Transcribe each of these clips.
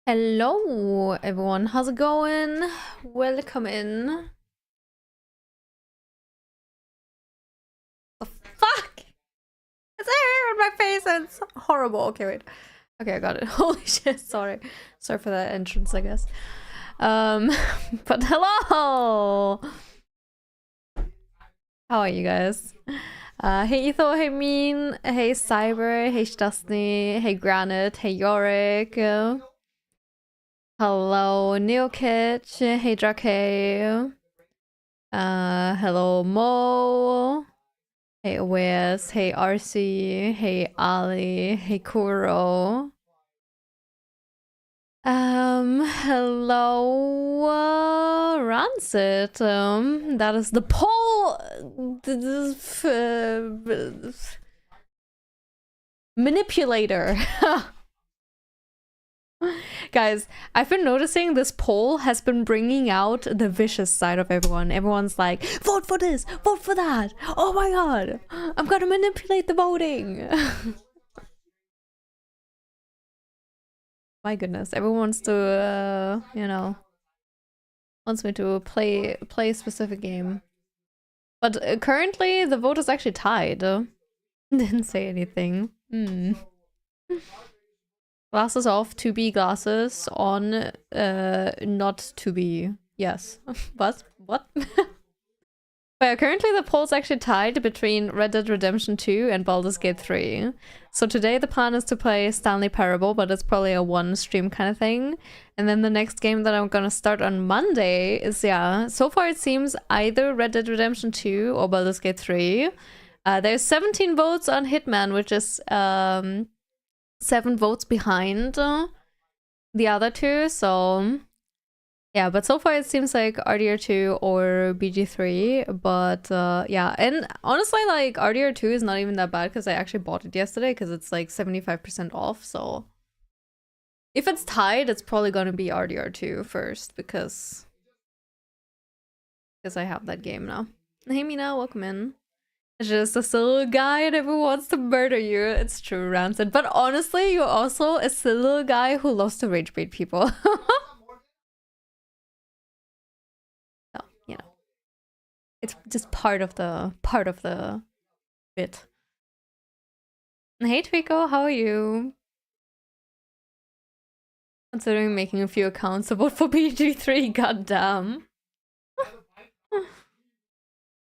Hello, everyone. How's it going? Welcome in. The fuck? It's hair on my face and it's horrible. Okay, wait. Okay, I got it. Holy shit, sorry. Sorry for that entrance, I guess. Um, but hello! How are you guys? Hey Etho, hey Mean, hey Cyber, hey Stasny, hey Granite, hey Yorick. Hello, Neokitch, hey Drake. Hello Mo. Hey Wes, hey RC, hey Ali, hey Kuro. Hello Rancid. That is the poll manipulator. Guys, I've been noticing this poll has been bringing out the vicious side of everyone. Everyone's like, vote for this, vote for that. Oh my god, I'm gonna manipulate the voting. My goodness, everyone wants to, wants me to play a specific game. But currently, the vote is actually tied. Didn't say anything. Glasses off, to be glasses on, not to be. Yes. What? But yeah, currently the poll's actually tied between Red Dead Redemption 2 and Baldur's Gate 3. So today the plan is to play Stanley Parable, but it's probably a one stream kind of thing. And then the next game that I'm gonna start on Monday is, yeah, so far it seems either Red Dead Redemption 2 or Baldur's Gate 3. There's 17 votes on Hitman, which is 7 votes behind the other two, so yeah, but so far it seems like RDR2 or BG3, but yeah, and honestly, like, RDR2 is not even that bad because I actually bought it yesterday because it's like 75% off, so if it's tied, it's probably gonna be RDR2 first because I have that game now. Hey Mina, welcome in. It's just a silly guy and everyone wants to murder you. It's true, Rancid. But honestly, you're also a silly guy who loves to rage bait people. So, you know. It's just part of the bit. Hey Twico, how are you? Considering making a few accounts to vote for BG3, goddamn.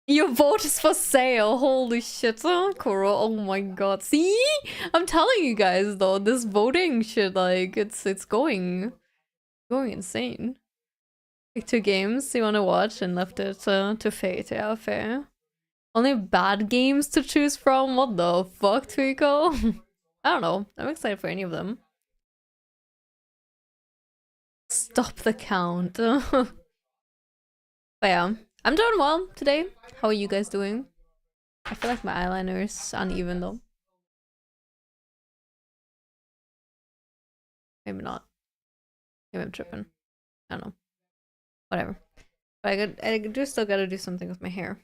Your vote is for sale. Holy shit, Kuro. Oh my god. See? I'm telling you guys though, this voting shit, like, it's going insane. Pick 2 games you wanna watch and left it to fate. Yeah, fair. Only bad games to choose from? What the fuck, Twico? I don't know. I'm excited for any of them. Stop the count. But yeah, I'm doing well today. How are you guys doing? I feel like my eyeliner is uneven though. Maybe not. Maybe I'm tripping. I don't know. Whatever. But I do still gotta do something with my hair.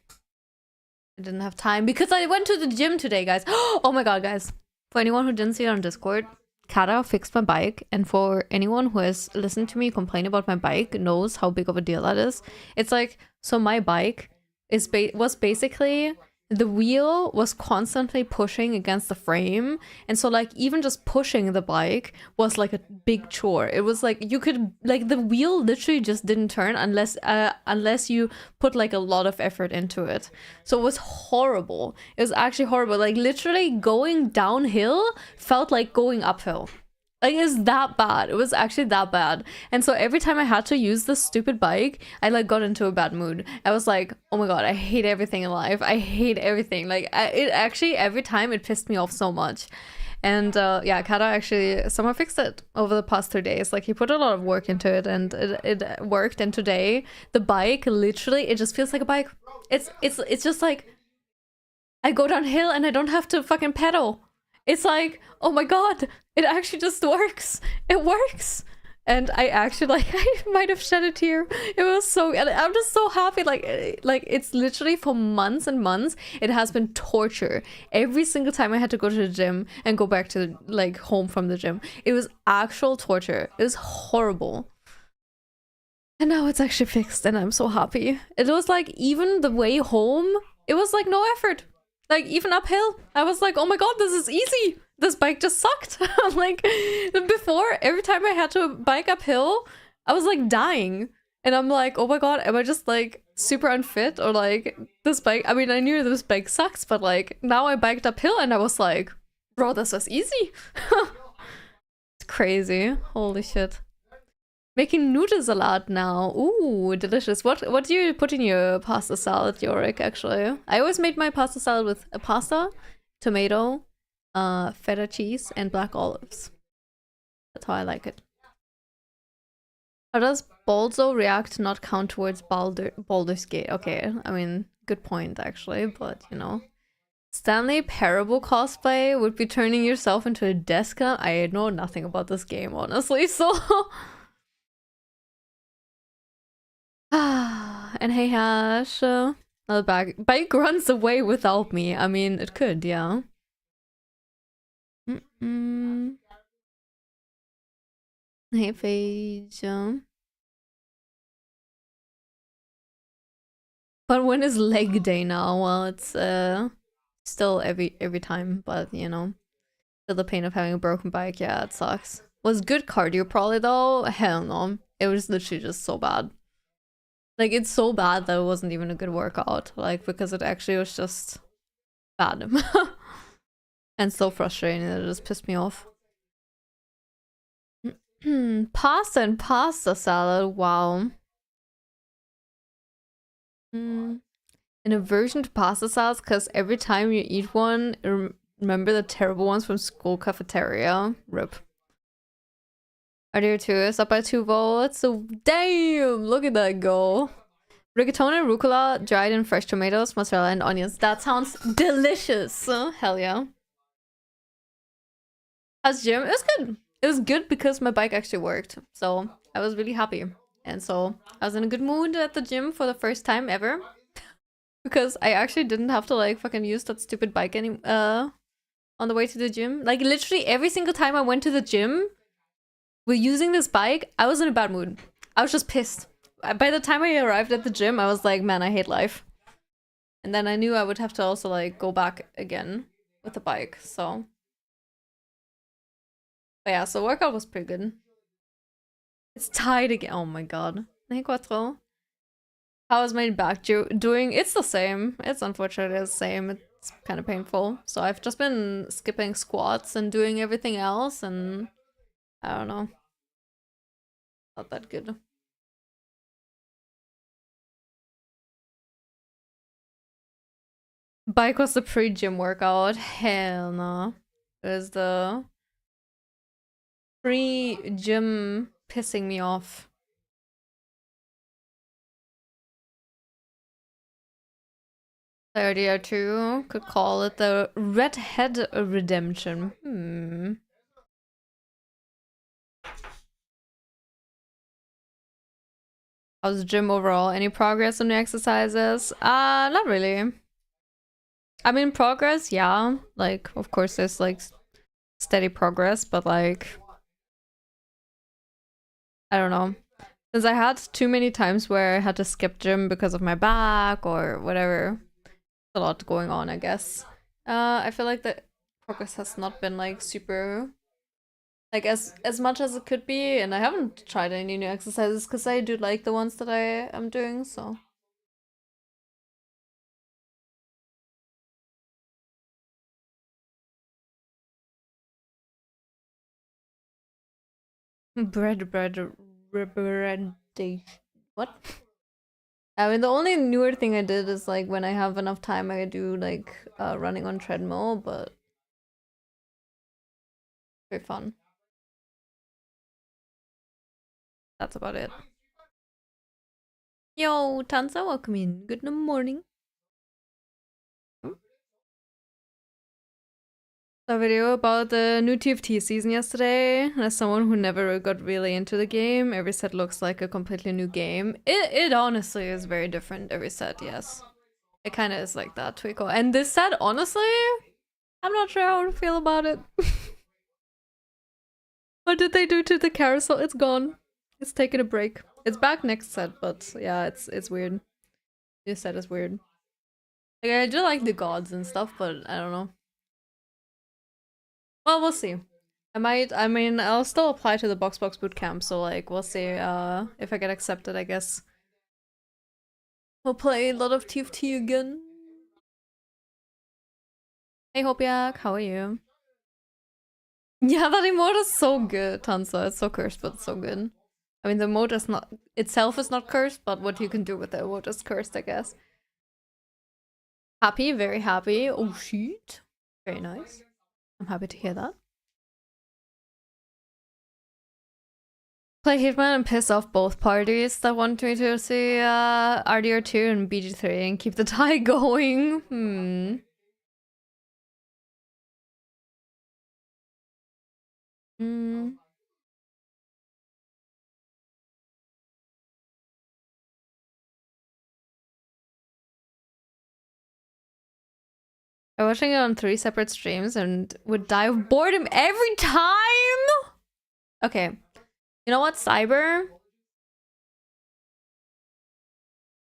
I didn't have time because I went to the gym today, guys. Oh my god, guys. For anyone who didn't see it on Discord, Kata fixed my bike, and for anyone who has listened to me complain about my bike knows how big of a deal that is. It's like, so my bike was basically, the wheel was constantly pushing against the frame, and so like even just pushing the bike was like a big chore. It was like you could, like, the wheel literally just didn't turn unless you put like a lot of effort into it. So it was horrible. It was actually horrible. Like literally going downhill felt like going uphill. Like, it's that bad. It was actually that bad. And so every time I had to use this stupid bike, I like got into a bad mood. I was like, oh my god, I hate everything in life. I hate everything. Like, it actually, every time it pissed me off so much. And yeah, Kata actually, someone fixed it over the past 2 days. Like, he put a lot of work into it and it worked. And today, the bike, literally, it just feels like a bike. It's just like, I go downhill and I don't have to fucking pedal. It's like, oh my god, it actually just works. It works. And I actually like I might have shed a tear. It was so, and I'm just so happy. Like it's literally for months and months. It has been torture. Every single time I had to go to the gym and go back to like home from the gym, it was actual torture. It was horrible. And now it's actually fixed, and I'm so happy. It was like even the way home, it was like no effort. Like even uphill, I was like, oh my god, this is easy. This bike just sucked. Like before, every time I had to bike uphill, I was like dying. And I'm like, oh my god, am I just like super unfit? Or like this bike, I mean, I knew this bike sucks, but like now I biked uphill and I was like, bro, this was easy. It's crazy. Holy shit. Making noodle salad now. Ooh, delicious. What do you put in your pasta salad, Yorick, actually? I always made my pasta salad with a pasta, tomato, feta cheese, and black olives. That's how I like it. How does Balzo react not count towards Baldur's Gate? Okay, I mean, good point, actually, but, you know. Stanley Parable cosplay would be turning yourself into a desk. I know nothing about this game, honestly, so... And hey Hash, another bike runs away without me. I mean, it could, yeah. Hey Phage. But when is leg day now? Well, it's still every time, but you know, still the pain of having a broken bike. Yeah, it sucks. Was good cardio probably though? Hell no. It was literally just so bad. Like it's so bad that it wasn't even a good workout. Like because it actually was just bad. And so frustrating that it just pissed me off. Pasta and pasta salad, wow. An aversion to pasta salads because every time you eat one, remember the terrible ones from school cafeteria? Rip. Are there two? It's up by 2 votes. So damn, look at that go. Rigatoni, rucola, dried and fresh tomatoes, mozzarella, and onions. That sounds delicious. Hell yeah. How's gym? It was good. It was good because my bike actually worked. So I was really happy. And so I was in a good mood at the gym for the first time ever. Because I actually didn't have to like fucking use that stupid bike on the way to the gym. Like literally every single time I went to the gym with using this bike, I was in a bad mood. I was just pissed. By the time I arrived at the gym, I was like, man, I hate life. And then I knew I would have to also like go back again with the bike, so. But yeah, so workout was pretty good. It's tied again. Oh my god. Hey, Quattro. How is my back doing? It's the same. It's unfortunately the same. It's kind of painful. So I've just been skipping squats and doing everything else, and I don't know. Not that good. Bike was the pre-gym workout. Hell no. It was the pre-gym pissing me off. The idea too. Could call it the Redhead Redemption. How's the gym overall? Any progress on the exercises? Not really. I mean, progress, yeah. Like, of course, there's like steady progress, but like, I don't know. Since I had too many times where I had to skip gym because of my back or whatever, a lot going on, I guess. I feel like the progress has not been like super, like as much as it could be, and I haven't tried any new exercises because I do like the ones that I am doing, so. Bread, what? I mean, the only newer thing I did is like when I have enough time, I do like running on treadmill, but very fun. That's about it. Yo, Tanza, welcome in. Good morning. A video about the new TFT season yesterday. And as someone who never got really into the game, every set looks like a completely new game. It honestly is very different every set, yes. It kind of is like that, Twinkle. And this set, honestly, I'm not sure how to feel about it. What did they do to the carousel? It's gone. It's taking a break. It's back next set, but yeah, it's weird. This set is weird. Like, I do like the gods and stuff, but I don't know. Well, we'll see. I mean, I'll still apply to the Box Bootcamp, so like, we'll see if I get accepted, I guess. We'll play a lot of TFT again. Hey Hopiak, how are you? Yeah, that emote is so good, Tanza. It's so cursed, but it's so good. I mean, the emote is not itself is not cursed, but what you can do with the emote is cursed, I guess. Happy, very happy. Oh shit. Very nice. I'm happy to hear that. Play Hitman and piss off both parties that want me to see RDR2 and BG3 and keep the tie going. I'm watching it on 3 separate streams and would die of boredom every time? Okay. You know what, Cyber?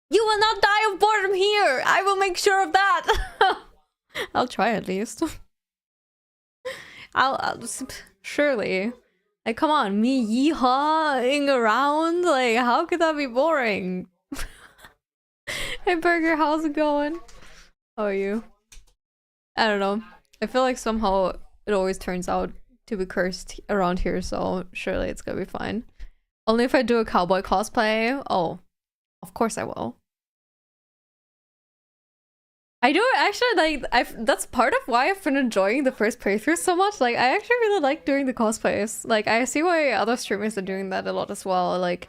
You will not die of boredom here! I will make sure of that! I'll try at least. I'll surely. Like, come on, me yeehawing around? Like, how could that be boring? Hey Burger, how's it going? How are you? I don't know. I feel like somehow it always turns out to be cursed around here, so surely it's gonna be fine. Only if I do a cowboy cosplay. Oh, of course I will. I do actually like. That's part of why I've been enjoying the first playthrough so much. Like, I actually really like doing the cosplays. Like, I see why other streamers are doing that a lot as well. Like,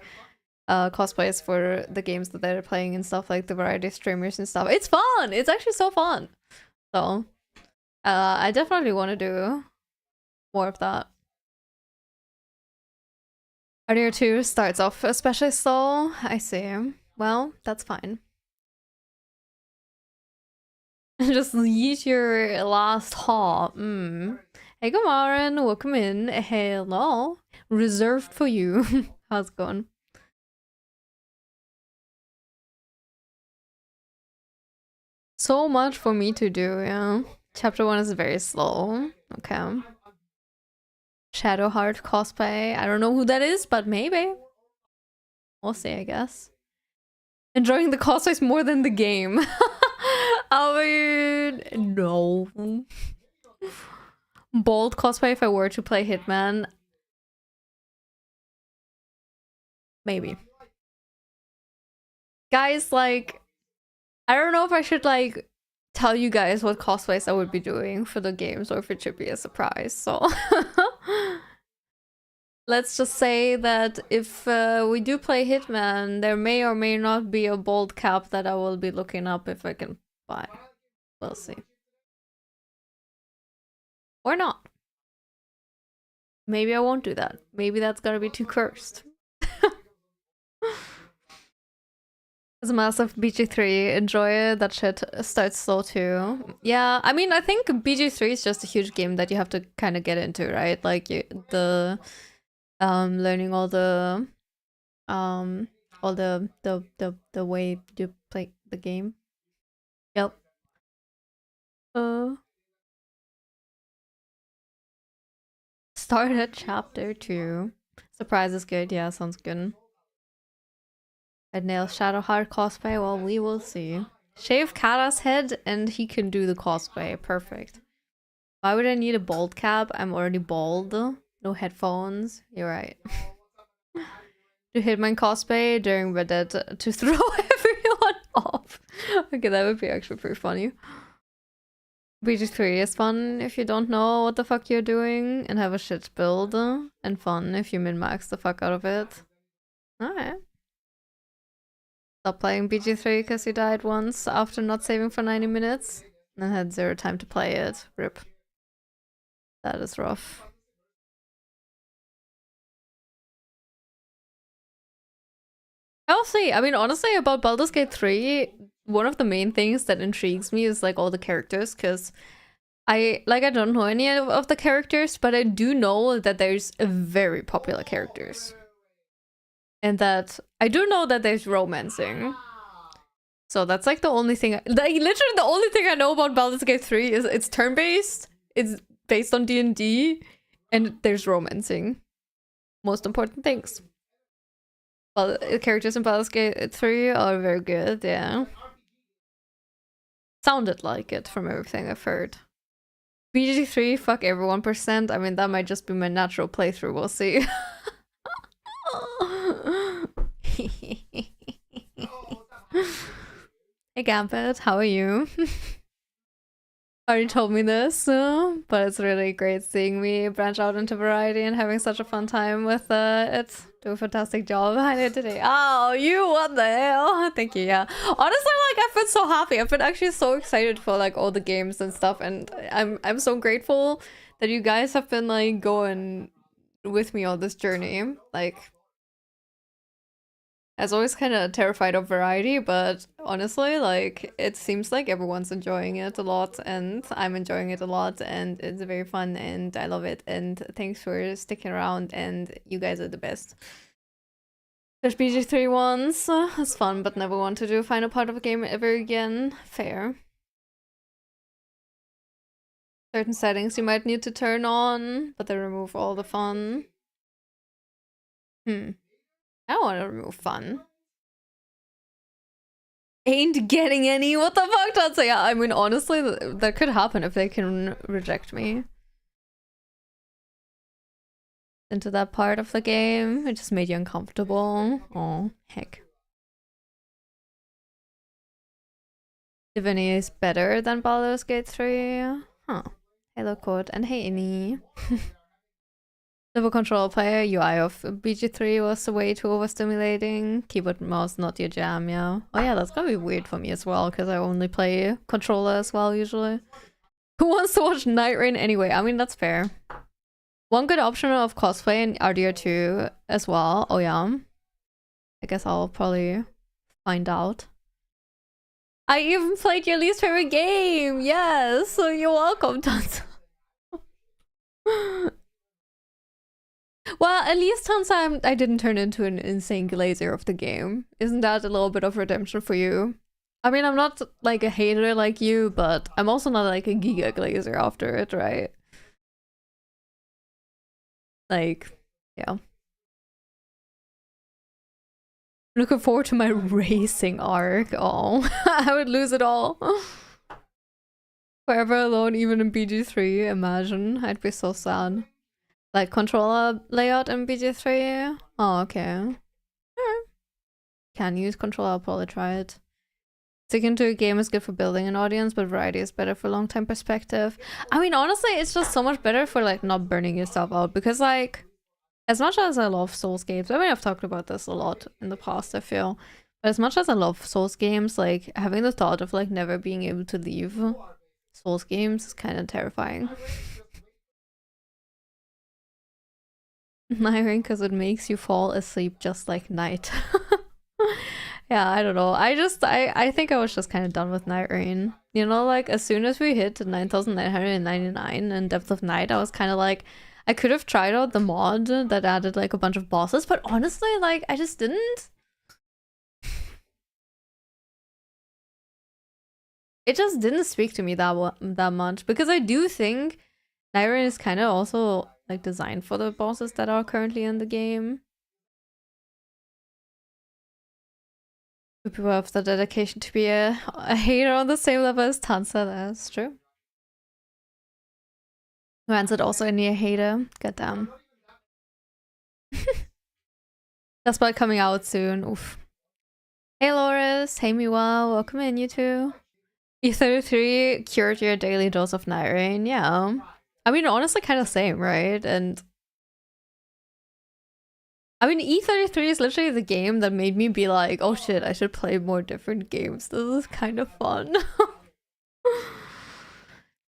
cosplays for the games that they're playing and stuff. Like the variety streamers and stuff. It's fun. It's actually so fun. So, I definitely want to do more of that. RDR 2 starts off especially slow. I see. Well, that's fine. Just yeet your last haw. Hey, Gamarin, welcome in. Hello. Reserved for you. How's it going? So much for me to do, yeah. Chapter 1 is very slow. Okay. Shadowheart cosplay. I don't know who that is, but maybe. We'll see, I guess. Enjoying the cosplays more than the game. I mean, no. Bold cosplay if I were to play Hitman. Maybe. Guys, like, I don't know if I should, like, tell you guys what cosplays I would be doing for the games or if it should be a surprise, so... Let's just say that if we do play Hitman, there may or may not be a bold cap that I will be looking up if I can buy. We'll see. Or not. Maybe I won't do that. Maybe that's gonna be too cursed. It's a massive BG3. Enjoy it. That shit starts slow too. Yeah, I mean, I think BG3 is just a huge game that you have to kind of get into, right? Like learning all the way you play the game. Yep. Start at chapter 2. Surprise is good. Yeah, sounds good. I'd nail Shadowheart cosplay. Well, we will see. Shave Kata's head and he can do the cosplay. Perfect. Why would I need a bald cap? I'm already bald. No headphones. You're right. To Hitman cosplay during Red Dead to throw everyone off. Okay, that would be actually pretty funny. BG3 is fun if you don't know what the fuck you're doing and have a shit build, and fun if you min-max the fuck out of it. Alright. Stop playing BG3 because you died once after not saving for 90 minutes and had 0 time to play it. RIP. That is rough. I'll say, I mean, honestly, about Baldur's Gate 3, one of the main things that intrigues me is like all the characters, because I don't know any of the characters, but I do know that there's very popular characters. And that I do know that there's romancing. So that's like the only thing, literally the only thing I know about Baldur's Gate 3 is it's turn-based, it's based on D&D, and there's romancing. Most important things. Well, the characters in Baldur's Gate 3 are very good, yeah. Sounded like it from everything I've heard. BG3, fuck everyone %. I mean, that might just be my natural playthrough, we'll see. Hey Gambit, how are you? Already told me this, but it's really great seeing me branch out into variety and having such a fun time with it. Do a fantastic job behind it today. Oh, you, what the hell? Thank you, yeah. Honestly, like, I've been so happy. I've been actually so excited for like all the games and stuff, and I'm so grateful that you guys have been like going with me on this journey. Like, I was always kind of terrified of variety, but honestly, like, it seems like everyone's enjoying it a lot, and I'm enjoying it a lot, and it's very fun, and I love it, and thanks for sticking around, and you guys are the best. There's BG3 ones. It's fun, but never want to do a final part of a game ever again. Fair. Certain settings you might need to turn on, but they remove all the fun. I don't want to remove fun. Ain't getting any. What the fuck, Tatsu? Yeah, I mean, honestly, that could happen if they can reject me into that part of the game. It just made you uncomfortable. Oh, heck. Divinity is better than Baldur's Gate 3. Huh. Hello, Code, and hey, Amy. Double control player UI of BG3 was way too overstimulating. Keyboard and mouse not your jam, yeah. Oh yeah, that's gonna be weird for me as well, because I only play controller as well usually. Who wants to watch Night Rain anyway? I mean, that's fair. One good option of cosplay in RDR2 as well. Oh yeah. I guess I'll probably find out. I even played your least favorite game! Yes! So you're welcome, Tansa. Well, at least Tansa, I didn't turn into an insane glazer of the game. Isn't that a little bit of redemption for you? I mean, I'm not like a hater like you, but I'm also not like a giga glazer after it, right? Like, yeah. Looking forward to my racing arc. Oh, I would lose it all. Forever alone, even in BG3. Imagine. I'd be so sad. Like, controller layout in BG3? Oh, okay. Can use controller, I'll probably try it. Sticking to a game is good for building an audience, but variety is better for long-time perspective. I mean, honestly, it's just so much better for, like, not burning yourself out. Because, like, as much as I love Souls games, I mean, I've talked about this a lot in the past, I feel. But as much as I love Souls games, like, having the thought of, like, never being able to leave Souls games is kind of terrifying. Nighting, because it makes you fall asleep just like night. Yeah, I don't know. I think I was just kind of done with Night Rain. You know, like, as soon as we hit 9,999 in Depth of Night, I was kind of like, I could have tried out the mod that added, like, a bunch of bosses, but honestly, like, I just didn't. It just didn't speak to me that much, because I do think Night Rain is kind of also, like, designed for the bosses that are currently in the game. People have the dedication to be a hater on the same level as Tansa, that's true. Rancid also a near hater. Goddamn. That's about coming out soon. Oof. Hey Loris, hey Miwa, welcome in you two. E33 cured your daily dose of Night Rain, yeah. I mean, honestly, kind of same, right? And I mean, E33 is literally the game that made me be like, oh shit, I should play more different games. This is kind of fun.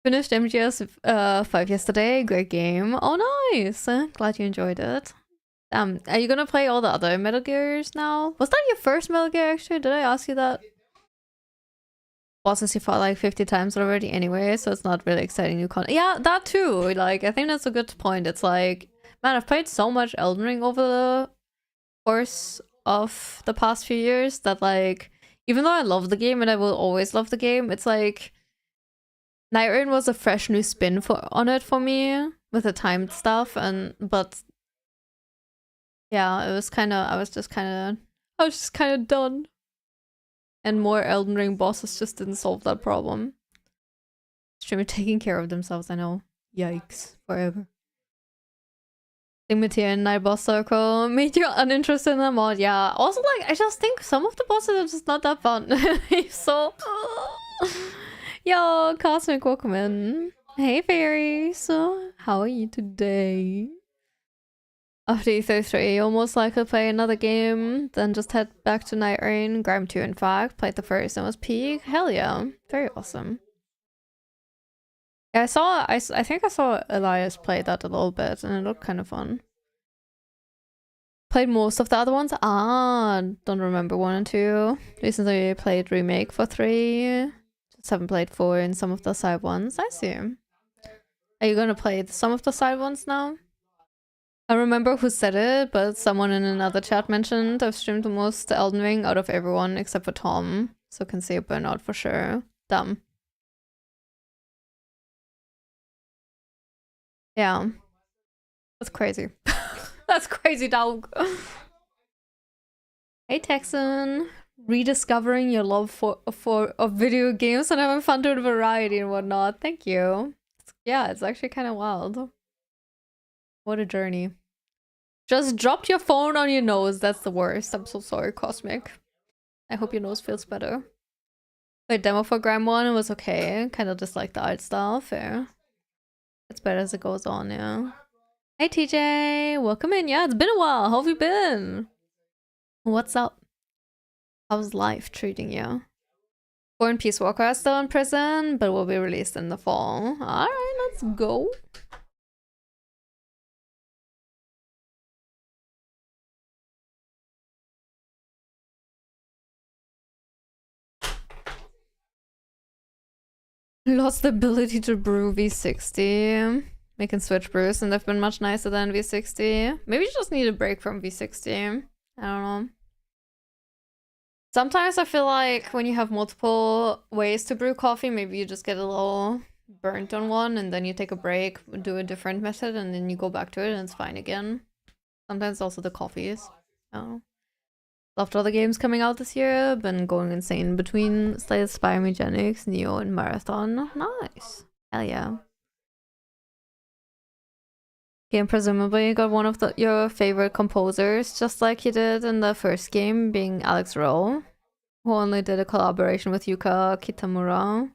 Finished MGS 5 yesterday. Great game. Oh, nice. Glad you enjoyed it. Are you gonna play all the other Metal Gears now? Was that your first Metal Gear actually? Did I ask you that? Bosses you fought like 50 times already anyway, so it's not really exciting new content. Yeah, that too. Like, I think that's a good point. It's like, man, I've played so much Elden Ring over the course of the past few years that like, even though I love the game and I will always love the game, it's like Night Rain was a fresh new spin on it for me with the timed stuff, but yeah, it was kind of I was just kind of done. And more Elden Ring bosses just didn't solve that problem. Streamer taking care of themselves, I know. Yikes, forever. Dignity and Night Boss Circle made you uninterested in the mod. Yeah. Also, like, I just think some of the bosses are just not that fun. So, yo, Cosmic, welcome in. Hey, Fairy. So, how are you today? After E33, almost likely play another game, then just head back to Night Rain. Grime 2, in fact. Played the first and was peak. Hell yeah. Very awesome. Yeah, I think I saw Elias play that a little bit, and it looked kind of fun. Played most of the other ones. Don't remember 1 and 2. Recently played Remake for 3. Just haven't played 4 in some of the side ones. I see. Are you gonna play some of the side ones now? I remember who said it, but someone in another chat mentioned I've streamed the most Elden Ring out of everyone except for Tom. So can see a burnout for sure. Dumb. Yeah. That's crazy. That's crazy, dog. Hey, Texan. Rediscovering your love of video games and having fun doing variety and whatnot. Thank you. Yeah, it's actually kind of wild. What a journey. Just dropped your phone on your nose. That's the worst. I'm so sorry, Cosmic. I hope your nose feels better. Played demo for Grime 1. It was okay. Kind of disliked the art style. Fair. It's better as it goes on, yeah. Hey, TJ. Welcome in. Yeah, it's been a while. How have you been? What's up? How's life treating you? Born Peace Walker is still in prison, but will be released in the fall. Alright, let's go. Lost the ability to brew V60. Making switch brews and they've been much nicer than V60. Maybe you just need a break from V60. I don't know. Sometimes I feel like when you have multiple ways to brew coffee, maybe you just get a little burnt on one and then you take a break, do a different method, and then you go back to it and it's fine again. Sometimes also the coffee is. I don't know. Loved all the games coming out this year. Been going insane between Slay the Spire, Megenics, Neo, and Marathon. Nice. Hell yeah. Game presumably got one of your favorite composers, just like you did in the first game, being Alex Rowe, who only did a collaboration with Yuka Kitamura,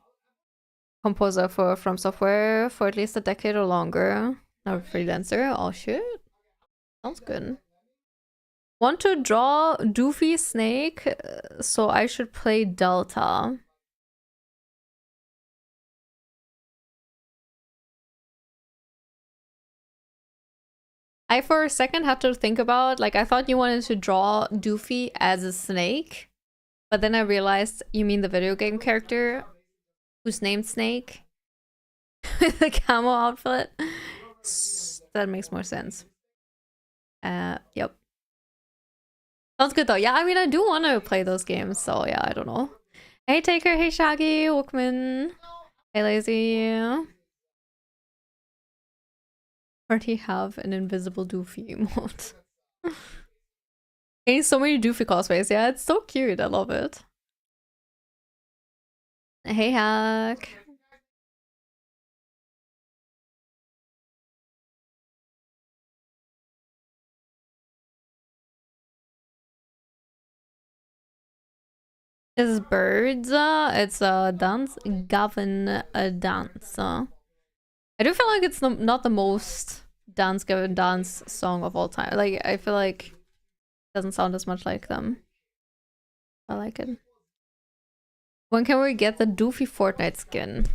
composer for From Software for at least a decade or longer. Now a freelancer. Oh shit. Sounds good. Want to draw Doofy Snake, so I should play Delta. I for a second had to think about, like, I thought you wanted to draw Doofy as a snake, but then I realized you mean the video game character who's named Snake with the camo outfit. That makes more sense. Yep. Sounds good though. Yeah, I mean, I do want to play those games, so yeah, I don't know. Hey, Taker. Hey, Shaggy. Welcome in. Hey, Lazy. Already have an invisible Doofy emote. Hey, so many Doofy cosplays. Yeah, it's so cute. I love it. Hey, Hack. Is birds? It's a dance. Gavin a dance. I do feel like it's not the most dance Gavin dance song of all time. Like, I feel like it doesn't sound as much like them. I like it. When can we get the Doofy Fortnite skin?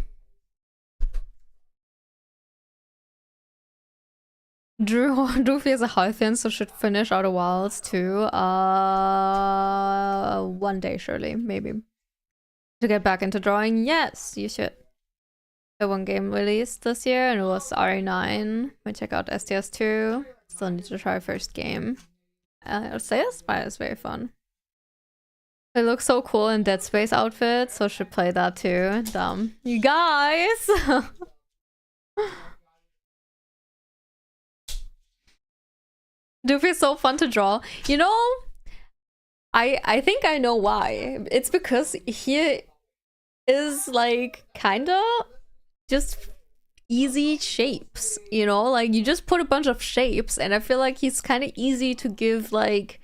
Doofy is a Halcyon, so should finish Outer Wilds too. One day surely, maybe. To get back into drawing, yes, you should. The one game released this year, and it was RE9. We check out STS2. Still need to try first game. I'd say Aspire is very fun. They look so cool in Dead Space outfits, so should play that too. Dumb. You guys! Doofy is so fun to draw. You know, I think I know why. It's because he is like kinda just easy shapes, you know? Like you just put a bunch of shapes and I feel like he's kind of easy to give like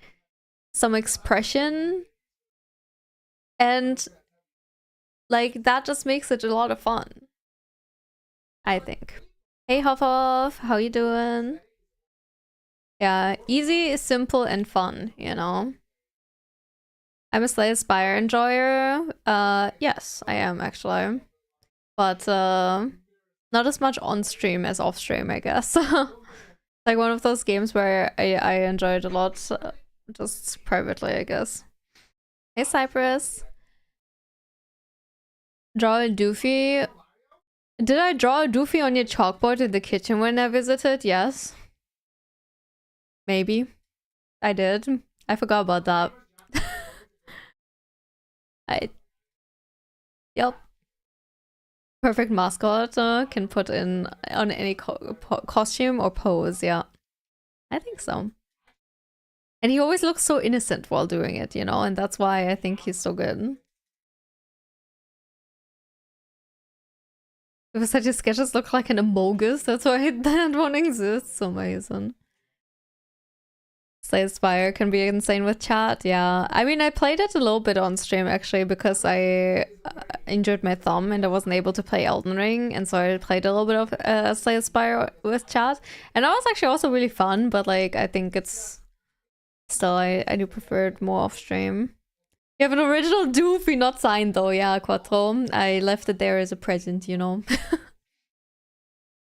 some expression, and like that just makes it a lot of fun, I think. Hey Huff, how you doing? Yeah, easy, simple, and fun, you know? I'm a Slay Spire enjoyer. Yes, I am actually. But not as much on stream as off stream, I guess. Like one of those games where I enjoyed a lot, just privately, I guess. Hey Cypress. Draw a doofy. Did I draw a doofy on your chalkboard in the kitchen when I visited? Yes. Maybe. I did. I forgot about that. I... Yep. Perfect mascot, can put in on any costume or pose, yeah. I think so. And he always looks so innocent while doing it, you know, and that's why I think he's so good. If such sketches look like an amogus, that's why that one exists. Amazing. Slay Spire can be insane with chat, yeah. I mean, I played it a little bit on stream actually because I injured my thumb and I wasn't able to play Elden Ring, and so I played a little bit of Slay Spire with chat, and that was actually also really fun. But like, I think it's still I do prefer it more off stream. You have an original Doofy, not signed though, yeah, Quattro. I left it there as a present, you know.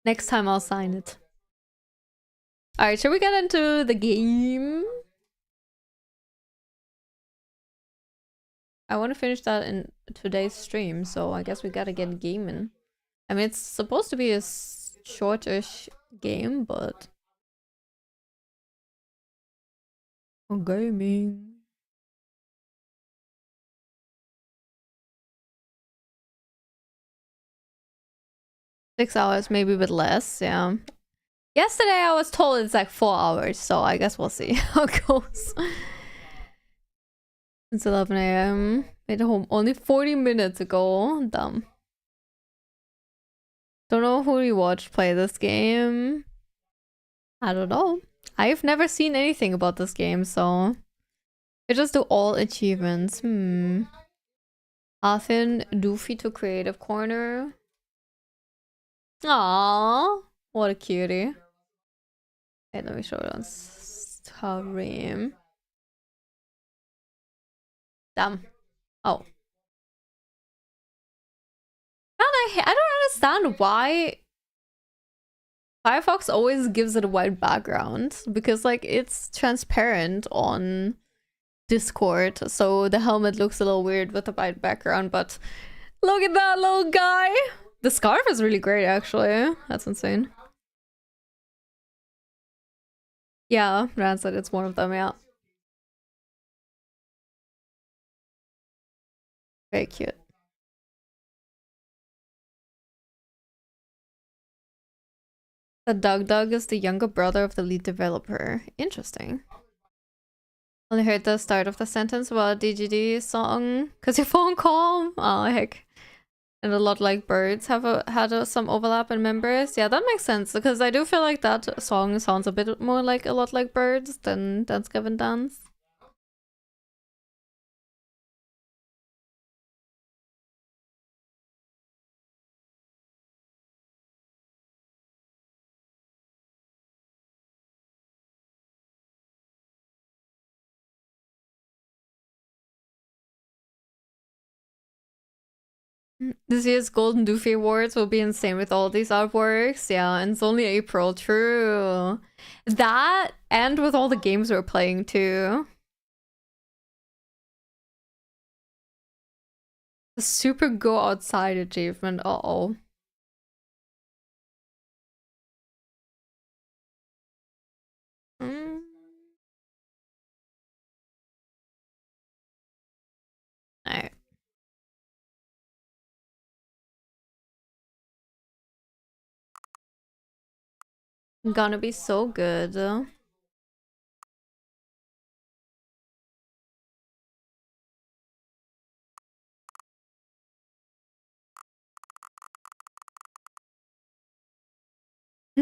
Next time I'll sign it. Alright, shall we get into the game? I want to finish that in today's stream, so I guess we gotta get gaming. I mean, it's supposed to be a shortish game, but... Oh, gaming. Six hours, maybe a bit less, yeah. Yesterday I was told it's like 4 hours, so I guess we'll see how it goes. It's 11 a.m. Made it home only 40 minutes ago. Dumb. Don't know who we watched play this game. I don't know. I've never seen anything about this game, so... I just do all achievements. Often Doofy to creative corner. Aww. What a cutie. Okay, let me show it on stream. Damn. Oh. I don't understand why Firefox always gives it a white background, because like it's transparent on Discord, so the helmet looks a little weird with the white background, but look at that little guy! The scarf is really great actually. That's insane. Yeah, Rancid, it's one of them, yeah. Very cute. The Dug is the younger brother of the lead developer. Interesting. Only heard the start of the sentence about DGD song. Cause your phone call? Oh heck. And a lot like Birds have had some overlap in members. Yeah, that makes sense, because I do feel like that song sounds a bit more like a lot like Birds than Dance Gavin Dance. This year's Golden Doofy Awards will be insane with all these artworks. Yeah, and it's only April. True. That, and with all the games we're playing too. The super go outside achievement. Uh-oh. Alright. Gonna be so good.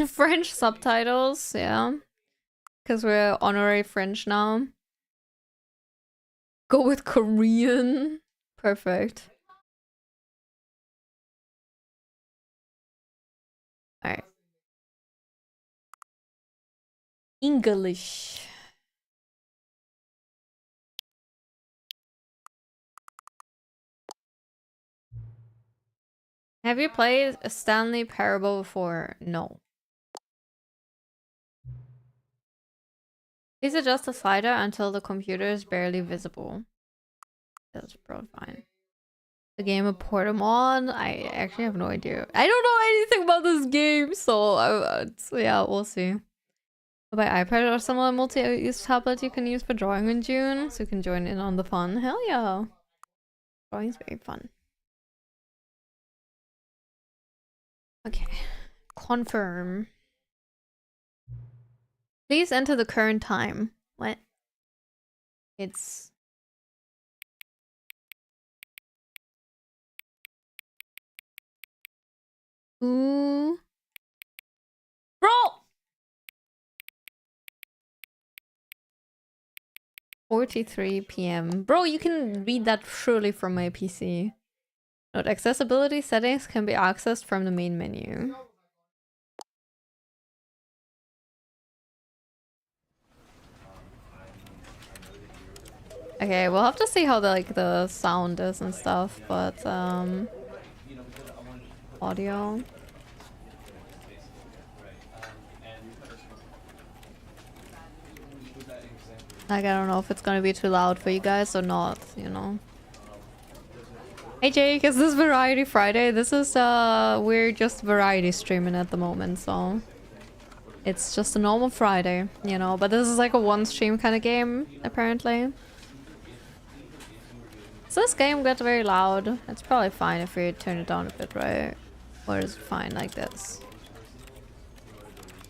French subtitles, yeah. Because we're honorary French now. Go with Korean. Perfect. Alright. English. Have you played a Stanley Parable before? No. Please adjust the slider until the computer is barely visible. That's probably fine. The game of Portamon? I actually have no idea. I don't know anything about this game, so yeah, we'll see. By iPad or similar multi-use tablet you can use for drawing in June, so you can join in on the fun. Hell yeah. Drawing's very fun. Okay. Confirm. Please enter the current time. What? It's... Ooh. Bro! 43 p.m. Bro, you can read that surely from my PC. Note, accessibility settings can be accessed from the main menu. Okay, we'll have to see how the sound is and stuff, but audio. Like, I don't know if it's gonna be too loud for you guys or not, you know. Hey Jake, is this Variety Friday? This is we're just variety streaming at the moment, so it's just a normal Friday, you know, but this is like a one stream kind of game, apparently. So this game gets very loud. It's probably fine if we turn it down a bit, right? Or is it fine like this?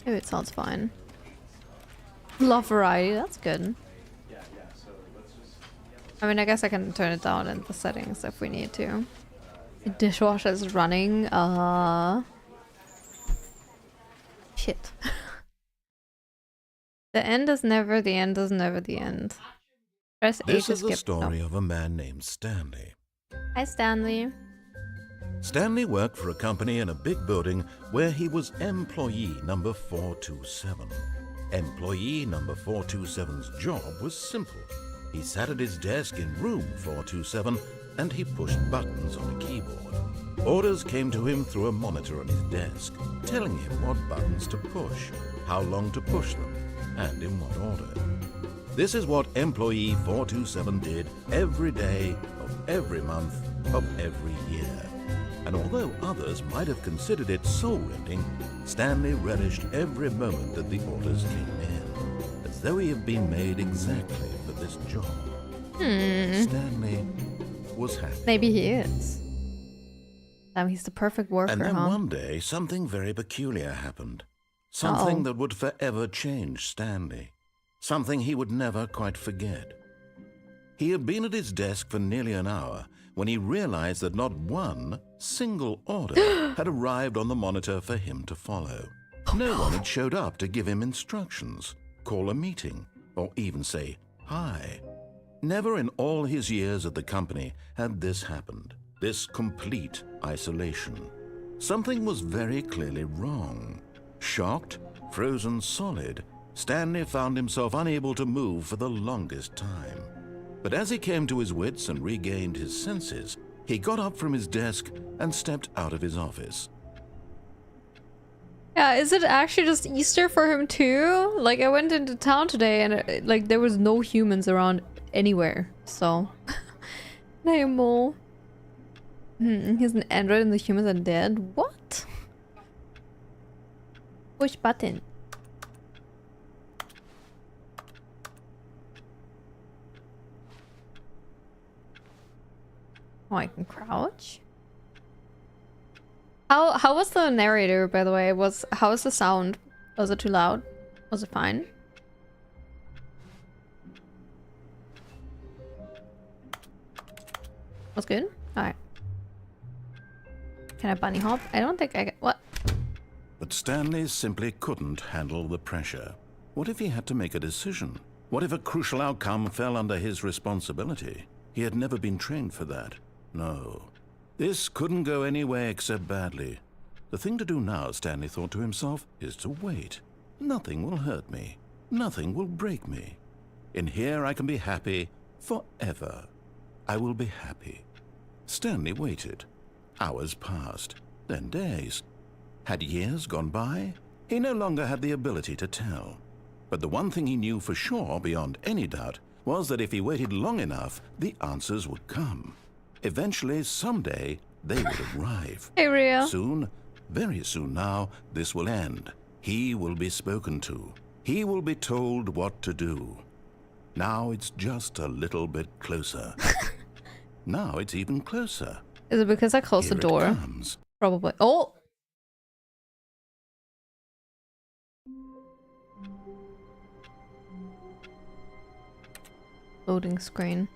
Maybe it sounds fine. Love variety, that's good. I mean, I guess I can turn it down in the settings if we need to. The dishwasher is running. Shit. The end is never the end is never the end. Press A This to is the skip. story No. of a man named Stanley. Hi, Stanley. Stanley worked for a company in a big building where he was employee number 427. Employee number 427's job was simple. He sat at his desk in room 427 and he pushed buttons on a keyboard. Orders came to him through a monitor on his desk, telling him what buttons to push, how long to push them, and in what order. This is what employee 427 did every day of every month of every year. And although others might have considered it soul-rending, Stanley relished every moment that the orders came in, as though he had been made exactly for this job. Stanley was happy. Maybe he is. Damn, he's the perfect worker, And then huh? one day, something very peculiar happened. Something Uh-oh. that would forever change Stanley. Something he would never quite forget. He had been at his desk for nearly an hour when he realized that not one single order had arrived on the monitor for him to follow. No one had showed up to give him instructions, call a meeting, or even say hi. Never in all his years at the company had this happened, this complete isolation. Something was very clearly wrong. Shocked, frozen solid, Stanley found himself unable to move for the longest time. But as he came to his wits and regained his senses, He got up from his desk and stepped out of his office. Yeah, is it actually just Easter for him too? Like, I went into town today and like there was no humans around anywhere. So, Nemo. He's an android and the humans are dead. What? Push button. Oh, I can crouch. How was the narrator, by the way? How was the sound? Was it too loud? Was it fine? Was good? Alright. Can I bunny hop? I don't think I can. What? But Stanley simply couldn't handle the pressure. What if he had to make a decision? What if a crucial outcome fell under his responsibility? He had never been trained for that. No. This couldn't go any way except badly. The thing to do now, Stanley thought to himself, is to wait. Nothing will hurt me. Nothing will break me. In here I can be happy forever. I will be happy. Stanley waited. Hours passed, then days. Had years gone by? He no longer had the ability to tell. But the one thing he knew for sure, beyond any doubt, was that if he waited long enough, the answers would come. Eventually, someday, they would arrive. Hey, Ria. Soon, very soon now, this will end. He will be spoken to. He will be told what to do. Now it's just a little bit closer. Now it's even closer. Is it because I closed the Here it door? comes. Probably. Oh! Loading screen.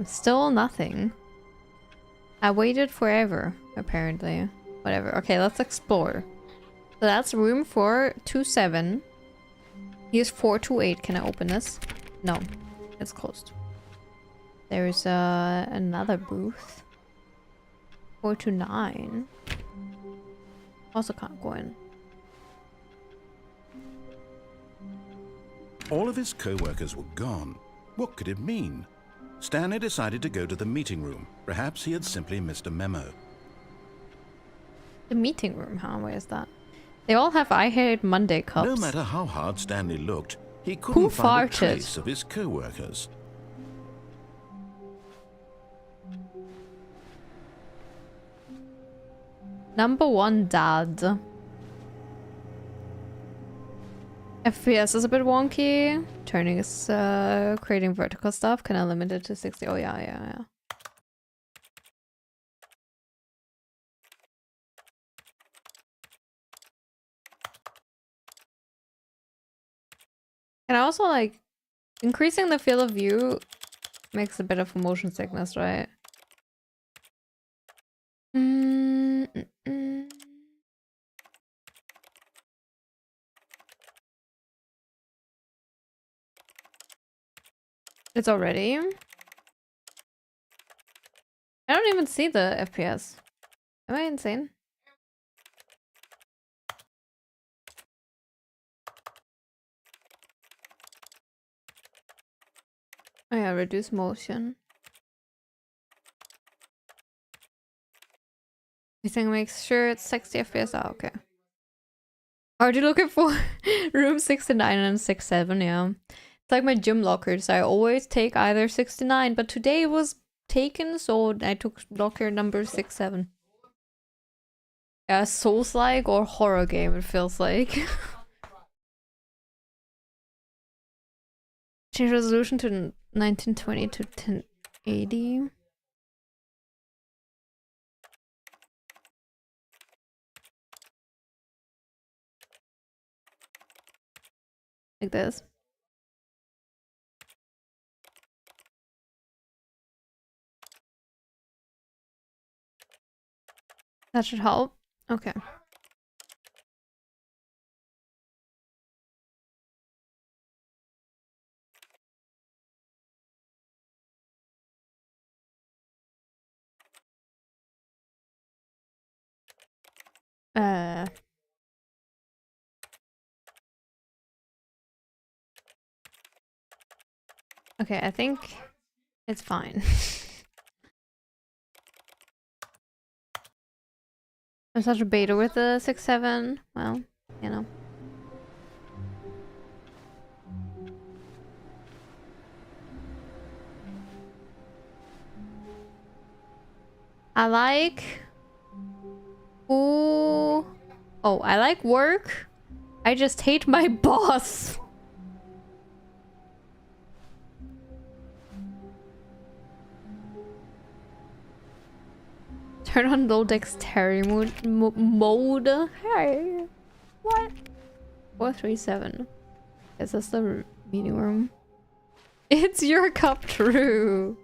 Still nothing. I waited forever, apparently. Whatever. Okay, let's explore. So that's room 427. Here's 428. Can I open this? No. It's closed. There's another booth. 429. Also can't go in. All of his co-workers were gone. What could it mean? Stanley decided to go to the meeting room. Perhaps he had simply missed a memo. The meeting room, huh? Where is that? They all have I Hate Monday cups. No matter how hard Stanley looked, he couldn't find a trace of his co-workers. Number 1 dad. FPS is a bit wonky. Turning is creating vertical stuff. Can I limit it to 60? Oh yeah. And also, like, increasing the field of view makes a bit of a motion sickness, right? It's already? I don't even see the FPS. Am I insane? Oh yeah, reduce motion. You think makes sure it's 60 FPS? Oh, okay. Are you looking for room 69 and 67? Yeah. It's like my gym lockers. I always take either 69, but today it was taken, so I took locker number 67. Yeah, Souls-like or horror game, it feels like. Change resolution to 1920 to 1080. Like this. That should help. Okay. Uh. Okay, I think it's fine. I'm such a beta with the 6-7. Well, you know. I like... Ooh. Oh, I like work. I just hate my boss. Turn on low dexterity mode. Hey. What? 437. Is this the meeting room? It's your cup, true.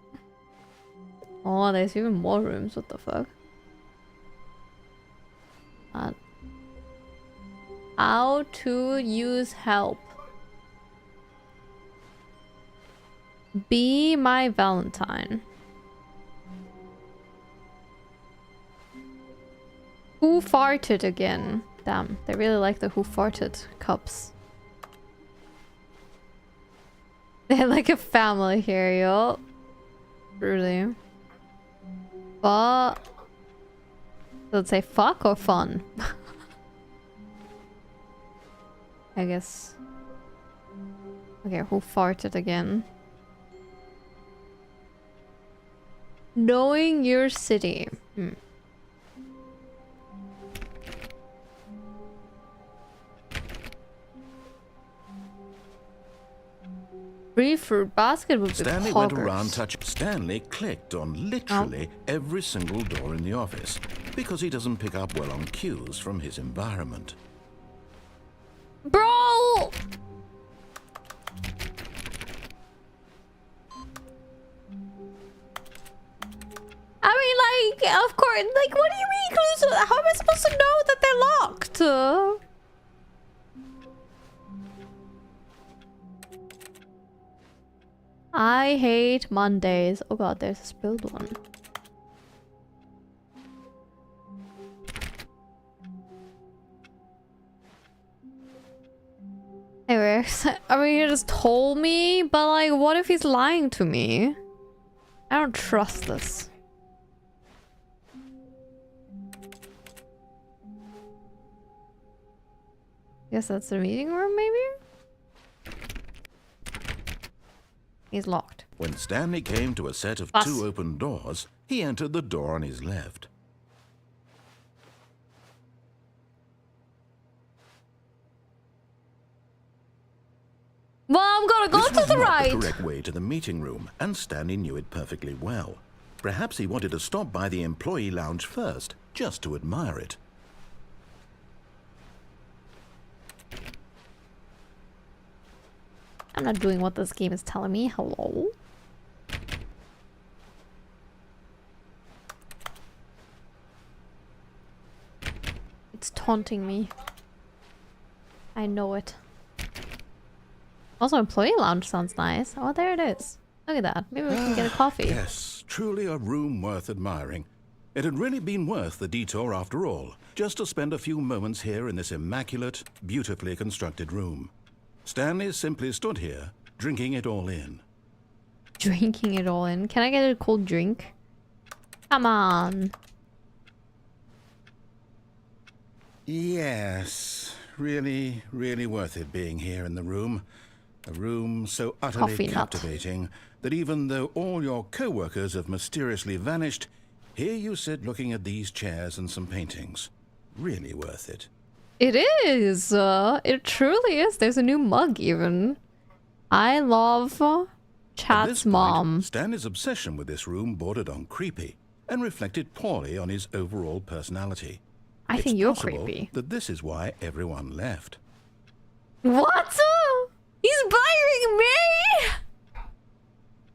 Oh, there's even more rooms. What the fuck? How to use help. Be my Valentine. Who farted again? Damn, they really like the who farted cups. They're like a family here, yo. Really. But... Does it say fuck or fun? I guess. Okay, who farted again? Knowing your city. Free fruit basket would be Stanley poggers. went around touching. Stanley clicked on literally every single door in the office because he doesn't pick up well on cues from his environment. Bro! I mean, like, of course, like, what do you mean? How am I supposed to know that they're locked? I hate Mondays. Oh god, there's a spilled one. Anyways, I mean, he just told me, but like, what if he's lying to me? I don't trust this. Guess that's the meeting room, maybe? He's locked. When Stanley came to a set of two open doors, he entered the door on his left. Well, I'm gonna go to the right. This was not the correct way to the meeting room, and Stanley knew it perfectly well. Perhaps he wanted to stop by the employee lounge first, just to admire it. I'm not doing what this game is telling me. Hello? It's taunting me. I know it. Also, employee lounge sounds nice. Oh, there it is. Look at that. Maybe we can get a coffee. Yes, truly a room worth admiring. It had really been worth the detour after all, just to spend a few moments here in this immaculate, beautifully constructed room. Stanley simply stood here, drinking it all in. Drinking it all in. Can I get a cold drink? Come on. Yes, really, really worth it being here in the room. A room so utterly captivating that even though all your co-workers have mysteriously vanished, here you sit looking at these chairs and some paintings. Really worth it. It is. It truly is. There's a new mug even. I love Chat's mom. Stanley's obsession with this room bordered on creepy and reflected poorly on his overall personality. I think you're creepy. That this is why everyone left. What? He's blaring me?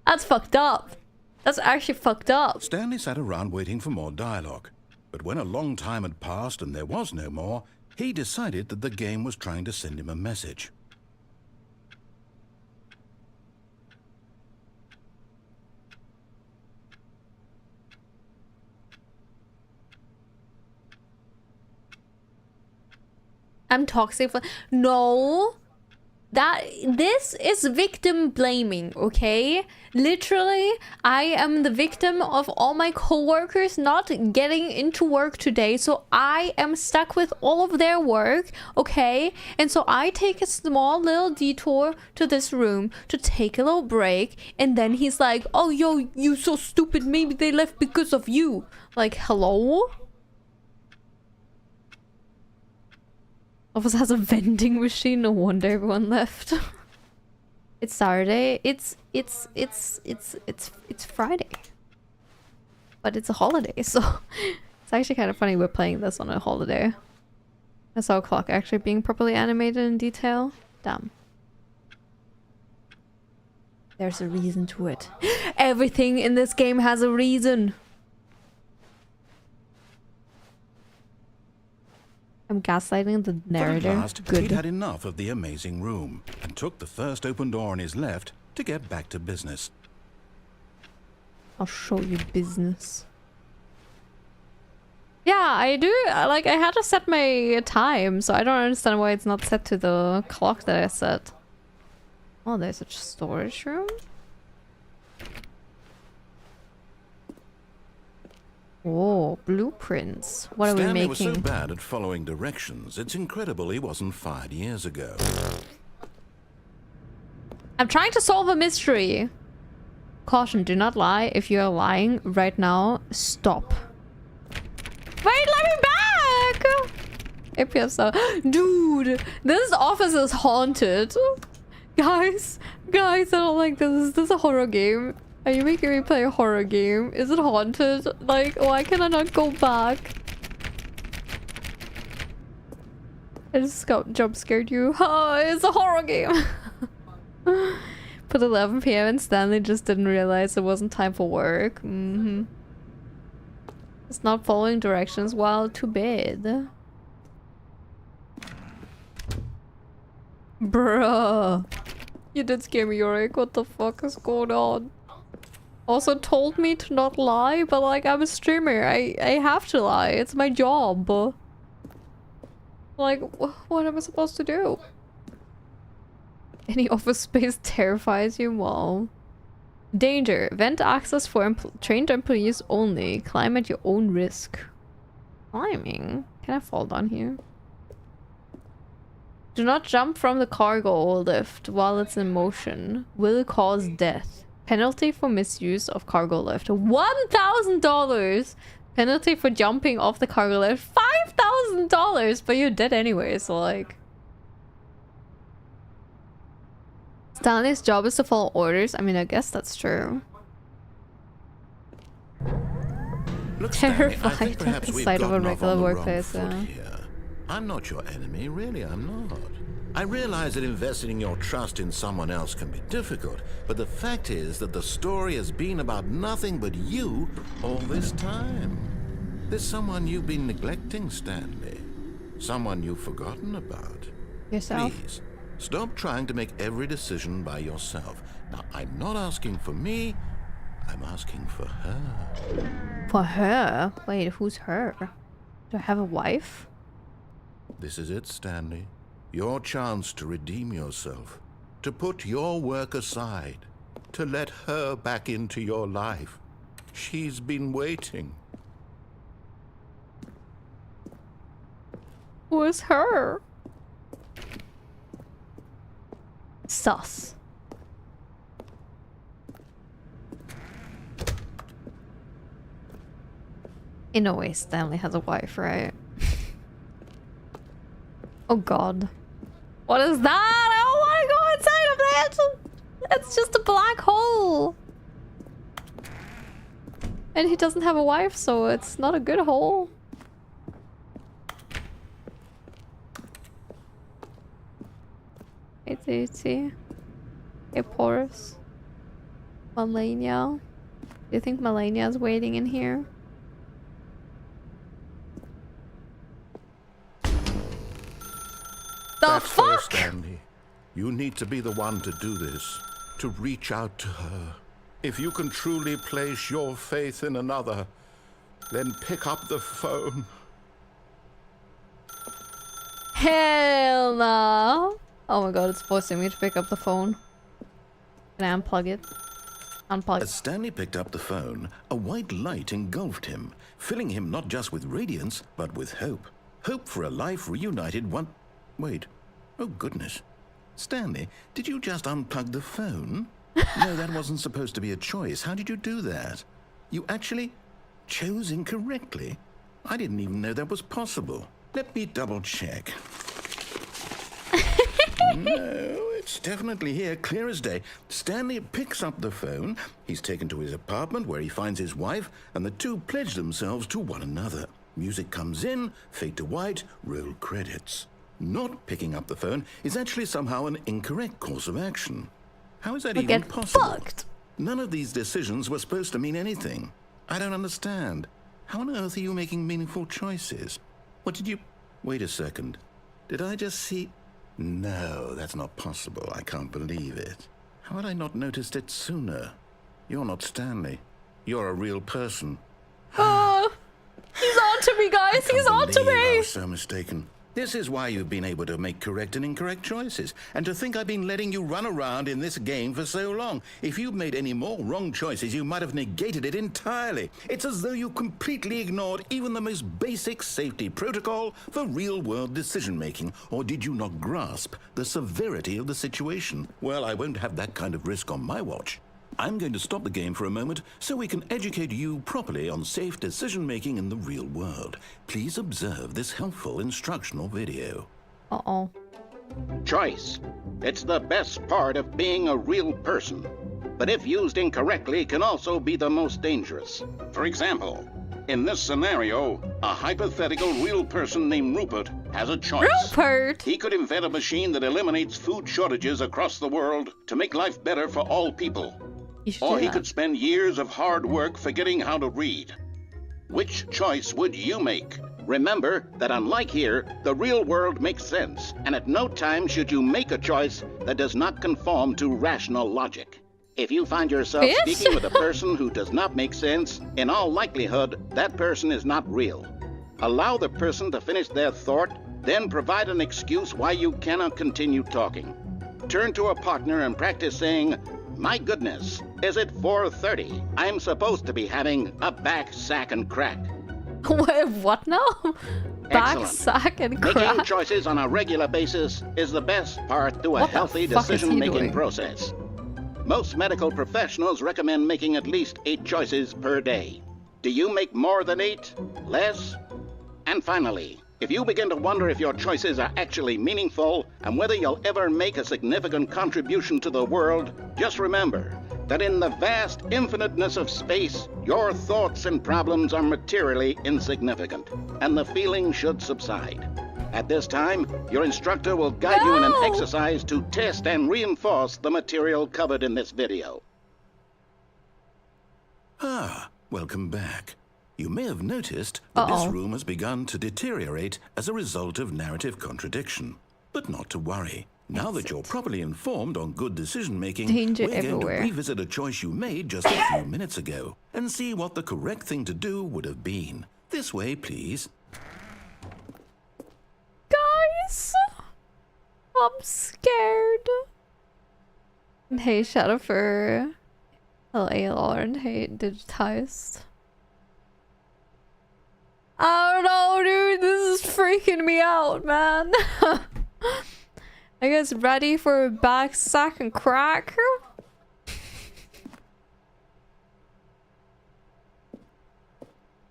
That's fucked up. That's actually fucked up. Stanley sat around waiting for more dialogue. But when a long time had passed and there was no more, he decided that the game was trying to send him a message. I'm toxic for— No. This is victim blaming, okay? Literally, I am the victim of all my coworkers not getting into work today, so I am stuck with all of their work, okay? And so I take a small little detour to this room to take a little break, and then he's like, oh, yo, you so stupid, maybe they left because of you. Like, hello? Office has a vending machine, no wonder everyone left. It's Saturday. It's Friday. But it's a holiday, so it's actually kind of funny we're playing this on a holiday. I saw a clock actually being properly animated in detail. Damn. There's a reason to it. Everything in this game has a reason. I'm gaslighting the narrator. But at last, Good. he'd had enough of the amazing room and took the first open door on his left to get back to business. I'll show you business. Yeah, I do. Like, I had to set my time, so I don't understand why it's not set to the clock that I set. Oh, there's a storage room? Oh, blueprints. What are we Stanley making? was so bad at following directions, it's incredible he wasn't fired years ago. I'm trying to solve a mystery. Caution, do not lie. If you are lying right now, stop. Wait, let me back! APS so dude, this office is haunted. Guys, I don't like this. Is this a horror game? Are you making me play a horror game? Is it haunted? Like, why can I not go back? I just got jump scared you. Oh, it's a horror game. Put 11 p.m. and Stanley just didn't realize it wasn't time for work. It's not following directions while to bed. Bruh. You did scare me, Yorick. What the fuck is going on? Also told me to not lie, but like, I'm a streamer. I have to lie. It's my job. Like, what am I supposed to do? Any office space terrifies you? Well, danger. Vent access for trained employees only. Climb at your own risk. Climbing? Can I fall down here? Do not jump from the cargo lift while it's in motion. Will cause death. Penalty for misuse of cargo lift. $1,000! Penalty for jumping off the cargo lift. $5,000! But you're dead anyway, so like... Stanley's job is to follow orders. I mean, I guess that's true. Look, Stanley, I Terrified think at perhaps the we've sight of a gotten off regular on the wrong workplace. foot here. I'm not your enemy, really, I'm not. I realize that investing your trust in someone else can be difficult, but the fact is that the story has been about nothing but you all this time. There's someone you've been neglecting, Stanley. Someone you've forgotten about. Yourself? Please, stop trying to make every decision by yourself. Now, I'm not asking for me, I'm asking for her. For her? Wait, who's her? Do I have a wife? This is it, Stanley. Your chance to redeem yourself, to put your work aside, to let her back into your life. She's been waiting. Who is her? Sus. In a way, Stanley has a wife, right? Oh god. What is that? I don't want to go inside of that! It's just a black hole! And he doesn't have a wife, so it's not a good hole. It's a porous. Melania. Do you think Melania is waiting in here? That's her, fuck? Stanley. You need to be the one to do this, to reach out to her. If you can truly place your faith in another, then pick up the phone. Hell no. Oh my god, it's forcing me to pick up the phone. Can I unplug it? Unplug. As Stanley picked up the phone, a white light engulfed him, filling him not just with radiance, but with hope. Hope for a life reunited one... Wait. Oh, goodness. Stanley, did you just unplug the phone? No, that wasn't supposed to be a choice. How did you do that? You actually chose incorrectly? I didn't even know that was possible. Let me double check. No, it's definitely here, clear as day. Stanley picks up the phone. He's taken to his apartment where he finds his wife, and the two pledge themselves to one another. Music comes in, fade to white, roll credits. Not picking up the phone is actually somehow an incorrect course of action. How is that even possible? Fucked. None of these decisions were supposed to mean anything. I don't understand. How on earth are you making meaningful choices? What did you... Wait a second. Did I just see... No, that's not possible. I can't believe it. How had I not noticed it sooner? You're not Stanley. You're a real person. Oh, he's on to me, guys. He's on to I me. was so mistaken. This is why you've been able to make correct and incorrect choices. And to think I've been letting you run around in this game for so long. If you'd made any more wrong choices, you might have negated it entirely. It's as though you completely ignored even the most basic safety protocol for real-world decision-making. Or did you not grasp the severity of the situation? Well, I won't have that kind of risk on my watch. I'm going to stop the game for a moment so we can educate you properly on safe decision-making in the real world. Please observe this helpful instructional video. Uh-oh. Choice. It's the best part of being a real person. But if used incorrectly, can also be the most dangerous. For example, in this scenario, a hypothetical real person named Rupert has a choice. Rupert! He could invent a machine that eliminates food shortages across the world to make life better for all people. Or he could spend years of hard work forgetting how to read. Which choice would you make? Remember that unlike here, the real world makes sense, and at no time should you make a choice that does not conform to rational logic. If you find yourself speaking with a person who does not make sense, in all likelihood, that person is not real. Allow the person to finish their thought, then provide an excuse why you cannot continue talking. Turn to a partner and practice saying, "My goodness, is it 4:30? I'm supposed to be having a back, sack, and crack." Wait, what now? Back, Excellent. sack, and Making crack? choices on a regular basis is the best part to a What the healthy fuck is he decision-making doing? process. Most medical professionals recommend making at least 8 choices per day. Do you make more than 8? Less? And finally, if you begin to wonder if your choices are actually meaningful and whether you'll ever make a significant contribution to the world, just remember that in the vast infiniteness of space, your thoughts and problems are materially insignificant, and the feeling should subside. At this time, your instructor will guide you in an exercise to test and reinforce the material covered in this video. Ah, welcome back. You may have noticed that this Uh-oh. room has begun to deteriorate as a result of narrative contradiction. But not to worry. Now that you're properly informed on good decision-making, Danger we're going everywhere. to revisit a choice you made just a few minutes ago and see what the correct thing to do would have been. This way, please. Guys, I'm scared. Hey, Shadowfur. Hello, Lauren. Hey, Digitized. I don't know, dude. This is freaking me out, man. I guess ready for a back, sack, and crack?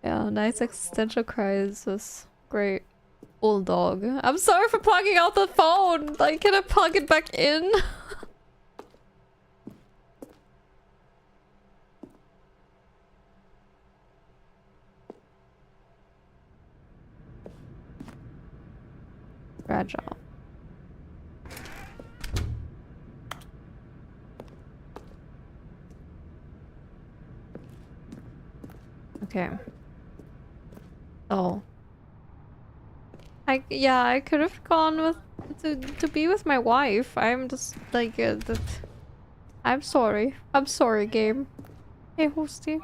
Yeah, nice existential crisis. Great. Bulldog. I'm sorry for plugging out the phone. Like, can I plug it back in? Fragile. Okay. Oh. I could have gone with to be with my wife. I'm just like I'm sorry. I'm sorry, game. Hey, hosty.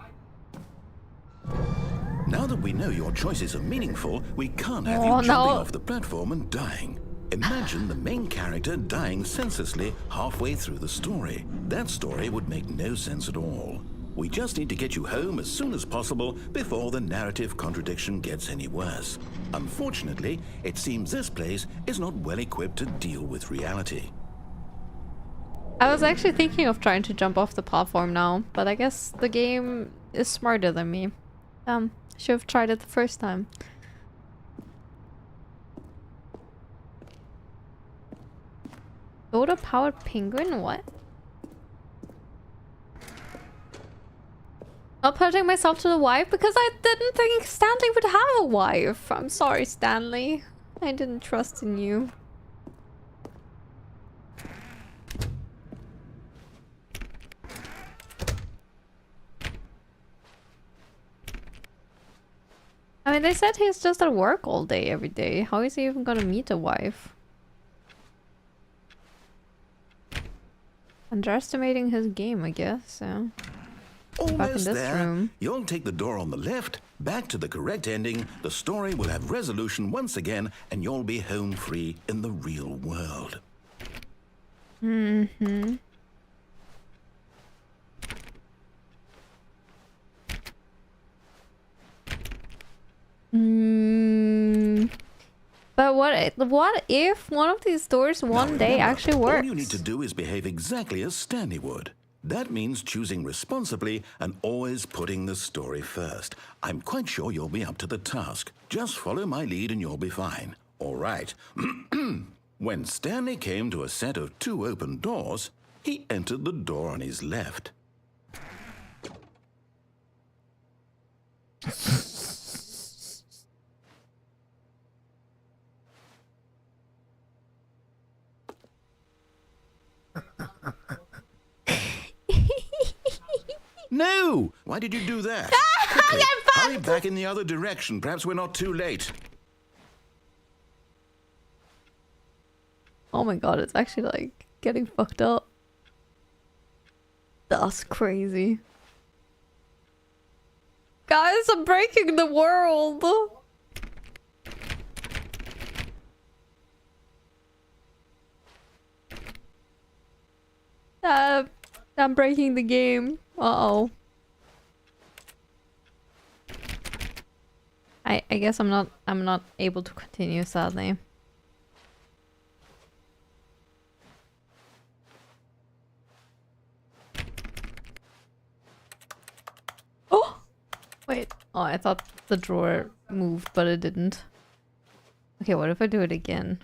Now that we know your choices are meaningful, we can't have you Oh, jumping no. off the platform and dying. Imagine the main character dying senselessly halfway through the story. That story would make no sense at all. We just need to get you home as soon as possible before the narrative contradiction gets any worse. Unfortunately, it seems this place is not well equipped to deal with reality. I was actually thinking of trying to jump off the platform now, but I guess the game is smarter than me. Should have tried it the first time. Soda-powered penguin? What? Not putting myself to the wife because I didn't think Stanley would have a wife. I'm sorry, Stanley. I didn't trust in you. I mean, they said he's just at work all day, every day. How is he even gonna meet a wife? Underestimating his game, I guess, so... Almost there. You'll take the door on the left, back to the correct ending, the story will have resolution once again, and you'll be home free in the real world. Mm-hmm. But what if one of these doors one day actually works? All you need to do is behave exactly as Stanley would. That means choosing responsibly and always putting the story first. I'm quite sure you'll be up to the task. Just follow my lead and you'll be fine. All right. When Stanley came to a set of 2 open doors, he entered the door on his left. No! Why did you do that? Quickly, hurry back in the other direction. Perhaps we're not too late. Oh my god, it's actually like getting fucked up. That's crazy. Guys, I'm breaking the world. I'm breaking the game. Uh-oh. I guess I'm not able to continue, sadly. Oh! Wait. Oh, I thought the drawer moved, but it didn't. Okay, what if I do it again?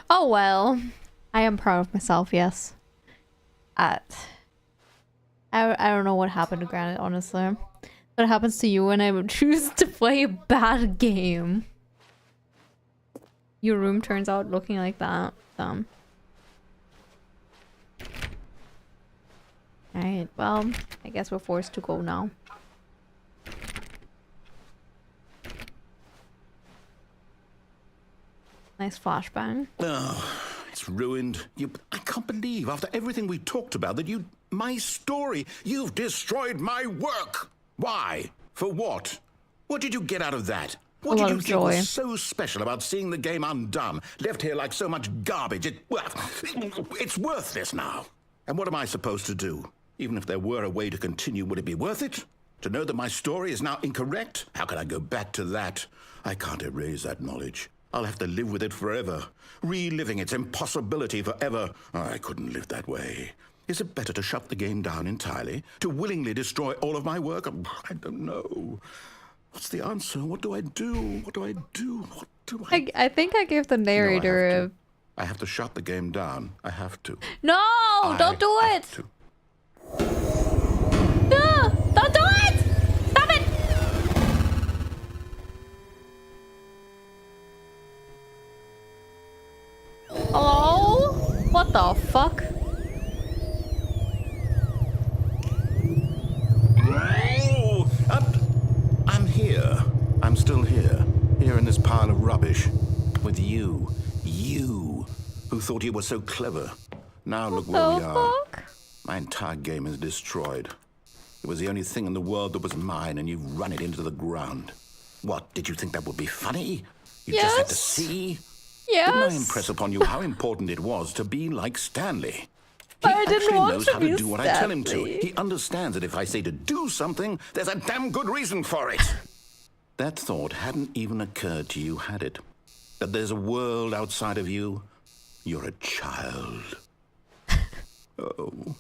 Oh well, I am proud of myself, yes. I don't know what happened to Granite, honestly. What happens to you when I choose to play a bad game? Your room turns out looking like that. Alright, well, I guess we're forced to go now. Nice flashbang. Oh, it's ruined. I can't believe, after everything we talked about, that my story, you've destroyed my work. Why? For what? What did you get out of that? What did you think was so special about seeing the game undone, left here like so much garbage? It's worthless now. And what am I supposed to do? Even if there were a way to continue, would it be worth it? To know that my story is now incorrect? How can I go back to that? I can't erase that knowledge. I'll have to live with it forever, reliving its impossibility forever. I couldn't live that way. Is it better to shut the game down entirely? To willingly destroy all of my work? I don't know. What's the answer? What do I do? What do I do? What do I... I think I gave the narrator I have to shut the game down. I have to. No! Don't do it! No! Don't do it! Stop it! Hello? What the fuck? Oh, I'm here. I'm still here. Here in this pile of rubbish. With you. You, who thought you were so clever. Now look where we are. Fuck? My entire game is destroyed. It was the only thing in the world that was mine, and you've run it into the ground. What, did you think that would be funny? You just had to see? Yes. Didn't I impress upon you how important it was to be like Stanley? He I didn't actually want knows to how be to do what I tell him to. Stanley. He understands that if I say to do something, there's a damn good reason for it. That thought hadn't even occurred to you, had it? That there's a world outside of you? You're a child. Oh,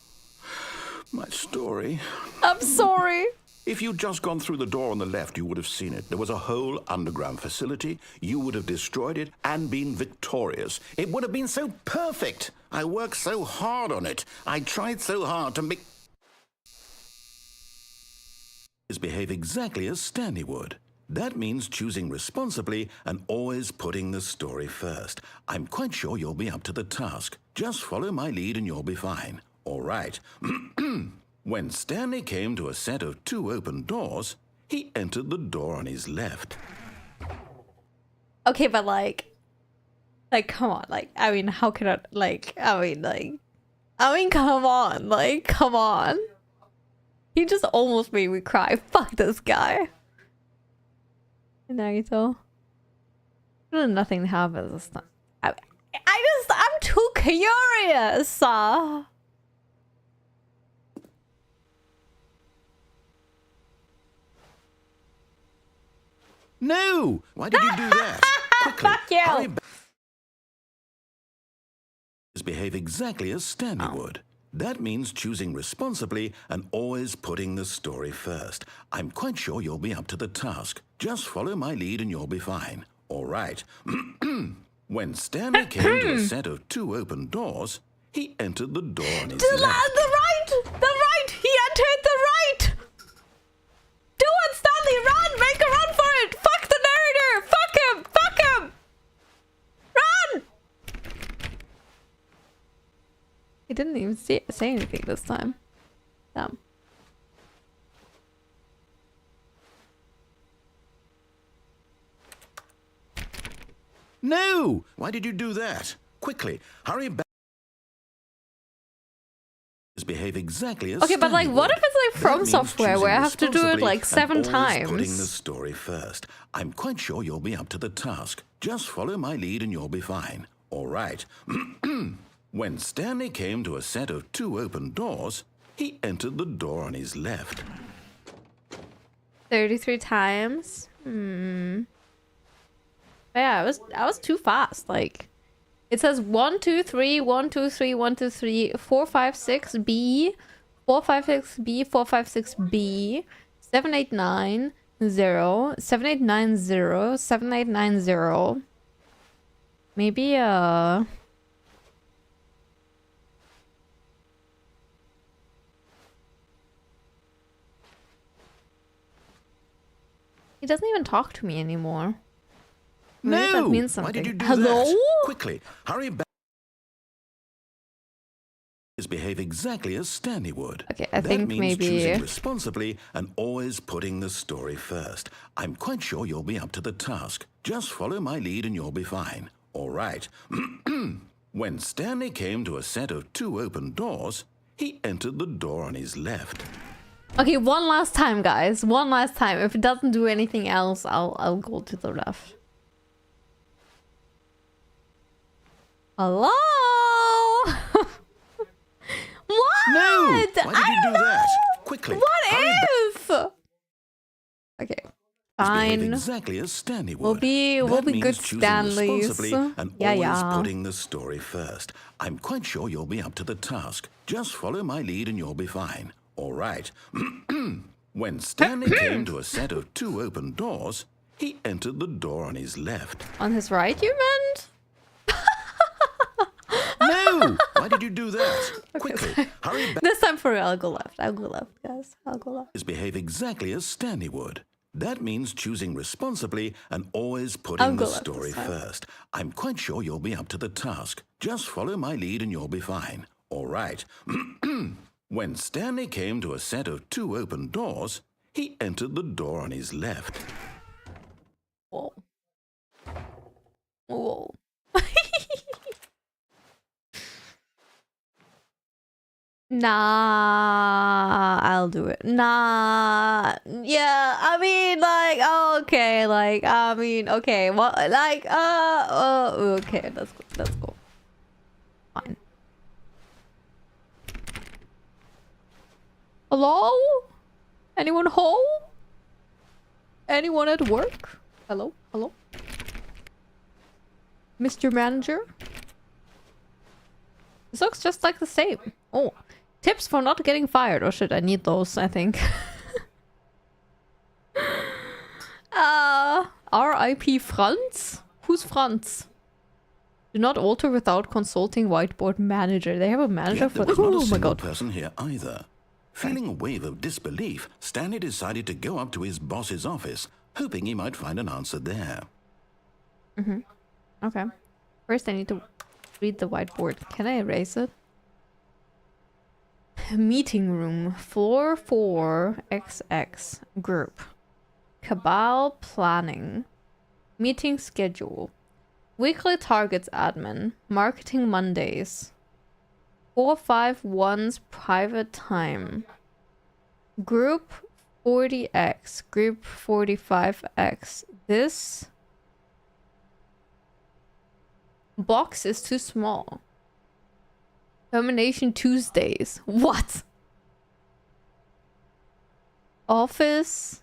my story. I'm sorry. If you'd just gone through the door on the left, you would have seen it. There was a whole underground facility. You would have destroyed it and been victorious. It would have been so perfect. I worked so hard on it. I tried so hard to make... behave exactly as Stanley would. That means choosing responsibly and always putting the story first. I'm quite sure you'll be up to the task. Just follow my lead and you'll be fine. All right. When Stanley came to a set of 2 open doors, he entered the door on his left. Okay, but like, come on. Like, I mean, how can I, come on. Come on. He just almost made me cry. Fuck this guy. Nagito. Nothing happens this time. I'm too curious. No! Why did you do that? Quickly, Fuck you. hurry back. Behave exactly as Stanley would. That means choosing responsibly and always putting the story first. I'm quite sure you'll be up to the task. Just follow my lead and you'll be fine. All right. When Stanley came to a set of 2 open doors, he entered the door on his left. The right! The right! He entered the right! Do it, Stanley! Run! Make a run for it! Fuck the narrator! Fuck him! Fuck him! Run! He didn't even say anything this time. Damn. No! Why did you do that? Quickly, hurry back. Behave exactly as Okay, but like, what if it's like from software where I have to do it like 7 times? Putting the story first. I'm quite sure you'll be up to the task. Just follow my lead and you'll be fine. All right. When Stanley came to a set of 2 open doors, he entered the door on his left. 33 times. But yeah, I was too fast. Like, it says 1 2 3 1 2 3 1 2 3 4 5 6 B 4 5 6 B 4 5 6 B 7 8 9 0 7 8 9 0 7 8 9 0. Maybe he doesn't even talk to me anymore. Maybe No! that means something. Why did you do Hello? that? Quickly, hurry back. Behave exactly as Stanley would. Okay, I that think means maybe choosing responsibly and always putting the story first. I'm quite sure you'll be up to the task. Just follow my lead and you'll be fine. All right. When Stanley came to a set of 2 open doors, he entered the door on his left. Okay, one last time, guys. One last time. If it doesn't do anything else, I'll go to the left. Hello? What? No! Why did you do that? Quickly. What is? Okay. Behave Fine. exactly as Stanley would. We'll be That good means choosing Stanleys. responsibly and Yeah, always yeah. putting the story first. I'm quite sure you'll be up to the task. Just follow my lead and you'll be fine. All right. When Stanley came to a set of 2 open doors, he entered the door on his left. On his right, you meant? No! Why did you do that? Quickly, hurry back. This time for real, I'll go left. I'll go left, guys. I'll go left. Behave exactly as Stanley would. That means choosing responsibly and always I'll putting go the left story this time. first. I'm quite sure you'll be up to the task. Just follow my lead and you'll be fine. All right. When Stanley came to a set of 2 open doors, he entered the door on his left. Whoa. Whoa. Nah, I'll do it. Nah, yeah, I mean, like, oh, okay, like, I mean, okay, well, like, okay, let's go. Fine. Hello? Anyone home? Anyone at work? Hello? Hello? Mr. Manager? This looks just like the same. Oh, tips for not getting fired. Oh shit, I need those, I think. R.I.P. Franz? Who's Franz? Do not alter without consulting whiteboard manager. They have a manager for there was not a oh my single god. person here either. Feeling a wave of disbelief, Stanley decided to go up to his boss's office, hoping he might find an answer there. Okay. First I need to read the whiteboard. Can I erase it? Meeting room. Floor 4 XX. Group. Cabal planning. Meeting schedule. Weekly targets admin. Marketing Mondays. 451's private time. Group 40X. Group 45X. This box is too small. Termination Tuesdays. What? Office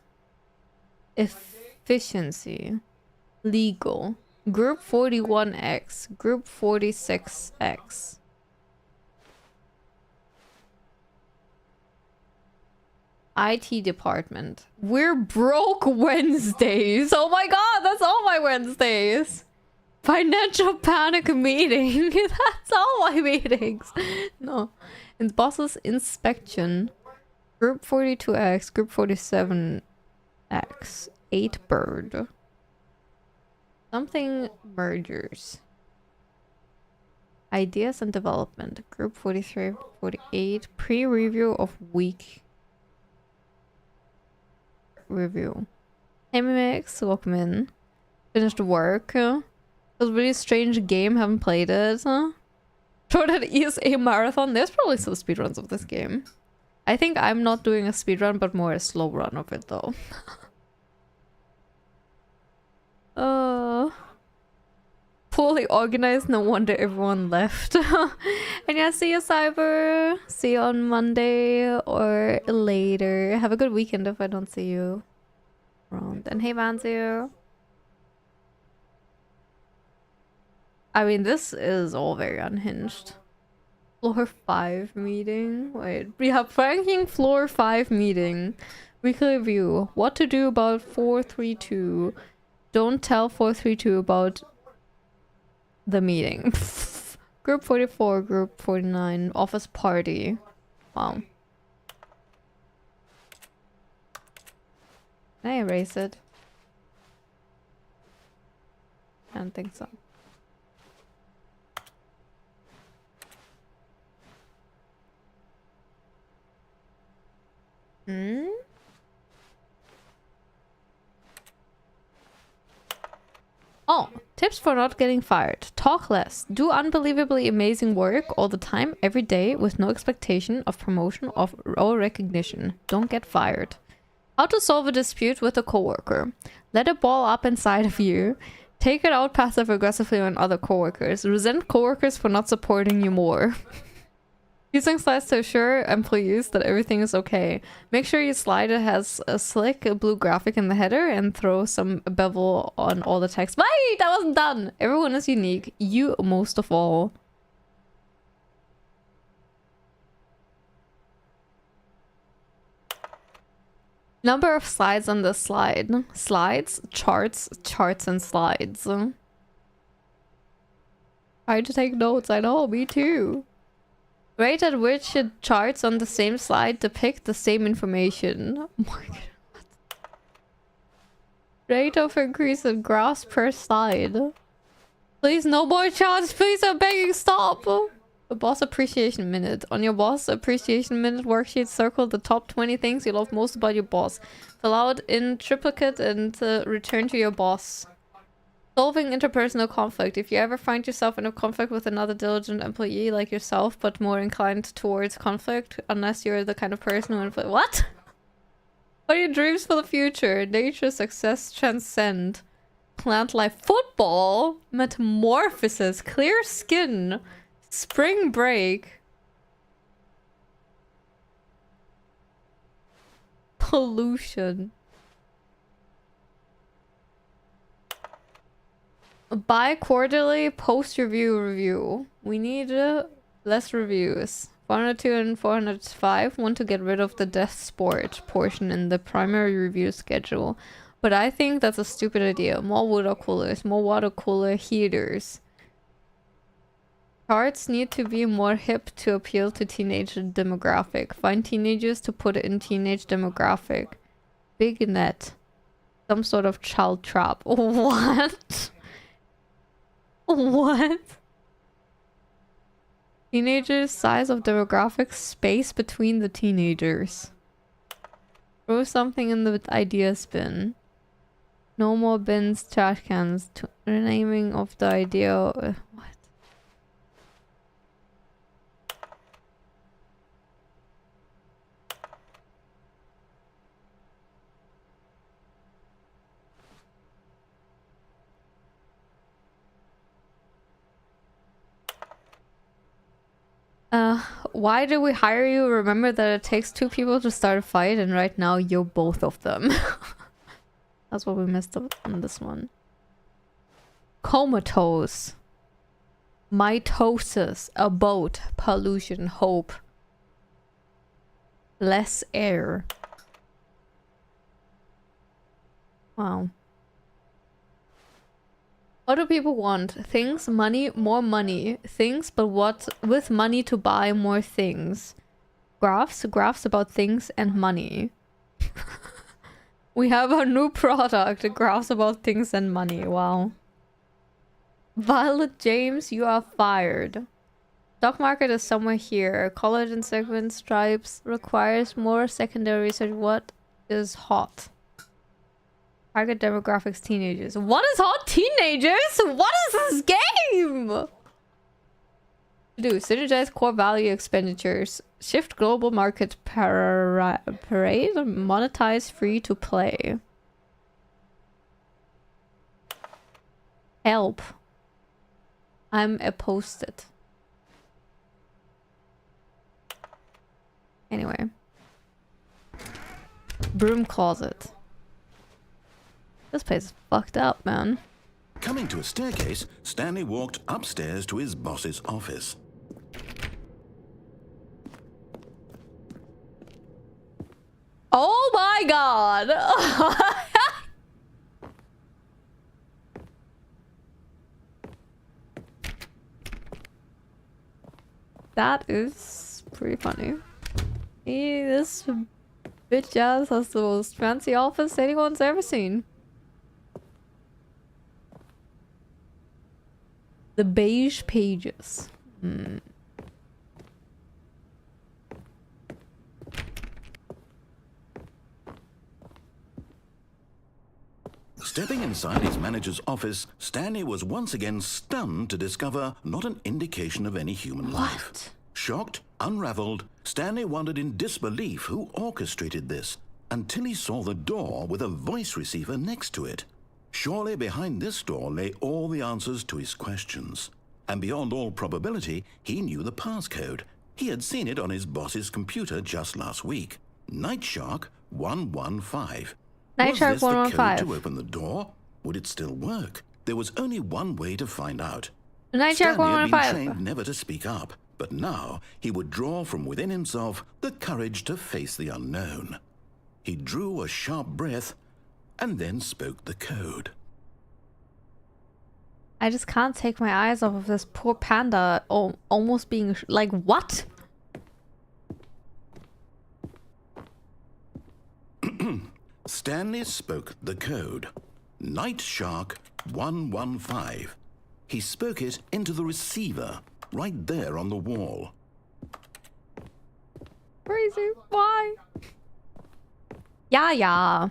efficiency. Legal. Group 41X. Group 46X. IT department. We're broke Wednesdays. Oh my god, that's all my Wednesdays. Financial panic meeting. That's all my meetings. No. And boss's inspection. Group 42X. Group 47X. 8 bird. Something mergers. Ideas and development. Group 43, 48. Pre-review of week. Review. MMX, welcome in. Finished work. It was a really strange game, haven't played it. Throw that ESA marathon. There's probably some speedruns of this game. I think I'm not doing a speedrun, but more a slow run of it though. Poorly organized, no wonder everyone left. And yeah, see you Cyber. See you on Monday or later. Have a good weekend if I don't see you around. And hey Manzio. I mean, this is all very unhinged. Floor 5 meeting. Wait, we have ranking floor 5 meeting. Weekly review. What to do about 432. Don't tell 432 about the meeting. Group 44, group 49, office party. Wow. Can I erase it? I don't think so. Oh, tips for not getting fired. Talk less. Do unbelievably amazing work all the time, every day, with no expectation of promotion or recognition. Don't get fired. How to solve a dispute with a coworker. Let it ball up inside of you. Take it out passive-aggressively on other coworkers. Resent coworkers for not supporting you more. Using slides to assure employees that everything is okay. Make sure your slide has a slick blue graphic in the header and throw some bevel on all the text. Wait, that wasn't done! Everyone is unique. You most of all. Number of slides on the slide. Slides, charts, charts, and slides. Try to take notes. I know, me too. Rate at which charts on the same slide depict the same information. Oh my god. Rate of increase in graphs per slide. Please, no more charts. Please, I'm begging, stop. A boss appreciation minute. On your boss appreciation minute worksheet, circle the top 20 things you love most about your boss. Fill out in triplicate and return to your boss. Solving interpersonal conflict. If you ever find yourself in a conflict with another diligent employee like yourself, but more inclined towards conflict, unless you're the kind of person who what? What are your dreams for the future? Nature, success, transcend. Plant life, football, metamorphosis, clear skin, spring break. Pollution. Bi-quarterly post-review. We need less reviews. 402 and 405 want to get rid of the death sport portion in the primary review schedule. But I think that's a stupid idea. More water coolers, more water cooler heaters. Charts need to be more hip to appeal to teenage demographic. Find teenagers to put in teenage demographic. Big net. Some sort of child trap. What? What? Teenagers, size of demographic, space between the teenagers. Throw something in the idea bin. No more bins, trash cans. Renaming of the idea. What? Why did we hire you? Remember that it takes two people to start a fight, and right now you're both of them. That's what we missed on this one. Comatose. Mitosis. A boat. Pollution. Hope. Less air. Wow. What do people want? Things, money, more money. Things, but what with money to buy more things. Graphs about things and money. We have a new product. Graphs about things and money. Wow. Violet James, you are fired. Stock market is somewhere here. Collagen segment stripes requires more secondary research. What is hot? Target demographics, teenagers. What is hot? Teenagers? What is this game? To do synergize core value expenditures. Shift global market parade. Monetize free to play. Help. I'm a post-it. Anyway. Broom closet. This place is fucked up, man. Coming to a staircase, Stanley walked upstairs to his boss's office. Oh my god! That is pretty funny. Hey, this bitch ass has the most fancy office anyone's ever seen. The beige pages. Stepping inside his manager's office, Stanley was once again stunned to discover not an indication of any human life. Shocked, unraveled, Stanley wondered in disbelief who orchestrated this, until he saw the door with a voice receiver next to it. Surely behind this door lay all the answers to his questions. And beyond all probability, he knew the passcode. He had seen it on his boss's computer just last week. Night Shark 115. Night Shark 115. Was this the code to open the door? Would it still work? There was only one way to find out. Night Shark 115. Stanley had been trained never to speak up, but now he would draw from within himself the courage to face the unknown. He drew a sharp breath and then spoke the code. I just can't take my eyes off of this poor panda almost being like, what? Stanley spoke the code. Night Shark 115. He spoke it into the receiver, right there on the wall. Crazy. Why? Yeah.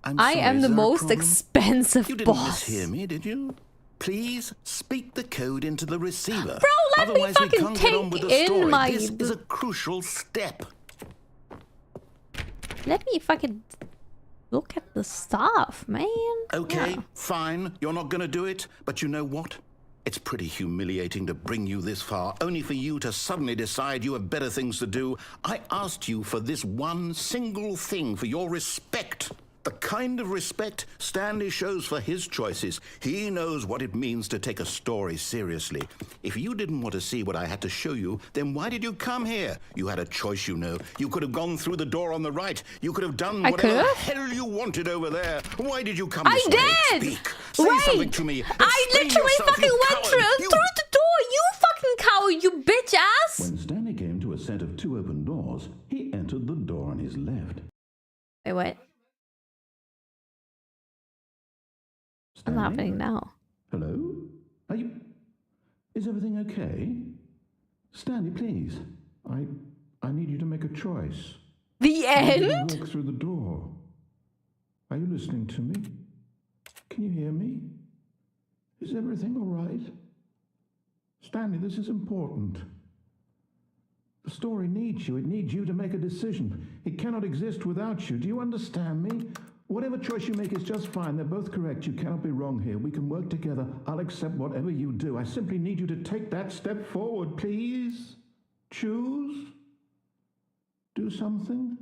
I am the most expensive You didn't boss. mishear me, did you? Please speak the code into the receiver. Bro, let me Otherwise, we fucking can't get on with the take in story. my... This is a crucial step. Let me fucking look at the stuff, man. Okay, Yeah. fine. You're not going to do it. But you know what? It's pretty humiliating to bring you this far, only for you to suddenly decide you have better things to do. I asked you for this one single thing, for your respect. The kind of respect Stanley shows for his choices. He knows what it means to take a story seriously. If you didn't want to see what I had to show you, then why did you come here? You had a choice, you know. You could have gone through the door on the right. You could have done whatever the hell you wanted over there. Why did you come this way? I did! Speak. Say something to me. I literally fucking went through the door, you fucking coward, you bitch ass! When Stanley came to a set of 2 open doors, he entered the door on his left. Wait, what? What's happening now? Hello? Are you... Is everything okay? Stanley, please. I need you to make a choice. The end? Walk through the door. Are you listening to me? Can you hear me? Is everything all right? Stanley, this is important. The story needs you. It needs you to make a decision. It cannot exist without you. Do you understand me? Whatever choice you make is just fine. They're both correct. You cannot be wrong here. We can work together. I'll accept whatever you do. I simply need you to take that step forward, please. Choose. Do something.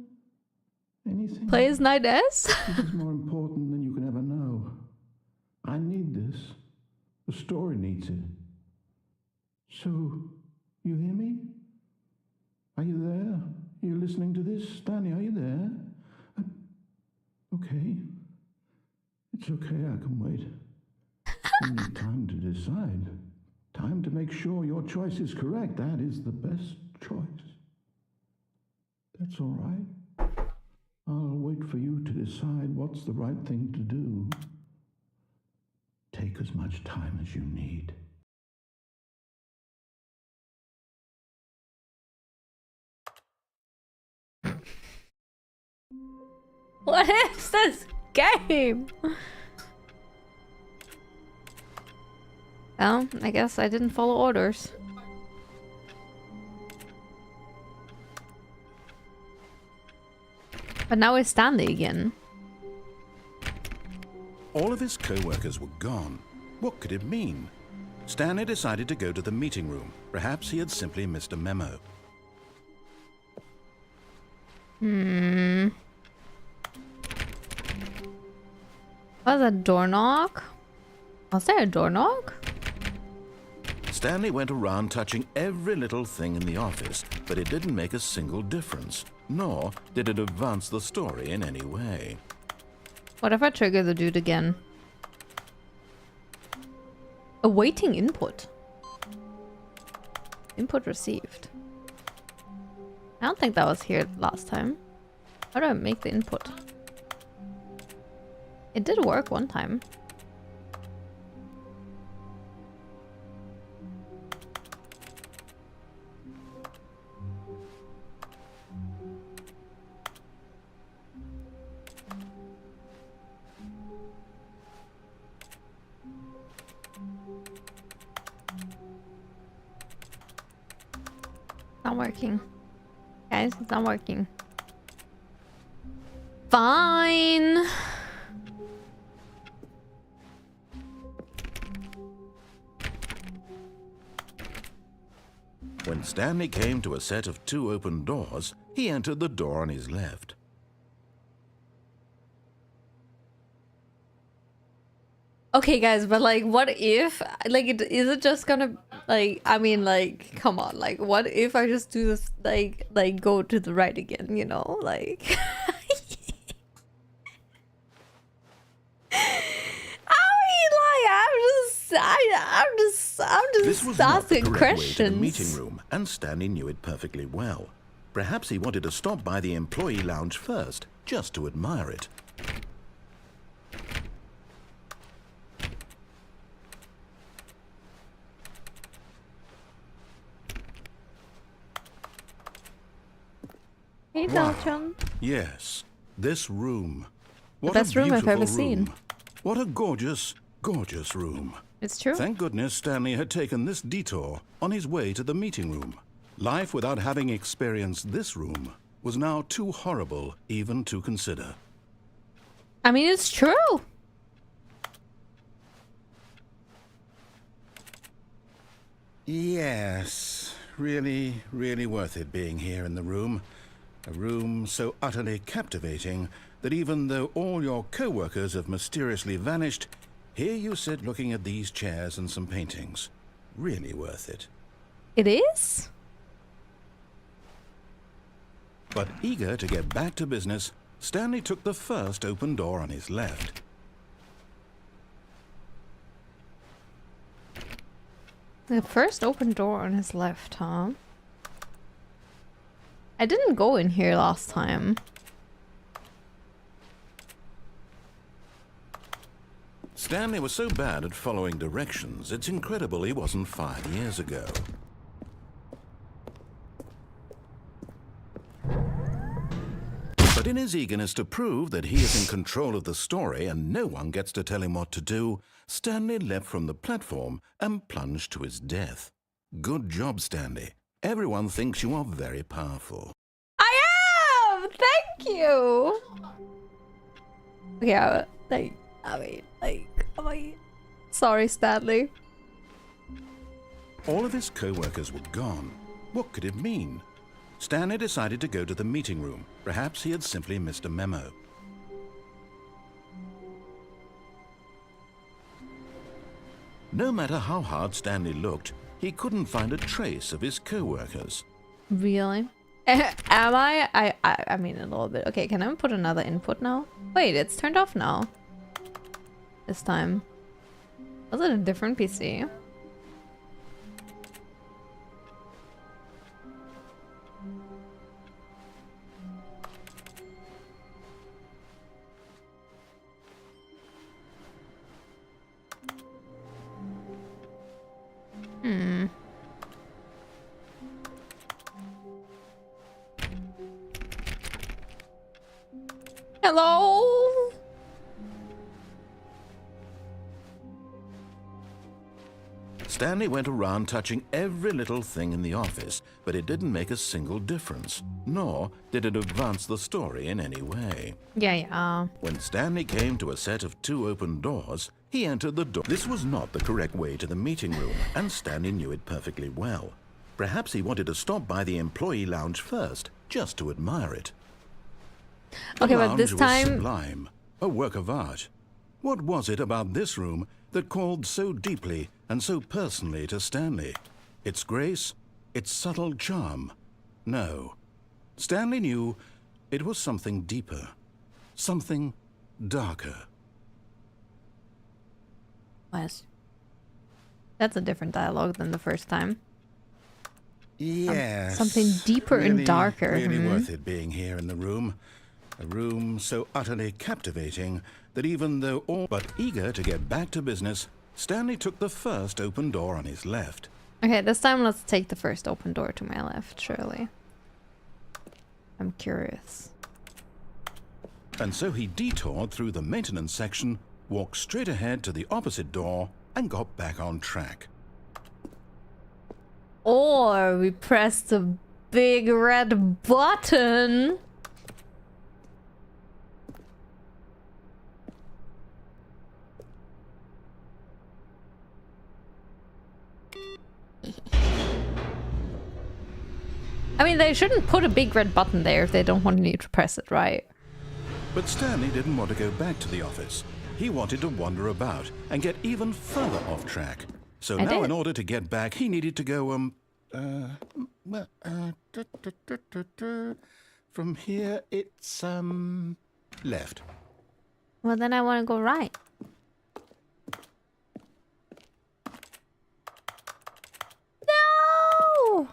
Anything. Play as Knight S? This is more important than you can ever know. I need this. The story needs it. So, you hear me? Are you there? Are you listening to this? Stanley, are you there? Okay. It's okay, I can wait. You need time to decide. Time to make sure your choice is correct. That is the best choice. That's all right. I'll wait for you to decide what's the right thing to do. Take as much time as you need. What is this game? Well, I guess I didn't follow orders. But now it's Stanley again. All of his co-workers were gone. What could it mean? Stanley decided to go to the meeting room. Perhaps he had simply missed a memo. Was a door knock? Was there a door knock? Stanley went around touching every little thing in the office, but it didn't make a single difference, nor did it advance the story in any way. What if I trigger the dude again? Awaiting input. Input received. I don't think that was here last time. How do I make the input? It did work one time. Not working. Guys, it's not working. Fine. When Stanley came to a set of 2 open doors, he entered the door on his left. Okay, guys, but like, what if, like, is it just gonna, like, I mean, like, come on, like, what if I just do this, like, go to the right again, you know, like, I'm This just was not the asking correct way to the questions. meeting room, and Stanley knew it perfectly well. Perhaps he wanted to stop by the employee lounge first, just to admire it. Hey, Wow. Belgium. Yes, this room. What best a room I've ever beautiful seen. room. What a gorgeous, gorgeous room. It's true. Thank goodness Stanley had taken this detour on his way to the meeting room. Life without having experienced this room was now too horrible even to consider. I mean, it's true. Yes, really, really worth it being here in the room. A room so utterly captivating that even though all your co-workers have mysteriously vanished, here you sit looking at these chairs and some paintings. Really worth it. It is? But eager to get back to business, Stanley took the first open door on his left. The first open door on his left, huh? I didn't go in here last time. Stanley was so bad at following directions, it's incredible he wasn't 5 years ago. But in his eagerness to prove that he is in control of the story and no one gets to tell him what to do, Stanley leapt from the platform and plunged to his death. Good job, Stanley. Everyone thinks you are very powerful. I am! Thank you! Yeah, sorry, Stanley. All of his co-workers were gone. What could it mean? Stanley decided to go to the meeting room. Perhaps he had simply missed a memo. No matter how hard Stanley looked, he couldn't find a trace of his co-workers. Really? Am I? I mean, a little bit. Okay, can I put another input now? Wait, it's turned off now. This time. Was it a different PC? Hello? Stanley went around touching every little thing in the office, but it didn't make a single difference, nor did it advance the story in any way. Yeah. When Stanley came to a set of 2 open doors, he entered the door. This was not the correct way to the meeting room, and Stanley knew it perfectly well. Perhaps he wanted to stop by the employee lounge first, just to admire it. Okay, The but this lounge was time... sublime, a work of art. What was it about this room that called so deeply and so personally to Stanley? Its grace? Its subtle charm? No. Stanley knew it was something deeper. Something darker. Yes. That's a different dialogue than the first time. Yes. Something deeper and darker. Really worth it being here in the room. A room so utterly captivating that even though all but eager to get back to business, Stanley took the first open door on his left. Okay, this time let's take the first open door to my left, surely. I'm curious. And so he detoured through the maintenance section, walked straight ahead to the opposite door, and got back on track. Or we press the big red button. I mean, they shouldn't put a big red button there if they don't want you to press it, right? But Stanley didn't want to go back to the office. He wanted to wander about and get even further off track. So now in order to get back, he needed to go, from here it's, left. Well, then I want to go right. No!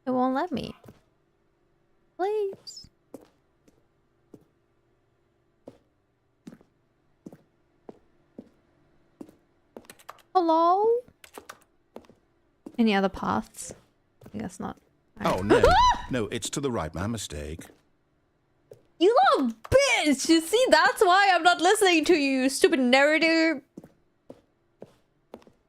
It won't let me. Please. Hello? Any other paths? I guess not. Oh, no. No, it's to the right. My mistake. You little is! You see, that's why I'm not listening to you, stupid narrator.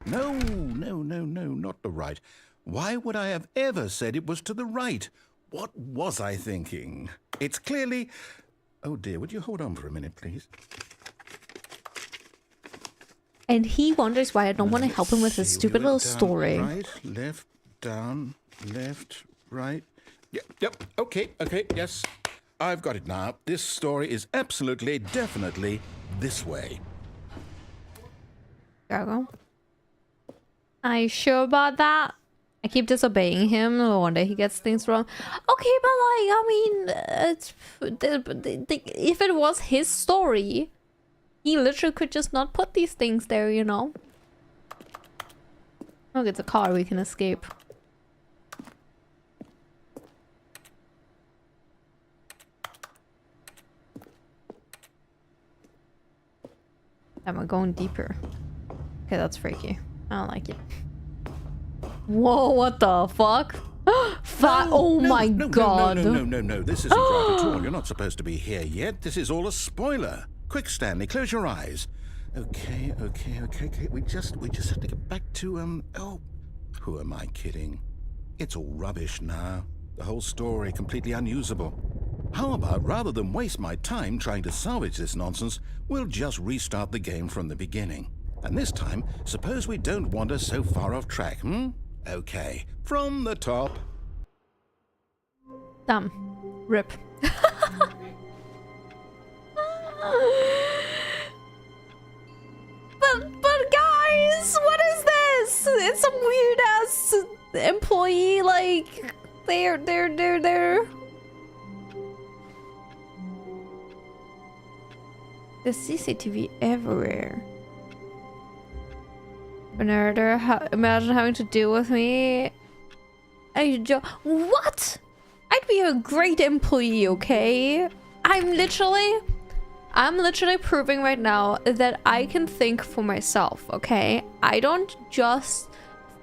No, not the right. Why would I have ever said it was to the right? What was I thinking? It's clearly... Oh dear, would you hold on for a minute, please? And he wonders why I don't want to help him with his See, stupid we little went down, story. Right, left, down, left, right. Yep, okay, yes. I've got it now. This story is absolutely, definitely this way. There I go. Are you sure about that? I keep disobeying him. No wonder he gets things wrong. Okay, but like, I mean, if it was his story, he literally could just not put these things there, you know? Look, it's a car. We can escape. Am I going deeper? Okay, that's freaky. I don't like it. Whoa, what the fuck? Oh my god. No. This isn't right at all. You're not supposed to be here yet. This is all a spoiler. Quick, Stanley, close your eyes. Okay. We just have to get back to, oh, who am I kidding? It's all rubbish now. The whole story completely unusable. How about, rather than waste my time trying to salvage this nonsense, we'll just restart the game from the beginning. And this time, suppose we don't wander so far off track, Okay, from the top. Damn. Rip. But guys, what is this? It's some weird ass employee, like they're There's CCTV everywhere. Imagine having to deal with me. What? I'd be a great employee, okay? I'm literally proving right now that I can think for myself, okay? I don't just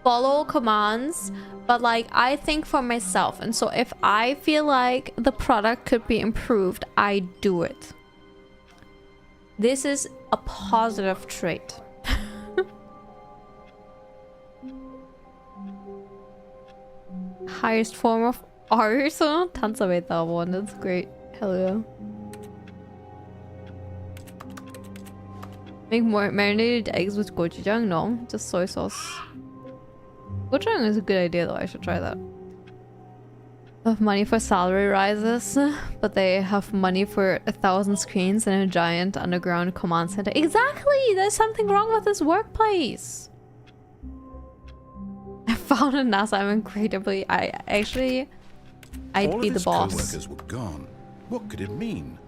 follow commands, but like I think for myself. And so if I feel like the product could be improved, I do it. This is a positive trait. Highest form of art. Tanzarbeit that one. That's great. Hell yeah. Make more marinated eggs with gochujang? No, just soy sauce. Gochujang is a good idea though. I should try that. Have money for salary rises, but they have money for 1,000 screens and a giant underground command center. Exactly! There's something wrong with this workplace. I found a NASA. I'm incredibly. I'd be the boss. All of his co-workers were gone. What could it mean?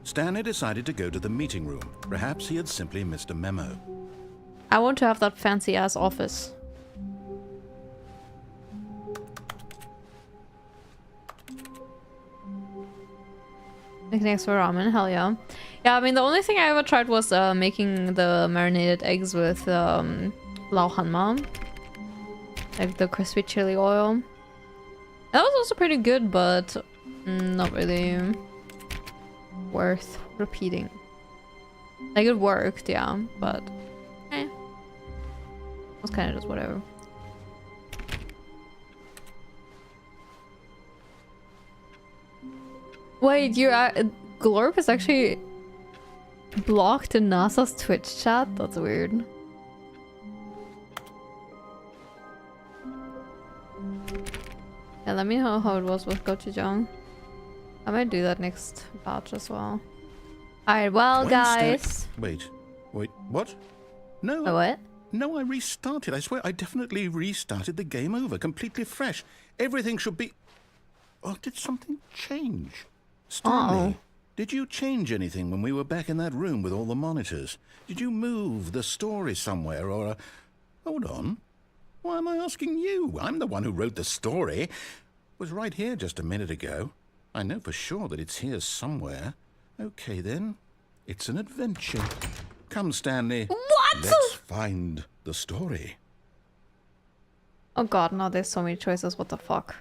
Stanley decided to go to the meeting room. Perhaps he had simply missed a memo. I want to have that fancy ass office. Nicknames for ramen, hell yeah. Yeah, I mean the only thing I ever tried was making the marinated eggs with lauhanma. Like the crispy chili oil. That was also pretty good, but not really worth repeating. Like it worked, yeah, but it was kind of just whatever. Wait, Glorp is actually blocked in NASA's Twitch chat? That's weird. Yeah, let me know how it was with gochujang. I might do that next batch as well. Alright, well, guys. Wait, what? No. What? No, I restarted. I swear, I definitely restarted the game over, completely fresh. Everything should be... Oh, did something change? Stanley, did you change anything when we were back in that room with all the monitors? Did you move the story somewhere or... Hold on. Why am I asking you? I'm the one who wrote the story. It was right here just a minute ago. I know for sure that it's here somewhere. Okay, then. It's an adventure. Come, Stanley. What? Let's find the story. Oh god, now there's so many choices. What the fuck?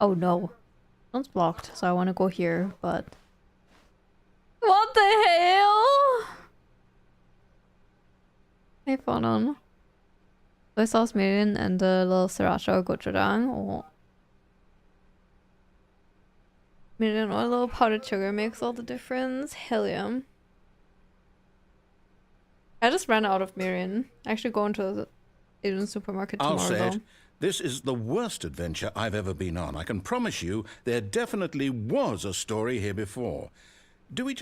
Oh no. One's blocked, so I want to go here, but... What the hell? Hey, hold on. Soy sauce, mirin, and a little sriracha gochujang. Oh. Mirin or a little powdered sugar makes all the difference. Hell yeah. I just ran out of mirin. I actually go into the Asian supermarket tomorrow. I'll say though. it. This is the worst adventure I've ever been on. I can promise you there definitely was a story here before. Do we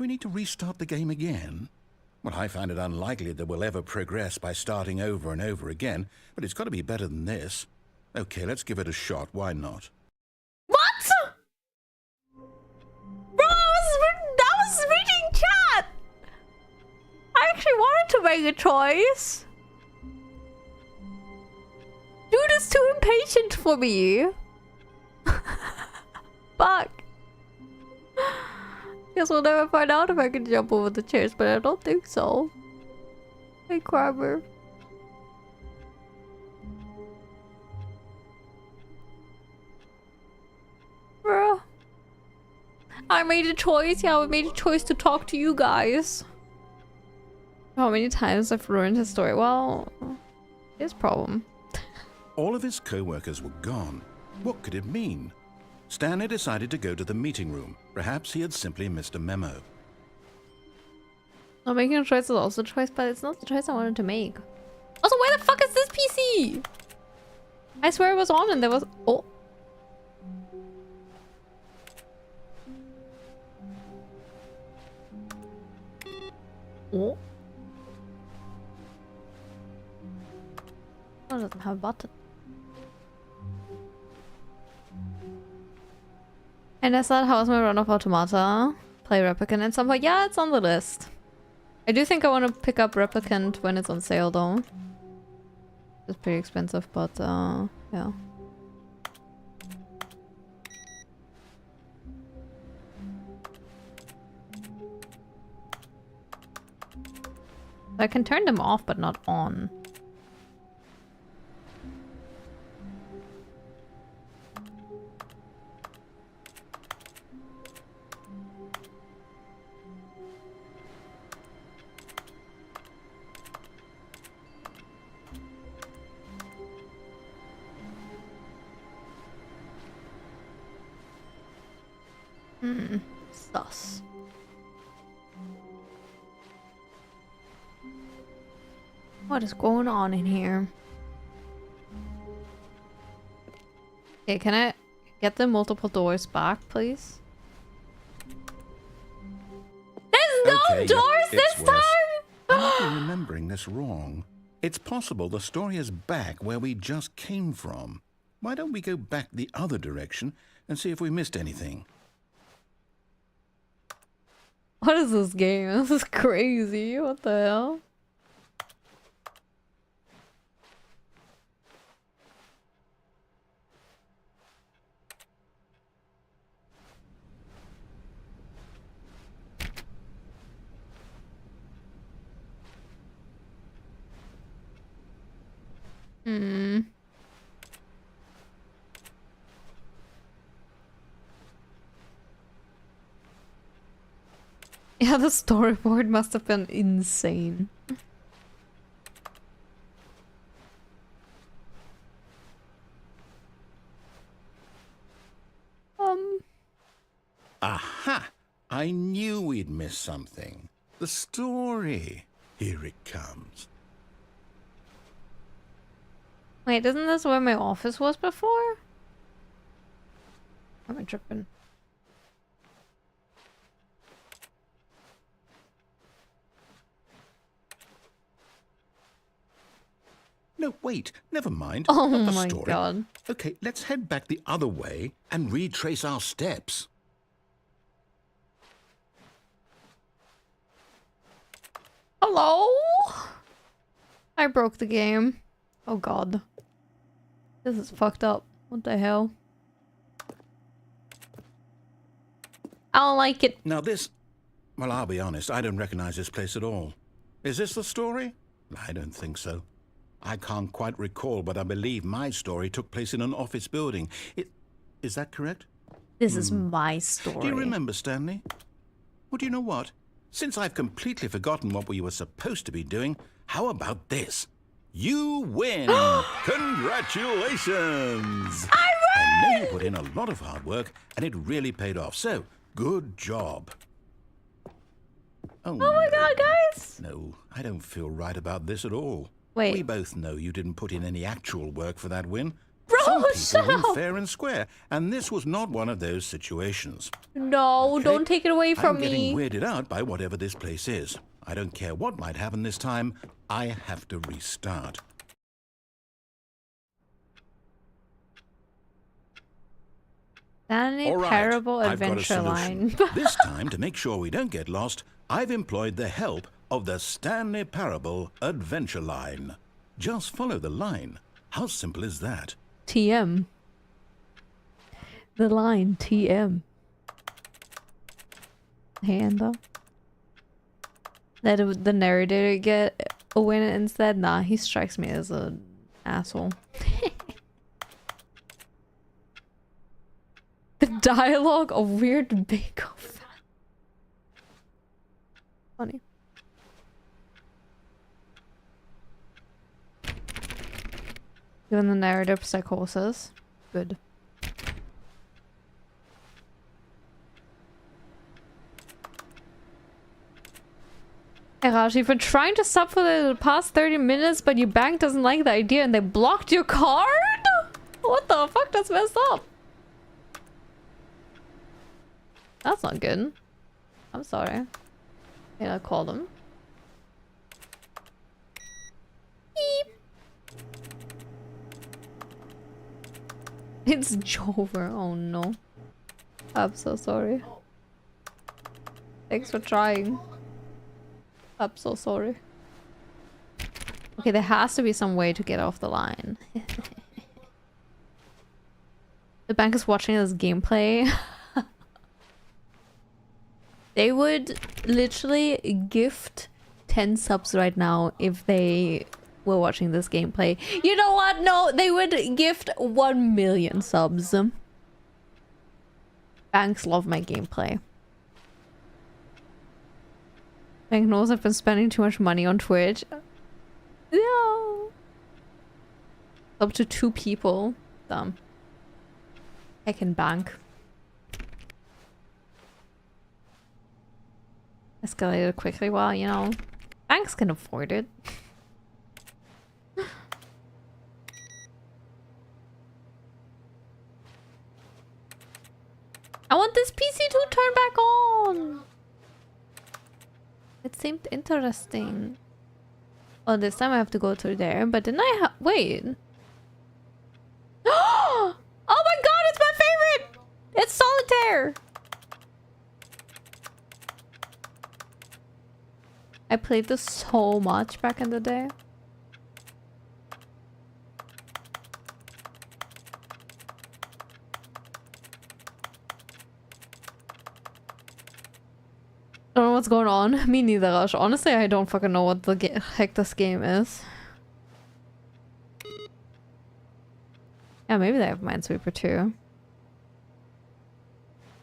need to restart the game again? Well, I find it unlikely that we'll ever progress by starting over and over again, but it's got to be better than this. Okay, let's give it a shot. Why not? What? Bro, I was reading chat. I actually wanted to make a choice. Dude is too impatient for me. Fuck. Guess we'll never find out if I can jump over the chairs, but I don't think so. Hey, Crabber. Bruh. I made a choice. Yeah, I made a choice to talk to you guys. How many times I've ruined his story? Well, his problem. All of his co-workers were gone. What could it mean? Stanley decided to go to the meeting room. Perhaps he had simply missed a memo. Not making a choice is also a choice, but it's not the choice I wanted to make. Also, where the fuck is this PC? I swear it was on and there was... Oh. Oh. Oh, it doesn't have a button. And I thought, how's my run of Automata? Play Replicant at some point. Yeah, it's on the list. I do think I want to pick up Replicant when it's on sale though. It's pretty expensive, but yeah. I can turn them off, but not on. Sus. What is going on in here? Okay, can I get the multiple doors back, please? There's no Okay, doors this worse. time! I might be remembering this wrong. It's possible the story is back where we just came from. Why don't we go back the other direction and see if we missed anything? What is this game? This is crazy. What the hell? Yeah, the storyboard must have been insane. Aha! I knew we'd miss something. The story. Here it comes. Wait, isn't this where my office was before? Am I tripping? No, wait. Never mind. Oh Not the my story. god. Okay, let's head back the other way and retrace our steps. Hello? I broke the game. Oh god. This is fucked up. What the hell? I don't like it. Now this... Well, I'll be honest, I don't recognize this place at all. Is this the story? I don't think so. I can't quite recall, but I believe my story took place in an office building. Is that correct? This is my story. Do you remember, Stanley? Well, do you know what? Since I've completely forgotten what we were supposed to be doing, how about this? You win! Congratulations! I know you put in a lot of hard work, and it really paid off, so good job. Oh my god, guys! No, I don't feel right about this at all. Wait. We both know you didn't put in any actual work for that win. Bro, Some people win up! fair and square, and this was not one of those situations. No, Okay? don't take it away from I'm me. getting weirded out by whatever this place is. I don't care what might happen this time. I have to restart. Stanley All right, Parable I've got a Adventure solution. Line. This time, to make sure we don't get lost, I've employed the help of the Stanley Parable Adventure Line. Just follow the line. How simple is that? TM. The line TM. Hand though. Let the narrator get a win instead? Nah, he strikes me as an asshole. The dialogue of Weird Bake Off. Funny. Given the narrative psychosis. Good. Hey Raj, you've been trying to sub for the past 30 minutes, but your bank doesn't like the idea and they blocked your card? What the fuck? That's messed up. That's not good. I'm sorry. Yeah, I called them. Beep. It's Jover. Oh no. I'm so sorry. Thanks for trying. I'm so sorry. Okay, there has to be some way to get off the line. The bank is watching this gameplay. They would literally gift 10 subs right now if they were watching this gameplay. You know what? No, they would gift 1 million subs. Banks love my gameplay. Bank knows I've been spending too much money on Twitch. No. Up to 2 people. Dumb. I can bank. Escalated quickly. Well, you know, banks can afford it. I want this PC to turn back on. It seemed interesting. Well, this time I have to go through there, but then I wait. Oh my god, it's my favorite! It's Solitaire! I played this so much back in the day. I don't know what's going on. Me neither, Rush. Honestly, I don't fucking know what the heck this game is. Yeah, maybe they have Minesweeper too.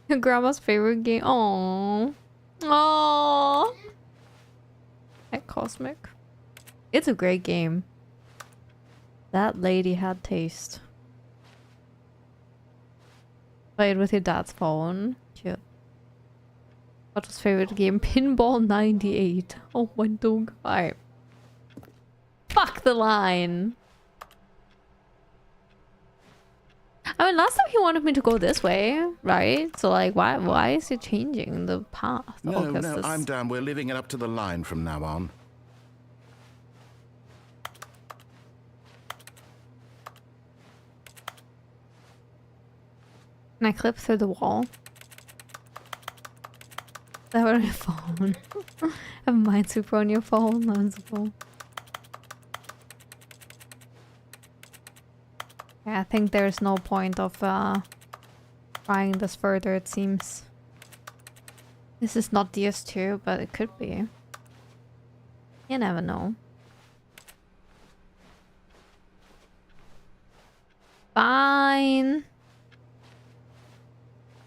Your grandma's favorite game. Aww. Aww. At Cosmic. It's a great game. That lady had taste. Play it with your dad's phone. Cute. What was favorite game? Pinball 98. Oh my dog. Alright. Fuck the line. I mean, last time he wanted me to go this way, right? So like, why is he changing the path? No, I'm down. We're leaving it up to the line from now on. Can I clip through the wall? Is that on your phone? Have Minesweeper on your phone? That's cool. Yeah, I think there's no point of trying this further, it seems. This is not DS2, but it could be. You never know. Fine.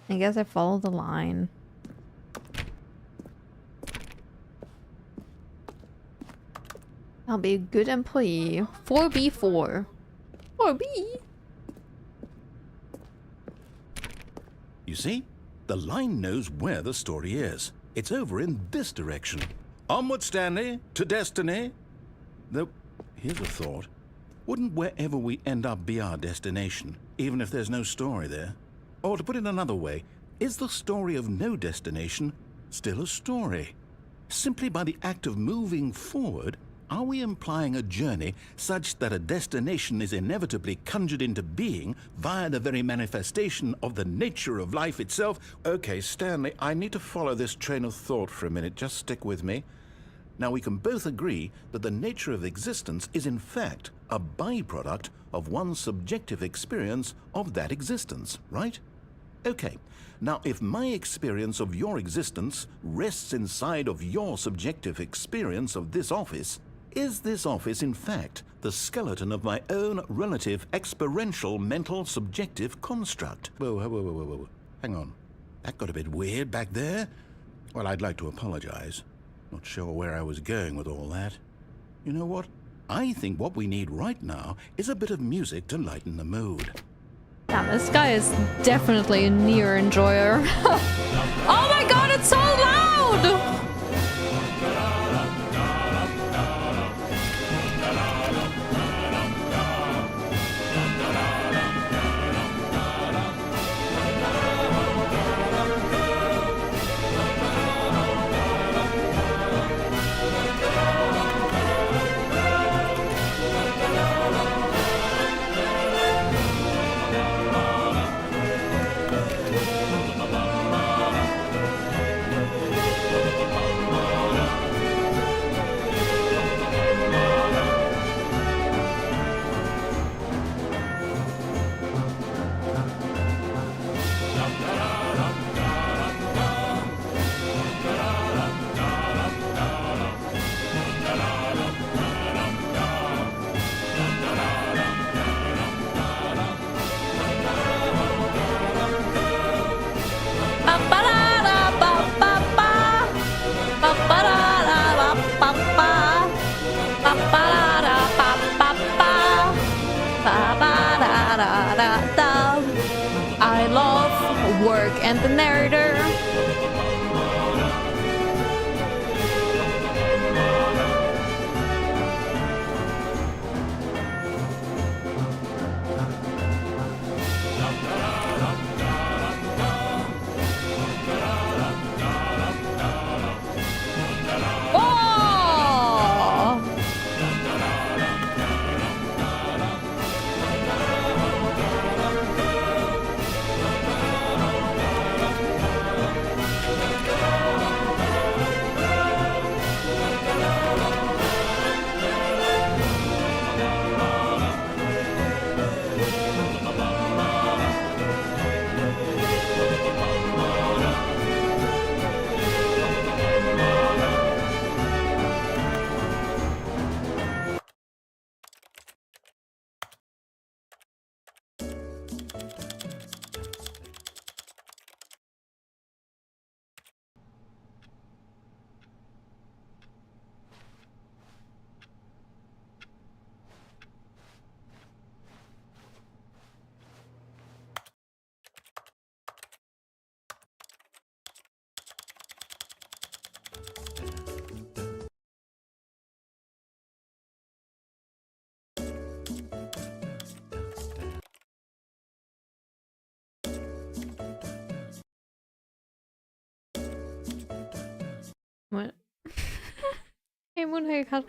I guess I follow the line. I'll be a good employee. 4B4. 4B. You see? The line knows where the story is. It's over in this direction. Onward, Stanley, to destiny. Though, here's a thought. Wouldn't wherever we end up be our destination, even if there's no story there? Or to put it another way, is the story of no destination still a story? Simply by the act of moving forward, are we implying a journey such that a destination is inevitably conjured into being via the very manifestation of the nature of life itself? Okay, Stanley, I need to follow this train of thought for a minute. Just stick with me. Now, we can both agree that the nature of existence is in fact a byproduct of one's subjective experience of that existence, right? Okay, now if my experience of your existence rests inside of your subjective experience of this office, is this office in fact the skeleton of my own relative experiential mental subjective construct? Whoa. Hang on. That got a bit weird back there. Well, I'd like to apologize. Not sure where I was going with all that. You know what? I think what we need right now is a bit of music to lighten the mood. Damn, this guy is definitely a near enjoyer. Oh my god, it's so loud! I love work and the narrator. What? Hey, Moonhair cut.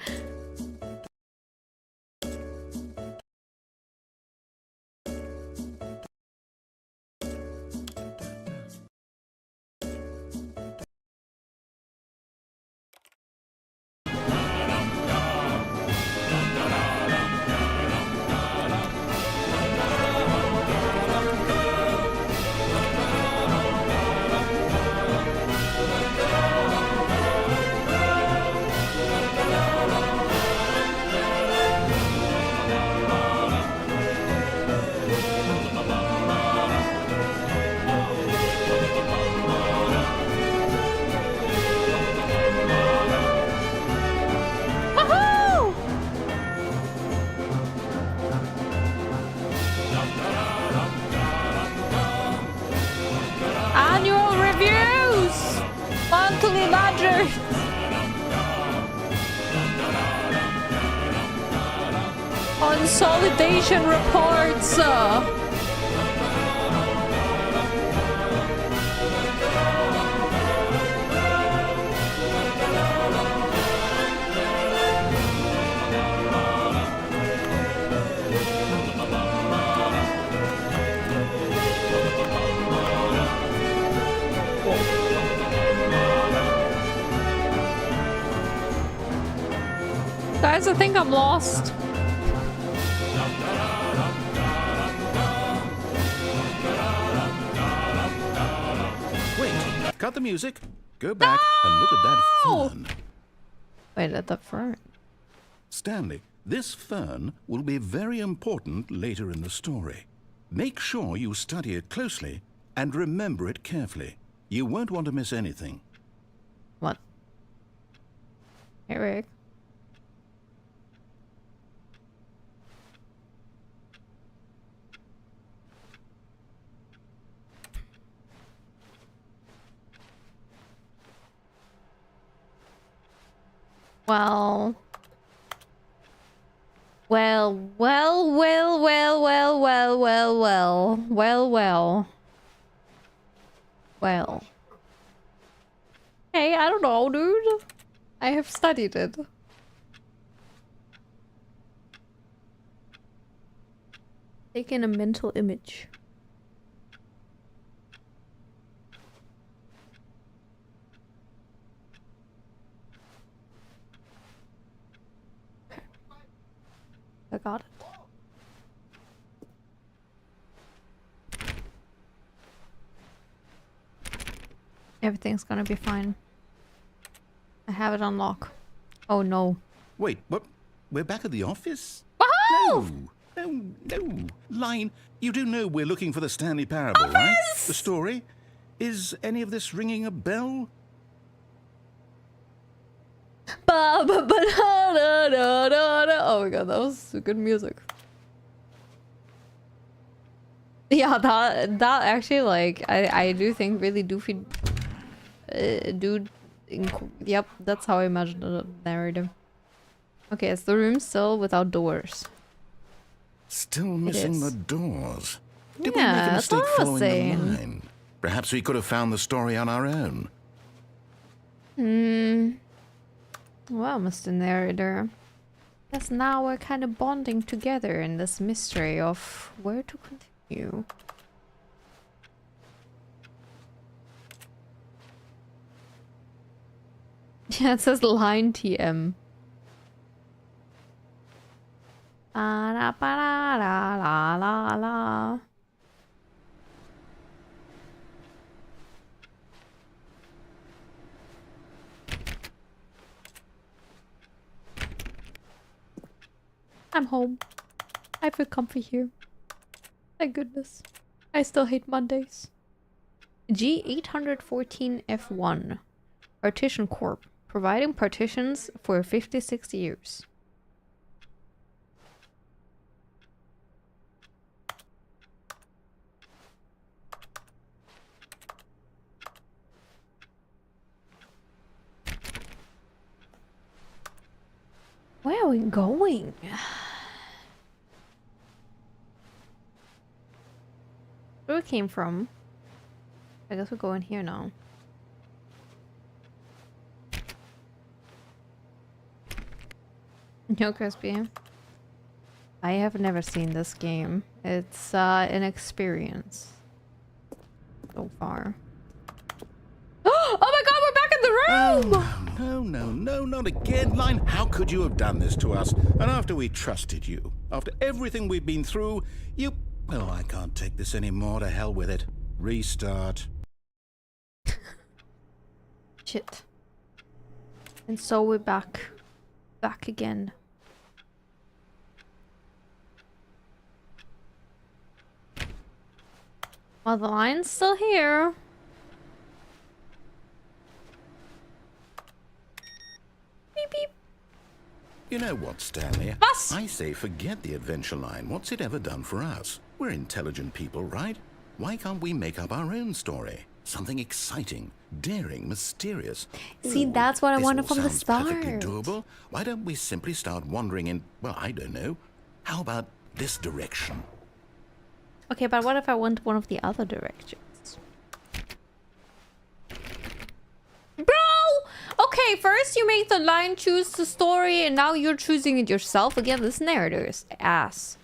Consolidation reports. Guys, I think I'm lost. Wait, cut the music. Go back and look at that fern. Wait, at the fern. Stanley, this fern will be very important later in the story. Make sure you study it closely and remember it carefully. You won't want to miss anything. What? Eric. Well. Hey, I don't know, dude. I have studied it. Taking a mental image. I got it. Everything's gonna be fine. I have it on lock. Oh no. Wait, what? We're back at the office? Woohoo! No. Line, you do know we're looking for the Stanley Parable, right? The story? Is any of this ringing a bell? Oh my god, that was good music. Yeah, that actually, like, I do think really doofy dude. Yep, that's how I imagined the narrative. Okay, it's the room still without doors. Still missing the doors. Did we Yeah, make a that's what mistake I was following the saying. line? Perhaps we could have found the story on our own. Well, Mr. Narrator. Guess now we're kind of bonding together in this mystery of where to continue. Yeah, it says line TM. La. I'm home. I feel comfy here. Thank goodness. I still hate Mondays. G814F1. Partition Corp. Providing partitions for 56 years. Where are we going? Where we came from? I guess we're going here now. No, Crispy. I have never seen this game. It's an experience so far. Oh my god, we're back in the room! No, not again. Line, how could you have done this to us? And after we trusted you, after everything we've been through, you... Well, I can't take this anymore. To hell with it. Restart. Shit. And so we're back. Back again. Well, the line's still here. Beep beep. You know what, Stanley? Us? I say forget the adventure line. What's it ever done for us? We're intelligent people, right? Why can't we make up our own story? Something exciting, daring, mysterious. See, that's what I This wanted all from the sounds start. perfectly doable. Why don't we simply start wandering in, well, I don't know, How about this direction? Okay, but what if I want one of the other directions? Bro! Okay, first you make the line choose the story, and now you're choosing it yourself again. This narrator is ass.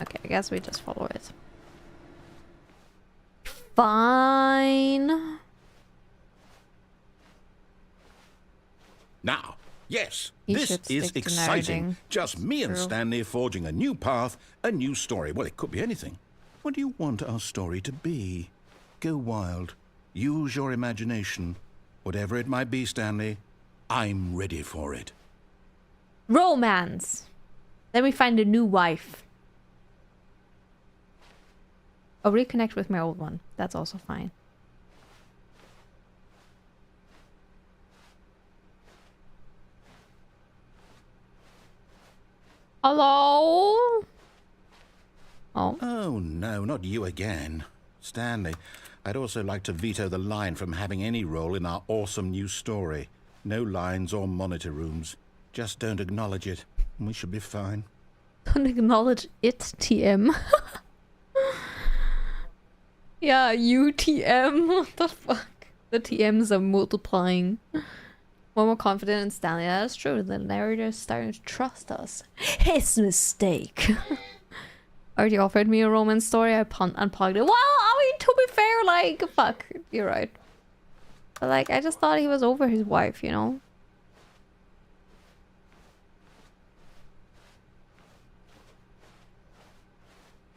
Okay, I guess we just follow it. Fine. Now, yes, You this should is stick to exciting. narrating. Just me and True. Stanley forging a new path, a new story. Well, it could be anything. What do you want our story to be? Go wild. Use your imagination. Whatever it might be, Stanley, I'm ready for it. Romance. Let me find a new wife. I'll reconnect with my old one. That's also fine. Hello? Oh. Oh, no, not you again. Stanley, I'd also like to veto the line from having any role in our awesome new story. No lines or monitor rooms. Just don't acknowledge it, and we should be fine. Don't acknowledge it, TM. Yeah, UTM. What the fuck? The TMs are multiplying. One more confident in Stanley. That's true. The narrator is starting to trust us. His mistake. Already offered me a romance story. I unplugged it. Well, I mean, to be fair, like, fuck. You're right. But, like, I just thought he was over his wife, you know?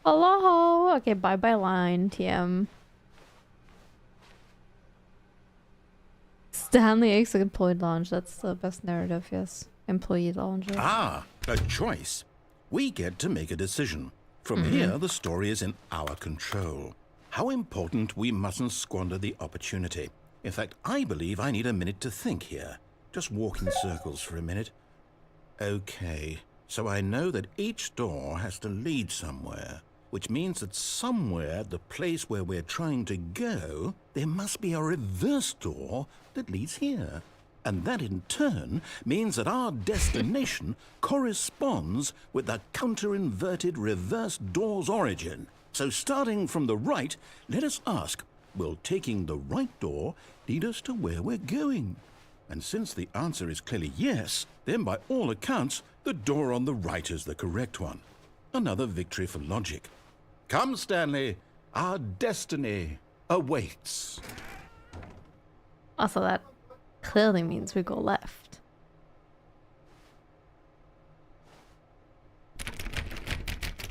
Hello. Okay, bye-bye line, TM. Stanley X employee lounge. That's the best narrative, yes. Employee lounge. Ah, a choice. We get to make a decision. From here, the story is in our control. How important we mustn't squander the opportunity. In fact, I believe I need a minute to think here. Just walk in circles for a minute. Okay, so I know that each door has to lead somewhere, which means that somewhere, the place where we're trying to go, there must be a reverse door that leads here. And that in turn means that our destination corresponds with the counter-inverted reverse door's origin. So starting from the right, let us ask, will taking the right door lead us to where we're going? And since the answer is clearly yes, then by all accounts, the door on the right is the correct one. Another victory for logic. Come, Stanley, our destiny awaits. Also, that clearly means we go left.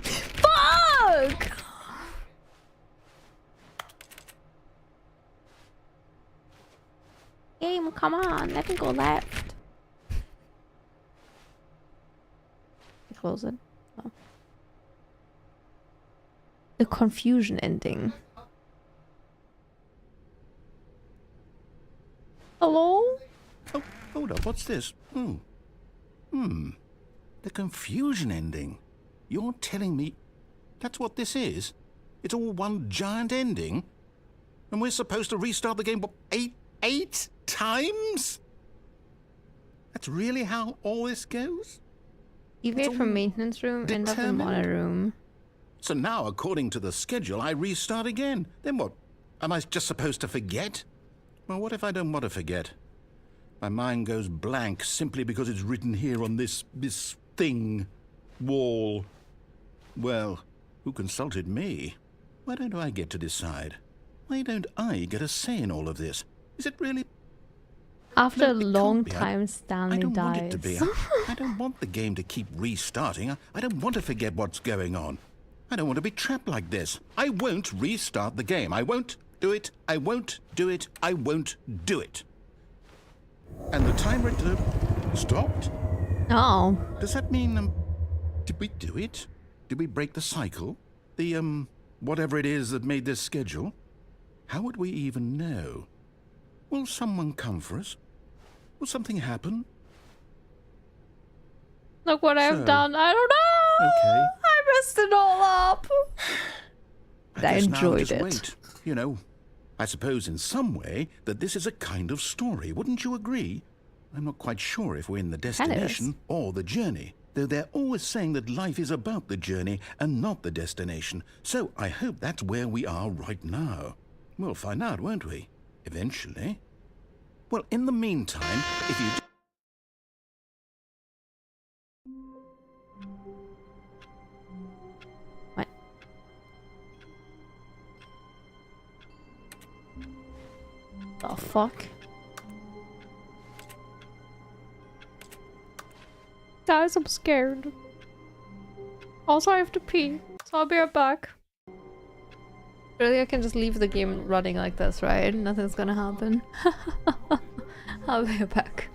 Fuck! Game, come on, let me go left. Close it. Oh. The confusion ending. Hello? Oh, hold up, what's this? The confusion ending. You're telling me that's what this is? It's all one giant ending? And we're supposed to restart the game, what, eight times? That's really how all this goes? Deviate from maintenance room, end up in monitor room. So now, according to the schedule, I restart again. Then what? Am I just supposed to forget? Well, what if I don't want to forget? My mind goes blank simply because it's written here on this thing, wall. Well, who consulted me? Why don't I get to decide? Why don't I get a say in all of this? Is it really... After No, a it long can't be. time, Stanley I don't dies. want it to be. I don't want the game to keep restarting. I don't want to forget what's going on. I don't want to be trapped like this. I won't restart the game. I won't do it. I won't do it. I won't do it. And the timer stopped? Oh. Does that mean, did we do it? Did we break the cycle? The, whatever it is that made this schedule? How would we even know? Will someone come for us? Will something happen? Look what I've done. I don't know. Okay. I'm messed it all up. I guess now enjoyed just it. Wait. You know, I suppose in some way that this is a kind of story. Wouldn't you agree? I'm not quite sure if we're in the destination or the journey, though they're always saying that life is about the journey and not the destination. So I hope that's where we are right now. We'll find out, won't we? Eventually. Well, in the meantime, if you... What? The fuck? Guys, I'm scared. Also, I have to pee, so I'll be right back. Really, I can just leave the game running like this, right? Nothing's gonna happen. I'll be right back.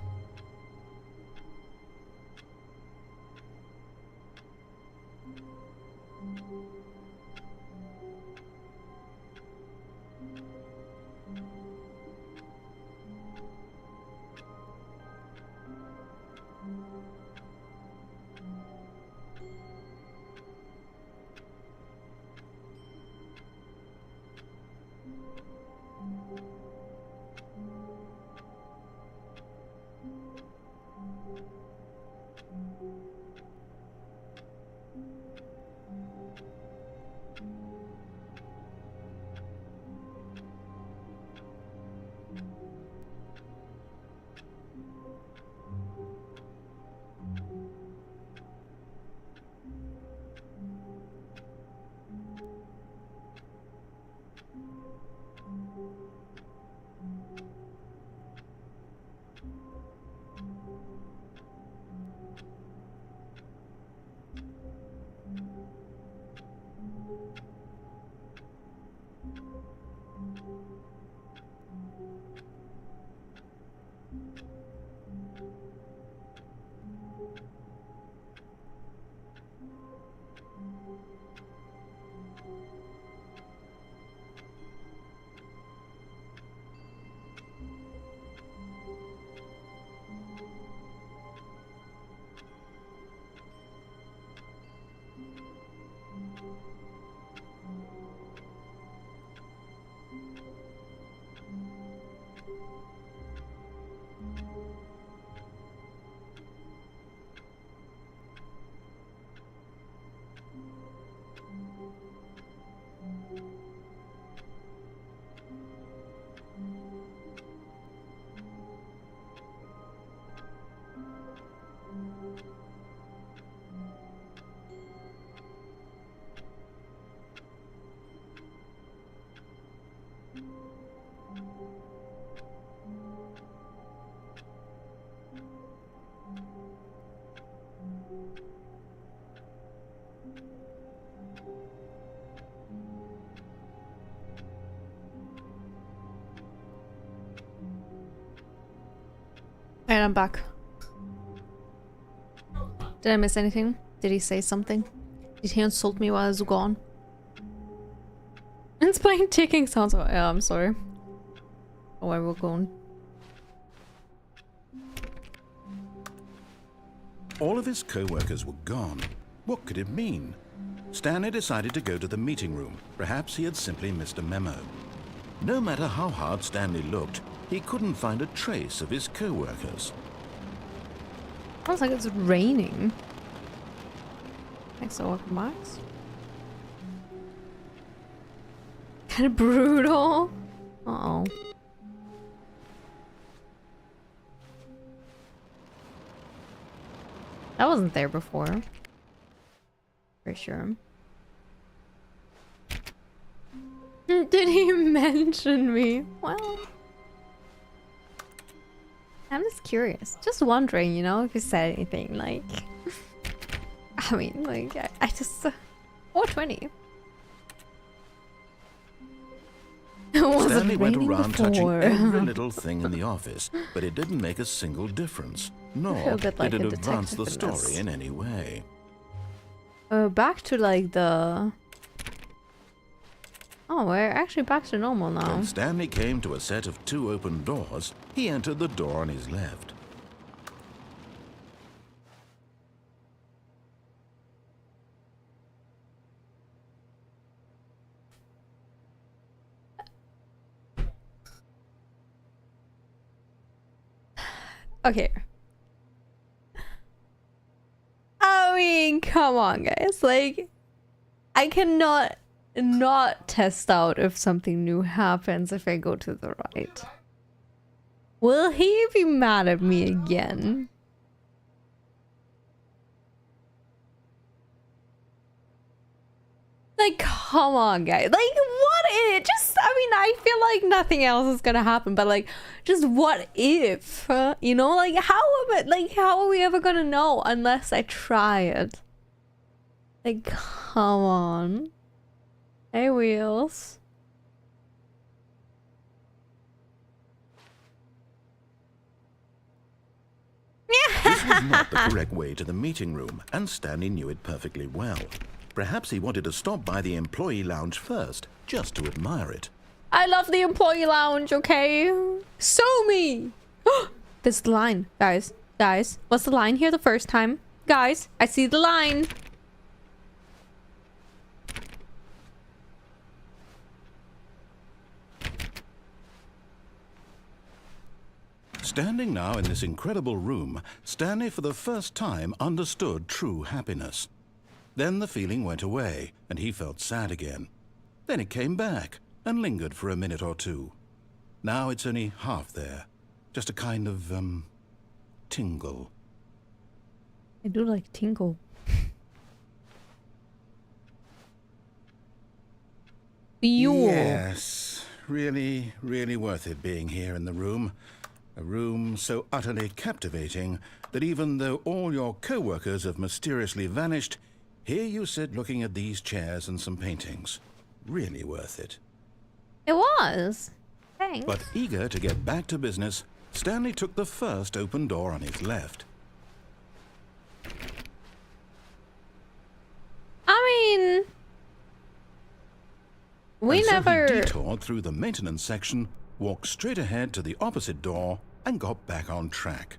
Alright, I'm back. Did I miss anything? Did he say something? Did he insult me while I was gone? It's playing ticking sounds. Yeah, I'm sorry. Oh, I will go on. All of his co-workers were gone. What could it mean? Stanley decided to go to the meeting room. Perhaps he had simply missed a memo. No matter how hard Stanley looked, he couldn't find a trace of his co-workers. Sounds like it's raining. Thanks for welcome, Max. Kind of brutal. Uh-oh. That wasn't there before. For sure. Did he mention me? Well, I'm just curious. Just wondering, you know, if he said anything, like... I mean, like, I just... 420. Stanley went around touching every little thing in the office, but it didn't make a single difference, nor did it advance the story in any way. Back to, like, the... Oh, we're actually back to normal now. When Stanley came to a set of 2 open doors, he entered the door on his left. Okay. I mean, come on, guys. Like, I cannot not test out if something new happens if I go to the right. Will he be mad at me again? Like, come on, guys. Like, what if? Just, I mean, I feel like nothing else is gonna happen, but like, just what if? You know, like, how are we ever gonna know unless I try it? Like, come on. Hey, Wheels. This was not the correct way to the meeting room, and Stanley knew it perfectly well. Perhaps he wanted to stop by the employee lounge first, just to admire it. I love the employee lounge, okay? Sue me! This is the line, guys. Guys, what's the line here the first time? Guys, I see the line. Standing now in this incredible room, Stanley for the first time understood true happiness. Then the feeling went away, and he felt sad again. Then it came back, and lingered for a minute or two. Now it's only half there. Just a kind of, tingle. I do like tingle. Fuel. Yes, really, really worth it being here in the room. A room so utterly captivating that even though all your co-workers have mysteriously vanished, here you sit looking at these chairs and some paintings. Really worth it. It was. Thanks. But eager to get back to business, Stanley took the first open door on his left. I mean, we So never. he detoured through the maintenance section, walked straight ahead to the opposite door, and got back on track.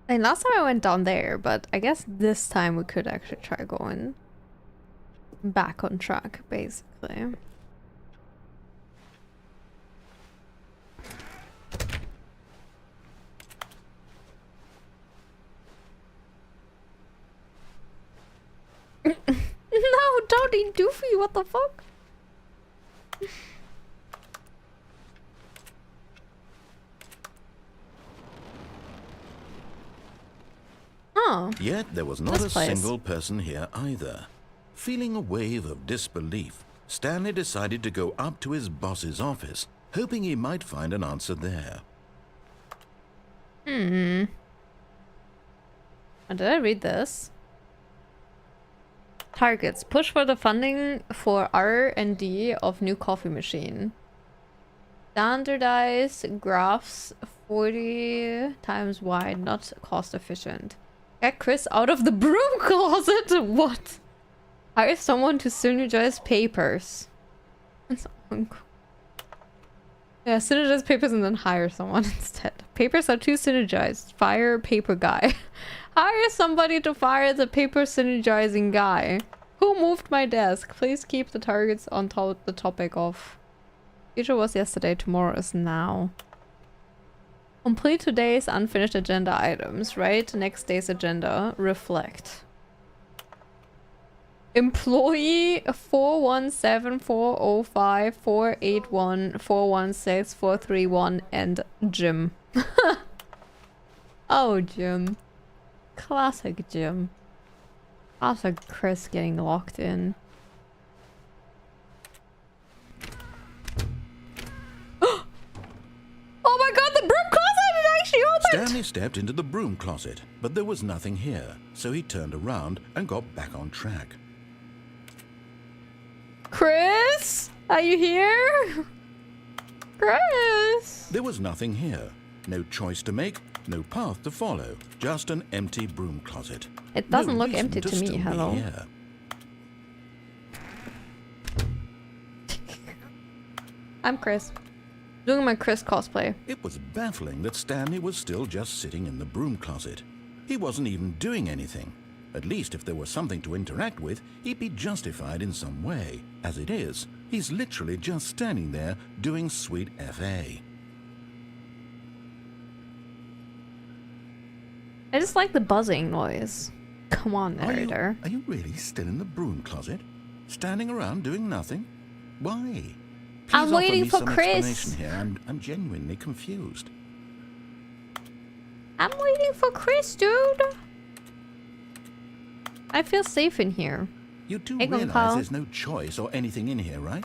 And last time I went down there, but I guess this time we could actually try going back on track, basically. No, don't eat Doofy, what the fuck? Oh. Yet there was not a This place. single person here either. Feeling a wave of disbelief, Stanley decided to go up to his boss's office, hoping he might find an answer there. Oh, did I read this? Targets. Push for the funding for R&D of new coffee machine. Standardized graphs 40 times wide, not cost efficient. Get Chris out of the broom closet! What? Hire someone to synergize papers. Yeah, synergize papers and then hire someone instead. Papers are too synergized. Fire paper guy. Hire somebody to fire the paper synergizing guy. Who moved my desk? Please keep the targets on the topic of. Future was yesterday, tomorrow is now. Complete today's unfinished agenda items. Write next day's agenda. Reflect. Employee 417405481416431 and Jim. Oh, Jim. Classic Jim. Classic Chris getting locked in. Oh my god, the broom closet is actually open! Stanley stepped into the broom closet, but there was nothing here, so he turned around and got back on track. Chris? Are you here? Chris? There was nothing here. No choice to make, no path to follow, just an empty broom closet. It doesn't No look reason empty to still me, be hello. here. I'm Chris. Doing my Chris cosplay. It was baffling that Stanley was still just sitting in the broom closet. He wasn't even doing anything. At least if there was something to interact with, he'd be justified in some way. As it is, he's literally just standing there doing sweet FA. just like the buzzing noise. Come on, narrator. Are you really still in the broom closet? Standing around doing nothing? Why? Please I'm waiting for some Chris. Explanation here. I'm genuinely confused. I'm waiting for Chris, dude. I feel safe in here. You do Hey, realize Carl. there's no choice or anything in here, right?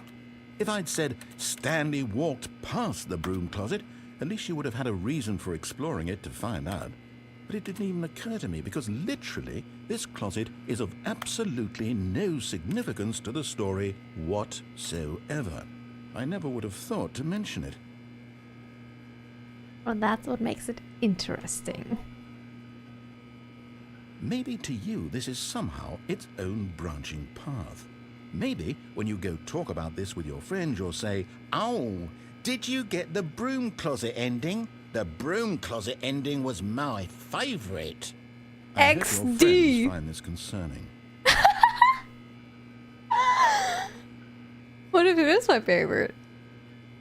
If I'd said Stanley walked past the broom closet, at least you would have had a reason for exploring it to find out. But it didn't even occur to me because literally this closet is of absolutely no significance to the story whatsoever. I never would have thought to mention it. Well, that's what makes it interesting. Maybe to you this is somehow its own branching path. Maybe when you go talk about this with your friends, you'll say, "Oh, did you get the broom closet ending? The broom closet ending was my favourite." I hope your XD. friends find this concerning. What if it is my favorite?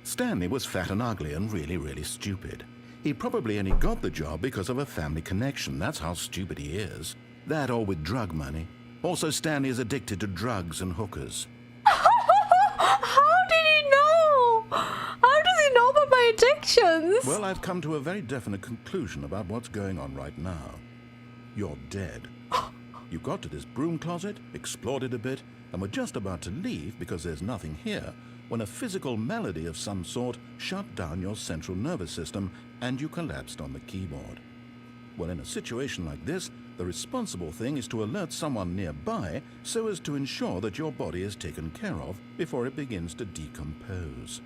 Stanley was fat and ugly and really, really stupid. He probably only got the job because of a family connection. That's how stupid he is. That or with drug money. Also, Stanley is addicted to drugs and hookers. How did he know? How does he know about my addictions? Well, I've come to a very definite conclusion about what's going on right now. You're dead. You got to this broom closet, explored it a bit, and were just about to leave because there's nothing here, when a physical malady of some sort shut down your central nervous system and you collapsed on the keyboard. Well, in a situation like this, the responsible thing is to alert someone nearby so as to ensure that your body is taken care of before it begins to decompose.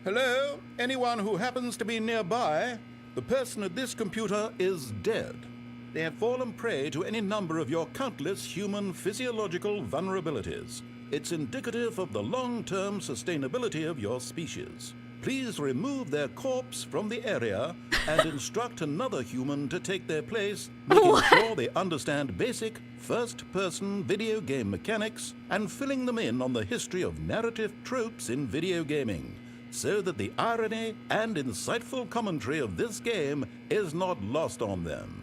Hello? Anyone who happens to be nearby? The person at this computer is dead. They have fallen prey to any number of your countless human physiological vulnerabilities. It's indicative of the long-term sustainability of your species. Please remove their corpse from the area and instruct another human to take their place, making sure they understand basic first-person video game mechanics and filling them in on the history of narrative tropes in video gaming, so that the irony and insightful commentary of this game is not lost on them.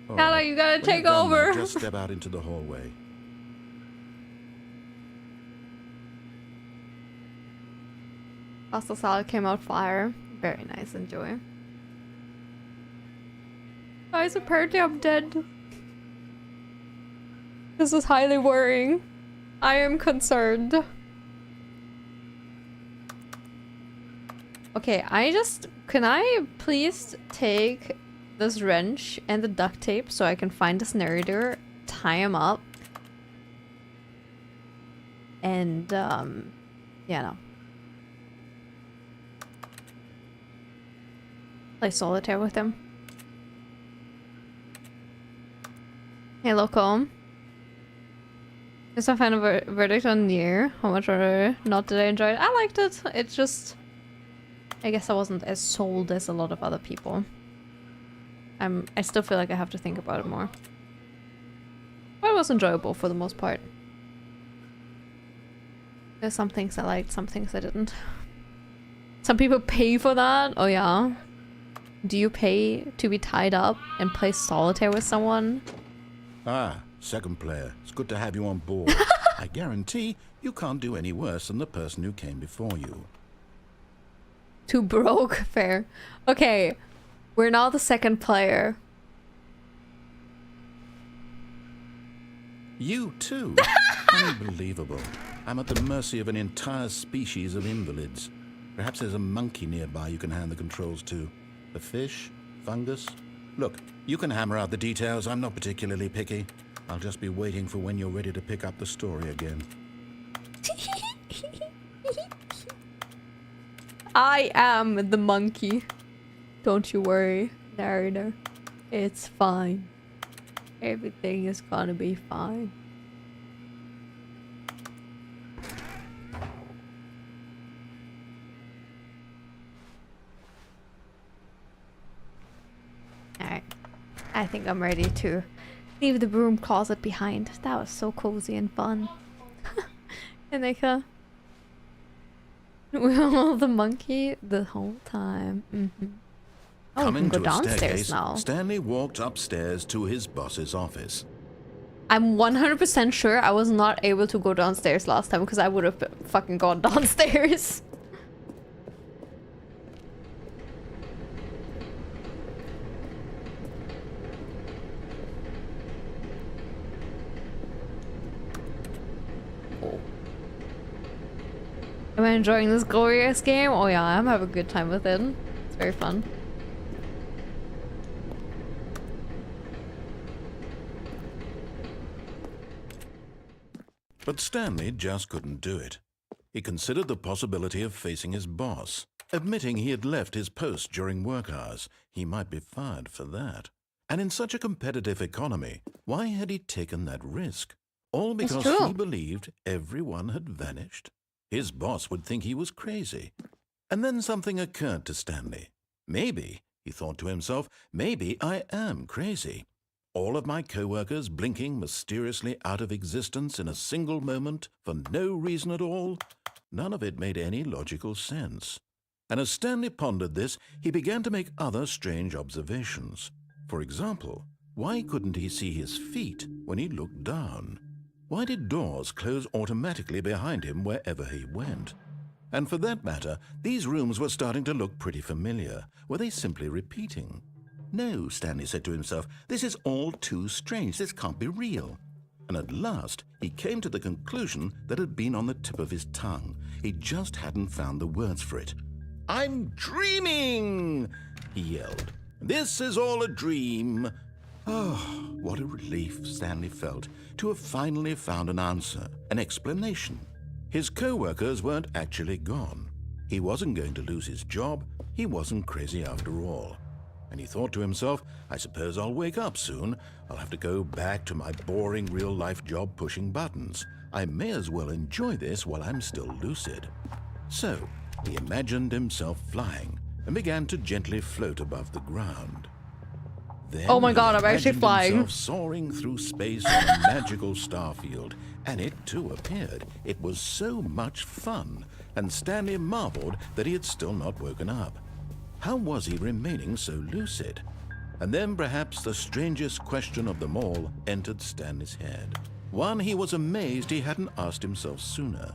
Carla, you gotta When take you're done, over. just step out into the hallway. Pasta salad came out fire. Very nice, enjoy. Guys, apparently I'm dead. This is highly worrying. I am concerned. Okay, can I please take this wrench and the duct tape so I can find this narrator, tie him up, and yeah, no. Play solitaire with him. Hey, local. Just a final verdict on Nier. How much or not did I enjoy it? I liked it. It's just, I guess I wasn't as sold as a lot of other people. I still feel like I have to think about it more. But it was enjoyable for the most part. There's some things I liked, some things I didn't. Some people pay for that. Oh yeah. Do you pay to be tied up and play solitaire with someone? Ah, second player. It's good to have you on board. I guarantee you can't do any worse than the person who came before you. Too broke? Fair. Okay. We're now the second player. You too? Unbelievable. I'm at the mercy of an entire species of invalids. Perhaps there's a monkey nearby you can hand the controls to. A fish? Fungus? Look, you can hammer out the details. I'm not particularly picky. I'll just be waiting for when you're ready to pick up the story again. I am the monkey. Don't you worry, narrator. It's fine. Everything is gonna be fine. Alright. I think I'm ready to leave the broom closet behind. That was so cozy and fun. And like we were all the monkey the whole time. Oh, we can Coming go to a downstairs staircase, now. Stanley walked upstairs to his boss's office. I'm 100% sure I was not able to go downstairs last time because I would have fucking gone downstairs. Am I enjoying this glorious game? Oh yeah, I'm having a good time with it. It's very fun. But Stanley just couldn't do it. He considered the possibility of facing his boss. Admitting he had left his post during work hours, he might be fired for that. And in such a competitive economy, why had he taken that risk? All because he believed everyone had vanished? His boss would think he was crazy. And then something occurred to Stanley. Maybe, he thought to himself, maybe I am crazy. All of my co-workers blinking mysteriously out of existence in a single moment for no reason at all? None of it made any logical sense. And as Stanley pondered this, he began to make other strange observations. For example, why couldn't he see his feet when he looked down? Why did doors close automatically behind him wherever he went? And for that matter, these rooms were starting to look pretty familiar. Were they simply repeating? No, Stanley said to himself, this is all too strange. This can't be real. And at last, he came to the conclusion that had been on the tip of his tongue. He just hadn't found the words for it. I'm dreaming, he yelled. This is all a dream. Oh, what a relief Stanley felt to have finally found an answer, an explanation. His co-workers weren't actually gone. He wasn't going to lose his job. He wasn't crazy after all. And he thought to himself, I suppose I'll wake up soon. I'll have to go back to my boring real-life job pushing buttons. I may as well enjoy this while I'm still lucid. So, he imagined himself flying and began to gently float above the ground. Then oh my god, I'm actually imagined flying. himself soaring through space on a magical starfield, and it too appeared. It was so much fun, and Stanley marveled that he had still not woken up. How was he remaining so lucid? And then perhaps the strangest question of them all entered Stanley's head. One he was amazed he hadn't asked himself sooner.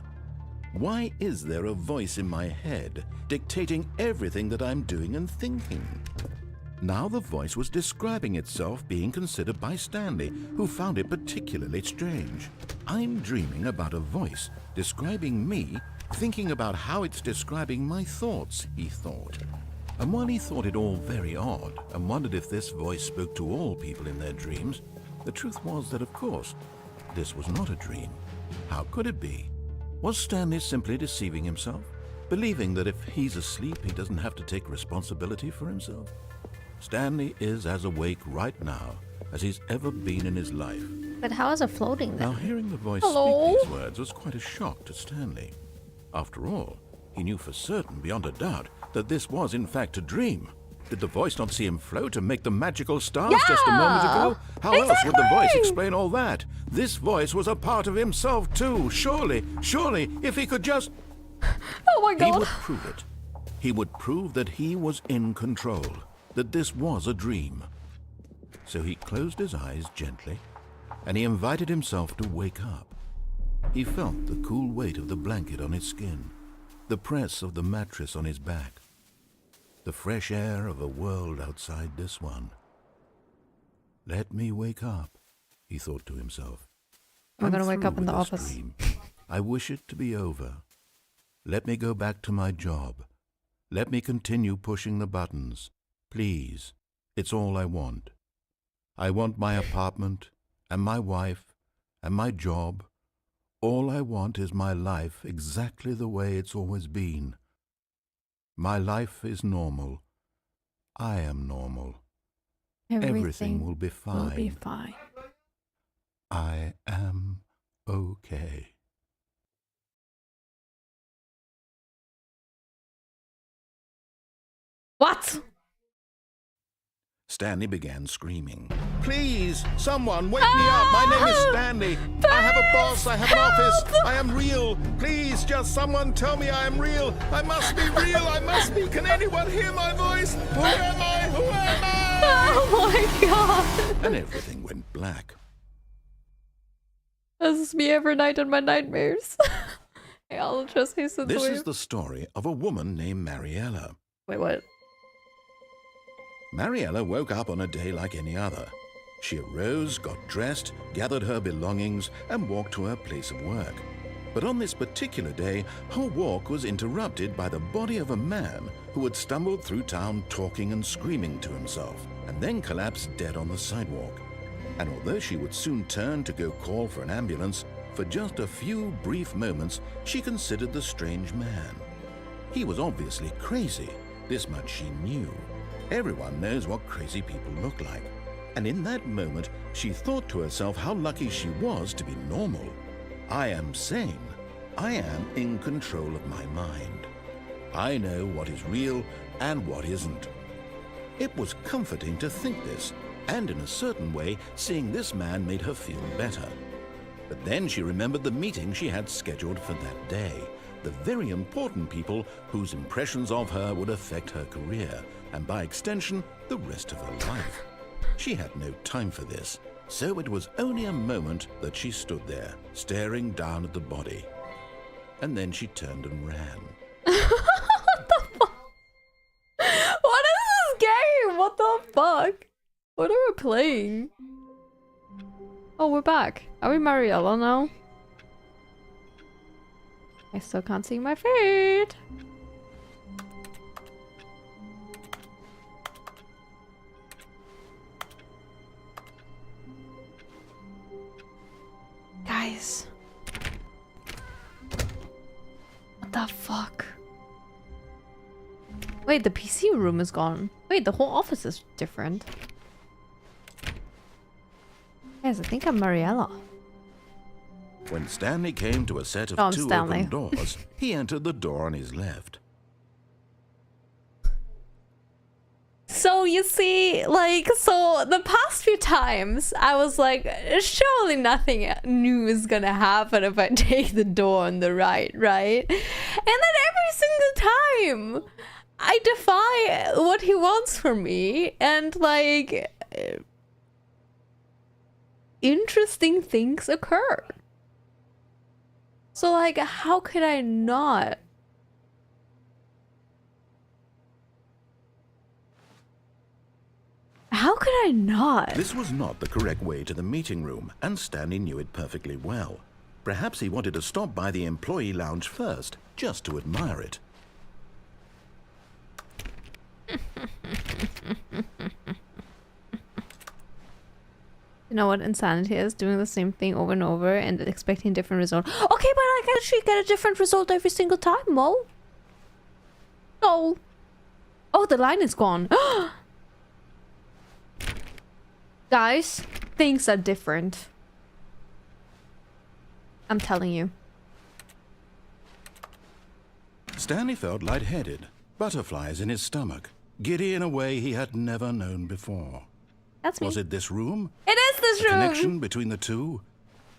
Why is there a voice in my head dictating everything that I'm doing and thinking? Now the voice was describing itself being considered by Stanley, who found it particularly strange. I'm dreaming about a voice describing me, thinking about how it's describing my thoughts, he thought. And while he thought it all very odd and wondered if this voice spoke to all people in their dreams, the truth was that, of course, this was not a dream. How could it be? Was Stanley simply deceiving himself, believing that if he's asleep, he doesn't have to take responsibility for himself? Stanley is as awake right now as he's ever been in his life. But how is it floating then? Now, hearing the voice Hello? speak these words was quite a shock to Stanley. After all, he knew for certain, beyond a doubt, that this was in fact a dream. Did the voice not see him float and make the magical stars just a moment ago? How else would the voice explain all that? This voice was a part of himself too. Surely, if he could just... Oh my god. He would prove it. He would prove that he was in control, that this was a dream. So he closed his eyes gently, and he invited himself to wake up. He felt the cool weight of the blanket on his skin, the press of the mattress on his back, the fresh air of a world outside this one. Let me wake up, he thought to himself. I'm gonna wake through up in with the this office. dream. I wish it to be over. Let me go back to my job. Let me continue pushing the buttons. Please, it's all I want. I want my apartment, and my wife, and my job. All I want is my life exactly the way it's always been. My life is normal. I am normal. Everything will be fine. Will be fine. I am okay. What? Stanley began screaming. Please, someone, wake me up. My name is Stanley. I have a boss. I have an office. I am real. Please, just someone tell me I am real. I must be real. I must be. Can anyone hear my voice? Who am I? Who am I? Oh my god. And everything went black. This is me every night in my nightmares. Hey, I'll just hasten This away. is the story of a woman named Mariella. Wait, what? Mariella woke up on a day like any other. She arose, got dressed, gathered her belongings, and walked to her place of work. But on this particular day, her walk was interrupted by the body of a man who had stumbled through town talking and screaming to himself, and then collapsed dead on the sidewalk. And although she would soon turn to go call for an ambulance, for just a few brief moments, she considered the strange man. He was obviously crazy. This much she knew. Everyone knows what crazy people look like. And in that moment, she thought to herself how lucky she was to be normal. I am sane. I am in control of my mind. I know what is real and what isn't. It was comforting to think this, and in a certain way, seeing this man made her feel better. But then she remembered the meeting she had scheduled for that day, the very important people whose impressions of her would affect her career, and by extension, the rest of her life. She had no time for this, so it was only a moment that she stood there, staring down at the body. And then she turned and ran. What the fuck? What is this game? What the fuck? What are we playing? Oh, we're back. Are we Mariella now? I still can't see my feet. Guys. What the fuck? Wait, the PC room is gone. Wait, the whole office is different. Guys, I think I'm Mariella. When Stanley came to a set of Oh, I'm two Stanley. open doors, he entered the door on his left. So you see, like, so the past few times I was like, surely nothing new is gonna happen if I take the door on the right, right? And then every single time I defy what he wants from me, and like interesting things occur. So like, how could I not? How could I not? This was not the correct way to the meeting room, and Stanley knew it perfectly well. Perhaps he wanted to stop by the employee lounge first, just to admire it. You know what insanity is? Doing the same thing over and over and expecting a different result. Okay, but I can actually get a different result every single time, Mo. No. Oh, the line is gone. Guys, things are different. I'm telling you. Stanley felt lightheaded, butterflies in his stomach, giddy in a way he had never known before. That's me. Was it this room? It is this A room. connection between the two?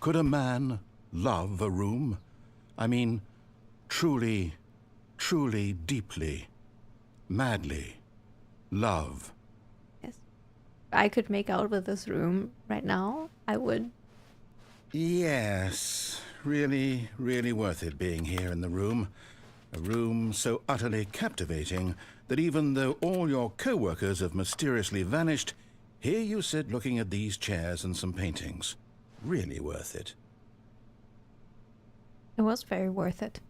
Could a man love a room? I mean, truly, truly, deeply, madly love. Yes. I could make out with this room right now. I would. Yes, really, really worth it being here in the room. A room so utterly captivating that even though all your co-workers have mysteriously vanished, here you sit looking at these chairs and some paintings. Really worth it. It was very worth it.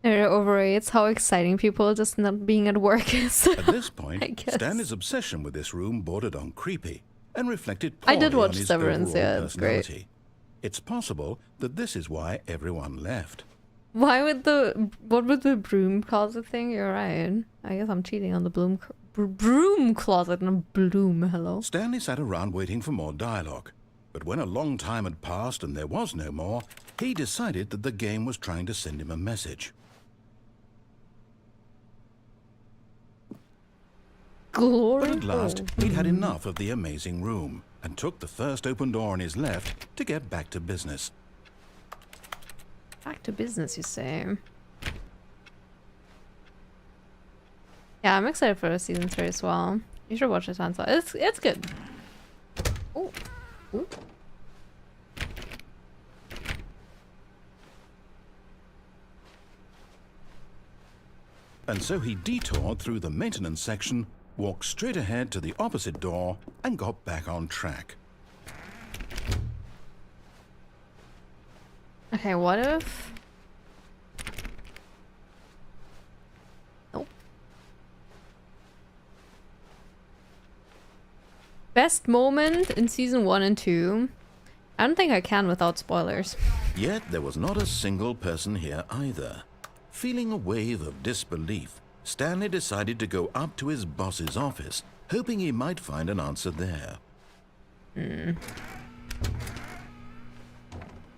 It overrates how exciting people just not being at work is. At this I point, guess. Stanley's obsession with this room bordered on creepy and reflected I poorly did watch on his Severance, overall yeah, it's great. personality. It's possible that this is why everyone left. Why would what would the broom closet thing? You're right. I guess I'm cheating on the broom closet and bloom. Hello. Stanley sat around waiting for more dialogue. But when a long time had passed and there was no more, he decided that the game was trying to send him a message. Glory. But at last, he'd had enough of the amazing room and took the first open door on his left to get back to business. Back to business, you say? Yeah, I'm excited for season 3 as well. You should watch it, Sansa. It's good. Oh. Ooh. And so he detoured through the maintenance section, walked straight ahead to the opposite door, and got back on track. Okay, what if... Nope. Best moment in season 1 and 2. I don't think I can without spoilers. Yet there was not a single person here either. Feeling a wave of disbelief, Stanley decided to go up to his boss's office, hoping he might find an answer there.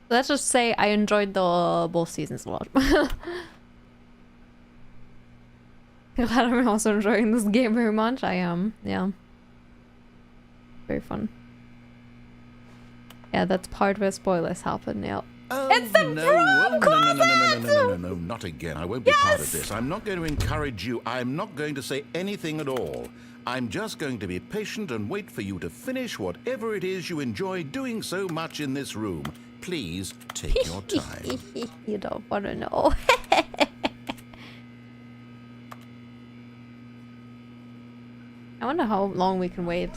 Let's just say I enjoyed both seasons a lot. Glad I'm also enjoying this game very much. I am, yeah. Very fun. Yeah, that's part where spoilers happen, yeah. Oh, It's the broom closet! No, not again. I won't be part of this. I'm not going to encourage you. I'm not going to say anything at all. I'm just going to be patient and wait for you to finish whatever it is you enjoy doing so much in this room. Please take your time. You don't want to know. I wonder how long we can wait.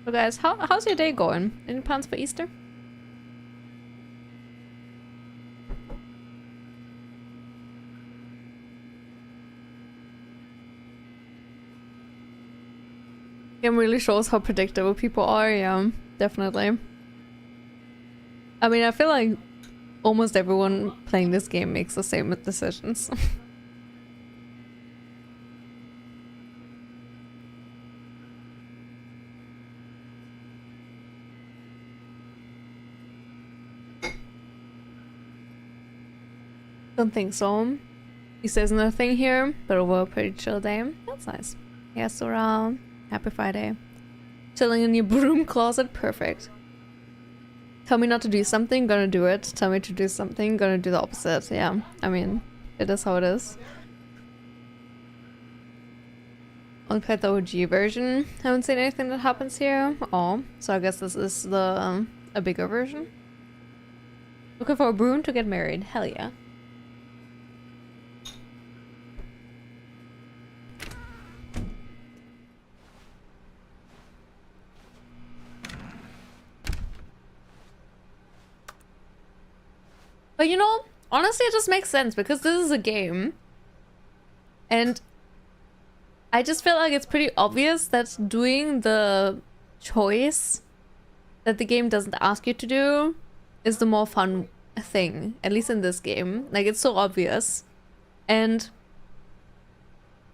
So guys, how's your day going? Any plans for Easter? Game really shows how predictable people are, yeah, definitely. I mean, I feel like almost everyone playing this game makes the same decisions. Don't think so. He says nothing here, but overall pretty chill day. That's nice. Yes, around. Happy Friday. Chilling in your broom closet, perfect. Tell me not to do something, gonna do it. Tell me to do something, gonna do the opposite. Yeah, I mean, it is how it is. Only played the OG version. Haven't seen anything that happens here. Oh, so I guess this is the a bigger version. Looking for a broom to get married. Hell yeah. But you know, honestly, it just makes sense because this is a game. And I just feel like it's pretty obvious that doing the choice that the game doesn't ask you to do is the more fun thing, at least in this game. Like, it's so obvious. And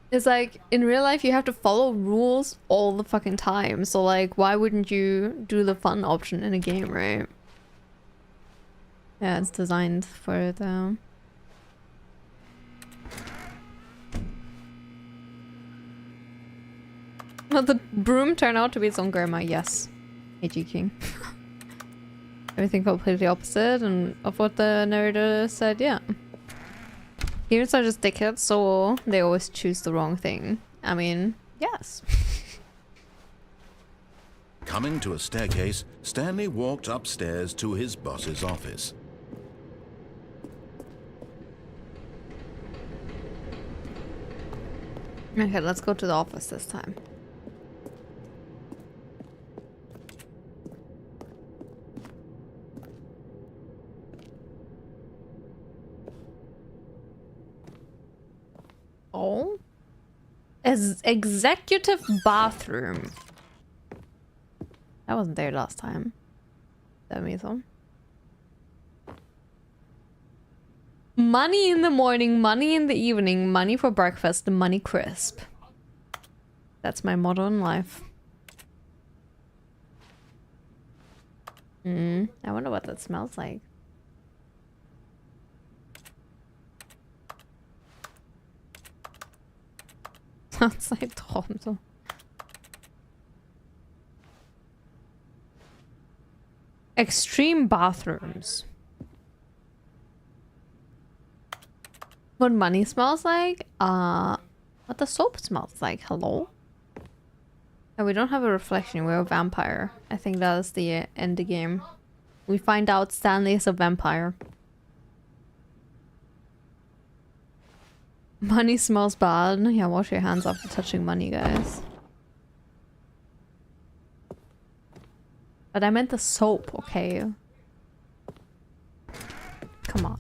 it's like, in real life, you have to follow rules all the fucking time. So, like, why wouldn't you do the fun option in a game, right? Yeah, it's designed for it. Well, the broom turned out to be its own grandma, yes. AG King. Everything completely opposite and of what the narrator said, yeah. Humans are just dickheads, so they always choose the wrong thing. I mean, yes. Coming to a staircase, Stanley walked upstairs to his boss's office. Okay, let's go to the office this time. Oh? As executive bathroom. That wasn't there last time. That means so. Money in the morning, money in the evening, money for breakfast, money crisp. That's my motto in life. I wonder what that smells like. Outside Toronto. Extreme bathrooms. What money smells like? What the soap smells like. Hello? And we don't have a reflection. We're a vampire. I think that is the end of the game. We find out Stanley is a vampire. Money smells bad. Yeah, wash your hands after touching money, guys. But I meant the soap, okay? Come on.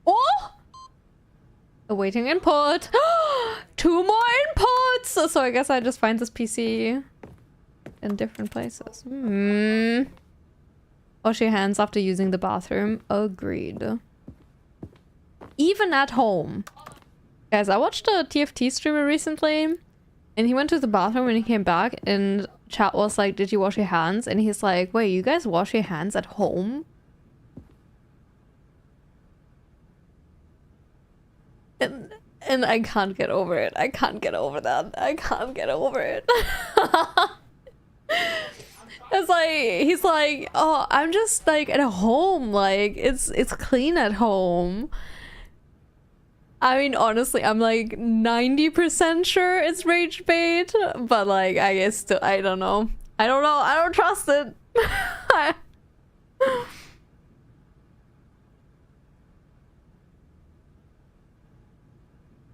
Oh! Awaiting input. 2 more inputs! So I guess I just find this PC in different places. Wash your hands after using the bathroom. Agreed. Even at home. Guys, I watched a TFT streamer recently. And he went to the bathroom and he came back and chat was like, did you wash your hands? And he's like, wait, you guys wash your hands at home? And I can't get over it. I can't get over that. I can't get over it. It's like, he's like, oh, I'm just like at home. Like, it's clean at home. I mean, honestly, I'm like 90% sure it's rage bait, but like, I guess still, I don't know. I don't trust it.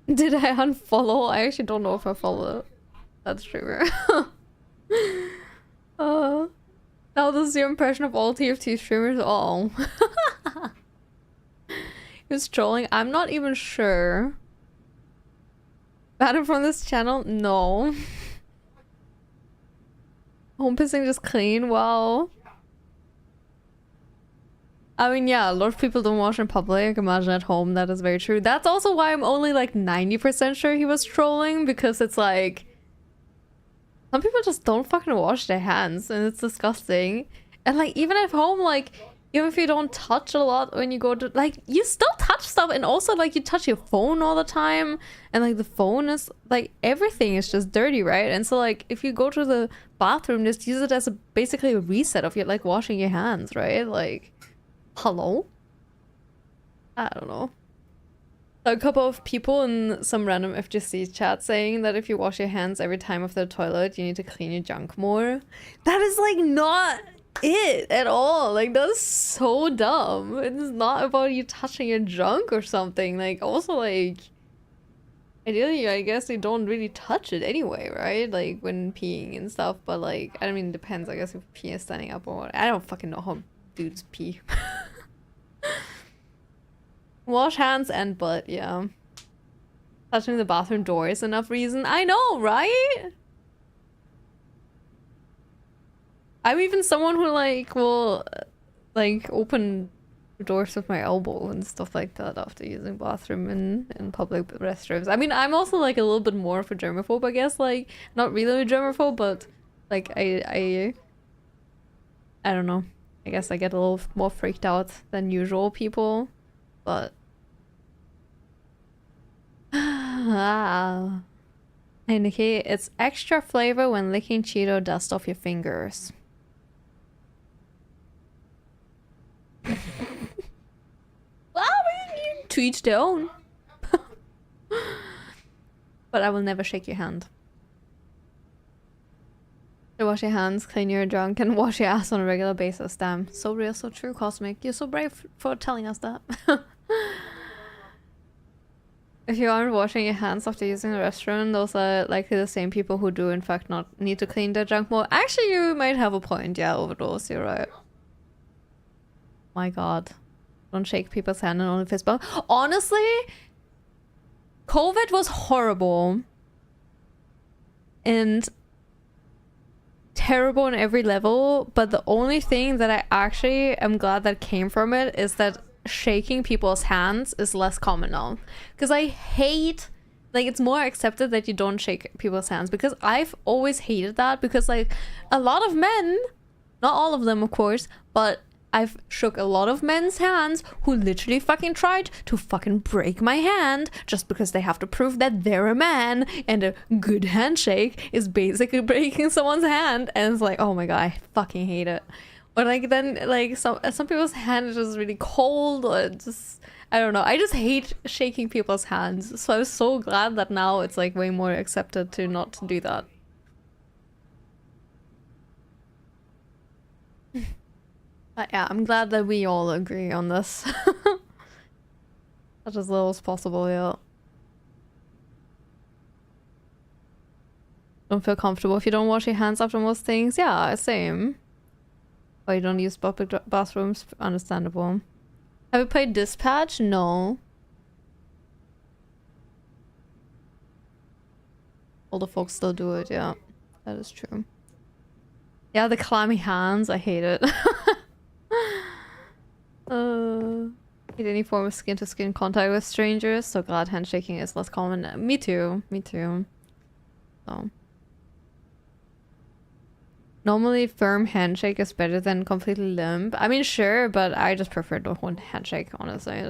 Did I unfollow? I actually don't know if I followed that streamer. Now this is your impression of all TFT streamers? Oh. Who's trolling? I'm not even sure. Banned from this channel? No. Home pissing just clean? Wow. I mean, yeah, a lot of people don't wash in public. Imagine at home, that is very true. That's also why I'm only like 90% sure he was trolling, because it's like... some people just don't fucking wash their hands, and it's disgusting. And like, even at home, like... even if you don't touch a lot when you go to, like, you still touch stuff, and also like you touch your phone all the time, and like the phone is like, everything is just dirty, right? And so like if you go to the bathroom, just use it as basically a reset of your like washing your hands, right? Like, hello? I don't know. A couple of people in some random FGC chat saying that if you wash your hands every time after the toilet, you need to clean your junk more. That is like not it at all. Like, that's so dumb. It's not about you touching your junk or something. Like, also like, ideally I guess you don't really touch it anyway, right? Like when peeing and stuff. But like, I mean, it depends, I guess, if pee is standing up or what. I don't fucking know how dudes pee. Wash hands and butt, yeah. Touching the bathroom door is enough reason. I know, right? I'm even someone who like will like open doors with my elbow and stuff like that after using bathroom in public restrooms. I mean, I'm also like a little bit more of a germaphobe, I guess. Like, not really a germaphobe, but like I don't know. I guess I get a little more freaked out than usual people, but Hey Nikki, it's extra flavor when licking Cheeto dust off your fingers. Well, to each their own. But I will never shake your hand. So wash your hands, clean your junk, and wash your ass on a regular basis. Damn. So real, so true, Cosmic. You're so brave for telling us that. If you aren't washing your hands after using the restroom, those are likely the same people who do in fact not need to clean their junk more. Actually, you might have a point. Yeah, overdose, you're right. My god. Don't shake people's hand and only fist bump. Honestly, COVID was horrible. And terrible on every level, but the only thing that I actually am glad that came from it is that shaking people's hands is less common now. Because I hate, like, it's more accepted that you don't shake people's hands, because I've always hated that, because like a lot of men, not all of them of course, but I've shook a lot of men's hands who literally fucking tried to fucking break my hand just because they have to prove that they're a man, and a good handshake is basically breaking someone's hand, and it's like, oh my god, I fucking hate it. Or like then like some people's hand is just really cold, or just I don't know. I just hate shaking people's hands. So I was so glad that now it's like way more accepted to not do that. But yeah, I'm glad that we all agree on this. Such as little as possible, yeah. Don't feel comfortable if you don't wash your hands after most things. Yeah, same. Or you don't use public bathrooms. Understandable. Have you played Dispatch? No. Older folks still do it, yeah. That is true. Yeah, the clammy hands. I hate it. Hate any form of skin-to-skin contact with strangers. So glad handshaking is less common. Me too. Me too. So. Normally, firm handshake is better than completely limp. I mean, sure, but I just prefer the one handshake, honestly.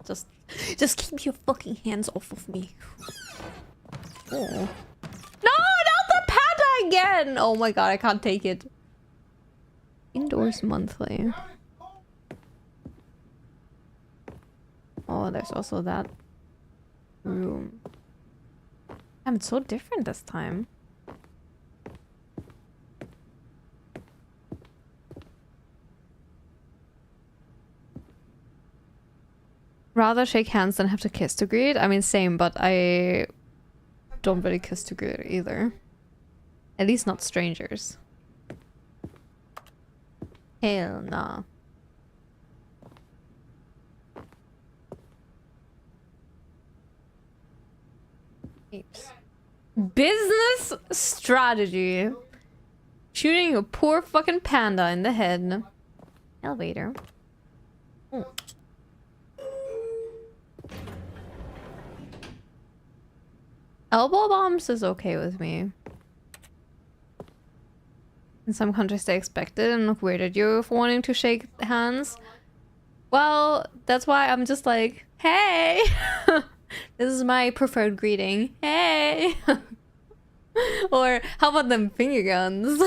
Just keep your fucking hands off of me. Oh. No, not the panda again! Oh my god, I can't take it. Indoors monthly. Oh, there's also that room. Damn, it's so different this time. Rather shake hands than have to kiss to greet. I mean, same, but I don't really kiss to greet either. At least not strangers. Hell nah. Apes. Business strategy. Shooting a poor fucking panda in the head. Elevator. Oh. Elbow bombs is okay with me. In some countries they expect it and look weird at you for wanting to shake hands. Well, that's why I'm just like, hey! This is my preferred greeting. Hey! Or how about them finger guns?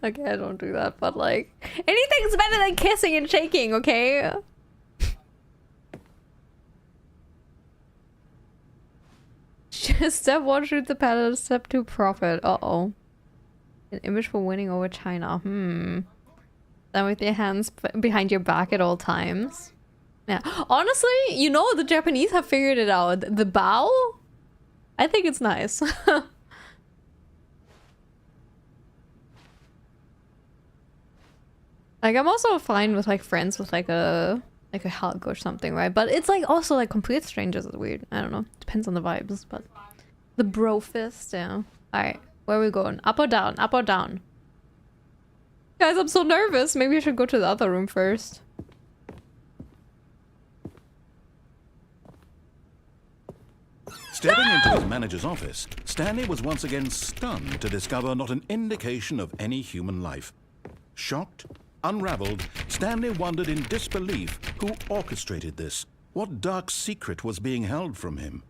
Okay, I don't do that, but like, anything's better than kissing and shaking, okay? Step 1, shoot the paddle. Step 2, profit. Uh-oh. An image for winning over China. Then with your hands behind your back at all times. Yeah. Honestly, you know, the Japanese have figured it out. The bow? I think it's nice. Like, I'm also fine with like friends with like a hug or something, right? But it's like also like complete strangers is weird. I don't know. Depends on the vibes, but the bro fist, yeah. Alright, where are we going? Up or down? Up or down? Guys, I'm so nervous. Maybe I should go to the other room first. Stepping into his manager's office, Stanley was once again stunned to discover not an indication of any human life. Shocked, unraveled, Stanley wondered in disbelief who orchestrated this, what dark secret was being held from him.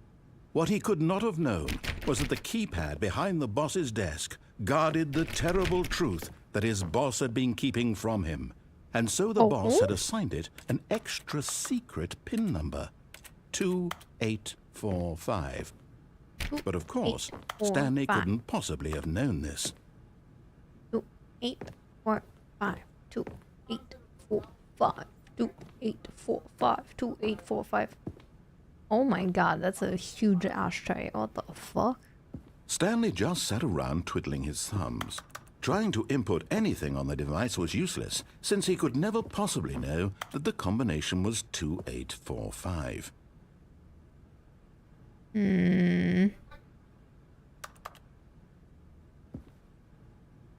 What he could not have known was that the keypad behind the boss's desk guarded the terrible truth that his boss had been keeping from him. And so the boss had assigned it an extra secret PIN number, 2845. But of course, Stanley couldn't possibly have known this. 2845. 2845. 2845. 2845. Oh my god, that's a huge ashtray. What the fuck? Stanley just sat around twiddling his thumbs. Trying to input anything on the device was useless, since he could never possibly know that the combination was 2845.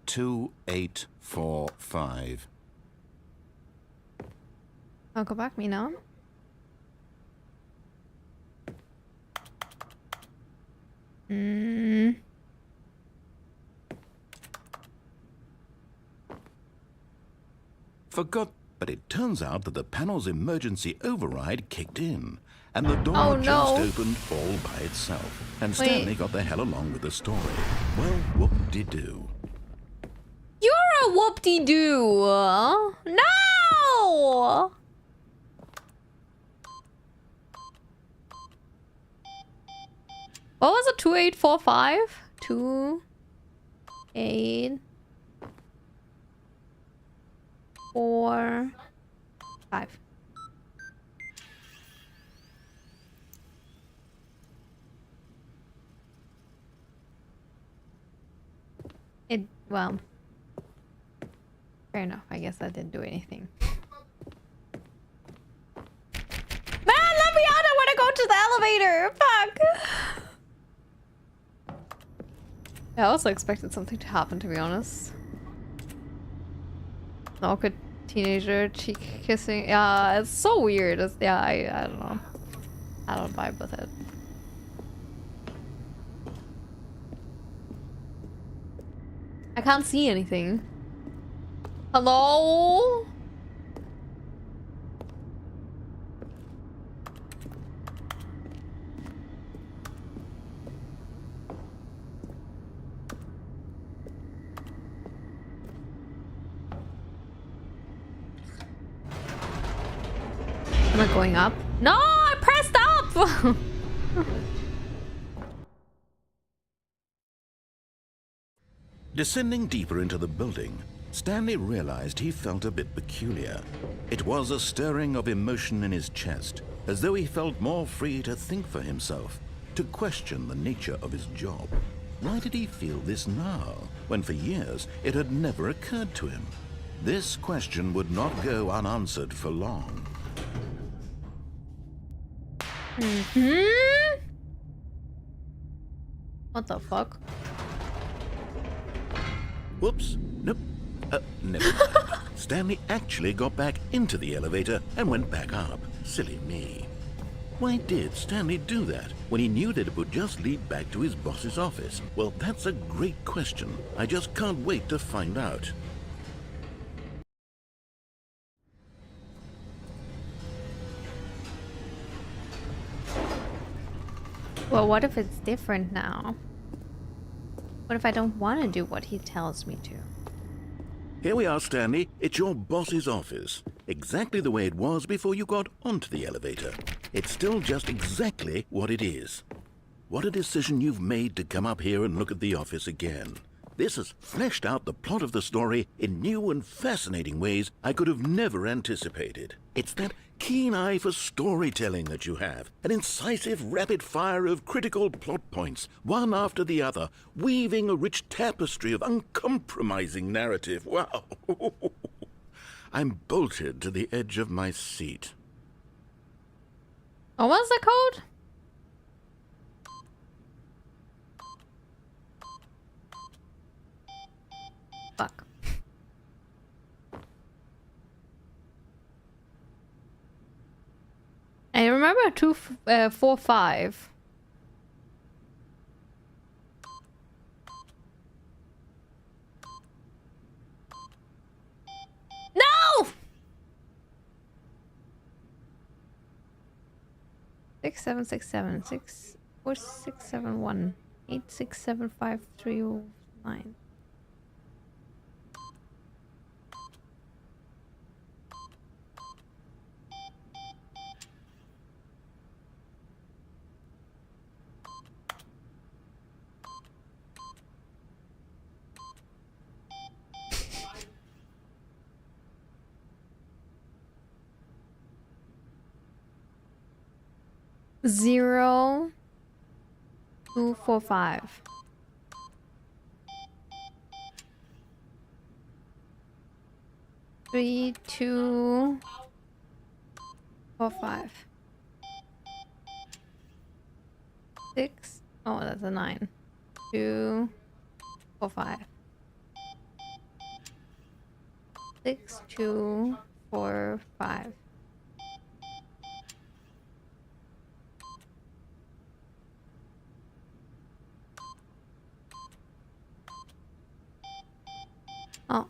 2845. I'll go back me now. Forgot, but it turns out that the panel's emergency override kicked in, and the door Oh, just no. opened all by itself. And Wait. Stanley got the hell along with the story. Well, whoop-de-doo. You're a whoop-de-doo. No! What was it? 2845? 2, 8, 4, 5. Well, fair enough. I guess that didn't do anything. Man, let me out! I want to go to the elevator! Fuck! I also expected something to happen, to be honest. An awkward teenager cheek kissing. Yeah, it's so weird. Yeah, I don't know. I don't vibe with it. I can't see anything. Hello? Am I going up? No, I pressed up! Descending deeper into the building, Stanley realized he felt a bit peculiar. It was a stirring of emotion in his chest, as though he felt more free to think for himself, to question the nature of his job. Why did he feel this now, when for years it had never occurred to him? This question would not go unanswered for long. What the fuck? Whoops. Nope. Never mind. Stanley actually got back into the elevator and went back up. Silly me. Why did Stanley do that when he knew that it would just lead back to his boss's office? Well, that's a great question. I just can't wait to find out. Well, what if it's different now? What if I don't want to do what he tells me to? Here we are, Stanley. It's your boss's office. Exactly the way it was before you got onto the elevator. It's still just exactly what it is. What a decision you've made to come up here and look at the office again. This has fleshed out the plot of the story in new and fascinating ways I could have never anticipated. It's that keen eye for storytelling that you have, an incisive rapid fire of critical plot points, one after the other, weaving a rich tapestry of uncompromising narrative. Wow! I'm bolted to the edge of my seat. Oh, what's the code? Fuck. I remember 245. No! 6767 64671 8675309. Zero 245. Three 2 4 5 6. Oh, that's a 9. 2 4 5 6 2 4 5. Oh.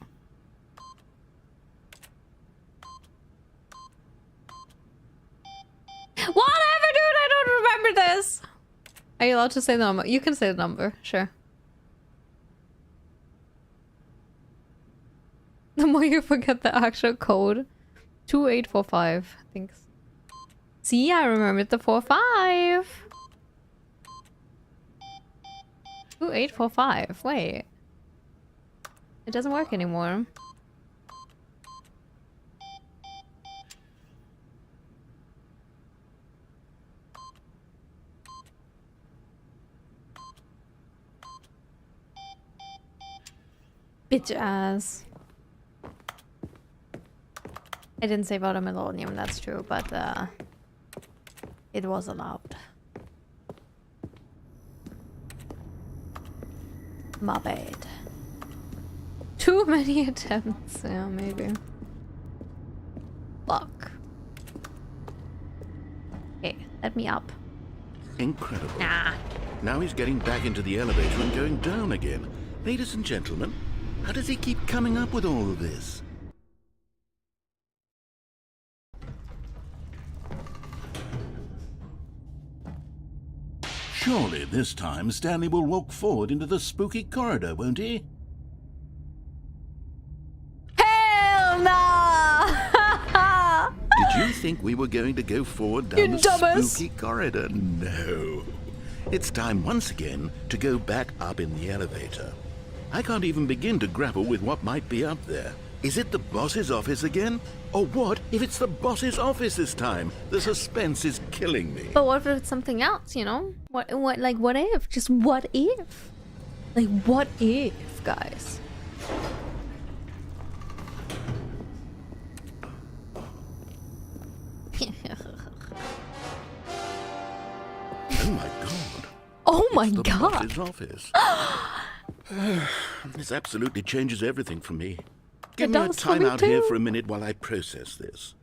Are you allowed to say the number? You can say the number, sure. The more you forget the actual code. 2845, thanks. See, I remembered the 45. 2845, wait. It doesn't work anymore. Bitch ass. I didn't say watermelonium, that's true, but it was allowed. My bad. Too many attempts, yeah, maybe. Fuck. Okay, let me up. Incredible. Nah. Now he's getting back into the elevator and going down again. Ladies and gentlemen, how does he keep coming up with all of this? Surely this time Stanley will walk forward into the spooky corridor, won't he? Hell no! Did you think we were going to go forward down the spooky corridor? No. It's time once again to go back up in the elevator. I can't even begin to grapple with what might be up there. Is it the boss's office again? Or what if it's the boss's office this time? The suspense is killing me. But what if it's something else, you know? What if? Just what if? Like, what if, guys? Oh my god. Oh my It's the god. boss's office. This absolutely changes everything for me. Give me a does for time me out here too. for a minute while I process this.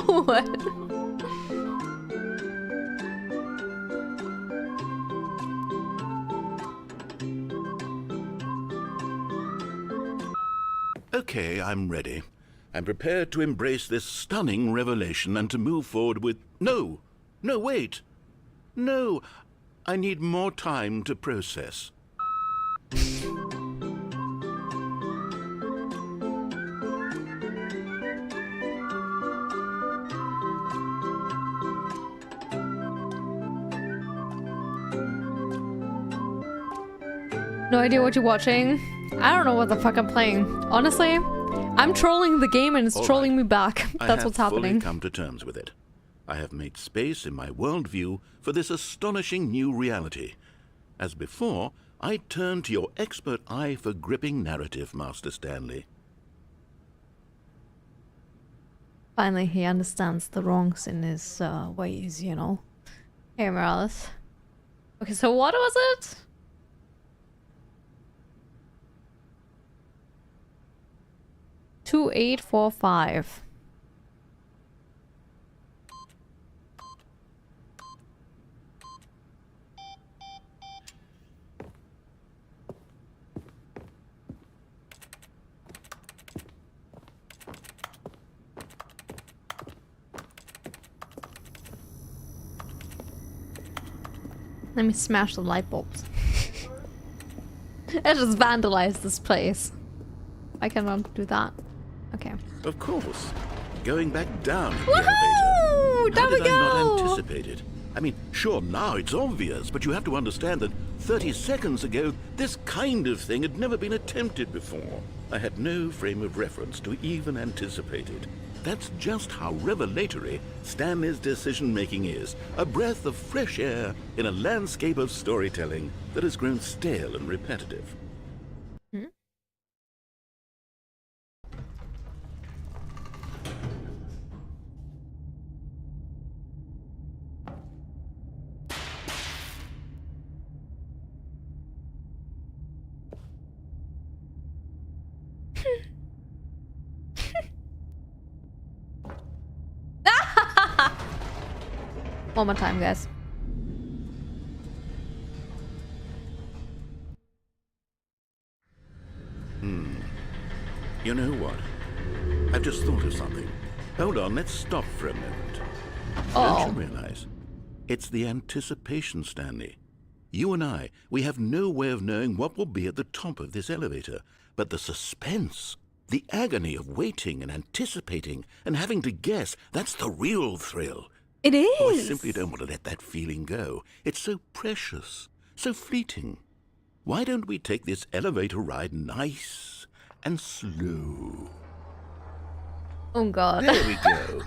What? Okay, I'm ready. I'm prepared to embrace this stunning revelation and to move forward with... No! No, wait! No! I need more time to process. No idea what you're watching. I don't know what the fuck I'm playing. Honestly, I'm trolling the game and it's All trolling right. me back. That's what's I have fully happening. come to terms with it. I have made space in my worldview for this astonishing new reality. As before, I turn to your expert eye for gripping narrative, Master Stanley. Finally, he understands the wrongs in his ways, you know. Hey, Morales. Okay, so what was it? Two 845. Let me smash the light bulbs. I just vandalized this place. I cannot do that. Okay. Of course. Going back down in the Woohoo! elevator. Down How we did I not go! anticipate it? I mean, sure, now it's obvious, but you have to understand that 30 seconds ago, this kind of thing had never been attempted before. I had no frame of reference to even anticipate it. That's just how revelatory Stanley's decision-making is. A breath of fresh air in a landscape of storytelling that has grown stale and repetitive. Hmm? One more time, guys. You know what? I've just thought of something. Hold on, let's stop for a moment. Oh. Don't you realize It's the anticipation, Stanley. You and I, we have no way of knowing what will be at the top of this elevator. But the suspense, the agony of waiting and anticipating and having to guess, that's the real thrill. It is. Oh, I simply don't want to let that feeling go. It's so precious, so fleeting. Why don't we take this elevator ride nice and slow? Oh, God. There we go.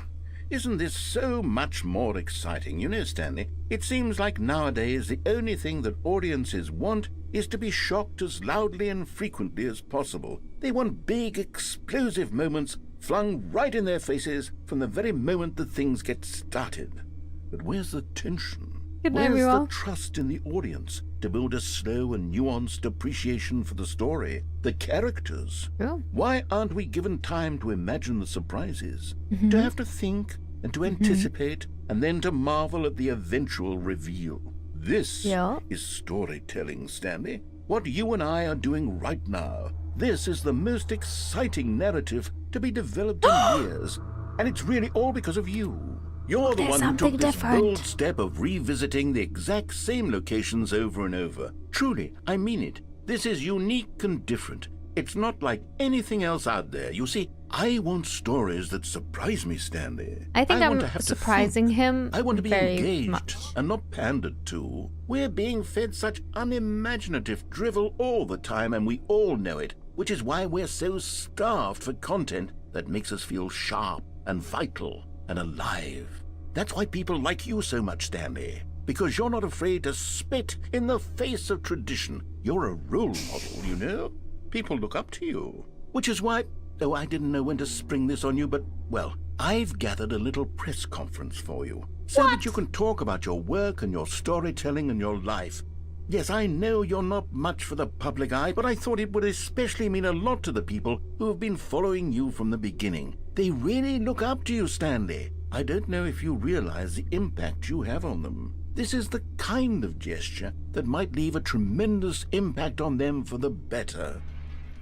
Isn't this so much more exciting? You know, Stanley, it seems like nowadays the only thing that audiences want is to be shocked as loudly and frequently as possible. They want big, explosive moments flung right in their faces from the very moment that things get started. But where's the tension? Good night, Where's the everyone. trust in the audience to build a slow and nuanced appreciation for the story, the characters? Oh. Why aren't we given time to imagine the surprises, to have to think and to anticipate, and then to marvel at the eventual reveal? This is storytelling, Stanley. What you and I are doing right now. This is the most exciting narrative to be developed in years, and it's really all because of you. You're the one who took this bold step of revisiting the exact same locations over and over. Truly, I mean it. This is unique and different. It's not like anything else out there. You see, I want stories that surprise me, Stanley. I think want to I'm have to surprising think. him I want to be very engaged much. and not pandered to. We're being fed such unimaginative drivel all the time, and we all know it, which is why we're so starved for content that makes us feel sharp and vital and alive. That's why people like you so much, Stanley. Because you're not afraid to spit in the face of tradition. You're a role model, you know? People look up to you. Which is why, though I didn't know when to spring this on you, but, well, I've gathered a little press conference for you. So that you can talk about your work and your storytelling and your life. Yes, I know you're not much for the public eye, but I thought it would especially mean a lot to the people who have been following you from the beginning. They really look up to you, Stanley. I don't know if you realize the impact you have on them. This is the kind of gesture that might leave a tremendous impact on them for the better.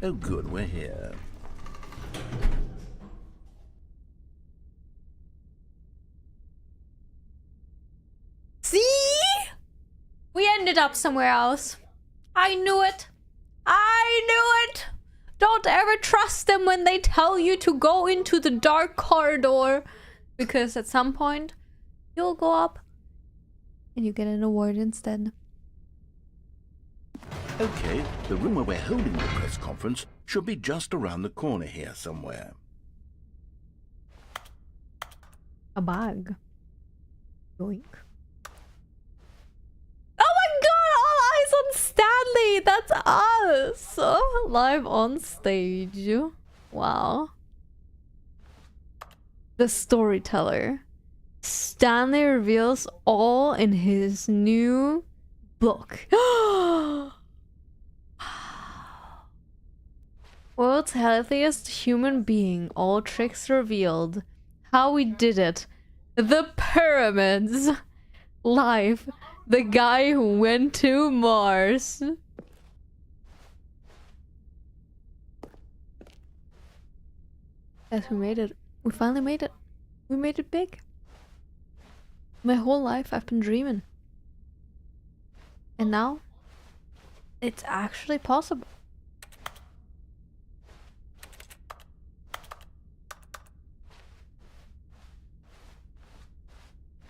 Oh, good, we're here. See? We ended up somewhere else. I knew it. I knew it. Don't ever trust them when they tell you to go into the dark corridor. Because at some point, you'll go up and you get an award instead. Okay, the room where we're holding the press conference should be just around the corner here somewhere. A bag. Yoink. Oh my god! All eyes on Stanley! That's us! Live on stage. Wow. The storyteller. Stanley reveals all in his new book. World's healthiest human being. All tricks revealed. How we did it. The pyramids. Life. The guy who went to Mars. Yes, we made it. We finally made it. We made it big. My whole life I've been dreaming. And now, it's actually possible.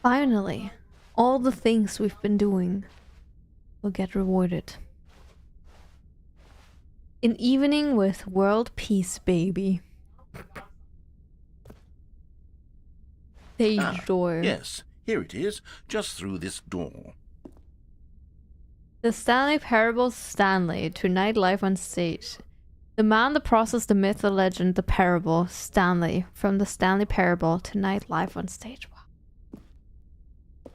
Finally, all the things we've been doing will get rewarded. An evening with world peace, baby. Stage door. Yes, here it is, just through this door. The Stanley Parable Stanley, tonight live on stage. The man, the process, the myth, the legend, the parable, Stanley. From the Stanley Parable, tonight live on stage. Wow.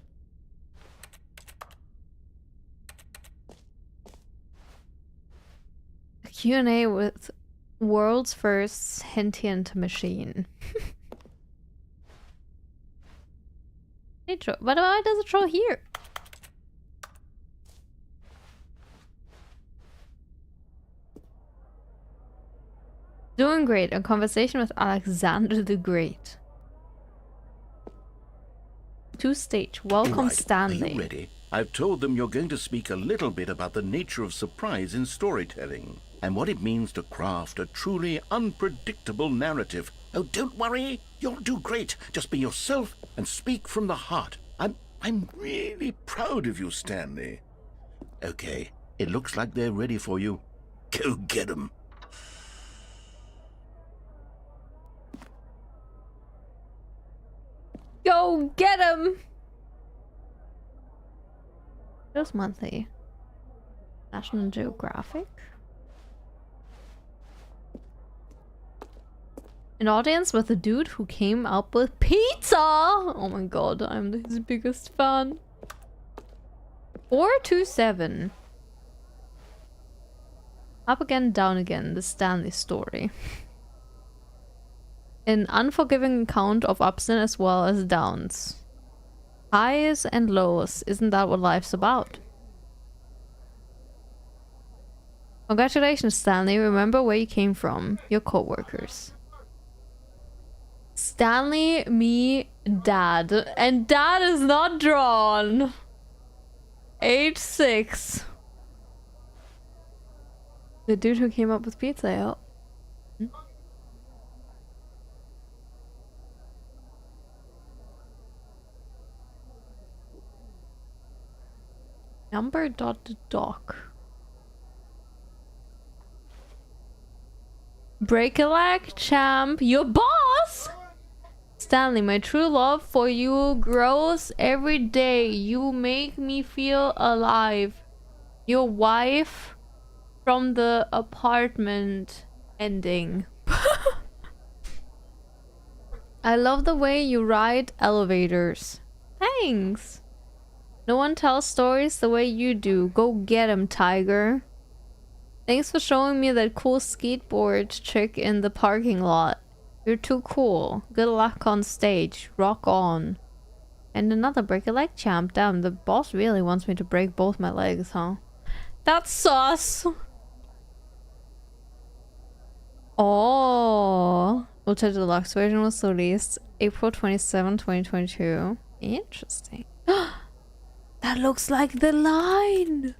A Q&A with world's first sentient machine. But why does it show here? Doing great. A conversation with Alexander the Great. to stage. Welcome, Right. Stanley. Are you ready? I've told them you're going to speak a little bit about the nature of surprise in storytelling and what it means to craft a truly unpredictable narrative. Oh, don't worry. You'll do great. Just be yourself and speak from the heart. I'm really proud of you, Stanley. Okay, it looks like they're ready for you. Go get them. Go get him! Just monthly. National Geographic. An audience with a dude who came up with pizza! Oh my god, I'm his biggest fan. 427. Up again, down again, the Stanley story. An unforgiving account of ups as well as downs. Highs and lows, isn't that what life's about? Congratulations, Stanley. Remember where you came from. Your co-workers. Stanley, me, Dad. And Dad is not drawn. Age 6. The dude who came up with pizza, yeah. Number dot doc. Break a leg, champ. Your boss? Stanley, my true love for you grows every day. You make me feel alive. Your wife from the apartment ending. I love the way you ride elevators. Thanks. No one tells stories the way you do. Go get 'em, Tiger. Thanks for showing me that cool skateboard trick in the parking lot. You're too cool. Good luck on stage. Rock on. And another break a leg, champ. Damn, the boss really wants me to break both my legs, huh? That's sus. Oh. Ultra Deluxe version was released April 27, 2022. Interesting. That looks like the line.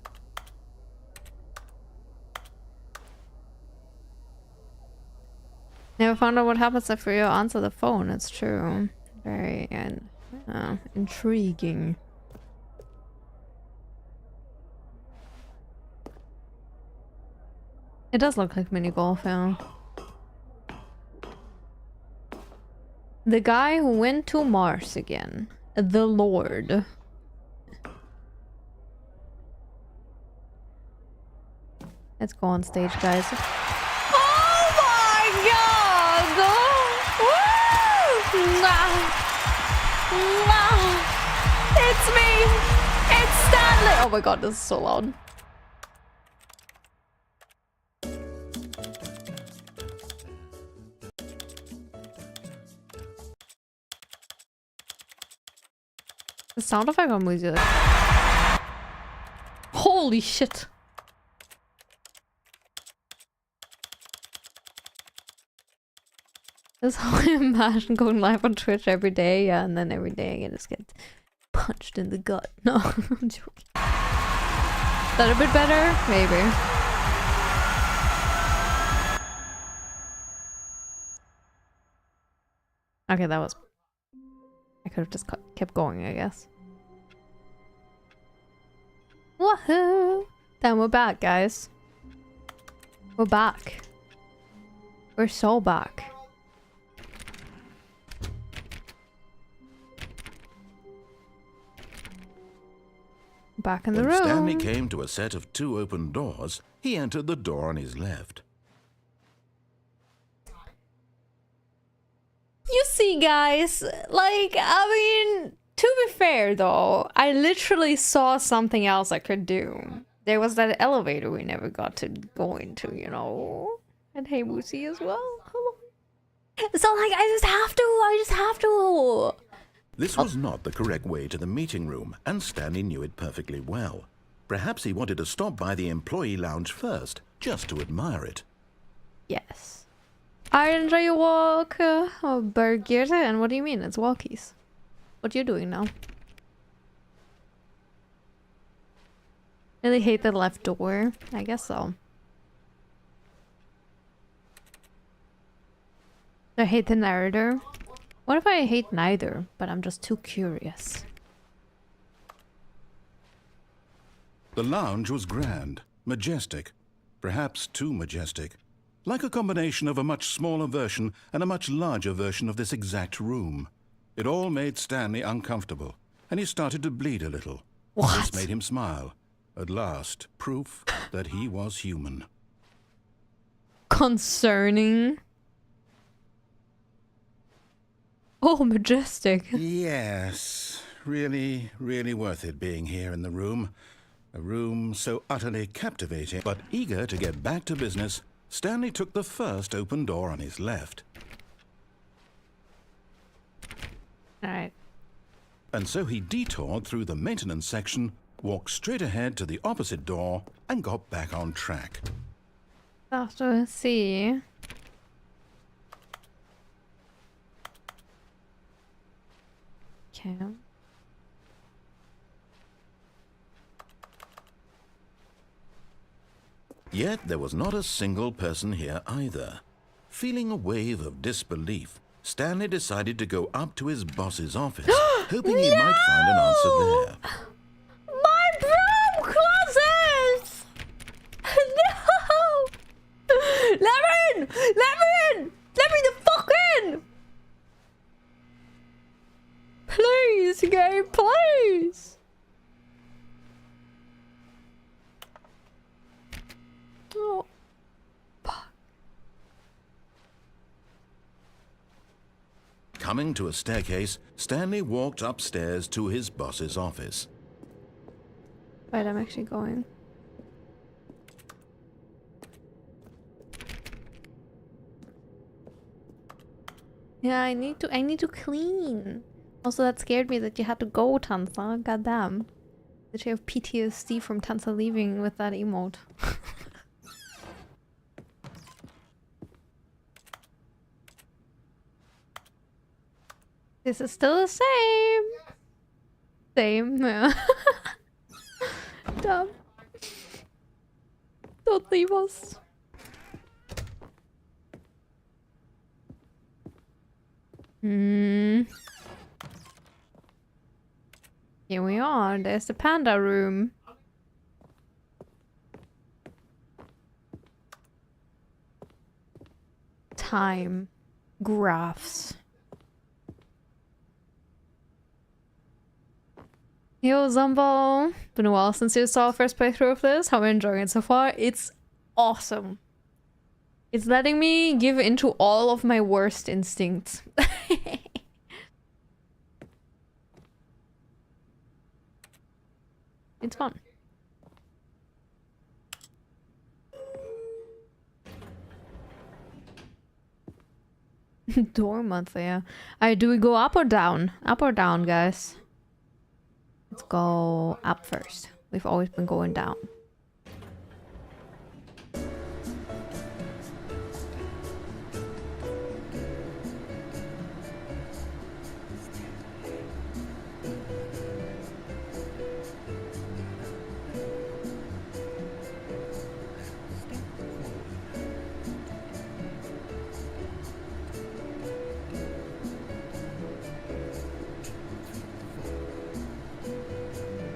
Never found out what happens if you answer the phone. It's true. Very intriguing. It does look like mini golf, yeah. The guy who went to Mars again. The Lord. Let's go on stage, guys. Oh my god! Woo! It's me! It's Stanley! Oh my god, this is so loud. The sound effect on music. Holy shit! That's how I imagine going live on Twitch every day, yeah, and then every day I just get punched in the gut. No, I'm joking. Is that a bit better? Maybe. Okay, that was... I could have just kept going, I guess. Woohoo! Then we're back, guys. We're back. We're so back. Back in the room. When Stanley came to a set of 2 open doors, he entered the door on his left. You see, guys, like, I mean, to be fair, though, I literally saw something else I could do. There was that elevator we never got to go into, you know? And hey, Moosey as well. Hello. So, like, I just have to. This was not the correct way to the meeting room, and Stanley knew it perfectly well. Perhaps he wanted to stop by the employee lounge first, just to admire it. Yes. I enjoy your walk, burger. And what do you mean? It's walkies. what you're doing now. Really hate the left door. I guess so. I hate the narrator. What if I hate neither, but I'm just too curious? The lounge was grand, majestic, perhaps too majestic, like a combination of a much smaller version and a much larger version of this exact room. It all made Stanley uncomfortable, and he started to bleed a little. What? This made him smile. At last, proof that he was human. Concerning. Oh, majestic. Yes, really, really worth it being here in the room. A room so utterly captivating. But eager to get back to business, Stanley took the first open door on his left. Alright. And so he detoured through the maintenance section, walked straight ahead to the opposite door, and got back on track. After see. Okay. Yet there was not a single person here either. Feeling a wave of disbelief, Stanley decided to go up to his boss's office, hoping he might find an answer there. My broom closet! No! Let me in! Let me in! Let me the fuck in! Please, game, please! Oh. Fuck. Coming to a staircase, Stanley walked upstairs to his boss's office. Right, I'm actually going. Yeah, I need to clean. Also, that scared me that you had to go, Tanza. Goddamn. Did you have PTSD from Tanza leaving with that emote? This is still the same. Same. Yeah. Dumb. Don't leave us. Hmm. Here we are. There's the panda room. Time. Graphs. Yo, Zumbo. Been a while since you saw the first playthrough of this. How are you enjoying it so far? It's awesome. It's letting me give into all of my worst instincts. It's fun. Door monthly, yeah. Alright, do we go up or down? Up or down, guys? Let's go up first. We've always been going down.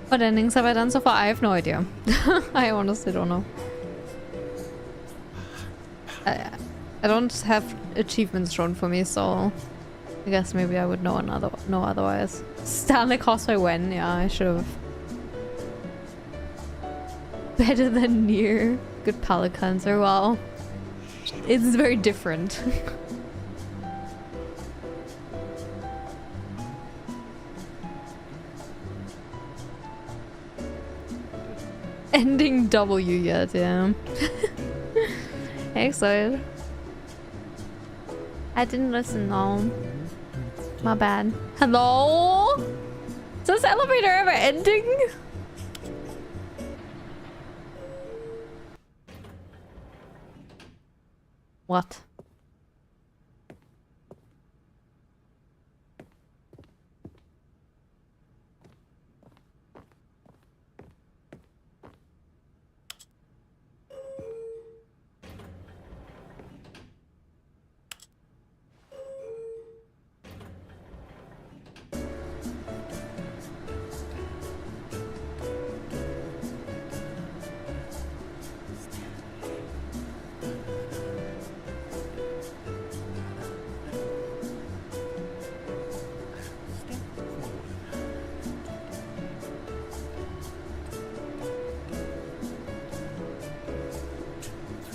What endings have I done so far? I have no idea. I honestly don't know. I don't have achievements shown for me, so I guess maybe I would know otherwise. Stanley cosplay when? Yeah, I should have. Better than Nier. Good palette cleanser. Well, it's very different. Ending W yet, yeah. Excited. I didn't listen, no. My bad. Hello? Is this elevator ever ending? What?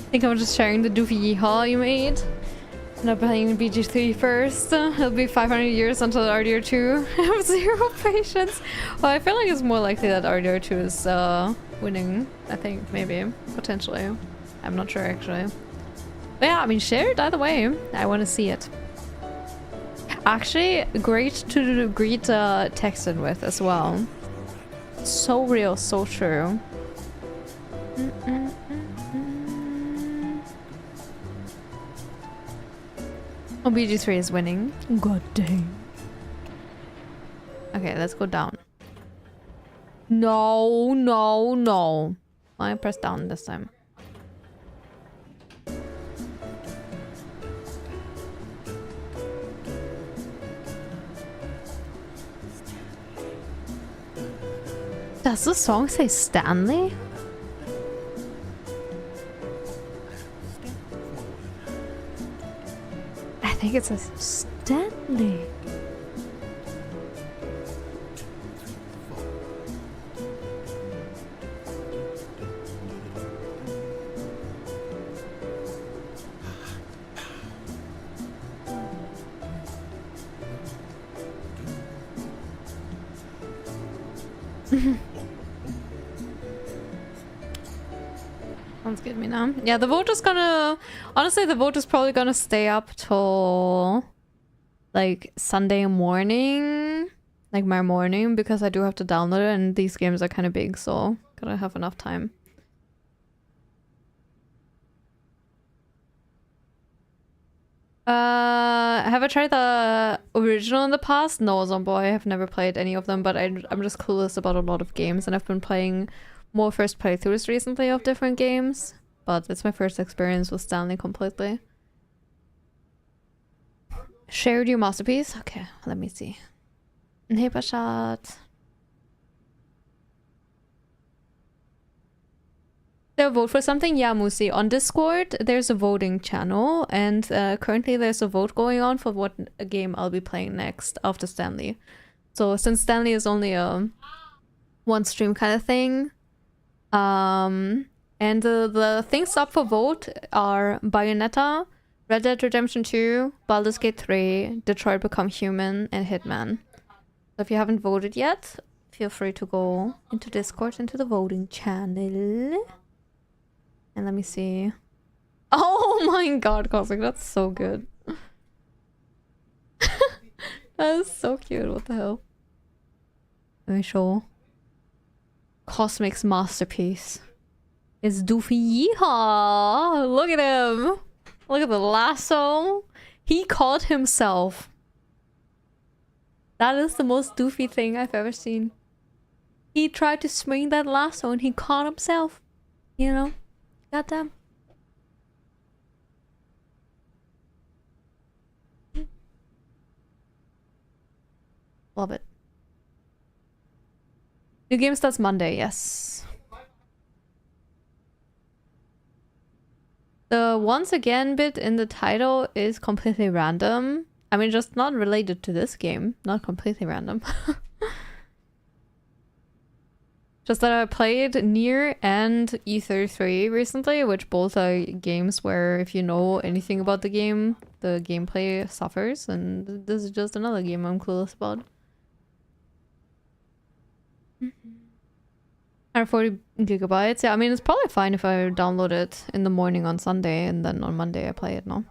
think I'm just sharing the doofy yeehaw you made. And I'm playing BG3 first. It'll be 500 years until RDR2. I have 0 patience. Well, I feel like it's more likely that RDR2 is winning. I think, maybe. Potentially. I'm not sure, actually. But yeah, I mean, share it either way. I want to see it. Actually, great to greet texted with as well. So real, so true. Oh, BG3 is winning. God dang. Okay, let's go down. No, no, no. I press down this time. Does the song say Stanley? I think it says Stanley. Sounds good to me now. Yeah, the vote is gonna... Honestly, the vote is probably gonna stay up till... like, Sunday morning. Like, my morning, because I do have to download it, and these games are kind of big, so... gotta have enough time. Have I tried the original in the past? No, Zombo, I have never played any of them, but I'm just clueless about a lot of games, and I've been playing more first playthroughs recently of different games, but it's my first experience with Stanley completely. Shared your masterpiece? Okay, let me see. Shot. They'll vote for something? Yeah, Musi. On Discord, there's a voting channel, and currently there's a vote going on for what game I'll be playing next after Stanley. So since Stanley is only a one stream kind of thing, and the things up for vote are Bayonetta, Red Dead Redemption 2, Baldur's Gate 3, Detroit Become Human, and Hitman. So if you haven't voted yet, feel free to go into Discord, into the voting channel. And let me see. Oh my god, Cosmic, that's so good. That is so cute, what the hell. Let me show. Cosmic's masterpiece is Doofy Yeehaw! Look at him! Look at the lasso. He caught himself. That is the most doofy thing I've ever seen. He tried to swing that lasso and he caught himself. You know? Goddamn. Love it. New game starts Monday, yes. The once again bit in the title is completely random. I mean, just not related to this game. Not completely random. Just that I played Nier and E33 recently, which both are games where if you know anything about the game, the gameplay suffers, and this is just another game I'm clueless about. 140 gigabytes. Yeah, I mean, it's probably fine if I download it in the morning on Sunday, and then on Monday I play it, no?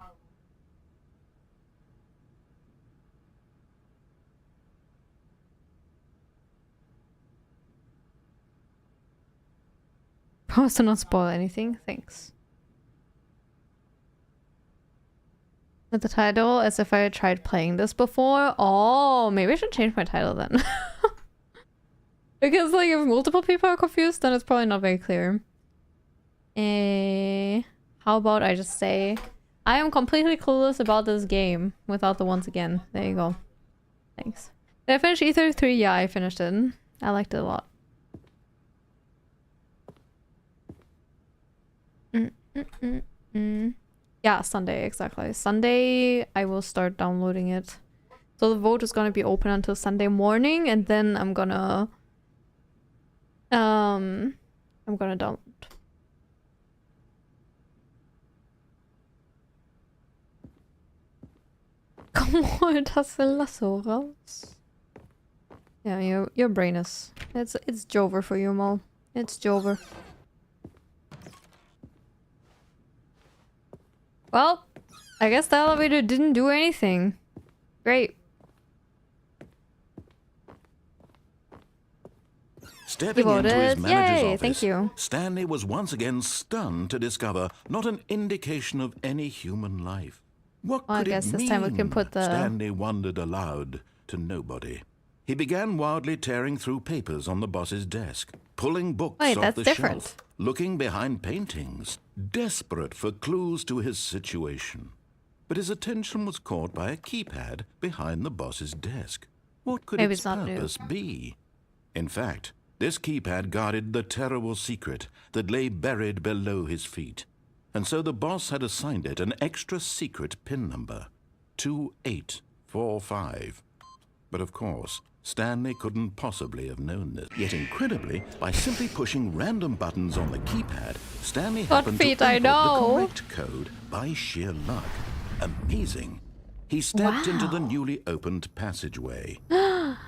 Promise to not spoil anything. Thanks. With the title as if I had tried playing this before. Oh, maybe I should change my title then. Because like if multiple people are confused, then it's probably not very clear. How about I just say I am completely clueless about this game without the once again. There you go. Thanks. Did I finish E33? Yeah, I finished it. I liked it a lot. Yeah, Sunday, exactly. Sunday, I will start downloading it. So the vote is gonna be open until Sunday morning, and then I'm gonna download. Come on, das will lasso raus. Yeah, your brain is... It's Jover for you, Mo. It's Jover. Well, I guess the elevator didn't do anything. Great. Stepping into his manager's office, thank you. Stanley was once again stunned to discover not an indication of any human life. What Well, could I guess it this mean? time we can put the... Stanley wondered aloud to nobody. He began wildly tearing through papers on the boss's desk, pulling books off the shelf, looking behind paintings, desperate for clues to his situation. But his attention was caught by a keypad behind the boss's desk. What could its purpose be? In fact, this keypad guarded the terrible secret that lay buried below his feet. And so the boss had assigned it an extra secret PIN number, 2845. But of course, Stanley couldn't possibly have known this. Yet incredibly, by simply pushing random buttons on the keypad, Stanley happened to input the correct code by sheer luck. Amazing. He stepped into the newly opened passageway. Well,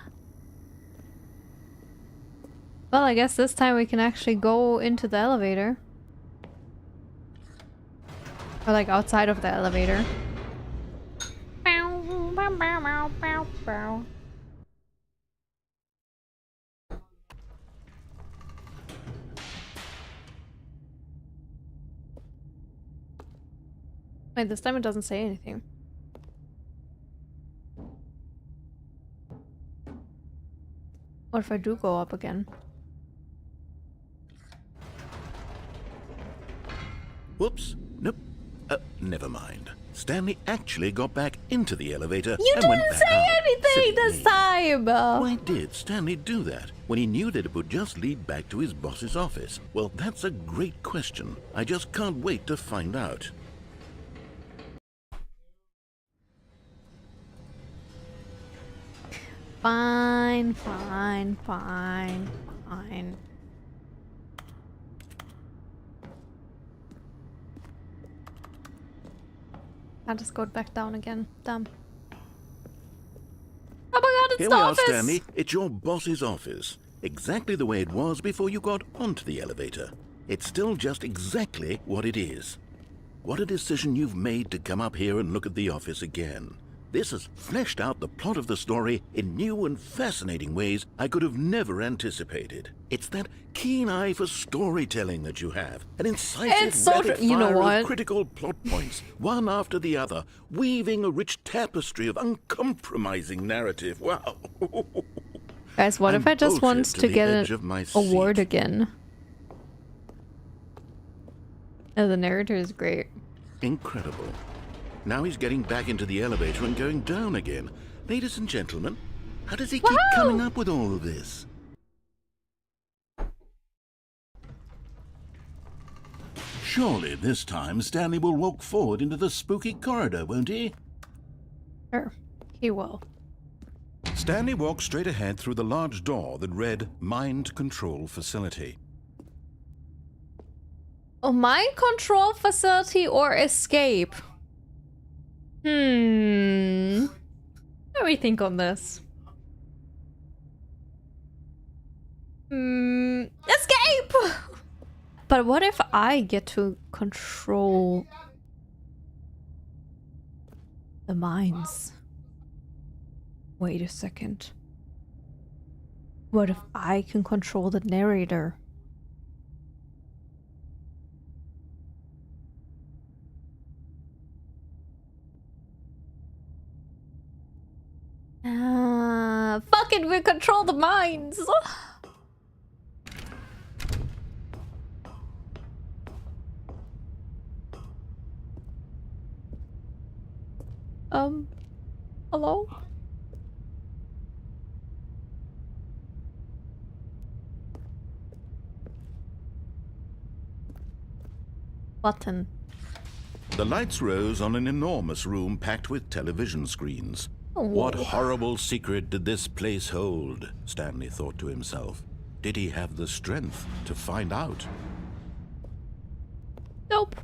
I guess this time we can actually go into the elevator. Or like outside of the elevator. Wait, this time it doesn't say anything. What if I do go up again? Whoops. Nope. Never mind. Stanley actually got back into the elevator You and went back didn't say out. anything this time! Why did Stanley do that when he knew that it would just lead back to his boss's office? Well, that's a great question. I just can't wait to find out. Fine. I'll just go back down again. Damn. Oh my god, it's Here the we office! are, Stanley. It's your boss's office. Exactly the way it was before you got onto the elevator. It's still just exactly what it is. What a decision you've made to come up here and look at the office again. This has fleshed out the plot of the story in new and fascinating ways I could have never anticipated. It's that keen eye for storytelling that you have, an incisive rapid fire of critical plot points, one after the other, weaving a rich tapestry of uncompromising narrative. Wow. Guys, what if I just want to get an award again? Oh, the narrator is great. Incredible. Now he's getting back into the elevator and going down again. Ladies and gentlemen, how does he keep coming up with all of this? Surely this time Stanley will walk forward into the spooky corridor, won't he? Sure, he will. Stanley walked straight ahead through the large door that read Mind Control Facility. Oh, mind control facility or escape? Let me think on this. Escape! But what if I get to control the minds? Wait a second. What if I can control the narrator? Fuck it, we control the minds. Hello? Button. The lights rose on an enormous room packed with television screens. Oh. What horrible secret did this place hold? Stanley thought to himself. Did he have the strength to find out? Nope.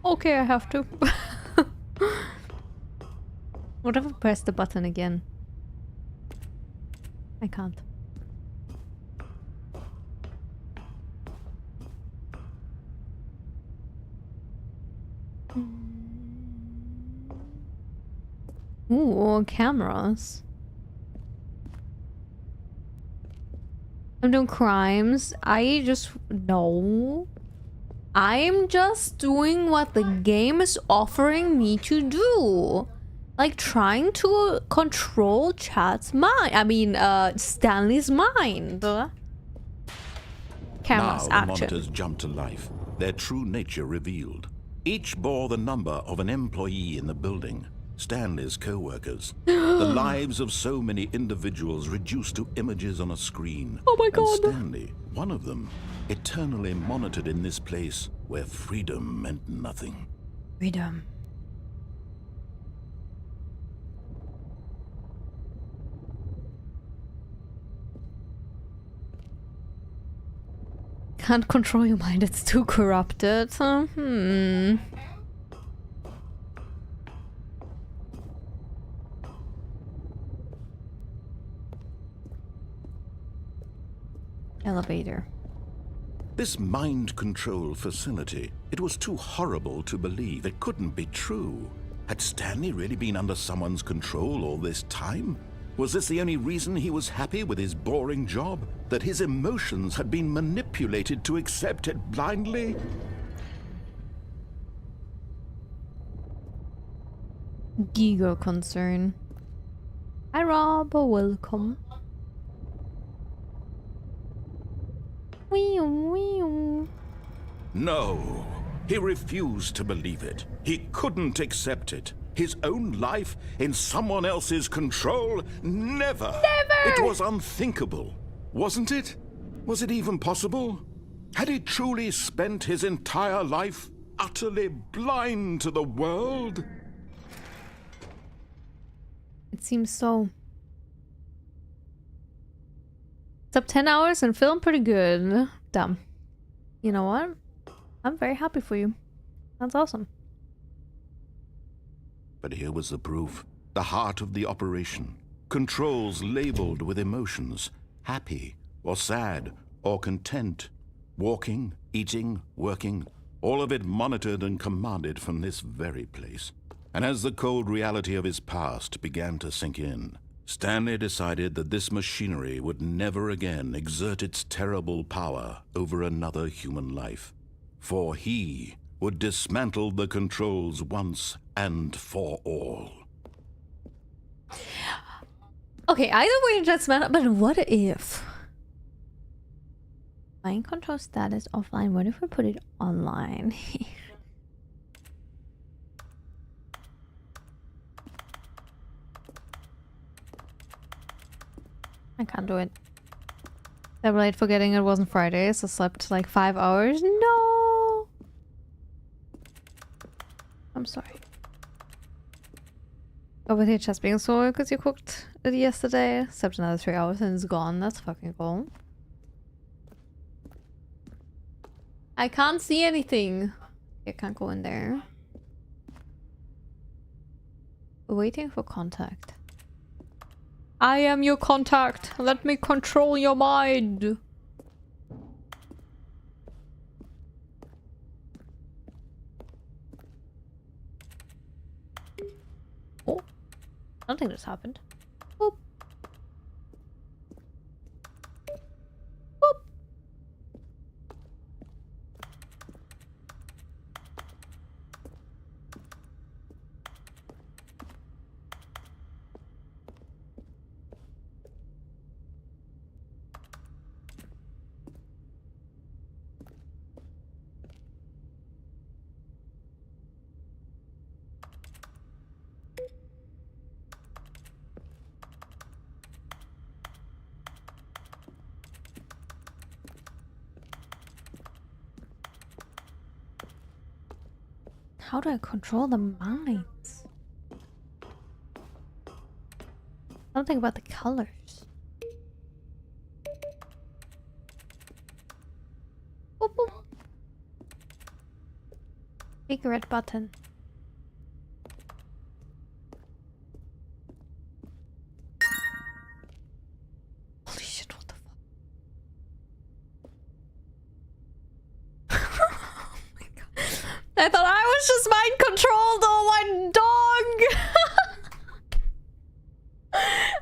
Okay, I have to. What if I press the button again? I can't. Ooh, cameras. I'm doing crimes. No. I'm just doing what the game is offering me to do. Like trying to control Chad's mind. I mean, Stanley's mind. Cameras, Now the action. monitors jumped to life, their true nature revealed. Each bore the number of an employee in the building, Stanley's co-workers. The lives of so many individuals reduced to images on a screen. Oh my god. And Stanley, one of them, eternally monitored in this place where freedom meant nothing. Freedom. Can't control your mind, it's too corrupted. Elevator. This mind control facility, it was too horrible to believe. It couldn't be true. Had Stanley really been under someone's control all this time? Was this the only reason he was happy with his boring job? That his emotions had been manipulated to accept it blindly? Giga concern. Hi Rob, welcome. No, he refused to believe it. He couldn't accept it. His own life in someone else's control? Never! Never! It was unthinkable, wasn't it? Was it even possible? Had he truly spent his entire life utterly blind to the world? It seems so. It's up 10 hours and feeling pretty good. Dumb. You know what? I'm very happy for you. That's awesome. But here was the proof. The heart of the operation. Controls labeled with emotions. Happy, or sad, or content. Walking, eating, working. All of it monitored and commanded from this very place. And as the cold reality of his past began to sink in, Stanley decided that this machinery would never again exert its terrible power over another human life. For he would dismantle the controls once and for all. Okay, either way, dismantle, but what if? Mind control status offline. What if we put it online? I can't do it. I'm late forgetting it wasn't Friday, so slept like 5 hours. No! I'm sorry. Oh, with your chest being sore because you cooked it yesterday. Slept another 3 hours and it's gone. That's fucking cool. I can't see anything. I can't go in there. Waiting for contact. I am your contact. Let me control your mind. Oh, I don't think this happened. Boop. Boop. How do I control the minds? Something about the colors. Boop, boop. Big red button. Holy shit, what the fuck? Oh my god. I thought I was just mind controlled. Oh my dog.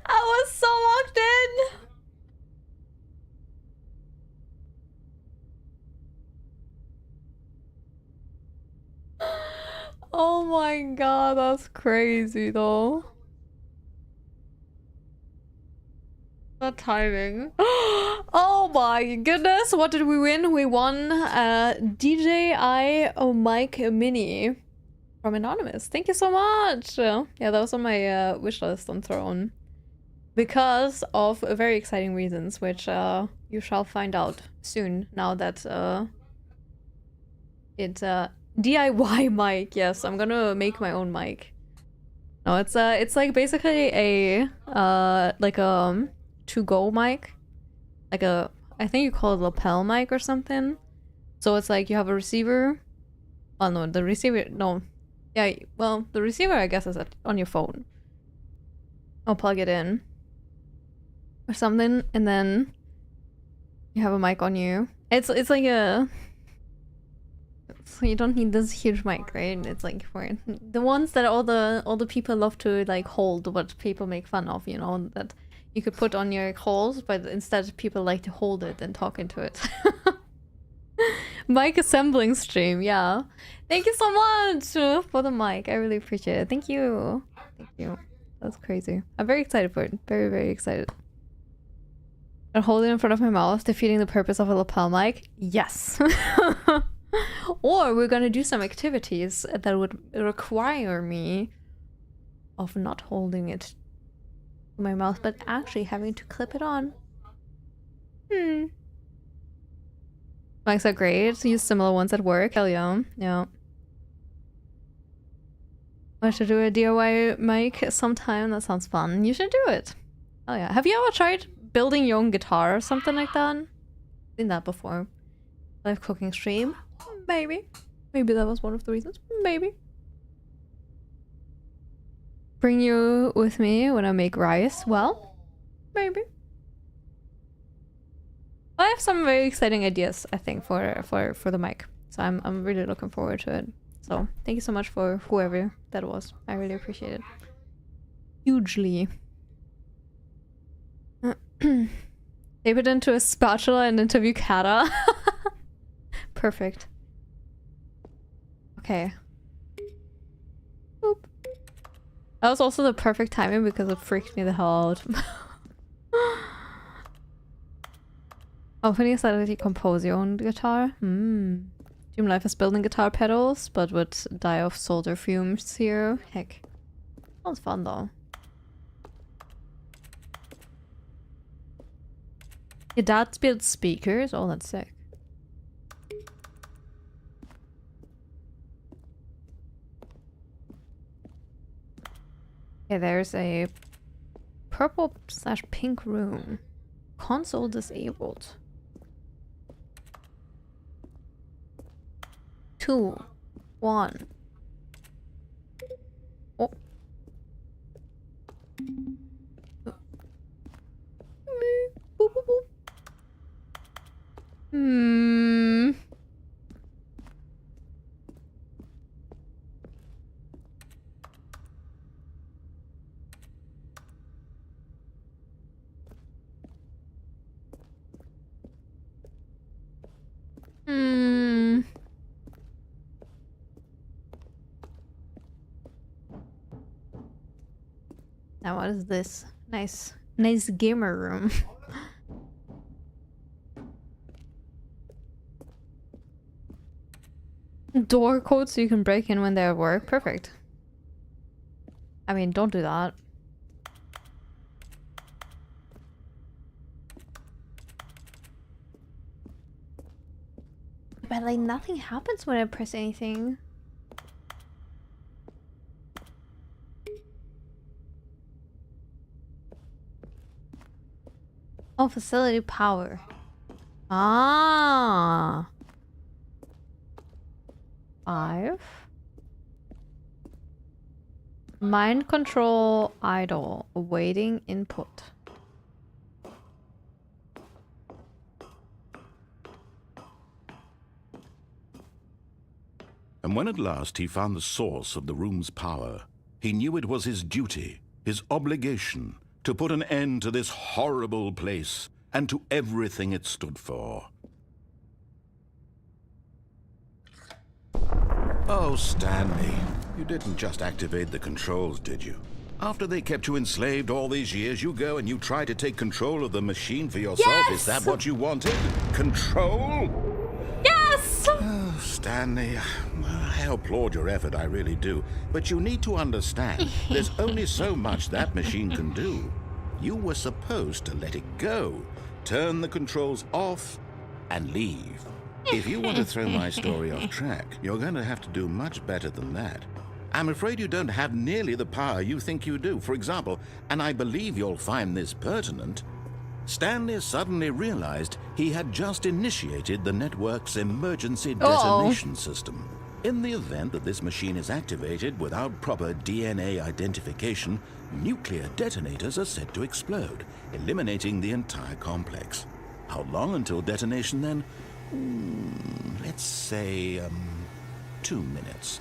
I was so locked in. Oh my god, that's crazy though. The timing. Oh my goodness, what did we win? We won DJI mic mini from Anonymous. Thank you so much. Yeah, that was on my wish list on Throne. Because of very exciting reasons, which you shall find out soon now that it's DIY mic. Yes, I'm gonna make my own mic. No, it's like basically a like a to-go mic, like a, I think you call it lapel mic or something. So it's like you have a receiver. Oh no, the receiver, no, yeah, well the receiver I guess is on your phone. I'll plug it in or something, and then you have a mic on you. It's like a, so you don't need this huge mic, right? It's like for the ones that all the people love to like hold, what people make fun of, you know, that you could put on your calls, but instead people like to hold it and talk into it. Mic assembling stream, yeah. Thank you so much for the mic. I really appreciate it. Thank you. Thank you. That's crazy. I'm very excited for it. Very, very excited. And hold it in front of my mouth, defeating the purpose of a lapel mic? Yes. Or we're gonna do some activities that would require me of not holding it to my mouth, but actually having to clip it on. Mics are great. Use similar ones at work. Hell yeah. Yeah. I should do a DIY mic sometime. That sounds fun. You should do it. Oh yeah. Have you ever tried building your own guitar or something like that? Seen that before. Live cooking stream? Maybe. Maybe that was one of the reasons. Maybe. Bring you with me when I make rice? Well, maybe. I have some very exciting ideas, I think, for the mic. So I'm really looking forward to it. So thank you so much for whoever that was. I really appreciate it. Hugely. Tape it into a spatula and interview Kata. Perfect. Okay. Boop. That was also the perfect timing because it freaked me the hell out. Opening a slightly compose your own guitar. Dream life is building guitar pedals, but would die of solder fumes here. Heck. Sounds fun though. Your dad built speakers? Oh, that's sick. Okay, there's a purple/pink room. Console disabled. 2, 1. Oh. Boop, boop, boop. Now what is this? Nice gamer room. Door code so you can break in when they're at work. Perfect. I mean, don't do that. But like nothing happens when I press anything. Oh, facility power. Ah. 5. Mind control idle. Awaiting input. And when at last he found the source of the room's power, he knew it was his duty, his obligation, to put an end to this horrible place and to everything it stood for. Oh, Stanley, you didn't just activate the controls, did you? After they kept you enslaved all these years, you go and you try to take control of the machine for yourself. Yes! Is that what you wanted? Control? Yes! Oh, Stanley, I applaud your effort, I really do. But you need to understand, there's only so much that machine can do. You were supposed to let it go, turn the controls off, and leave. If you want to throw my story off track, you're going to have to do much better than that. I'm afraid you don't have nearly the power you think you do. For example, and I believe you'll find this pertinent, Stanley suddenly realized he had just initiated the network's emergency detonation system. In the event that this machine is activated without proper DNA identification, nuclear detonators are said to explode, eliminating the entire complex. How long until detonation then? Let's say, 2 minutes.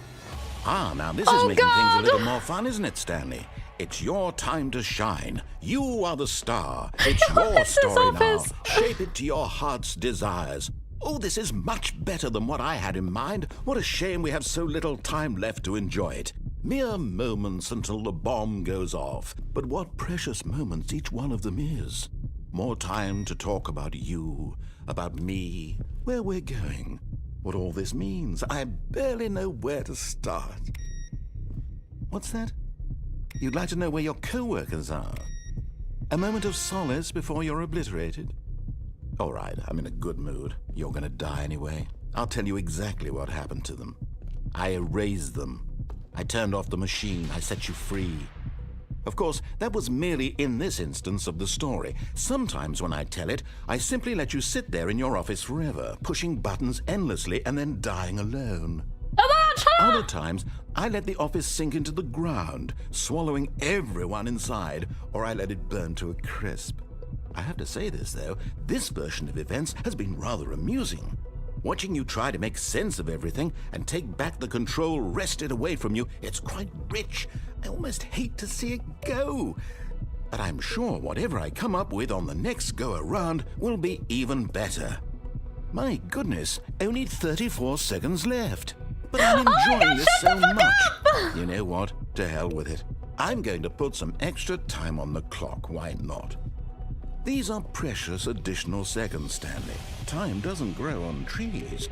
Ah, now this is making things a little more fun, isn't it, Stanley? It's your time to shine. You are the star. It's your story now. Shape it to your heart's desires. Oh, this is much better than what I had in mind. What a shame we have so little time left to enjoy it. Mere moments until the bomb goes off. But what precious moments each one of them is. More time to talk about you, about me, where we're going, what all this means. I barely know where to start. What's that? You'd like to know where your co-workers are? A moment of solace before you're obliterated? All right, I'm in a good mood. You're gonna die anyway. I'll tell you exactly what happened to them. I erased them. I turned off the machine. I set you free. Of course, that was merely in this instance of the story. Sometimes when I tell it, I simply let you sit there in your office forever, pushing buttons endlessly and then dying alone. Other times, I let the office sink into the ground, swallowing everyone inside, or I let it burn to a crisp. I have to say this, though, this version of events has been rather amusing. Watching you try to make sense of everything and take back the control wrested away from you, it's quite rich. I almost hate to see it go. But I'm sure whatever I come up with on the next go-around will be even better. My goodness, only 34 seconds left. But I'm enjoying this so much. You know what? To hell with it. I'm going to put some extra time on the clock. Why not? These are precious additional seconds, Stanley. Time doesn't grow on trees.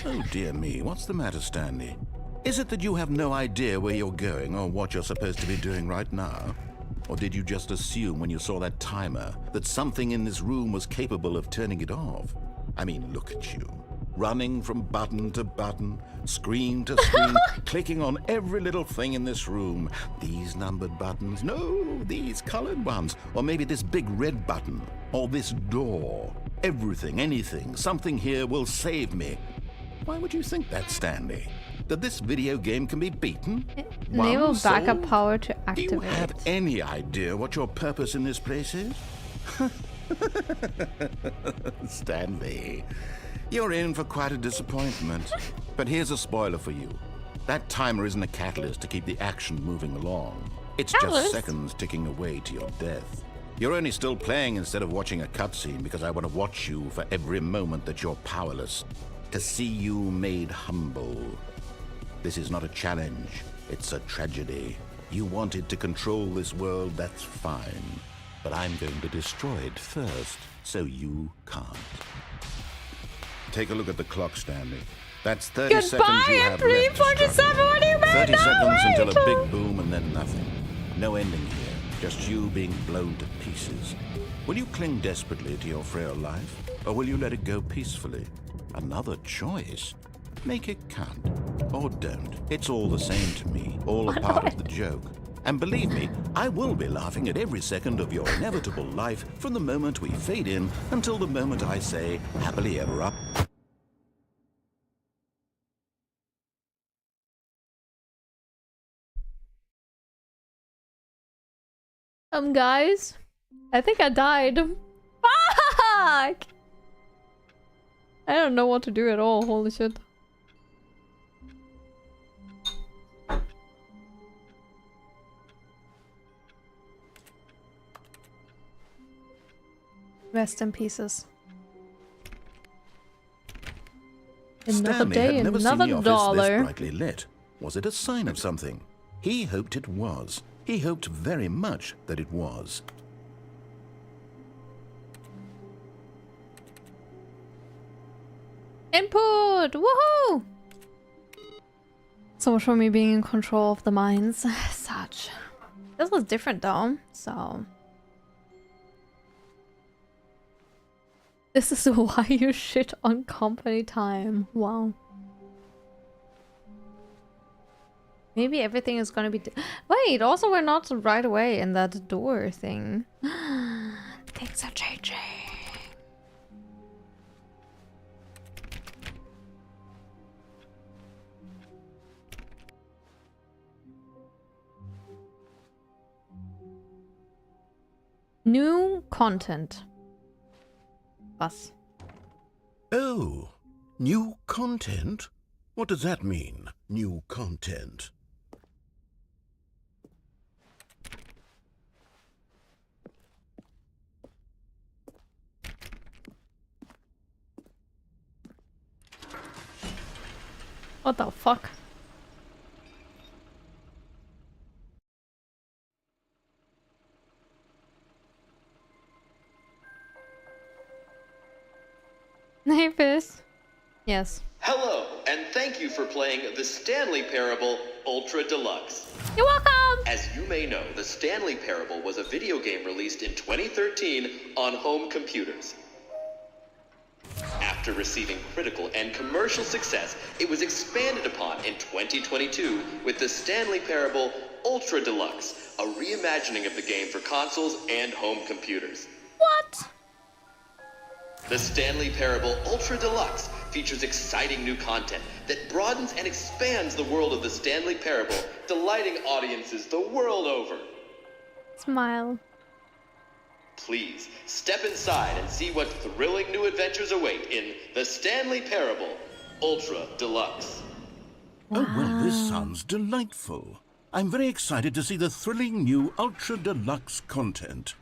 Oh, dear me. What's the matter, Stanley? Is it that you have no idea where you're going or what you're supposed to be doing right now? Or did you just assume when you saw that timer that something in this room was capable of turning it off? I mean, look at you. Running from button to button, screen to screen, clicking on every little thing in this room. These numbered buttons, no, these colored ones. Or maybe this big red button, or this door. Everything, anything, something here will save me. Why would you think that, Stanley? That this video game can be beaten? Enable backup power to activate. Do you have any idea what your purpose in this place is? Stanley, you're in for quite a disappointment. But here's a spoiler for you. That timer isn't a catalyst to keep the action moving along. It's just seconds ticking away to your death. You're only still playing instead of watching a cutscene because I want to watch you for every moment that you're powerless. To see you made humble. This is not a challenge. It's a tragedy. You wanted to control this world, that's fine. But I'm going to destroy it first, so you can't. Take a look at the clock, Stanley. That's 30 seconds you have left. 347, what do you mean? 30 seconds until a big boom and then nothing. No ending here, just you being blown to pieces. Will you cling desperately to your frail life, or will you let it go peacefully? Another choice. Make it count. Or don't. It's all the same to me, all a part of the joke. And believe me, I will be laughing at every second of your inevitable life from the moment we fade in until the moment I say, happily ever after. Guys, I think I died. Fuck! I don't know what to do at all. Holy shit. Rest in pieces. Another Stanley day, had never seen another the office dollar. this brightly lit. Was it a sign of something? He hoped it was. He hoped very much that it was. Input! Woohoo! So much for me being in control of the mines. Such. This was different though, so. This is why you shit on company time. Wow. Maybe everything is gonna be. Wait, also, we're not right away in that door thing. Things are changing. New content. Us. Oh, new content? What does that mean, new content? What the fuck? Hey, Fizz. Yes. Hello, and thank you for playing the Stanley Parable Ultra Deluxe. You're welcome! As you may know, the Stanley Parable was a video game released in 2013 on home computers. After receiving critical and commercial success, it was expanded upon in 2022 with the Stanley Parable Ultra Deluxe, a reimagining of the game for consoles and home computers. What? The Stanley Parable Ultra Deluxe features exciting new content that broadens and expands the world of the Stanley Parable, delighting audiences the world over. Smile. Please, step inside and see what thrilling new adventures await in the Stanley Parable Ultra Deluxe. Oh, well, this sounds delightful. I'm very excited to see the thrilling new Ultra Deluxe content.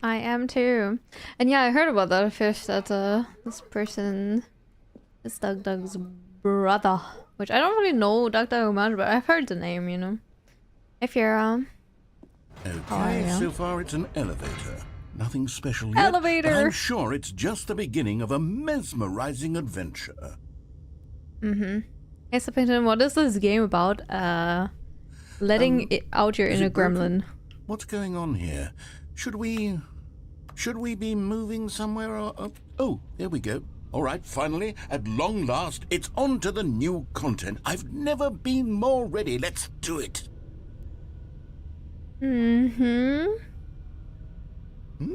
I am too. And yeah, I heard about that fish that this person is Doug's brother. Which I don't really know Doug much, but I've heard the name, you know. If you're Okay, so far it's an elevator. Nothing special yet. Elevator! But I'm sure it's just the beginning of a mesmerizing adventure. Mm-hmm. Hey Sapinton, what is this game about? Letting out your inner gremlin. What's going on here? Should we be moving somewhere or... Oh, there we go. All right, finally, at long last, it's on to the new content. I've never been more ready. Let's do it. Mm-hmm.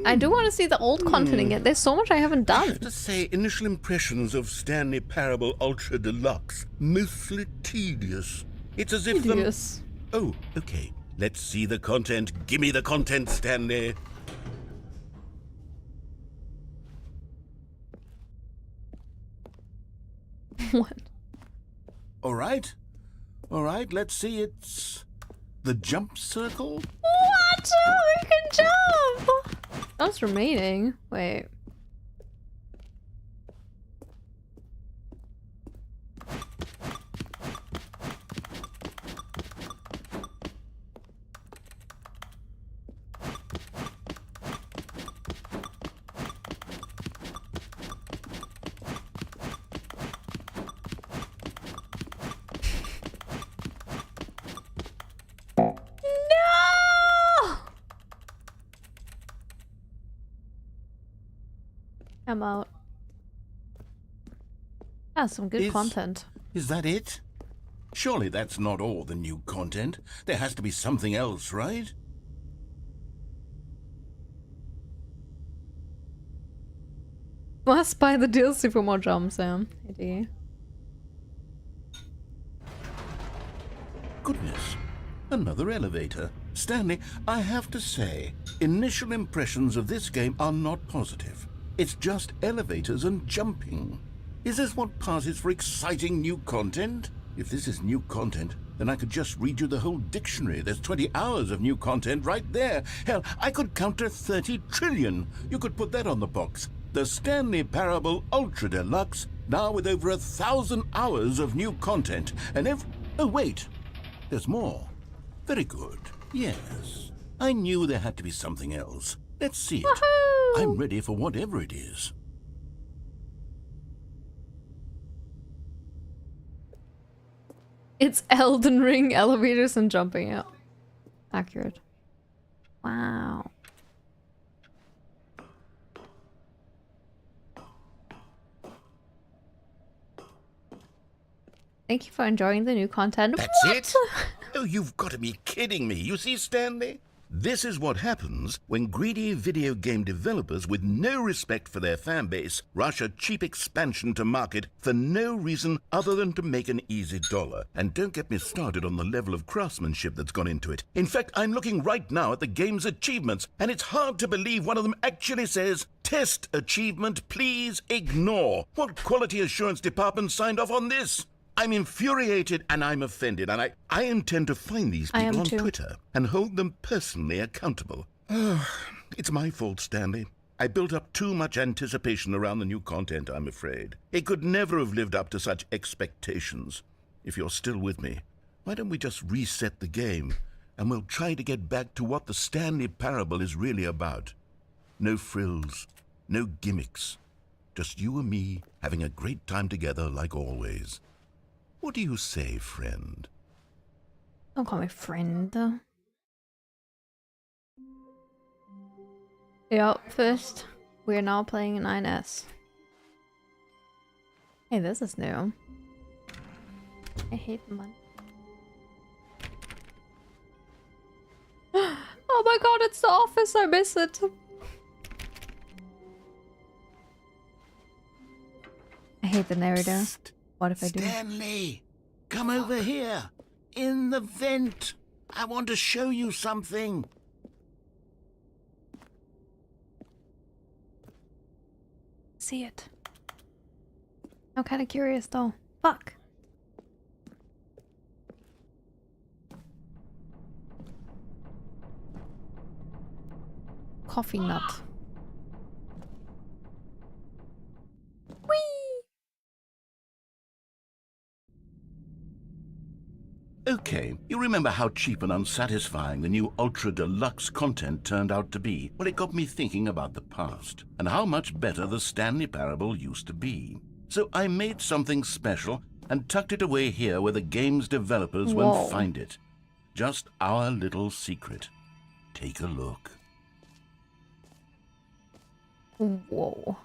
I do want to see the old content again. There's so much I haven't I done. have to say, initial impressions of Stanley Parable Ultra Deluxe, mostly tedious. It's as if Tedious. Oh, okay. Let's see the content. Give me the content, Stanley. What? All right. All right, let's see. It's the jump circle. What? Oh, we can jump! That's remaining. Wait. No! I'm out. That's some good content. Is that it? Surely that's not all the new content. There has to be something else, right? Must buy the DLC for more jumps, Sam. Idea. Goodness. Another elevator. Stanley, I have to say, initial impressions of this game are not positive. It's just elevators and jumping. Is this what passes for exciting new content? If this is new content, then I could just read you the whole dictionary. There's 20 hours of new content right there. Hell, I could count to 30 trillion. You could put that on the box. The Stanley Parable Ultra Deluxe, now with over 1,000 hours of new content. And oh, wait. There's more. Very good. Yes. I knew there had to be something else. Let's see it. Woohoo! I'm ready for whatever it is. It's Elden Ring, elevators and jumping out. Accurate. Wow. Thank you for enjoying the new content. That's What? it? Oh, you've got to be kidding me. You see, Stanley? This is what happens when greedy video game developers with no respect for their fan base rush a cheap expansion to market for no reason other than to make an easy dollar. And don't get me started on the level of craftsmanship that's gone into it. In fact, I'm looking right now at the game's achievements, and it's hard to believe one of them actually says, "Test achievement, please ignore." What quality assurance department signed off on this? I'm infuriated and I'm offended, and I intend to find these people on Twitter and hold them personally accountable. It's my fault, Stanley. I built up too much anticipation around the new content, I'm afraid. It could never have lived up to such expectations. If you're still with me, why don't we just reset the game and we'll try to get back to what the Stanley Parable is really about. No frills, no gimmicks. Just you and me having a great time together like always. What do you say, friend? Don't call me friend. Yep, first, we're now playing 9S. Hey, this is new. I hate money. Oh my god, it's the office, I miss it. I hate the narrator. Psst. What if I do? Stanley, come over here. In the vent. I want to show you something. See it. I'm kind of curious though. Fuck. Coffee nut. Whee! Okay, you remember how cheap and unsatisfying the new Ultra Deluxe content turned out to be? Well, it got me thinking about the past and how much better the Stanley Parable used to be. So I made something special and tucked it away here where the game's developers won't find it. Just our little secret. Take a look. Whoa.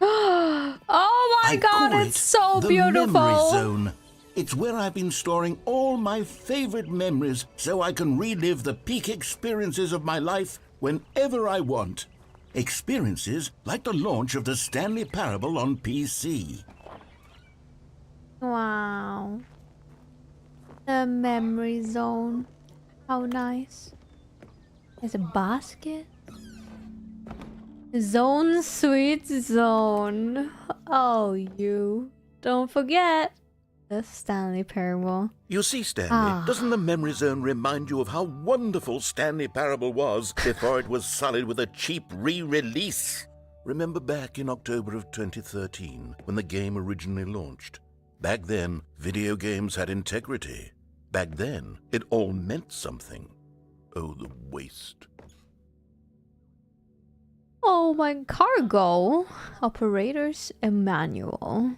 Oh my god, it's so beautiful! The memory zone. It's where I've been storing all my favorite memories so I can relive the peak experiences of my life whenever I want. Experiences like the launch of the Stanley Parable on PC. Wow. The memory zone. How nice. There's a basket. Zone, sweet zone. Oh, you. Don't forget the Stanley Parable. You see, Stanley, doesn't the memory zone remind you of how wonderful Stanley Parable was before it was sullied with a cheap re-release? Remember back in October of 2013 when the game originally launched? Back then, video games had integrity. Back then, it all meant something. Oh, the waste. Oh, my cargo. Operator's manual.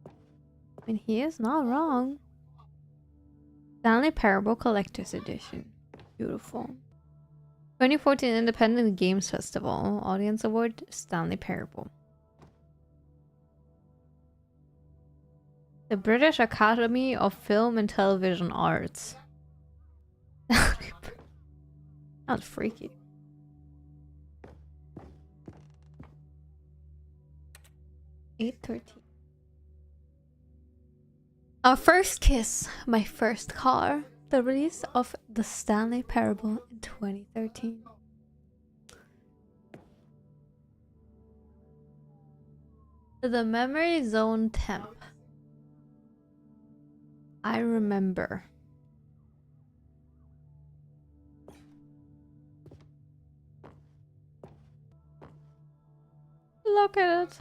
I mean, he is not wrong. Stanley Parable Collector's Edition. Beautiful. 2014 Independent Games Festival. Audience Award, Stanley Parable. The British Academy of Film and Television Arts. That's freaky. . 8:13. Our first kiss, my first car. The release of the Stanley Parable in 2013. The memory zone temp. I remember. Look at it.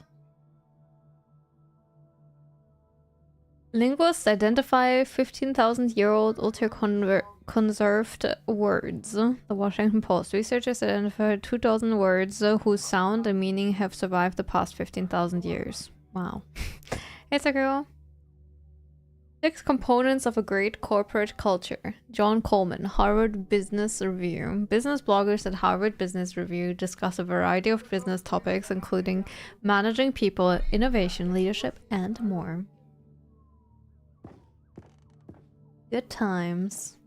Linguists identify 15,000-year-old ultra-conserved words. The Washington Post. Researchers identified 2,000 words whose sound and meaning have survived the past 15,000 years. Wow. It's a girl. 6 components of a great corporate culture. John Coleman, Harvard Business Review. Business bloggers at Harvard Business Review discuss a variety of business topics, including managing people, innovation, leadership, and more. Good times.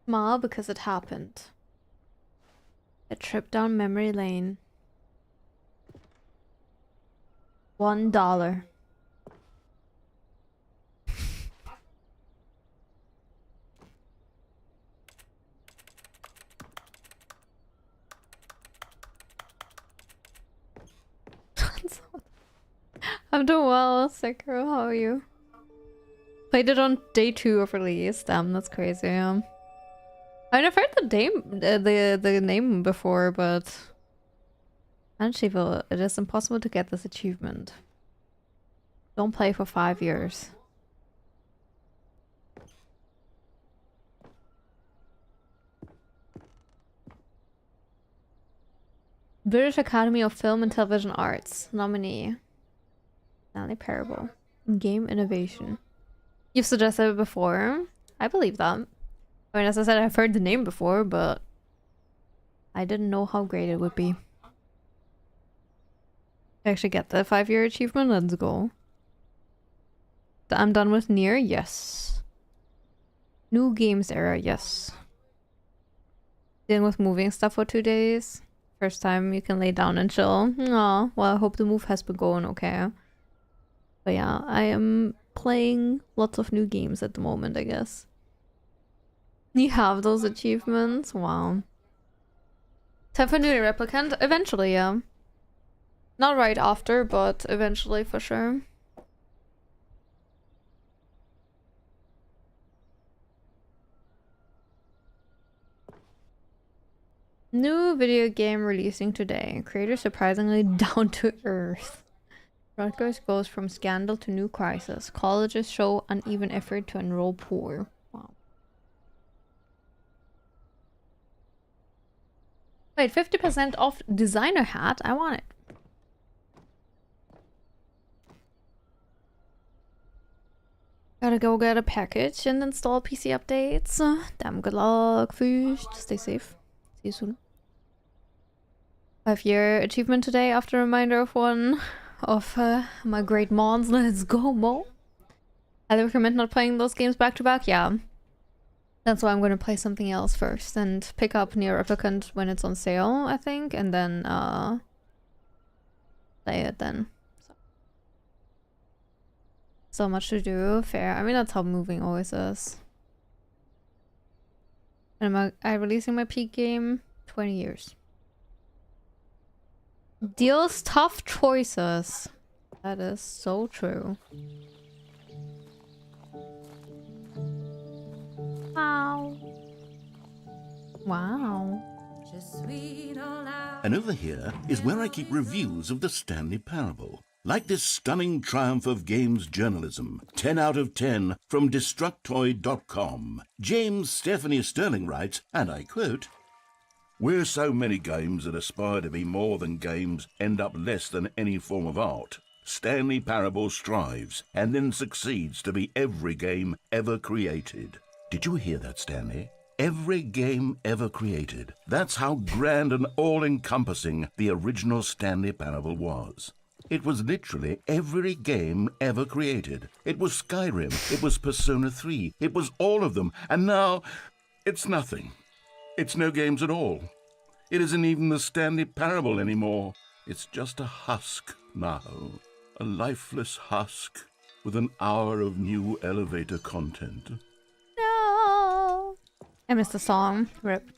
Smile because it happened. A trip down memory lane. $1. I'm doing well, Sekiro. How are you? Played it on day 2 of release. Damn, that's crazy. I've never heard the name before, but Anchival, it is impossible to get this achievement. Don't play for 5 years. British Academy of Film and Television Arts nominee. Stanley Parable. Game innovation. You've suggested it before. I believe that. I mean, as I said, I've heard the name before, but I didn't know how great it would be. I actually get the 5-year achievement. Let's go. I'm done with Nier. Yes. New games era. Yes. Dealing with moving stuff for 2 days. First time you can lay down and chill. Aw, well, I hope the move has been going okay. But yeah, I am playing lots of new games at the moment, I guess. You have those achievements? Wow. Time for new replicant? Eventually, yeah. Not right after, but eventually for sure. New video game releasing today. Creator surprisingly down to earth. Rutgers goes from scandal to new crisis. Colleges show uneven effort to enroll poor. Wow. Wait, 50% off designer hat? I want it. Gotta go get a package and install PC updates. Damn, good luck, fish. Stay safe. See you soon. 5-year achievement today after a reminder of one of my great mods. Let's go, Mo. I recommend not playing those games back to back. Yeah. That's why I'm going to play something else first and pick up Nier Replicant when it's on sale, I think, and then play it then. So much to do. Fair. I mean, that's how moving always is. And am I releasing my peak game? 20 years. Deals tough choices. That is so true. Wow. Wow. And over here is where I keep reviews of the Stanley Parable. Like this stunning triumph of games journalism, 10 out of 10 from Destructoid.com. James Stephanie Sterling writes, and I quote, "Where so many games that aspire to be more than games end up less than any form of art, Stanley Parable strives and then succeeds to be every game ever created." Did you hear that, Stanley? Every game ever created. That's how grand and all-encompassing the original Stanley Parable was. It was literally every game ever created. It was Skyrim, it was Persona 3, it was all of them, and now it's nothing. It's no games at all. It isn't even the Stanley Parable anymore. It's just a husk now. A lifeless husk with an hour of new elevator content. No. I missed the song. Rip.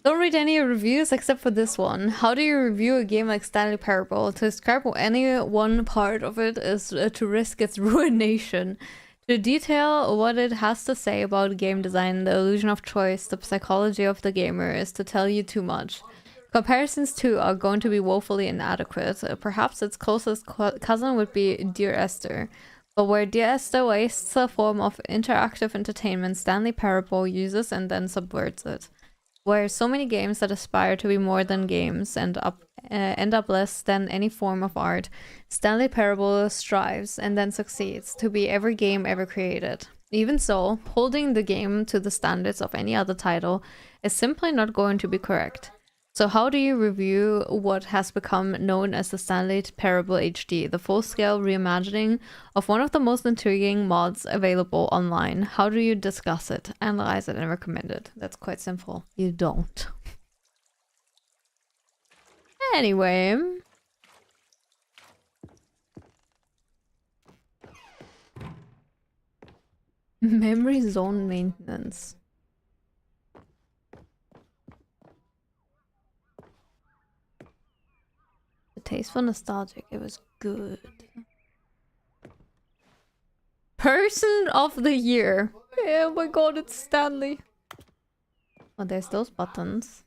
Don't read any reviews except for this one. How do you review a game like Stanley Parable? To describe any one part of it is to risk its ruination. To detail what it has to say about game design, the illusion of choice, the psychology of the gamer is to tell you too much. Comparisons too are going to be woefully inadequate. Perhaps its closest cousin would be Dear Esther. But where Dear Esther wastes a form of interactive entertainment, Stanley Parable uses and then subverts it. Where so many games that aspire to be more than games end up less than any form of art, Stanley Parable strives and then succeeds to be every game ever created. Even so, holding the game to the standards of any other title is simply not going to be correct. So how do you review what has become known as the Stanley Parable HD, the full-scale reimagining of one of the most intriguing mods available online? How do you discuss it, analyze it, and recommend it? That's quite simple. You don't. Anyway. Memory zone maintenance. Tasteful nostalgic, it was good. Person of the year. Oh my god, it's Stanley. Oh, there's those buttons.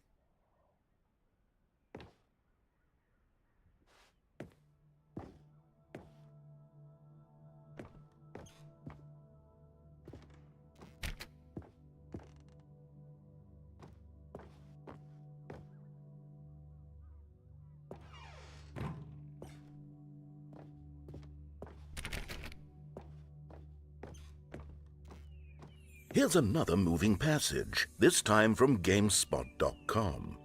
Here's another moving passage, this time from GameSpot.com.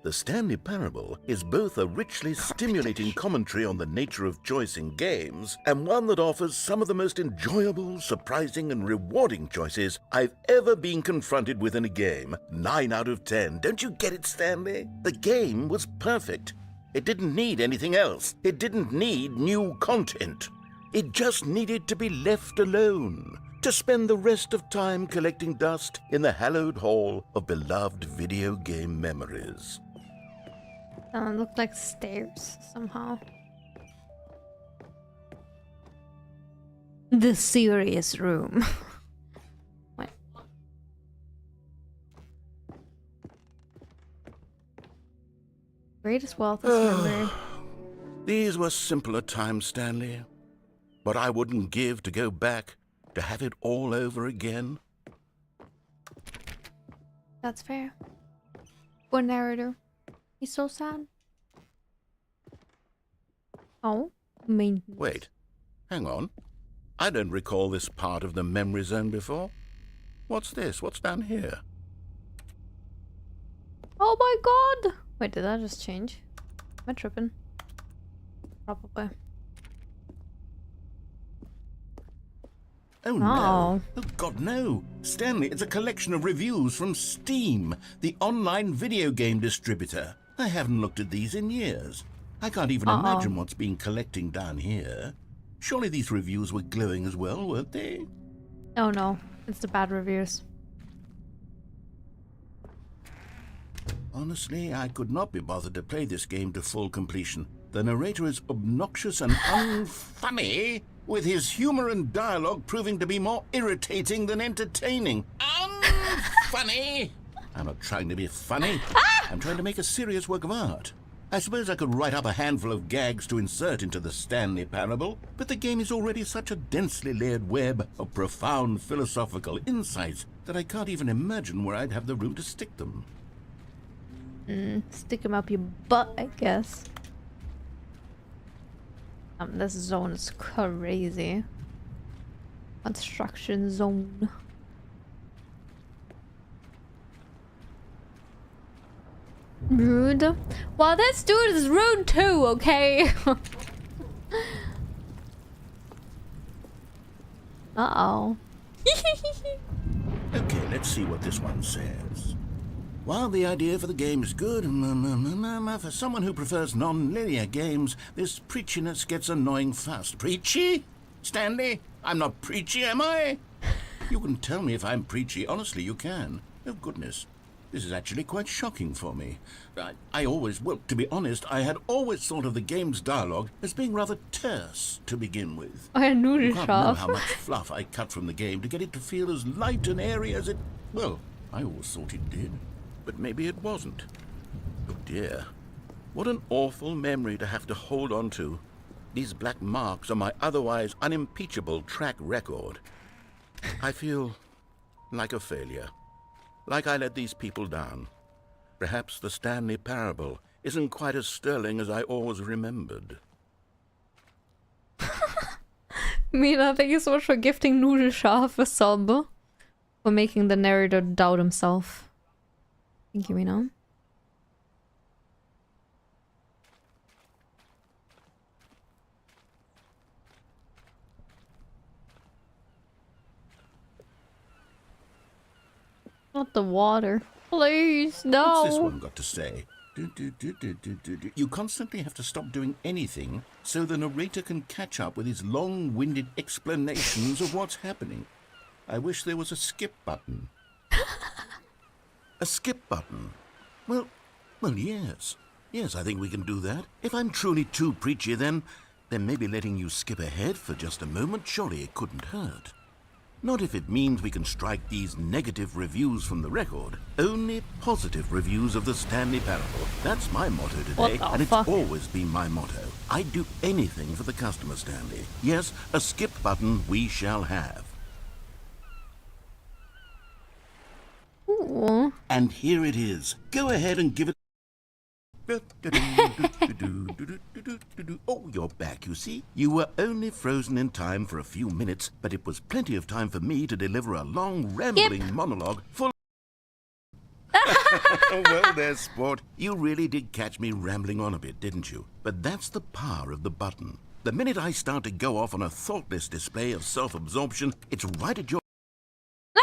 The Stanley Parable is both a richly stimulating commentary on the nature of choice in games and one that offers some of the most enjoyable, surprising, and rewarding choices I've ever been confronted with in a game. 9 out of 10. Don't you get it, Stanley? The game was perfect. It didn't need anything else. It didn't need new content. It just needed to be left alone, to spend the rest of time collecting dust in the hallowed hall of beloved video game memories. Looked like stairs somehow. The serious room. What? Greatest wealth is memory. These were simpler times, Stanley. But I wouldn't give to go back to have it all over again. That's fair. Poor narrator. He's so sad. Oh, mean. Wait, hang on. I don't recall this part of the memory zone before. What's this? What's down here? Oh my god! Wait, did that just change? Am I tripping? Probably. Oh no. Oh god, no. Stanley, it's a collection of reviews from Steam, the online video game distributor. I haven't looked at these in years. I can't even imagine what's been collecting down here. Surely these reviews were glowing as well, weren't they? Oh no, it's the bad reviews. Honestly, I could not be bothered to play this game to full completion. The narrator is obnoxious and unfunny, with his humor and dialogue proving to be more irritating than entertaining. Unfunny! I'm not trying to be funny. I'm trying to make a serious work of art. I suppose I could write up a handful of gags to insert into the Stanley Parable, but the game is already such a densely layered web of profound philosophical insights that I can't even imagine where I'd have the room to stick them. Stick him up your butt, I guess. This zone is crazy. Construction zone. Rude. Well, this dude is rude too, okay? Uh-oh. Okay, let's see what this one says. While the idea for the game is good, for someone who prefers non-linear games, this preachiness gets annoying fast. Preachy? Stanley? I'm not preachy, am I? You can tell me if I'm preachy. Honestly, you can. Oh, goodness. This is actually quite shocking for me. To be honest, I had always thought of the game's dialogue as being rather terse to begin with. I knew You this can't know shop. how much fluff I cut from the game to get it to feel as light and airy as it... Well, I always thought it did. But maybe it wasn't. Oh dear. What an awful memory to have to hold on to. These black marks on my otherwise unimpeachable track record. I feel like a failure. Like I let these people down. Perhaps the Stanley Parable isn't quite as sterling as I always remembered. Mina, thank you so much for gifting Noodle Shaf a sub. For making the narrator doubt himself. Thank you, Mina. Not the water. Please, no. What's this one got to say? You constantly have to stop doing anything so the narrator can catch up with his long-winded explanations of what's happening. I wish there was a skip button. A skip button? Well, yes. Yes, I think we can do that. If I'm truly too preachy, then maybe letting you skip ahead for just a moment, surely it couldn't hurt. Not if it means we can strike these negative reviews from the record. Only positive reviews of the Stanley Parable. That's my motto today, and it's always been my motto. I'd do anything for the customer, Stanley. Yes, a skip button we shall have. Ooh. And here it is. Go ahead and give it... Oh, you're back, you see. You were only frozen in time for a few minutes, but it was plenty of time for me to deliver a long, rambling monologue full... Well, there's sport. You really did catch me rambling on a bit, didn't you? But that's the power of the button. The minute I start to go off on a thoughtless display of self-absorption, it's right at your...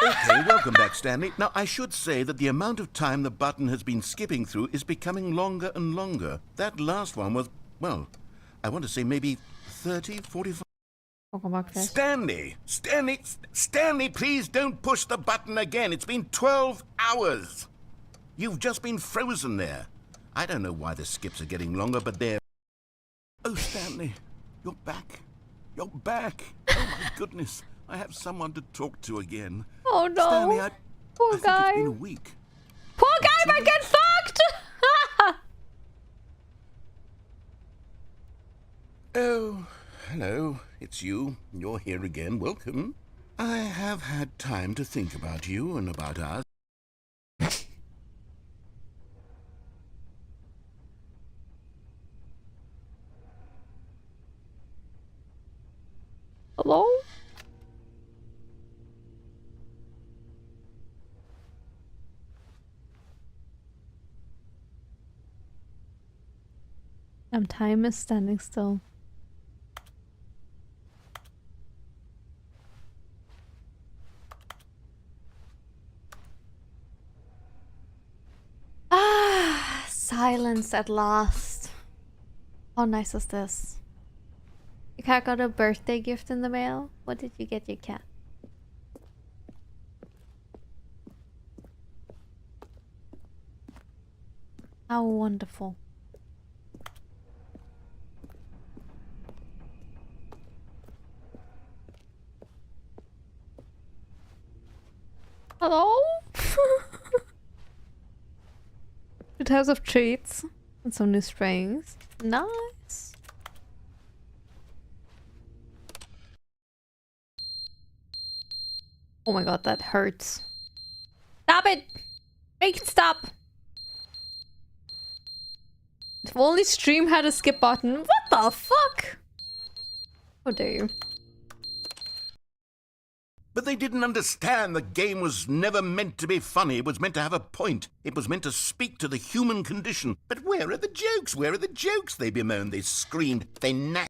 Okay, welcome back, Stanley. Now, I should say that the amount of time the button has been skipping through is becoming longer and longer. That last one was, well, I want to say maybe 30, 45... Stanley, please don't push the button again. It's been 12 hours. You've just been frozen there. I don't know why the skips are getting longer, but they're... Oh, Stanley, you're back. You're back. Oh, my goodness. I have someone to talk to again. Oh no. Stanley, I Poor think guy. it's been a week. Poor guy might get fucked! Oh, hello. It's you. You're here again. Welcome. I have had time to think about you and about us. Hello? Time is standing still. Ah, silence at last. How nice is this? Your cat got a birthday gift in the mail? What did you get your cat? How wonderful. Hello? 2 types of treats and some new springs. Nice. Oh my god, that hurts. Stop it! Make it stop! If only stream had a skip button. What the fuck? How dare you? But they didn't understand the game was never meant to be funny. It was meant to have a point. It was meant to speak to the human condition. But where are the jokes? Where are the jokes? They bemoaned, they screamed, they gnashed.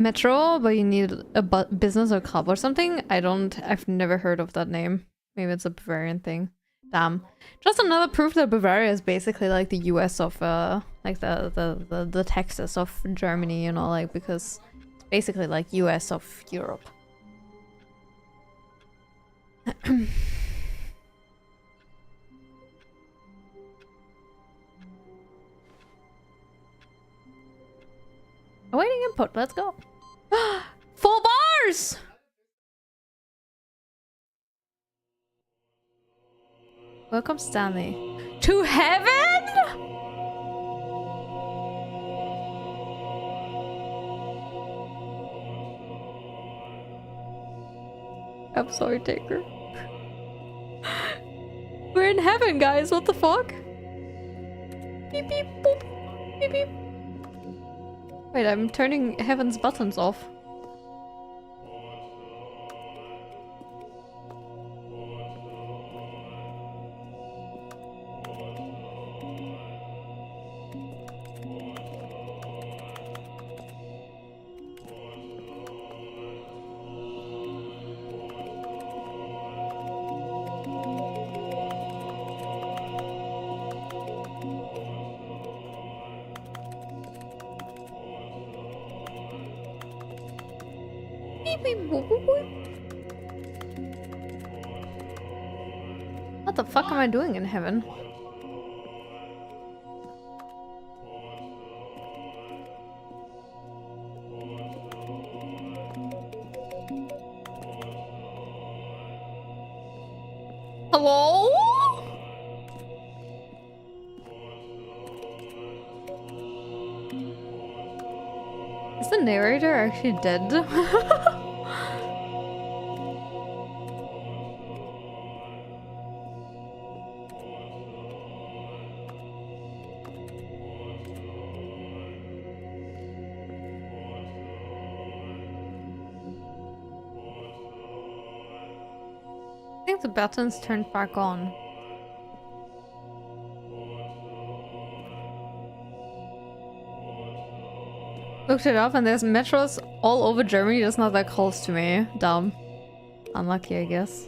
Metro, but you need a business or club or something? I've never heard of that name. Maybe it's a Bavarian thing. Damn. Just another proof that Bavaria is basically like the US of, like the Texas of Germany, you know, like, because it's basically like US of Europe. Awaiting input, let's go. 4 bars! Welcome, Stanley. To heaven?! I'm sorry, Taker. We're in heaven, guys. What the fuck? Beep, beep, boop. Beep, beep. Wait, I'm turning heaven's buttons off. What the fuck am I doing in heaven? Hello? Is the narrator actually dead? I think the buttons turned back on. Looked it up and there's metros all over Germany, just not that close to me. Dumb. Unlucky, I guess.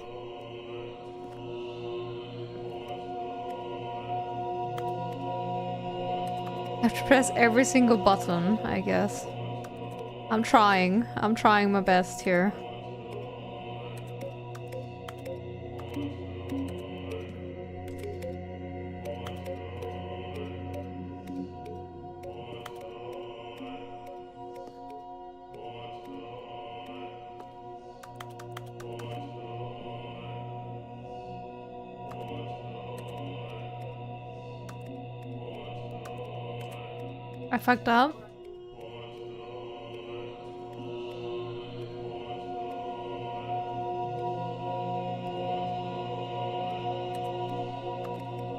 I have to press every single button, I guess. I'm trying my best here. I fucked up.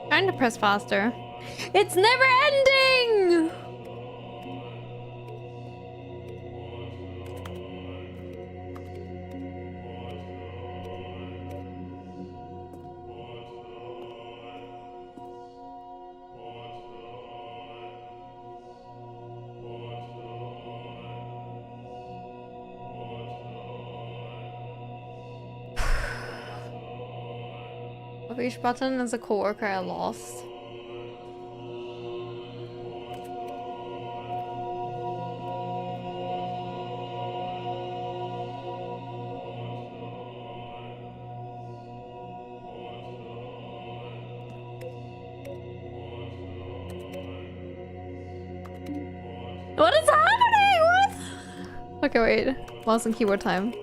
Trying to press faster. It's never ending! Of each button is a coworker I lost. What is happening? What? Okay, wait. Mouse and keyboard time.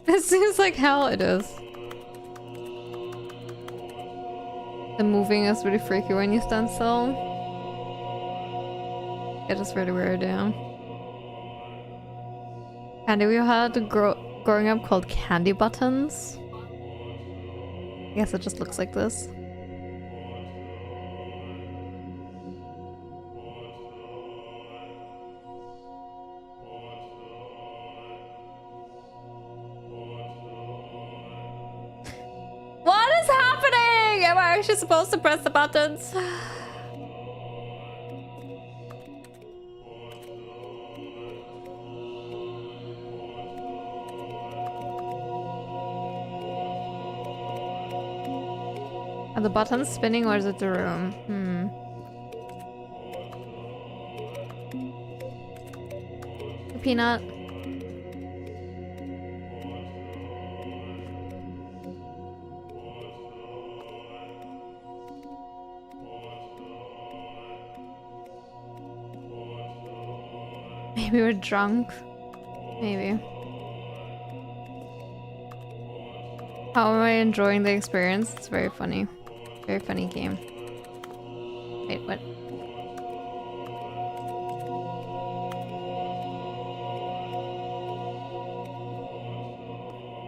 It seems like hell it is. The moving is really freaky when you stand still. It is really weird, yeah. Candy we had growing up called candy buttons. I guess it just looks like this. actually supposed to press the buttons? Are the buttons spinning or is it the room? Peanut. Maybe we're drunk. Maybe. How am I enjoying the experience? It's very funny. Very funny game. Wait, what?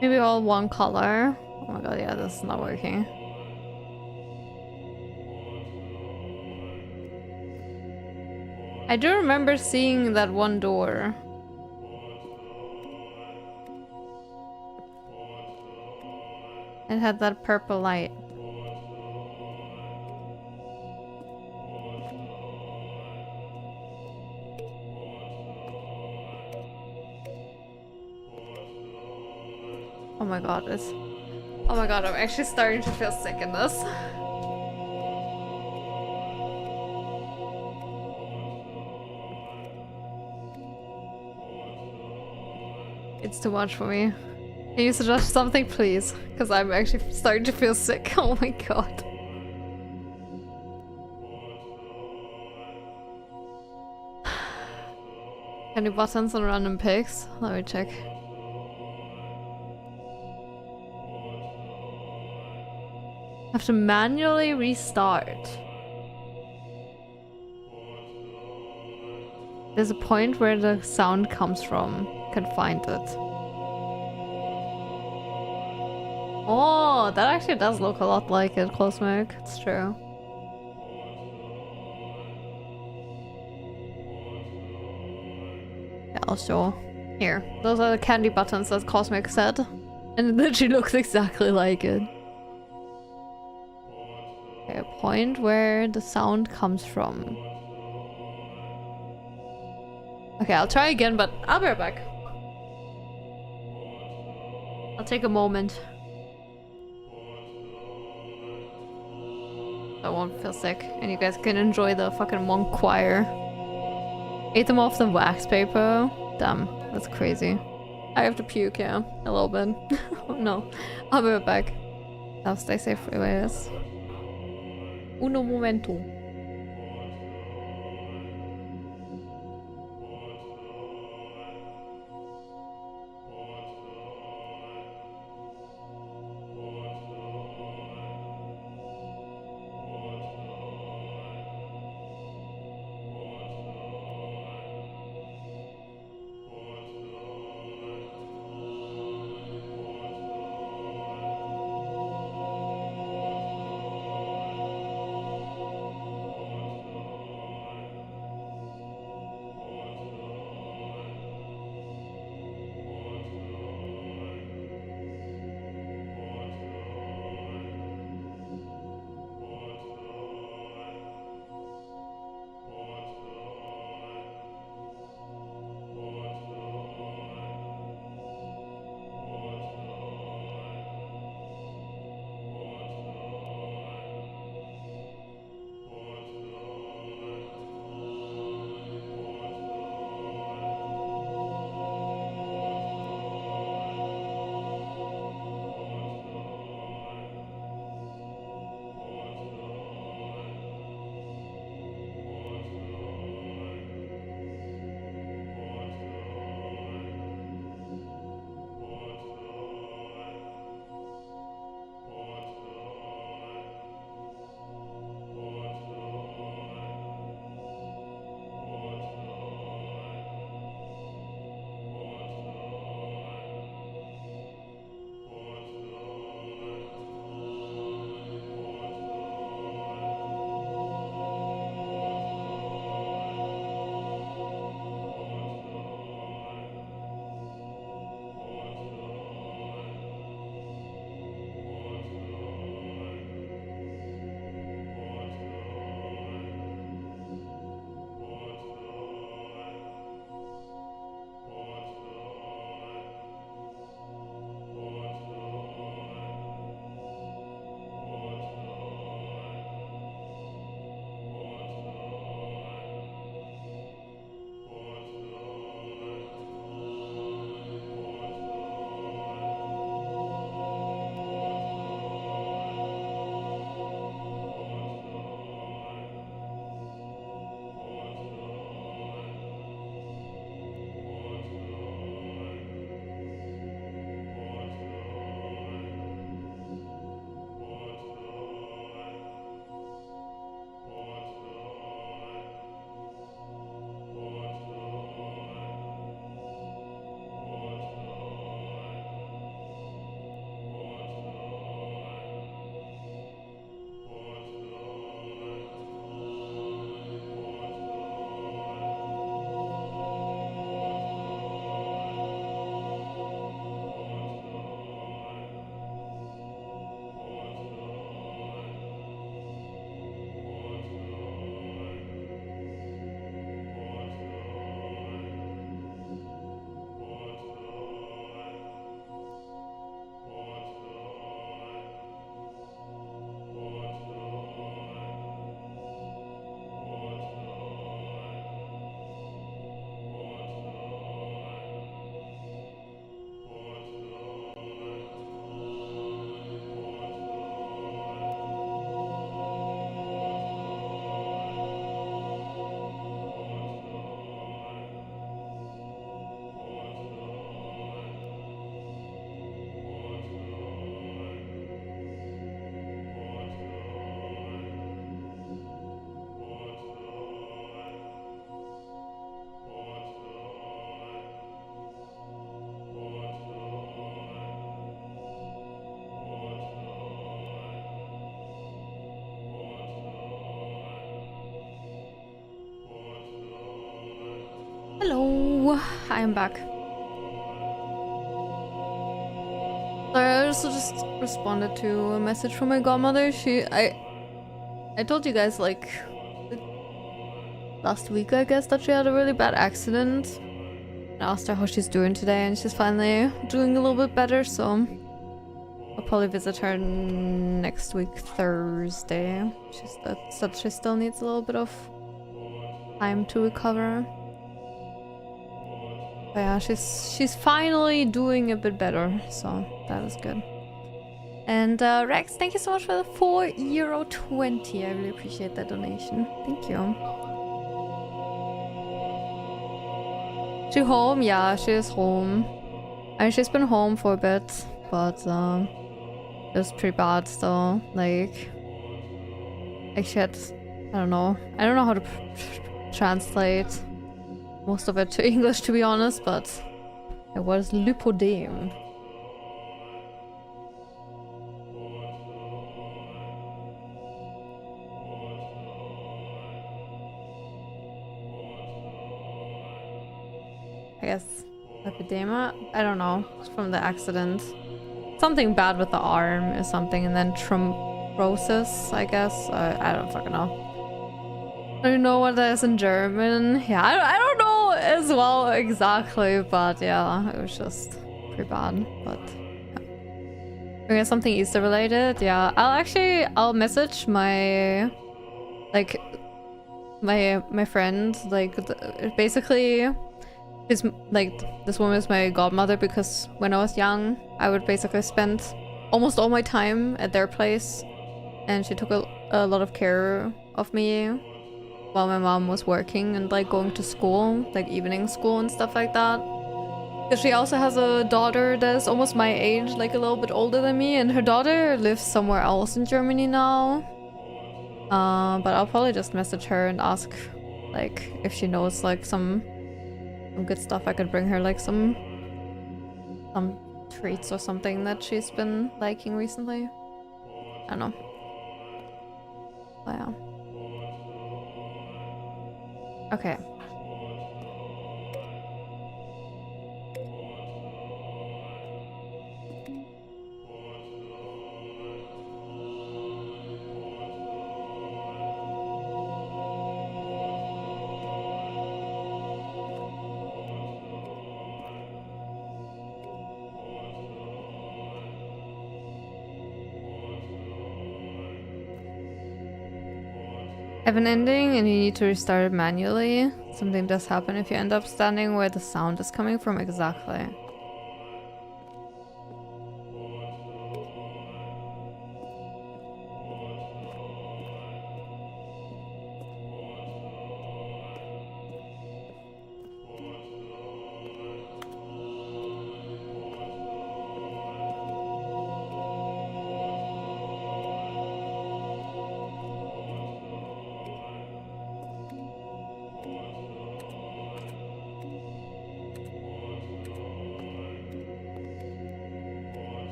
Maybe all one color. Oh my god, yeah, this is not working. I do remember seeing that one door. It had that purple light. Oh my god, it's... Oh my god, I'm actually starting to feel sick in this. It's too much for me. Can you suggest something, please? Because I'm actually starting to feel sick. Oh my god. Any buttons on random picks? Let me check. Have to manually restart. There's a point where the sound comes from. Can find it. Oh, that actually does look a lot like it, Cosmic. It's true. Yeah, I'll show. Here. Those are the candy buttons that Cosmic said. And it literally looks exactly like it. Okay, a point where the sound comes from. Okay, I'll try again, but I'll be right back. I'll take a moment. I won't feel sick, and you guys can enjoy the fucking monk choir. Ate them off the wax paper. Damn, that's crazy. I have to puke, yeah, a little bit. Oh no, I'll be right back. I'll stay safe, anyways. Uno momento. Hello, I am back. Sorry, I also just responded to a message from my godmother. I told you guys like last week, I guess, that she had a really bad accident. I asked her how she's doing today, and she's finally doing a little bit better. So I'll probably visit her next week, Thursday. She said she still needs a little bit of time to recover. But yeah, she's finally doing a bit better, so that is good. And Rex, thank you so much for the €4.20. I really appreciate that donation. Thank you. She home? Yeah, she is home. I mean, she's been home for a bit, but it was pretty bad still. Like she had, I don't know how to translate most of it to English, to be honest, but it was lipodem. I guess lipedema? I don't know. It's from the accident. Something bad with the arm or something, and then thrombosis, I guess. I don't fucking know. I don't know what that is in German. Yeah, I don't know as well exactly, but yeah, it was just pretty bad. But yeah. Okay, something Easter related. Yeah, I'll message my my friend. Like basically, she's like, this woman is my godmother because when I was young, I would basically spend almost all my time at their place, and she took a lot of care of me while my mom was working and like going to school, like evening school and stuff like that. Because she also has a daughter that is almost my age, like a little bit older than me, and her daughter lives somewhere else in Germany now. But I'll probably just message her and ask like if she knows like some good stuff I could bring her, like some treats or something that she's been liking recently. I don't know. But yeah. Okay. Have an ending and you need to restart it manually. Something does happen if you end up standing where the sound is coming from. Exactly.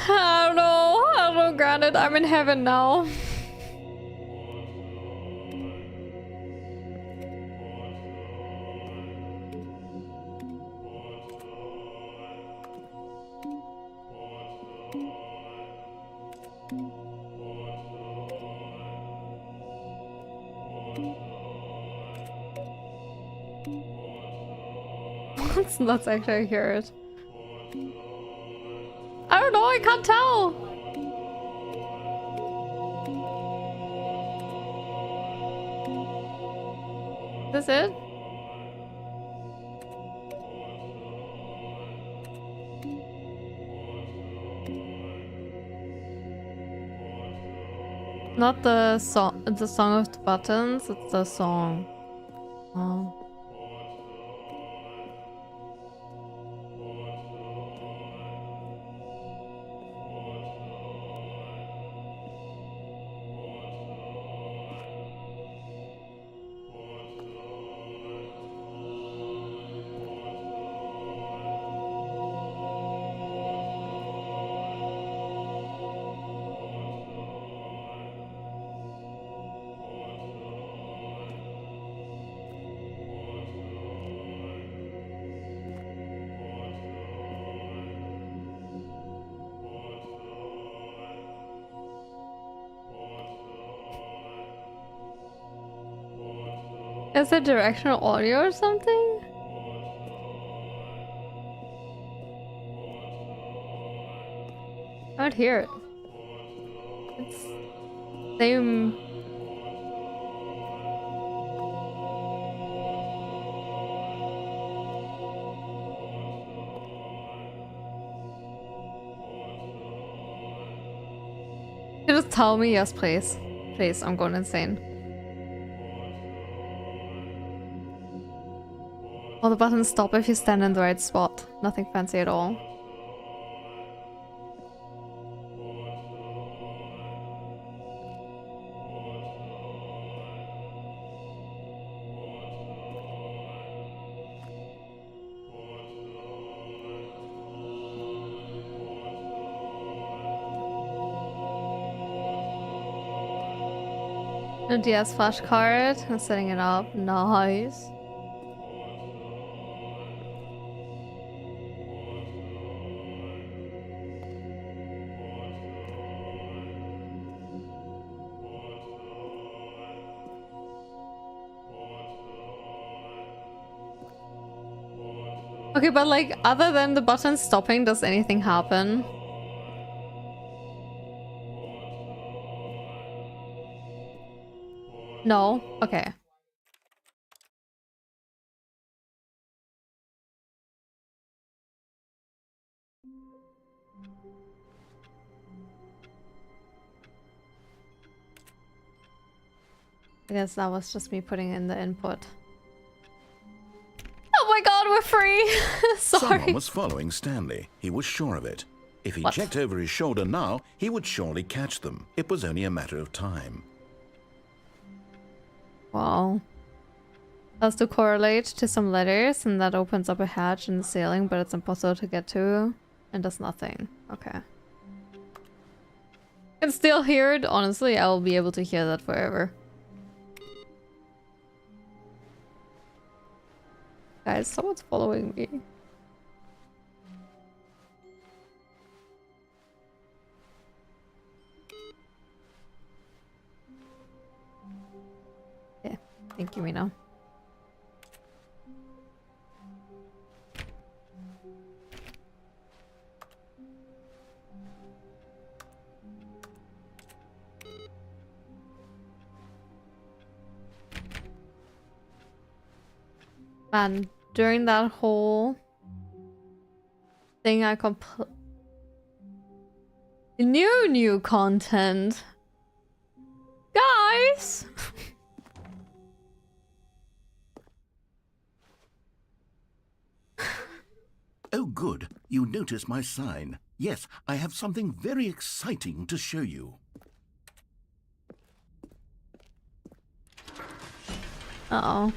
I don't know, granted, I'm in heaven now. That's actually, I hear it. I don't know, I can't tell. Is this it? Not the song of the buttons, it's the song. Oh. Is it directional audio or something? I don't hear it. It's same. You just tell me yes, please. Please, I'm going insane. All the buttons stop if you stand in the right spot. Nothing fancy at all. A DS flashcard. I'm setting it up. Nice. Okay, but like, other than the button stopping, does anything happen? No? Okay. I guess that was just me putting in the input. Oh my god, we're free! Sorry. Someone was following Stanley. He was sure of it. If he checked over his shoulder now, he would surely catch them. It was only a matter of time. Wow. Has to correlate to some letters, and that opens up a hatch in the ceiling, but it's impossible to get to, and does nothing. Okay. Can still hear it. Honestly, I will be able to hear that forever. Guys, someone's following me. Yeah, thank you, Mina. Man, during that whole thing, I new content, guys. Oh, good. You notice my sign. Yes, I have something very exciting to show you. Uh-oh.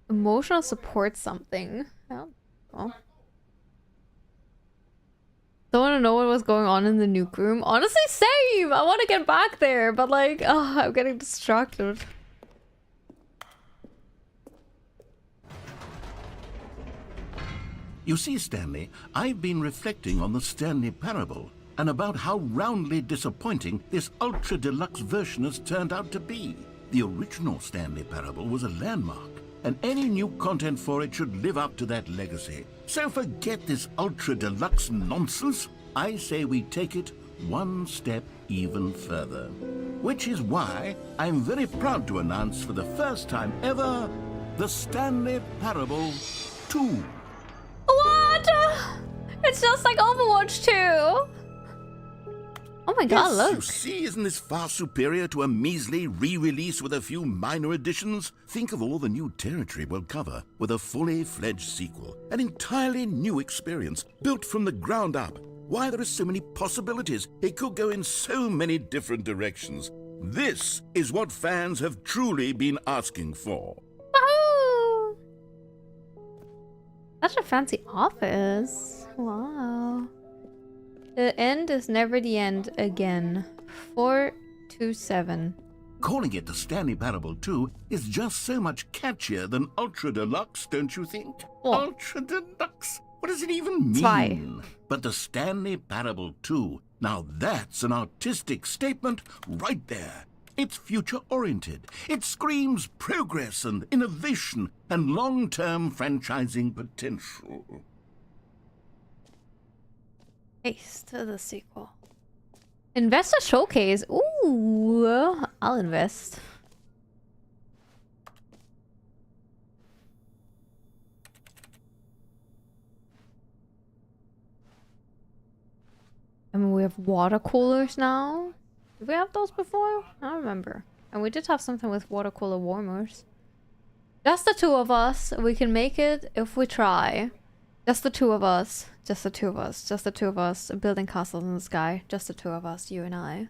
Emotional support something. Yeah. Oh. Don't want to know what was going on in the nuke room. Honestly, same! I want to get back there, but like, oh, I'm getting distracted. You see, Stanley, I've been reflecting on the Stanley Parable and about how roundly disappointing this ultra-deluxe version has turned out to be. The original Stanley Parable was a landmark, and any new content for it should live up to that legacy. So forget this ultra-deluxe nonsense. I say we take it one step even further. Which is why I'm very proud to announce for the first time ever, the Stanley Parable 2. What? It's just like Overwatch 2. Oh my god, yes, look. You see, isn't this far superior to a measly re-release with a few minor additions? Think of all the new territory we'll cover with a fully fledged sequel. An entirely new experience, built from the ground up. Why, there are so many possibilities. It could go in so many different directions. This is what fans have truly been asking for. Woohoo! Such a fancy office. Wow. The end is never the end again. 427. Calling it the Stanley Parable 2 is just so much catchier than Ultra Deluxe, don't you think? Oh. Ultra Deluxe? What does it even mean? Zwei. But the Stanley Parable 2, now that's an artistic statement right there. It's future-oriented. It screams progress and innovation and long-term franchising potential. Ace to the sequel. Investor showcase. Ooh, I'll invest. I mean, we have water coolers now. Did we have those before? I don't remember. And we did have something with water cooler warmers. Just the two of us. We can make it if we try. Just the two of us. Just the two of us. Just the two of us. Building castles in the sky. Just the two of us. You and I.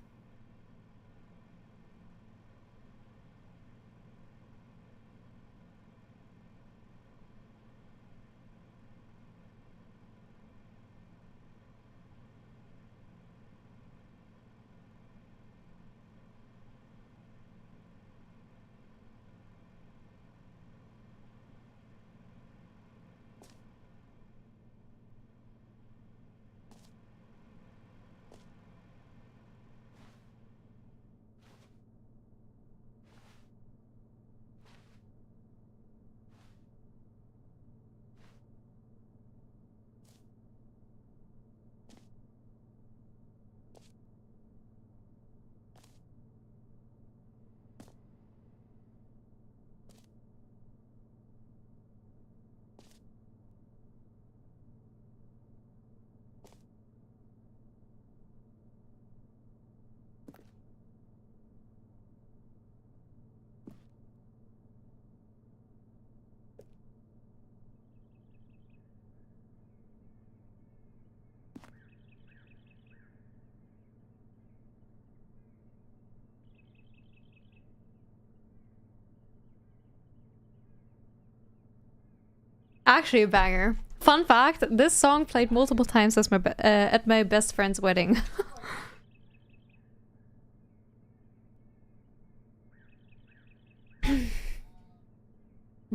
Actually a banger. Fun fact, this song played multiple times as at my best friend's wedding.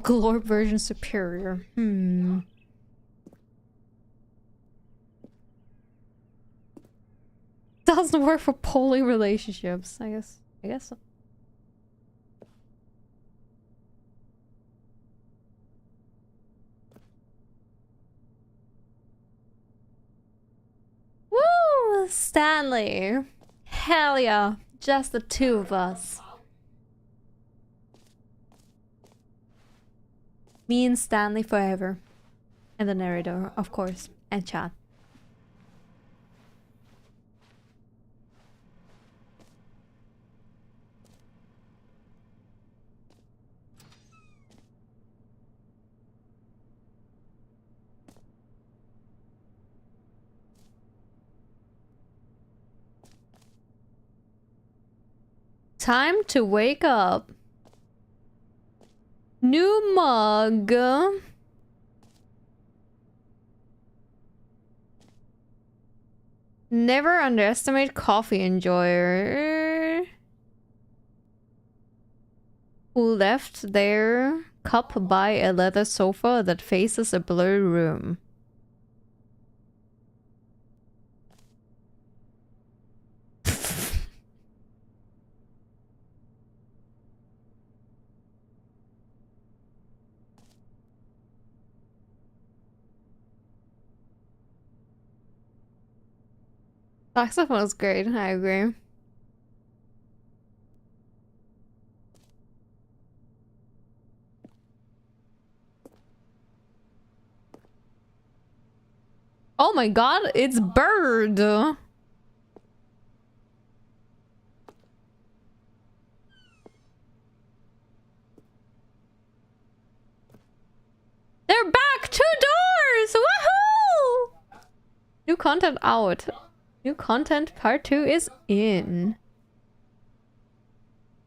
Glorp version superior. Doesn't work for poly relationships, I guess. I guess so. Woo! Stanley! Hell yeah! Just the two of us. Me and Stanley forever. And the narrator, of course. And chat. Time to wake up. New mug. Never underestimate coffee enjoyer. Who left their cup by a leather sofa that faces a blurry room. Saxophone is great, I agree. Oh my god, it's Bird! They're back! 2 doors! Woohoo! New content out. New content part 2 is in.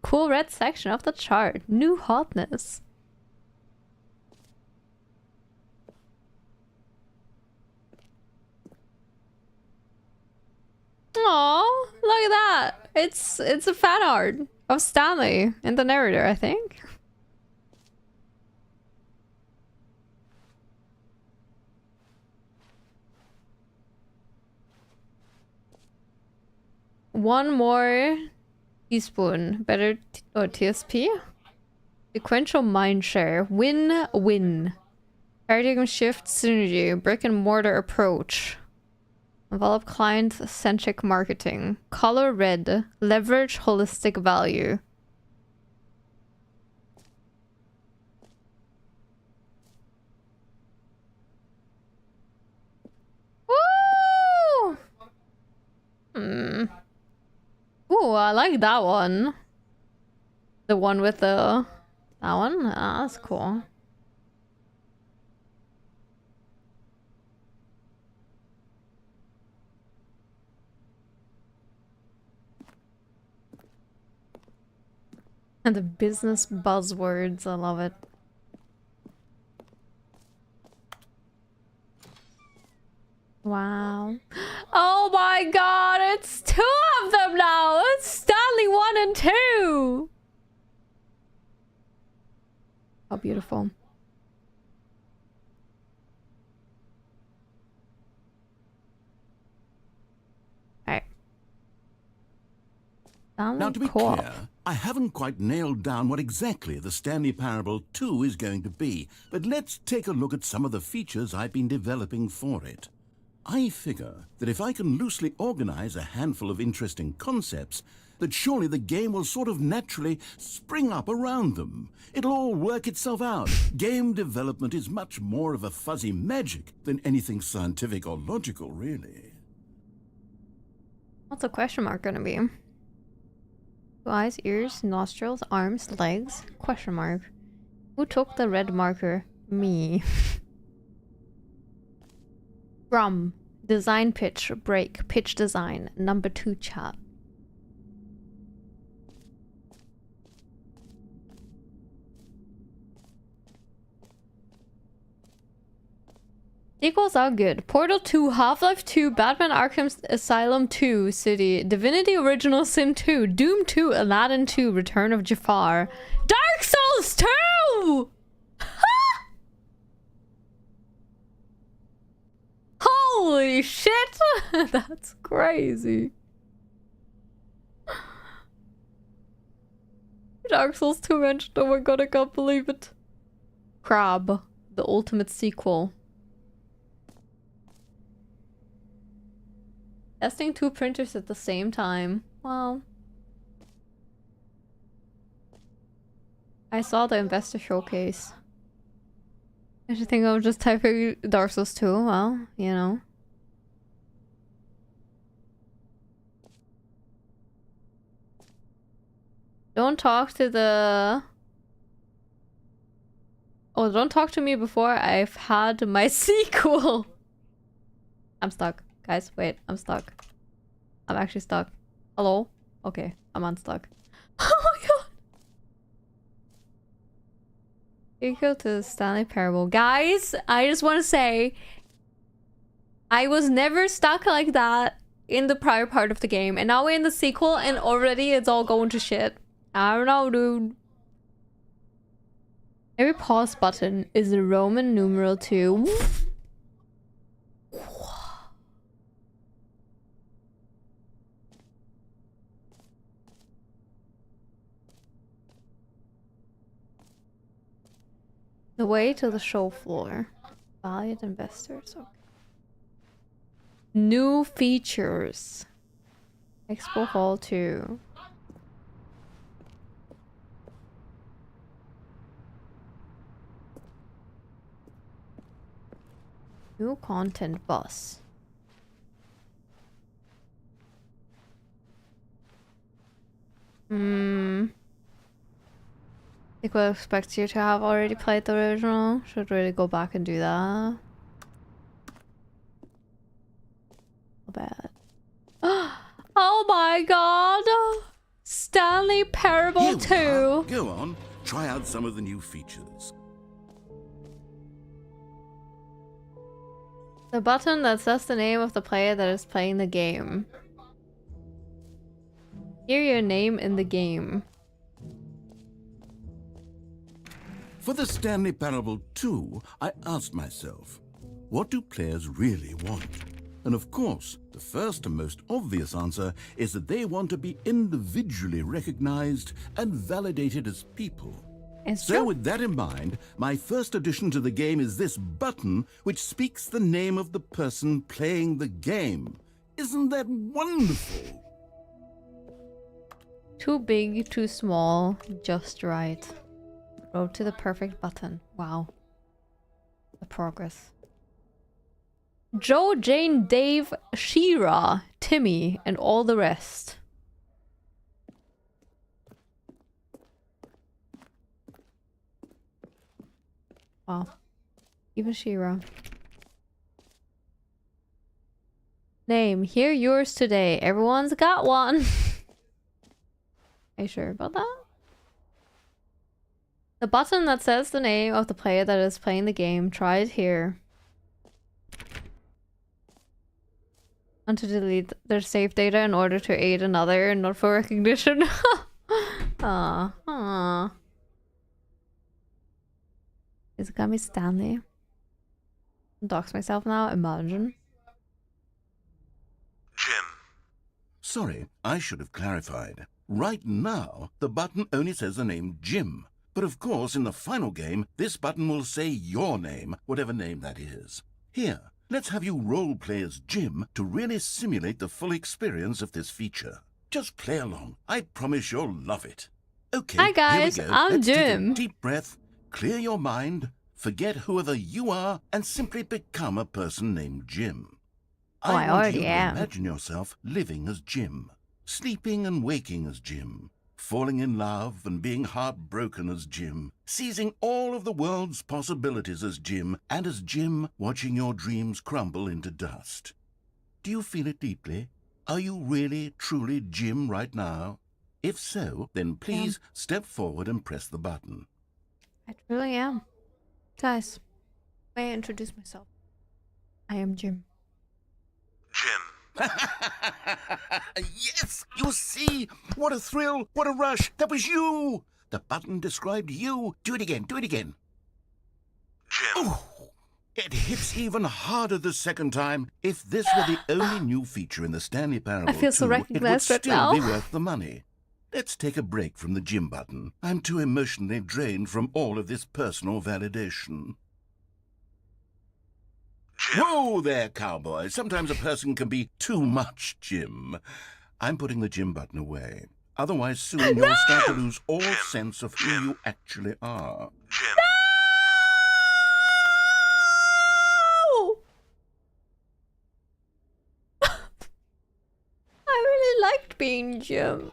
Cool red section of the chart. New hotness. Aww, look at that. It's a fan art. of Stanley in the narrator, I think. One more teaspoon. Better or TSP? Sequential mindshare. Win-win. Paradigm shift synergy. Brick and mortar approach. Develop client-centric marketing. Color red. Leverage holistic value. Woo! Ooh, I like that one. The one with the... That one? Ah, that's cool. And the business buzzwords, I love it. Wow. Oh my god, it's 2 of them now! It's Stanley 1 and 2! How beautiful. Alright. Now, to be clear, I haven't quite nailed down what exactly the Stanley Parable 2 is going to be, but let's take a look at some of the features I've been developing for it. I figure that if I can loosely organize a handful of interesting concepts, that surely the game will sort of naturally spring up around them. It'll all work itself out. Game development is much more of a fuzzy magic than anything scientific or logical, really. What's a question mark gonna be? Eyes, ears, nostrils, arms, legs? Question mark. Who took the red marker? Me. From design pitch break pitch design number 2 chat. Sequels are good. Portal 2, Half-Life 2, Batman Arkham Asylum 2, City, Divinity Original Sin 2, Doom 2, Aladdin 2, Return of Jafar, Dark Souls 2! Holy shit! That's crazy. Dark Souls 2 mentioned. Oh my god, I can't believe it. Crab, the ultimate sequel. Testing 2 printers at the same time. Wow. I saw the investor showcase. I should think I was just typing Dark Souls 2. Well, you know. Don't talk to the... Oh, don't talk to me before I've had my sequel. I'm stuck. Guys, wait, I'm stuck. I'm actually stuck. Hello? Okay, I'm unstuck. Oh my god! Equal to the Stanley Parable. Guys, I just want to say, I was never stuck like that in the prior part of the game. And now we're in the sequel and already it's all going to shit. I don't know, dude. Every pause button is a Roman numeral 2. The way to the show floor. Valued investors. Okay. New features. Expo Hall 2. New content bus. I think we'll expect you to have already played the original. Should really go back and do that. So bad. Oh my god! Stanley Parable 2! Go on, try out some of the new features. The button that says the name of the player that is playing the game. Hear your name in the game. For the Stanley Parable 2, I asked myself, what do players really want? And of course, the first and most obvious answer is that they want to be individually recognized and validated as people. So with that in mind, my first addition to the game is this button which speaks the name of the person playing the game. Isn't that wonderful? Too big, too small, just right. Road to the perfect button. Wow. The progress. Joe, Jane, Dave, Shira, Timmy, and all the rest. Wow. Even Shira. Name. Hear yours today. Everyone's got one. Are you sure about that? The button that says the name of the player that is playing the game. Try it here. And to delete their save data in order to aid another, not for recognition. Aww. Is it gonna be Stanley? Dox myself now, imagine. Jim. Sorry, I should have clarified. Right now, the button only says the name Jim. But of course, in the final game, this button will say your name, whatever name that is. Here, let's have you roleplay as Jim to really simulate the full experience of this feature. Just play along. I promise you'll love it. Okay, hi guys, here we go. I'm Let's Jim. Take a deep breath, clear your mind, forget whoever you are, and simply become a person named Jim. Oh, I want already you to am. imagine yourself living as Jim, sleeping and waking as Jim, falling in love and being heartbroken as Jim, seizing all of the world's possibilities as Jim, and as Jim watching your dreams crumble into dust. Do you feel it deeply? Are you really, truly Jim right now? If so, then please step forward and press the button. I truly am. Guys, may I introduce myself? I am Jim. Jim. Yes, you see? What a thrill, what a rush. That was you. The button described you. Do it again, do it again. Jim. Ooh, it hits even harder the second time. If this were the only new feature in the Stanley Parable I feel so 2, recognized it would right still now. be worth the money. Let's take a break from the Jim button. I'm too emotionally drained from all of this personal validation. Jim. Whoa there, cowboy. Sometimes a person can be too much Jim. I'm putting the Jim button away. Otherwise, soon you'll start to lose all sense of who you actually are. Jim. No! I really liked being Jim.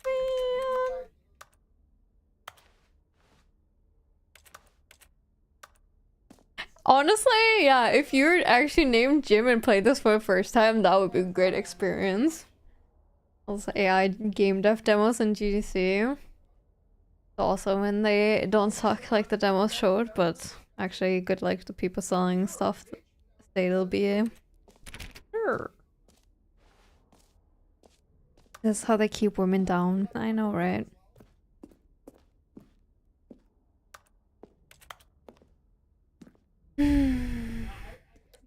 Man. Honestly, yeah, if you're actually named Jim and played this for the first time, that would be a great experience. Also, AI game dev demos in GDC. It's awesome when they don't suck like the demos showed, but actually good like the people selling stuff say it'll be. Sure. This is how they keep women down. I know, right?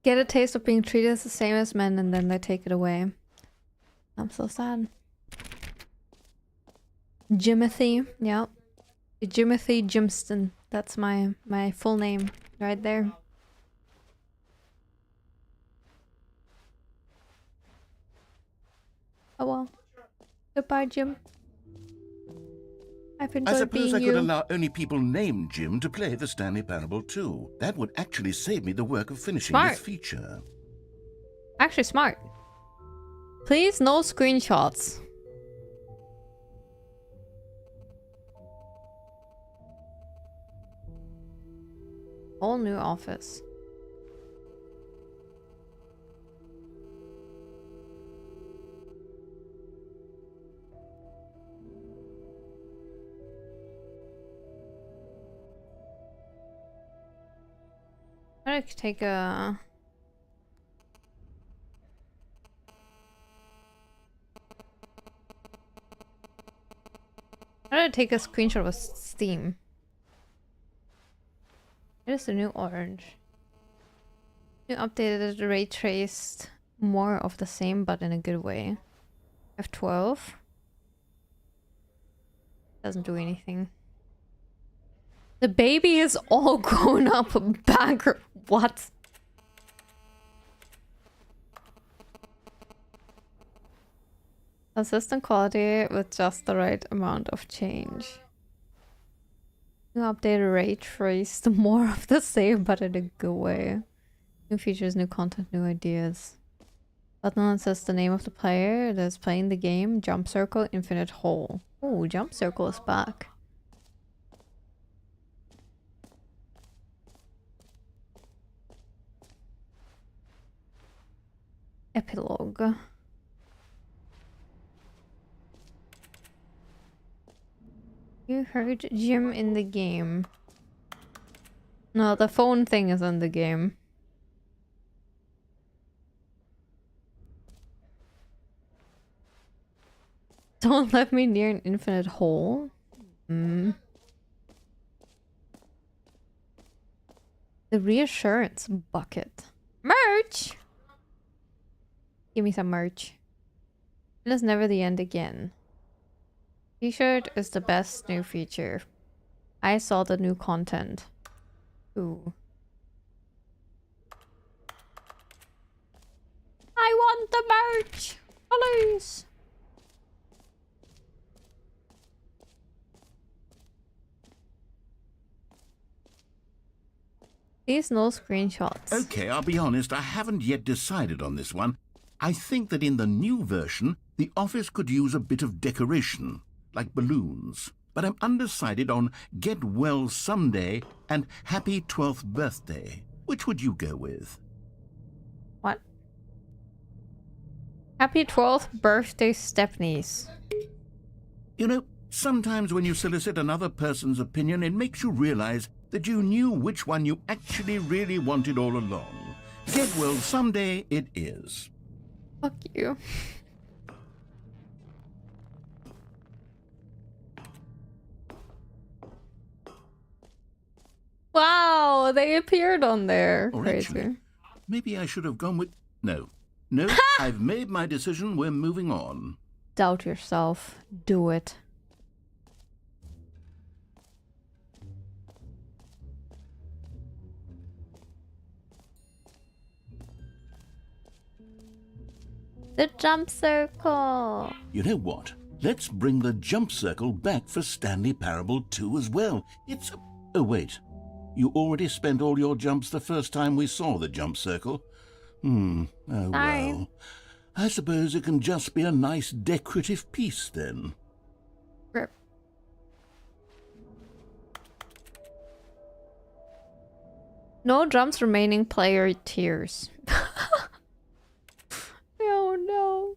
Get a taste of being treated as the same as men and then they take it away. I'm so sad. Jimothy, yeah. Jimothy Jimston. That's my full name right there. Oh well. Goodbye, Jim. I've enjoyed I suppose being I you. could allow only people named Jim to play the Stanley Parable 2. That would actually save me the work of finishing Smart. this feature. Actually smart. Please no screenshots. Whole new office. I could take a... I take a screenshot of Steam? It is the new orange. New updated ray traced, more of the same but in a good way. F12 doesn't do anything. The baby is all grown up back. What? Consistent quality with just the right amount of change. New updated ray traced, more of the same but in a good way. New features, new content, new ideas. Button that says the name of the player that is playing the game. Jump circle, infinite hole. Oh, jump circle is back. Epilogue. You heard Jim in the game. No, the phone thing is in the game. Don't let me near an infinite hole. The reassurance bucket. Merch! Give me some merch. It is never the end again. T-shirt is the best new feature. I saw the new content. Ooh. I want the merch! Please! Please no screenshots. Okay, I'll be honest, I haven't yet decided on this one. I think that in the new version, the office could use a bit of decoration, like balloons. But I'm undecided on Get Well Someday and Happy 12th Birthday. Which would you go with? What? Happy 12th birthday, Stepnies. You know, sometimes when you solicit another person's opinion, it makes you realize that you knew which one you actually really wanted all along. Get Well Someday it is. Fuck you. Wow, they appeared on there. Or Crazy. actually, maybe I should have gone with... No. No, I've made my decision. We're moving on. Doubt yourself. Do it. The jump circle. You know what? Let's bring the jump circle back for Stanley Parable 2 as well. It's... Oh, wait. You already spent all your jumps the first time we saw the jump circle. Oh, Sorry. well. I suppose it can just be a nice decorative piece then. Rip. No jumps remaining, player tears. Oh no.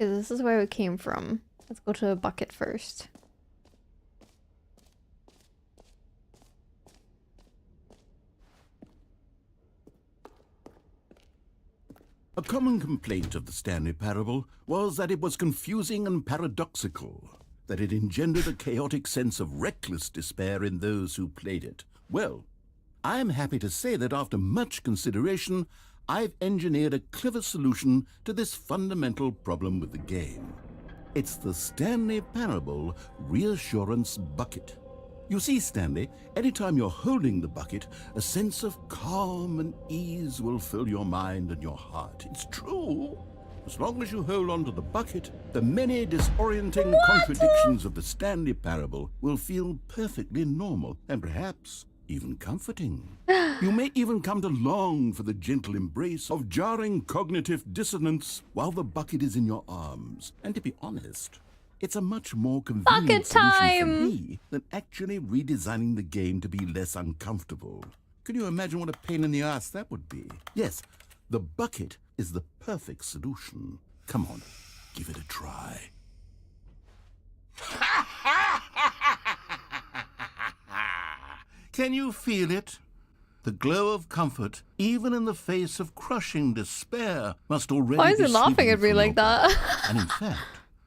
Okay, this is where we came from. Let's go to the bucket first. A common complaint of the Stanley Parable was that it was confusing and paradoxical, that it engendered a chaotic sense of reckless despair in those who played it. Well, I am happy to say that after much consideration, I've engineered a clever solution to this fundamental problem with the game. It's the Stanley Parable Reassurance Bucket. You see, Stanley, anytime you're holding the bucket, a sense of calm and ease will fill your mind and your heart. It's true. As long as you hold on to the bucket, the many disorienting contradictions of the Stanley Parable will feel perfectly normal and perhaps even comforting. You may even come to long for the gentle embrace of jarring cognitive dissonance while the bucket is in your arms. And to be honest, it's a much more convenient Bucket solution for time! me than actually redesigning the game to be less uncomfortable. Can you imagine what a pain in the ass that would be? Yes, the bucket is the perfect solution. Come on, give it a try. Can you feel it? The glow of comfort, even in the face of crushing despair, must already Why is be he laughing sweeping at me through like your that? body. And in fact,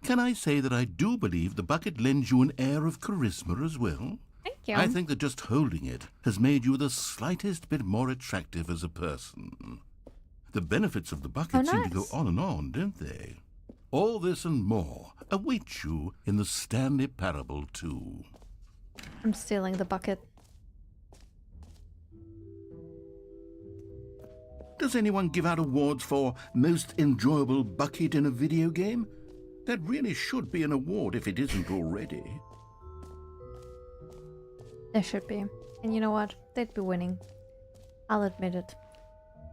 can I say that I do believe the bucket lends you an air of charisma as well? Thank you. I think that just holding it has made you the slightest bit more attractive as a person. The benefits of the bucket seem to go nice. on and on, don't they? All this and more await you in the Stanley Parable 2. I'm stealing the bucket. Does anyone give out awards for most enjoyable bucket in a video game? That really should be an award if it isn't already. There should be. And you know what? They'd be winning. I'll admit it.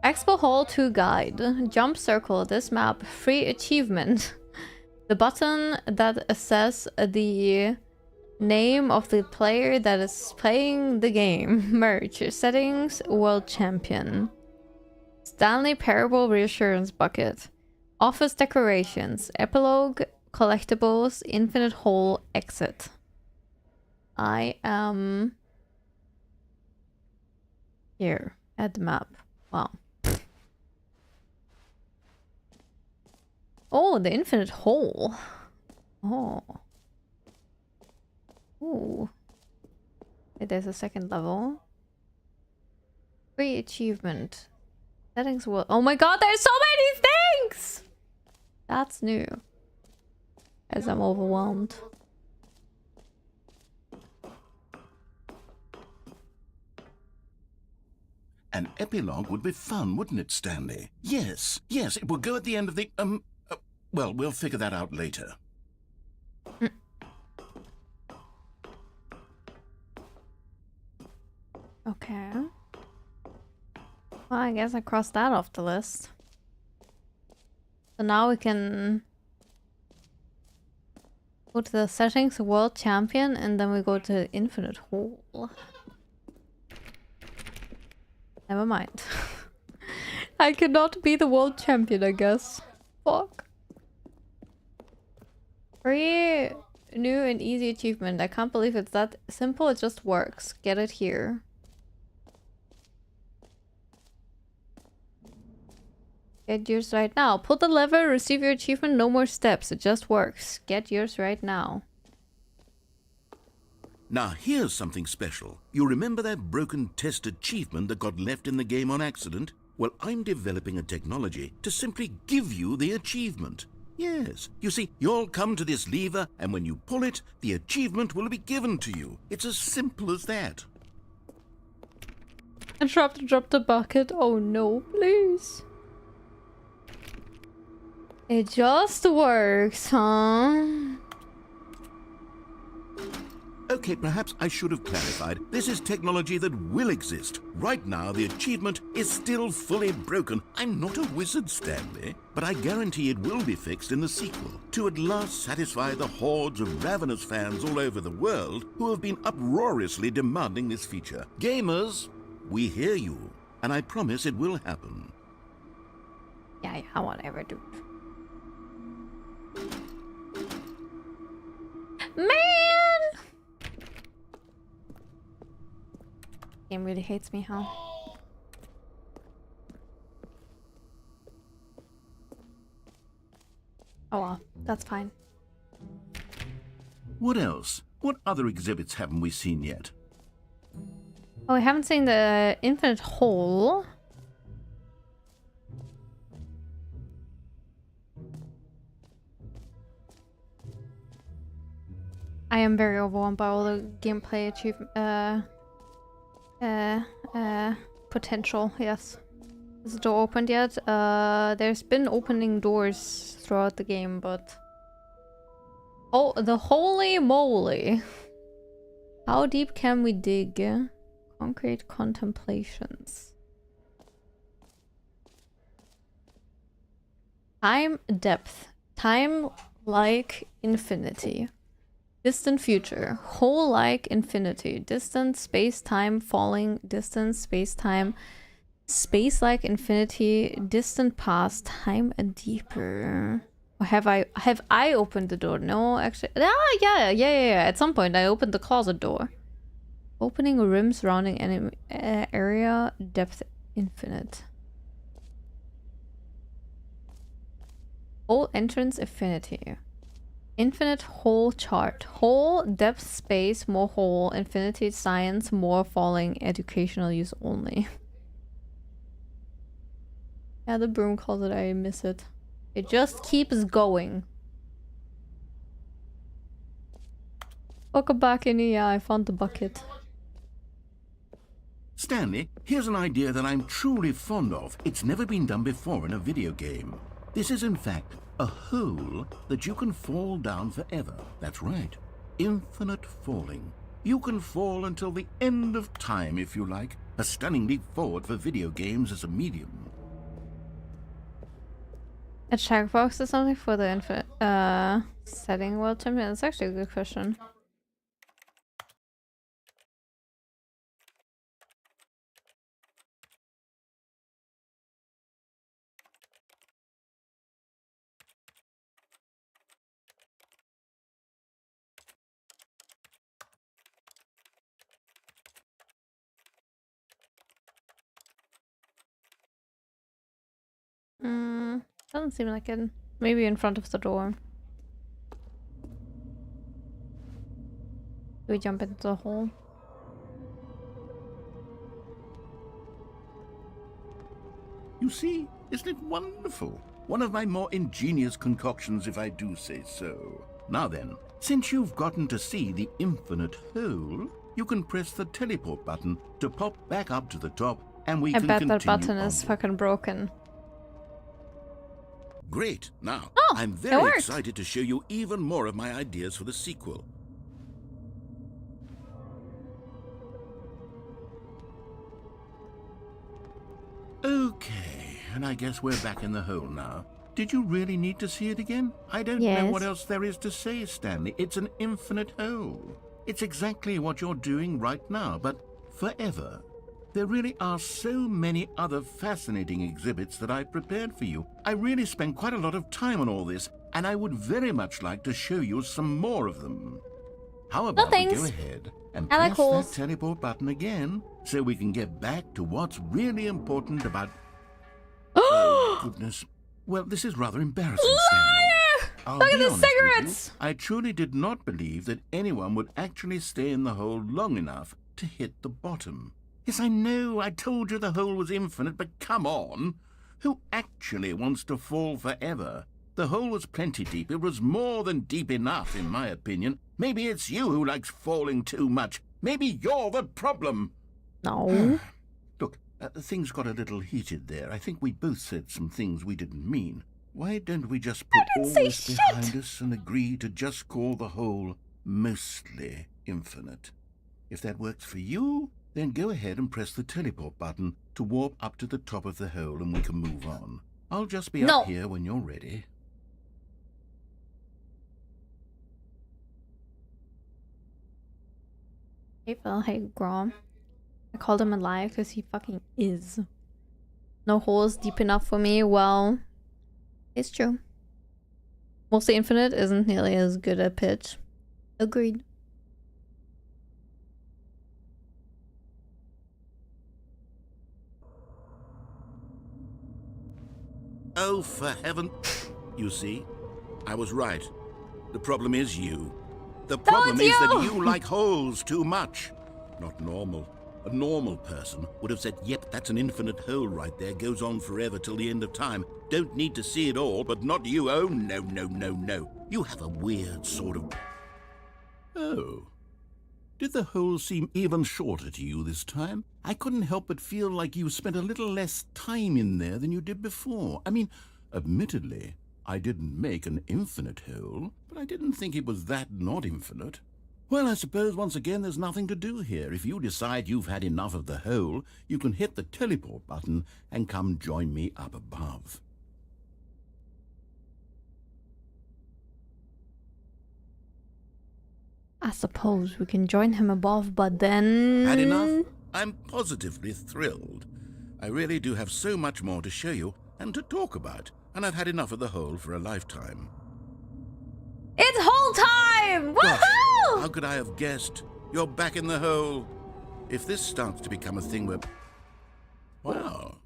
Expo Hall 2 Guide. Jump circle this map. Free achievement. The button that says the name of the player that is playing the game. Merge. Settings. World Champion. Stanley Parable Reassurance Bucket. Office decorations. Epilogue. Collectibles. Infinite Hole. Exit. I am here at the map. Wow. Oh, the infinite hole. Oh. Ooh. Wait, there's a second level. Free achievement. Settings will. Oh my god, there's so many things! That's new. As I'm overwhelmed. An epilogue would be fun, wouldn't it, Stanley? Yes, it will go at the end of the, well, we'll figure that out later. Okay. Well, I guess I crossed that off the list. So now we can go to the settings, world champion, and then we go to infinite hole. Never mind. I cannot be the world champion, I guess. Fuck. Free new and easy achievement. I can't believe it's that simple. It just works. Get it here. Get yours right now. Pull the lever, receive your achievement. No more steps. It just works. Get yours right now. Now, here's something special. You remember that broken test achievement that got left in the game on accident? Well, I'm developing a technology to simply give you the achievement. Yes. You see, you'll come to this lever, and when you pull it, the achievement will be given to you. It's as simple as that. I dropped the bucket. Oh no, please. It just works, huh? Okay, perhaps I should have clarified. This is technology that will exist. Right now, the achievement is still fully broken. I'm not a wizard, Stanley, but I guarantee it will be fixed in the sequel to at last satisfy the hordes of ravenous fans all over the world who have been uproariously demanding this feature. Gamers, we hear you, and I promise it will happen. Yeah, whatever, dude. Man! Game really hates me, huh? Oh well, that's fine. What else? What other exhibits haven't we seen yet? Oh, we haven't seen the infinite hole. I am very overwhelmed by all the gameplay potential. Yes. Is the door opened yet? There's been opening doors throughout the game, but oh, the holy moly! How deep can we dig? Concrete contemplations. Time depth. Time like infinity. Distant future. Whole like infinity. Distant space-time falling. Distant space-time. Space like infinity. Distant past. Time deeper. Or have I opened the door? No, actually. Ah, yeah. At some point I opened the closet door. Opening a rim surrounding enemy area, depth infinite. Hole entrance affinity. Infinite hole chart. Hole, depth space, more hole, infinity science, more falling, educational use only. Yeah, the broom closet, I miss it. It just keeps going. Welcome back in. Yeah, I found the bucket. Stanley, here's an idea that I'm truly fond of. It's never been done before in a video game. This is, in fact, a hole that you can fall down forever. That's right. Infinite falling. You can fall until the end of time, if you like. A stunning leap forward for video games as a medium. A checkbox or something for the infinite setting world champion? That's actually a good question. Doesn't seem like it. Maybe in front of the door. Do we jump into the hole? You see, isn't it wonderful? One of my more ingenious concoctions, if I do say so. Now then, since you've gotten to see the infinite hole, you can press the teleport button to pop back up to the top, and we can continue. I bet that button is onward. fucking broken. Great. Now, Oh, I'm it very worked. excited to show you even more of my ideas for the sequel. Okay, and I guess we're back in the hole now. Did you really need to see it again? I don't know what Yes. else there is to say, Stanley. It's an infinite hole. It's exactly what you're doing right now, but forever. There really are so many other fascinating exhibits that I've prepared for you. I really spent quite a lot of time on all this, and I would very much like to show you some more of them. How about we go thanks. ahead and I like press holes. that teleport button again, so we can get back to what's really important about... Oh, goodness. Well, this is rather embarrassing, Stanley. I'll Look at be the honest with you, cigarettes! I truly did not believe that anyone would actually stay in the hole long enough to hit the bottom. Yes, I know, I told you the hole was infinite, but come on. Who actually wants to fall forever? The hole was plenty deep. It was more than deep enough, in my opinion. Maybe it's you who likes falling too much. Maybe you're the problem. No. Look, things got a little heated there. I think we both said some things we didn't mean. Why don't we just put all say this shit. behind us and agree to just call the hole mostly infinite? If that works for you, then go ahead and press the teleport button to warp up to the top of the hole and we can move on. I'll just be No. up here when you're ready. Hey Phil, hey Grom. I called him alive because he fucking is. No holes deep enough for me. Well, it's true. Mostly infinite isn't nearly as good a pitch. Agreed. Oh, for heaven... You see, I was right. The problem is you. The problem is that you like holes too much. Not normal. A normal person would have said, yep, that's an infinite hole right there. Goes on forever till the end of time. Don't need to see it all, but not you. Oh, no, no, no, no. You have a weird sort of... Oh. Did the hole seem even shorter to you this time? I couldn't help but feel like you spent a little less time in there than you did before. I mean, admittedly, I didn't make an infinite hole, but I didn't think it was that not infinite. Well, I suppose once again there's nothing to do here. If you decide you've had enough of the hole, you can hit the teleport button and come join me up above. I suppose we can join him above, but then... Had enough? I'm positively thrilled. I really do have so much more to show you and to talk about, and I've had enough of the hole for a lifetime. It's hole time! Gosh, Woohoo! how could I have guessed? You're back in the hole. If this starts to become a thing where... Wow.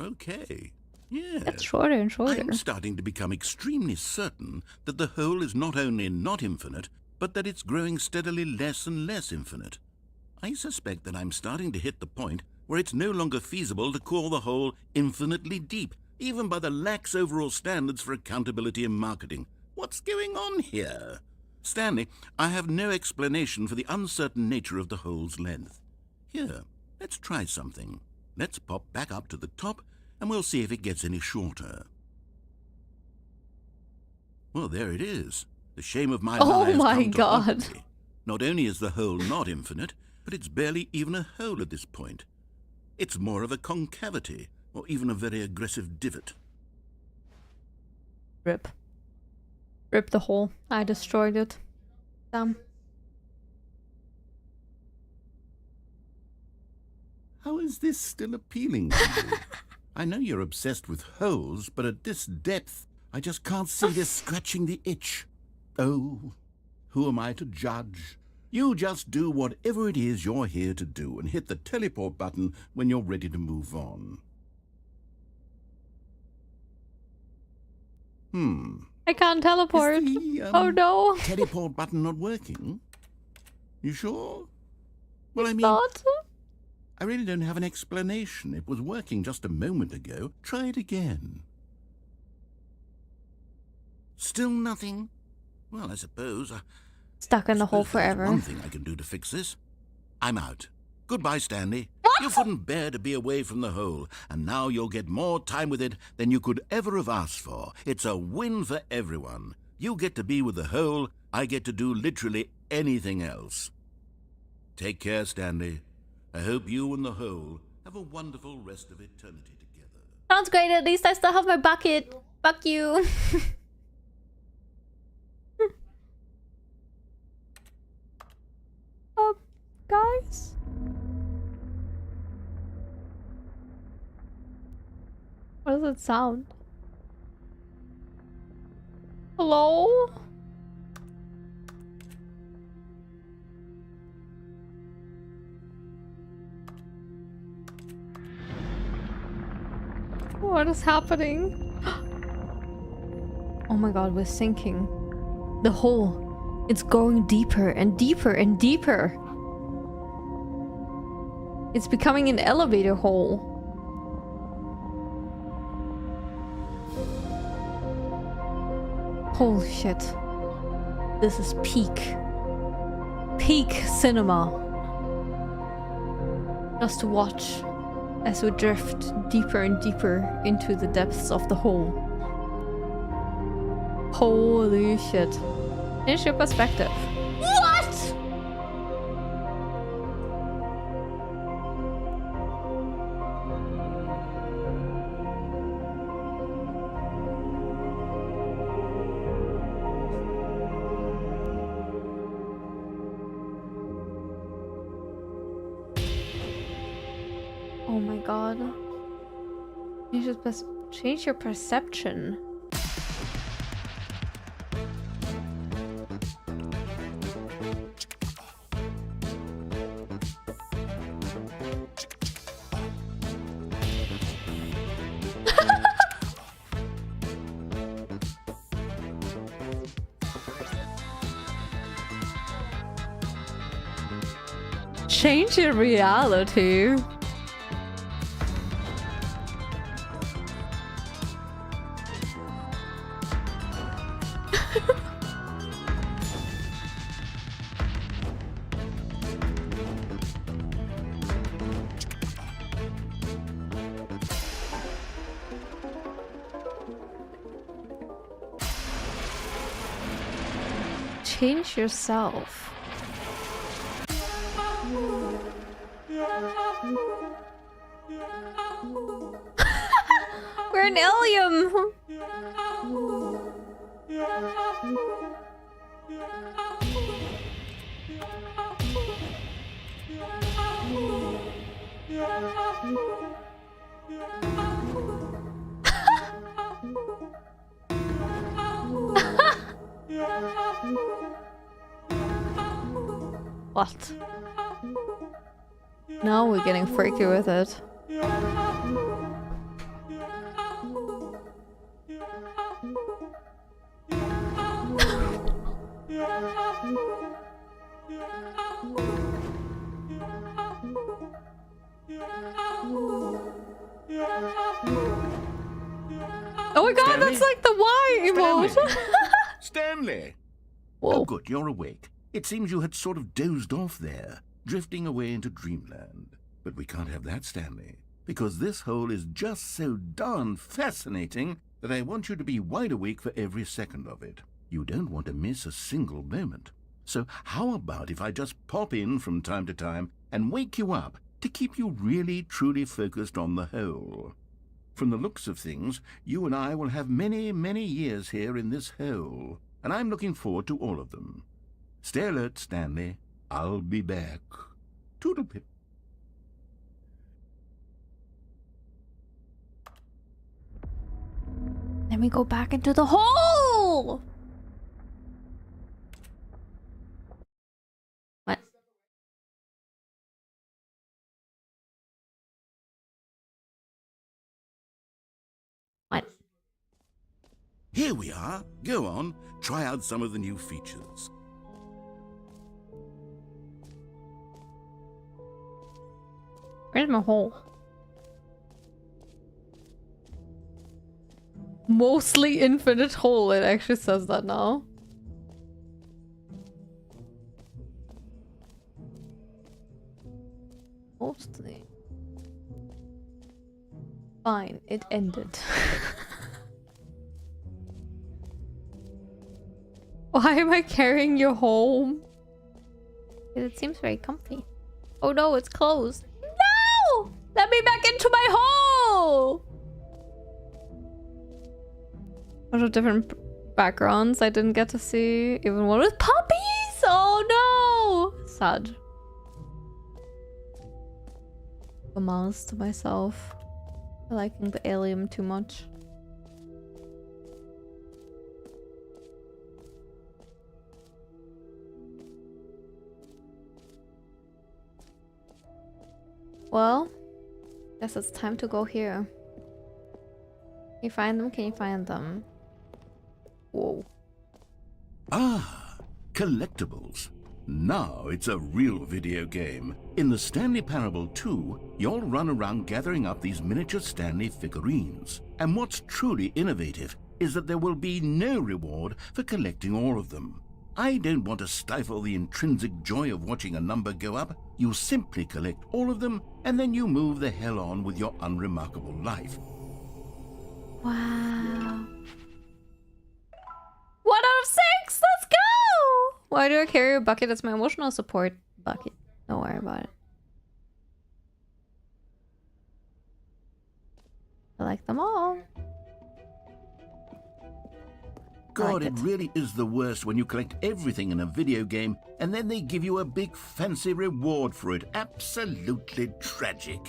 Okay. Yes. That's shorter and shorter. I'm starting to become extremely certain that the hole is not only not infinite, but that it's growing steadily less and less infinite. I suspect that I'm starting to hit the point where it's no longer feasible to call the hole infinitely deep, even by the lax overall standards for accountability in marketing. What's going on here? Stanley, I have no explanation for the uncertain nature of the hole's length. Here, let's try something. Let's pop back up to the top, and we'll see if it gets any shorter. Well, there it is. The shame of my Oh life. my God. Not only is the hole not infinite, but it's barely even a hole at this point. It's more of a concavity, or even a very aggressive divot. Rip. Rip the hole. I destroyed it. Damn. How is this still appealing to you? I know you're obsessed with holes, but at this depth, I just can't see this scratching the itch. Oh, who am I to judge? You just do whatever it is you're here to do and hit the teleport button when you're ready to move on. I can't teleport. Is the, Oh no. teleport button not working? You sure? Well, I mean, Not. I really don't have an explanation. It was working just a moment ago. Try it again. Still nothing? Well, I suppose... Stuck in the hole suppose there's forever. one thing I can do to fix this. I'm out. Goodbye, Stanley. You couldn't bear to be away from the hole, and now you'll get more time with it than you could ever have asked for. It's a win for everyone. You get to be with the hole, I get to do literally anything else. Take care, Stanley. I hope you and the hole have a wonderful rest of eternity together. Sounds great. At least I still have my bucket. Fuck you. Guys. What does it sound? Hello? What is happening? Oh my god, we're sinking. The hole. It's going deeper and deeper and deeper. It's becoming an elevator hole. Holy shit. This is peak. Peak cinema. Just to watch as we drift deeper and deeper into the depths of the hole. Holy shit. Change your perspective. What? Oh my god. Change your perception. Change your reality. Change yourself. We're an alien. What? Now we're getting freaky with it. Oh my god, Stanley? that's like the Y emote! Stanley! Whoa. Oh, good, you're awake. It seems you had sort of dozed off there, drifting away into dreamland. But we can't have that, Stanley, because this hole is just so darn fascinating that I want you to be wide awake for every second of it. You don't want to miss a single moment. So how about if I just pop in from time to time and wake you up to keep you really, truly focused on the hole? From the looks of things, you and I will have many, many years here in this hole, and I'm looking forward to all of them. Stay alert, Stanley. I'll be back. Toodlepip. Let me go back into the hole! What? What? Here we are. Go on, try out some of the new features. Where's my hole? Mostly infinite hole, it actually says that now. Mostly. Fine, it ended. Why am I carrying you home? It seems very comfy. Oh no, it's closed. No! Let me back into my hole! Bunch of different backgrounds I didn't get to see. Even one with puppies! Oh no! Sad. A mouse to myself. I'm liking the alien too much. Well, guess it's time to go here. Can you find them? Can you find them? Whoa. Ah, collectibles. Now it's a real video game. In the Stanley Parable 2, you'll run around gathering up these miniature Stanley figurines. And what's truly innovative is that there will be no reward for collecting all of them. I don't want to stifle the intrinsic joy of watching a number go up. You simply collect all of them, and then you move the hell on with your unremarkable life. Wow. 1 out of 6! Let's go! Why do I carry a bucket as my emotional support bucket? Don't worry about it. I like them all. God, like it really is the worst when you collect everything in a video game and then they give you a big fancy reward for it. Absolutely tragic.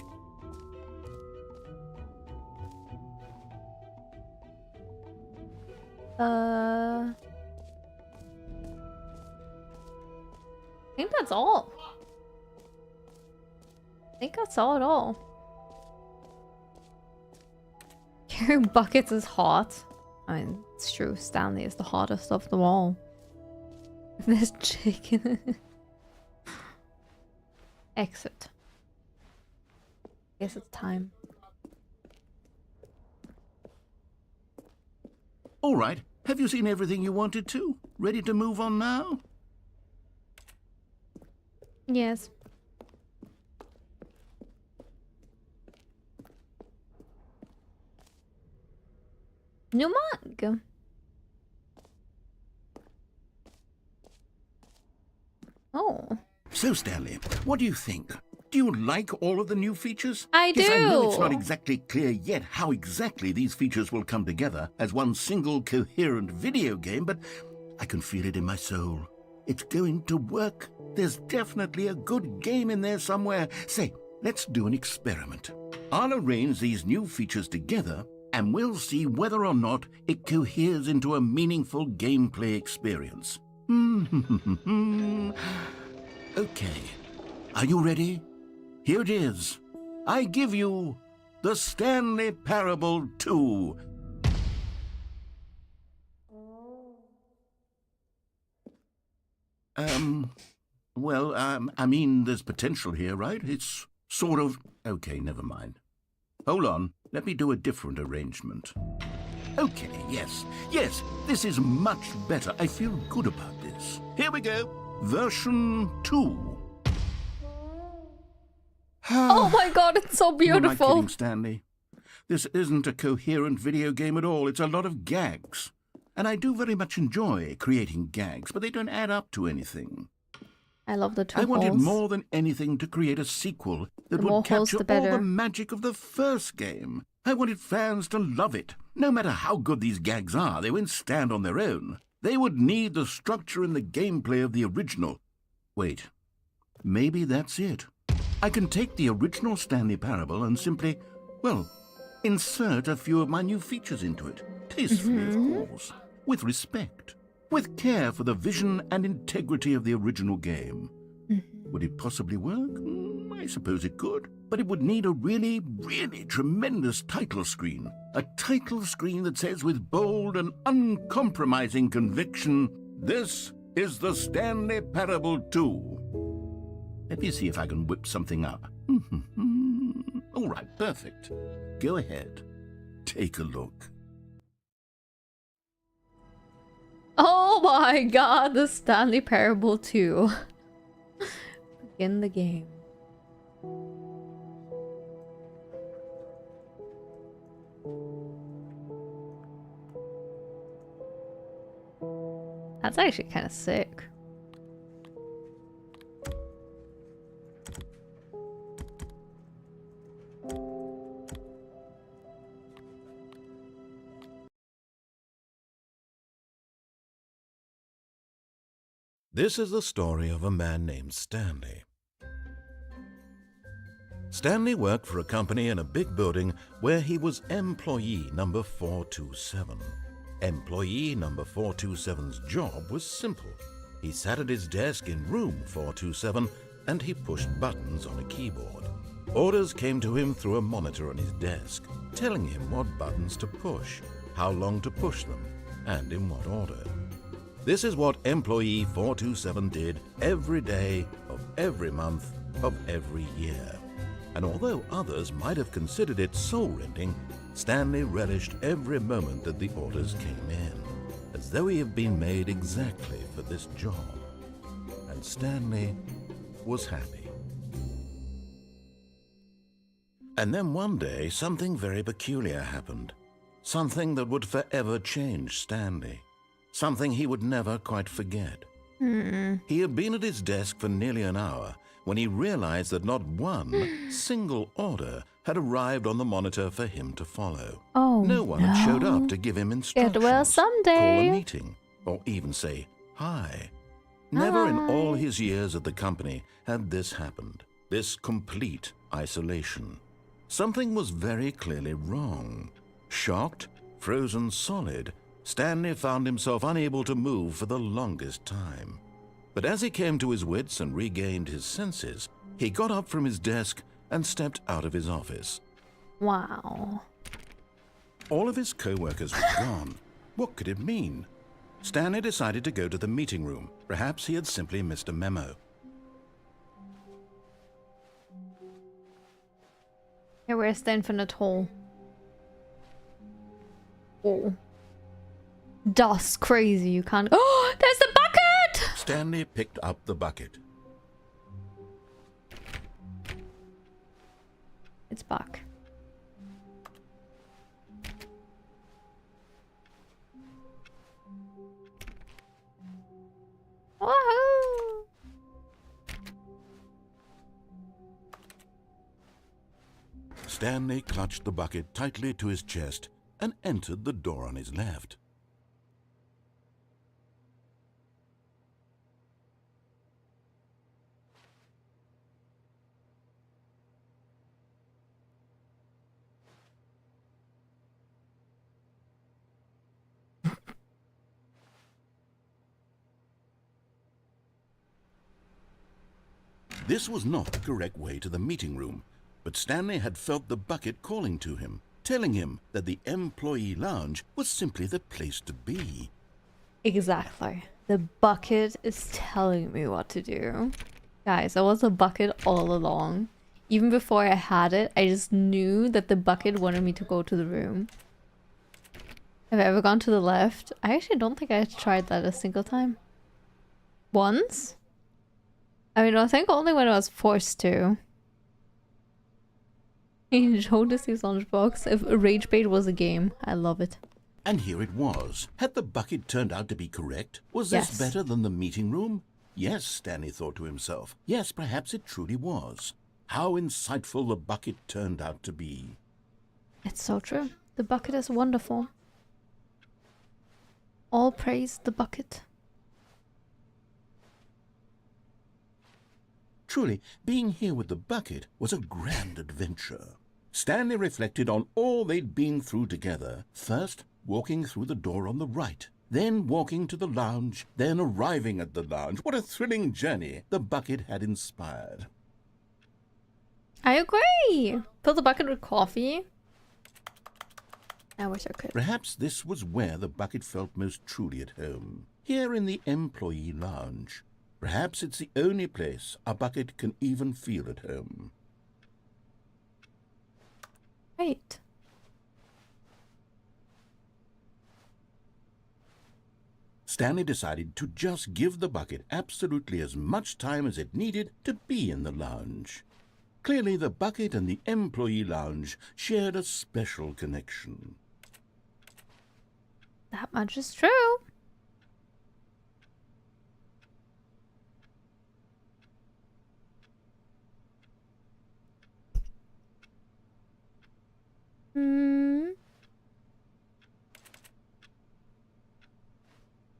I think that's all. I think that's all at all. Carrying buckets is hot. I mean, it's true. Stanley is the hottest of them all. There's chicken. Exit. Guess it's time. All right. Have you seen everything you wanted to? Ready to move on now? Yes. New mug. Oh. So, Stanley, what do you think? Do you like all of the new features? I Yes, I know do. it's not exactly clear yet how exactly these features will come together as one single coherent video game, but I can feel it in my soul. It's going to work. There's definitely a good game in there somewhere. Say, let's do an experiment. I'll arrange these new features together, and we'll see whether or not it coheres into a meaningful gameplay experience. Okay. Are you ready? Here it is. I give you the Stanley Parable 2. I mean, there's potential here, right? It's sort of... Okay, never mind. Hold on, let me do a different arrangement. Okay, yes, this is much better. I feel good about this. Here we go. Version 2. Oh my god, it's so Who am I beautiful. kidding, Stanley? This isn't a coherent video game at all. It's a lot of gags. And I do very much enjoy creating gags, but they don't add up to anything. I love the two I wanted holes. more than anything to create a sequel that The more would capture holes, the all the better. magic of the first game. I wanted fans to love it. No matter how good these gags are, they won't stand on their own. They would need the structure and the gameplay of the original. Wait, maybe that's it. I can take the original Stanley Parable and simply, well, insert a few of my new features into it. Tastefully, of course. With respect. With care for the vision and integrity of the original game. Would it possibly work? I suppose it could. But it would need a really, really tremendous title screen. A title screen that says with bold and uncompromising conviction, "This is the Stanley Parable 2." Let me see if I can whip something up. All right, perfect. Go ahead. Take a look. Oh my god, the Stanley Parable 2. Begin the game. That's actually kind of sick. This is the story of a man named Stanley. Stanley worked for a company in a big building where he was employee number 427. Employee number 427's job was simple. He sat at his desk in room 427 and he pushed buttons on a keyboard. Orders came to him through a monitor on his desk, telling him what buttons to push, how long to push them, and in what order. This is what employee 427 did every day of every month of every year. And although others might have considered it soul-rending, Stanley relished every moment that the orders came in, as though he had been made exactly for this job. And Stanley was happy. And then one day, something very peculiar happened. Something that would forever change Stanley. Something he would never quite forget. He had been at his desk for nearly an hour when he realized that not one single order had arrived on the monitor for him to follow. Oh, no one had showed up to give him instructions, Get well someday. call a meeting, or even say hi. Never in all his years at the company had this happened, this complete isolation. Something was very clearly wrong. Shocked, frozen solid, Stanley found himself unable to move for the longest time. But as he came to his wits and regained his senses, he got up from his desk and stepped out of his office. Wow. All of his co-workers were gone. What could it mean? Stanley decided to go to the meeting room. Perhaps he had simply missed a memo. Here, where's the infinite hole? Oh. That's crazy, you can't- Oh, there's the bucket! Stanley picked up the bucket. It's back. Woohoo! Stanley clutched the bucket tightly to his chest and entered the door on his left. This was not the correct way to the meeting room, but Stanley had felt the bucket calling to him, telling him that the employee lounge was simply the place to be. Exactly. The bucket is telling me what to do. Guys, I was a bucket all along. Even before I had it, I just knew that the bucket wanted me to go to the room. Have I ever gone to the left? I actually don't think I tried that a single time. Once? I mean, I think only when I was forced to. Joe to see Lunchbox. If Rage Bait was a game, I love it. And here it was. Had the bucket turned out to be correct? Was this Yes. better than the meeting room? Yes, Stanley thought to himself. Yes, perhaps it truly was. How insightful the bucket turned out to be. It's so true. The bucket is wonderful. All praise the bucket. Truly, being here with the bucket was a grand adventure. Stanley reflected on all they'd been through together. First, walking through the door on the right. Then walking to the lounge. Then arriving at the lounge. What a thrilling journey the bucket had inspired. I agree. Fill the bucket with coffee. I wish I could. Perhaps this was where the bucket felt most truly at home. Here in the employee lounge. Perhaps it's the only place a bucket can even feel at home. Right. Stanley decided to just give the bucket absolutely as much time as it needed to be in the lounge. Clearly, the bucket and the employee lounge shared a special connection. That much is true.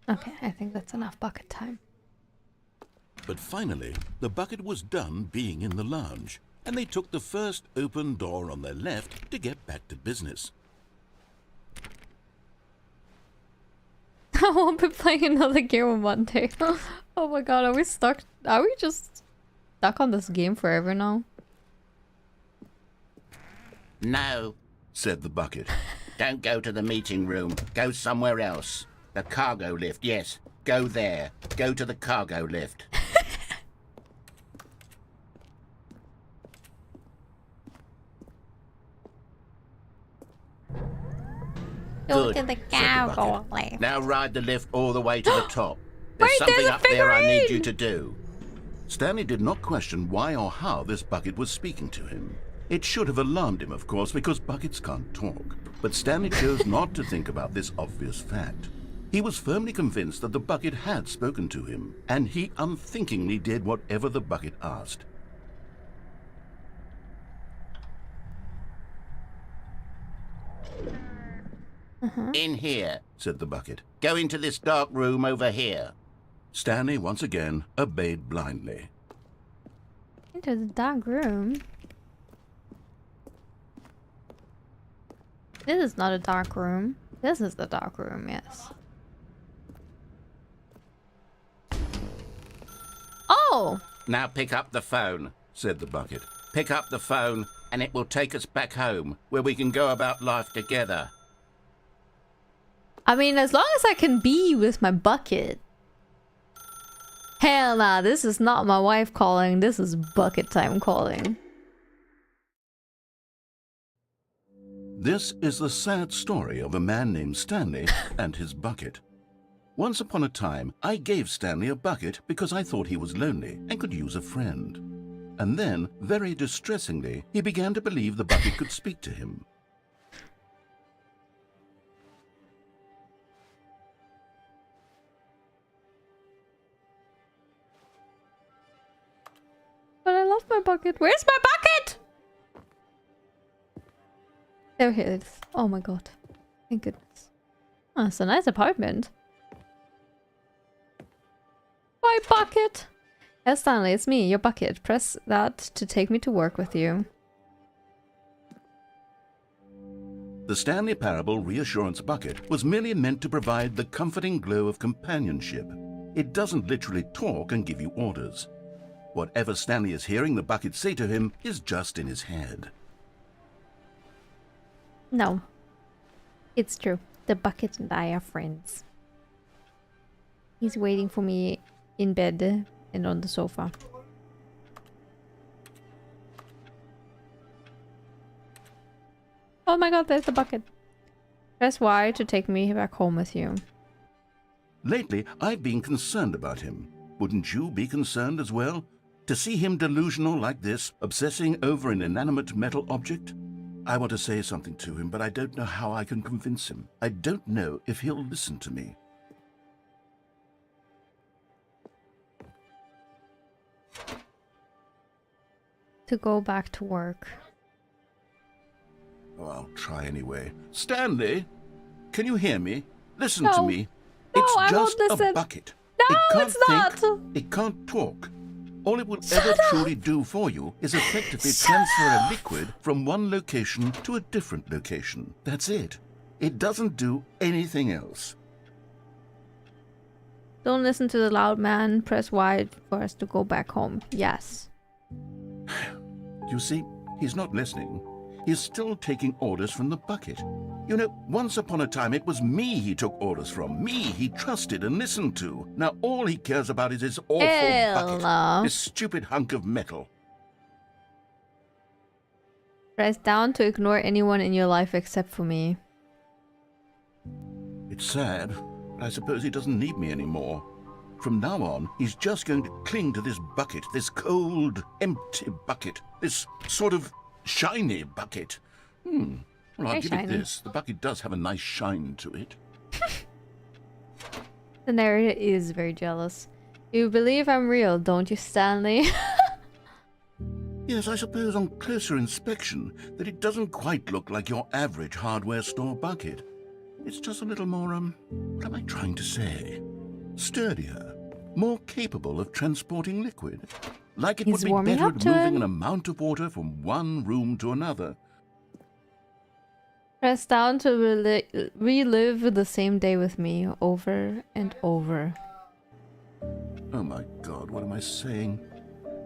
Okay, I think that's enough bucket time. But finally, the bucket was done being in the lounge, and they took the first open door on their left to get back to business. I won't be playing another game on Monday. Oh my god, are we stuck? Are we just stuck on this game forever now? No, Said the bucket. don't go to the meeting room. Go somewhere else. The cargo lift, yes. Go there. Go to the cargo lift. Go Good, to the said the cargo bucket. lift. Now ride the lift all the way to the top. There's Wait, there's something a up there I need you figurine! to do. Stanley did not question why or how this bucket was speaking to him. It should have alarmed him, of course, because buckets can't talk. But Stanley chose not to think about this obvious fact. He was firmly convinced that the bucket had spoken to him, and he unthinkingly did whatever the bucket asked. In here. Said the bucket. Go into this dark room over here. Stanley once again obeyed blindly. Into the dark room. This is not a dark room. This is the dark room, yes. Oh! Now pick up the phone. Said the bucket. Pick up the phone and it will take us back home where we can go about life together. I mean, as long as I can be with my bucket. Hell nah, this is not my wife calling. This is bucket time calling. This is the sad story of a man named Stanley and his bucket. Once upon a time, I gave Stanley a bucket because I thought he was lonely and could use a friend. And then, very distressingly, he began to believe the bucket could speak to him. But I love my bucket. Where's my bucket? There it is. Oh my god. Thank goodness. Oh, it's a nice apartment. My bucket! Yes, Stanley, it's me, your bucket. Press that to take me to work with you. The Stanley Parable Reassurance Bucket was merely meant to provide the comforting glow of companionship. It doesn't literally talk and give you orders. Whatever Stanley is hearing the bucket say to him is just in his head. No. It's true. The bucket and I are friends. He's waiting for me in bed and on the sofa. Oh my god, there's the bucket. Press Y to take me back home with you. Lately, I've been concerned about him. Wouldn't you be concerned as well? To see him delusional like this, obsessing over an inanimate metal object? I want to say something to him, but I don't know how I can convince him. I don't know if he'll listen to me. To go back to work. Oh, I'll try anyway. Stanley, can you hear me? Listen No. to me. No, It's I just won't a listen. bucket. No, it can't it's not. think, it can't talk. All it will Shut ever up. truly do for you is effectively Shut transfer up. a liquid from one location to a different location. That's it. It doesn't do anything else. Don't listen to the loud man. Press Y for us to go back home. Yes. You see, he's not listening. He's still taking orders from the bucket. You know, once upon a time it was me he took orders from. Me he trusted and listened to. Now all he cares about is his awful Hell bucket. no. This stupid hunk of metal. Press down to ignore anyone in your life except for me. It's sad, but I suppose he doesn't need me anymore. From now on, he's just going to cling to this bucket, this cold, empty bucket, this sort of shiny bucket. Well, I'll Very give shiny. it this. The bucket does have a nice shine to it. The narrator is very jealous. You believe I'm real, don't you, Stanley? Yes, I suppose on closer inspection that it doesn't quite look like your average hardware store bucket. It's just a little more, what am I trying to say? Sturdier, more capable of transporting liquid. Like it He's would be warming better up at to moving him. an amount of water from one room to another. Press down to relive the same day with me over and over. Oh my God, what am I saying?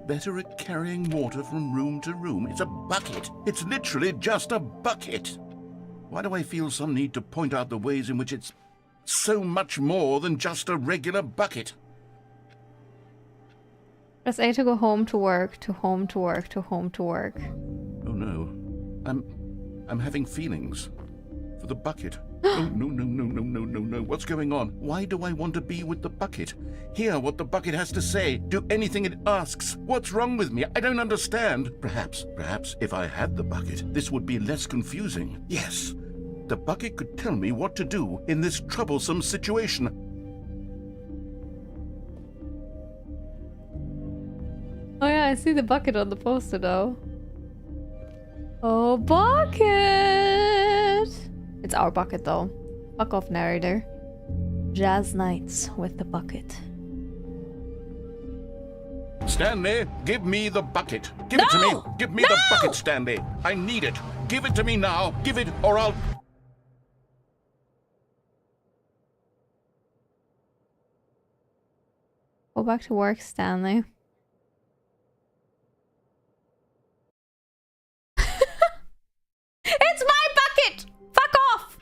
Better at carrying water from room to room. It's a bucket. It's literally just a bucket. Why do I feel some need to point out the ways in which it's so much more than just a regular bucket? Press A to go home to work, to home to work, to home to work. Oh no. I'm having feelings. For the bucket. Oh, no. What's going on? Why do I want to be with the bucket? Hear what the bucket has to say. Do anything it asks. What's wrong with me? I don't understand. Perhaps if I had the bucket, this would be less confusing. Yes. The bucket could tell me what to do in this troublesome situation. Oh yeah, I see the bucket on the poster though. Oh, bucket! It's our bucket though. Fuck off, narrator. Jazz nights with the bucket. Stanley, give me the bucket. Give it to me. Give me the bucket, Stanley. I need it. Give it to me now. Give it or I'll... Go back to work, Stanley. It's my bucket! Fuck off!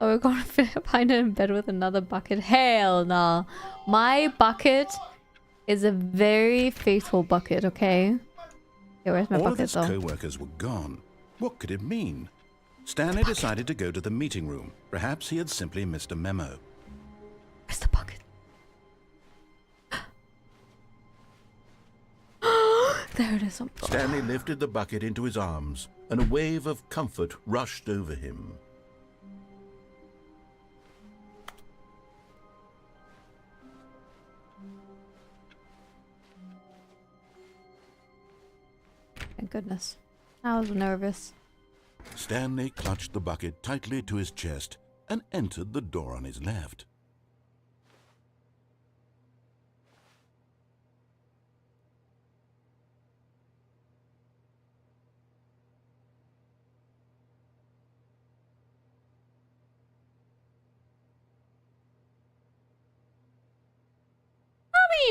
Oh, we're gonna find her in bed with another bucket. Hell no. My bucket is a very faithful bucket, okay? Okay, where's my All of bucket his though? co-workers were gone. What could it mean? Stanley decided to go to the meeting room. Perhaps he had simply missed a memo. Where's the bucket? There it is. Stanley lifted the bucket into his arms, and a wave of comfort rushed over him. Thank goodness. I was nervous. Stanley clutched the bucket tightly to his chest and entered the door on his left.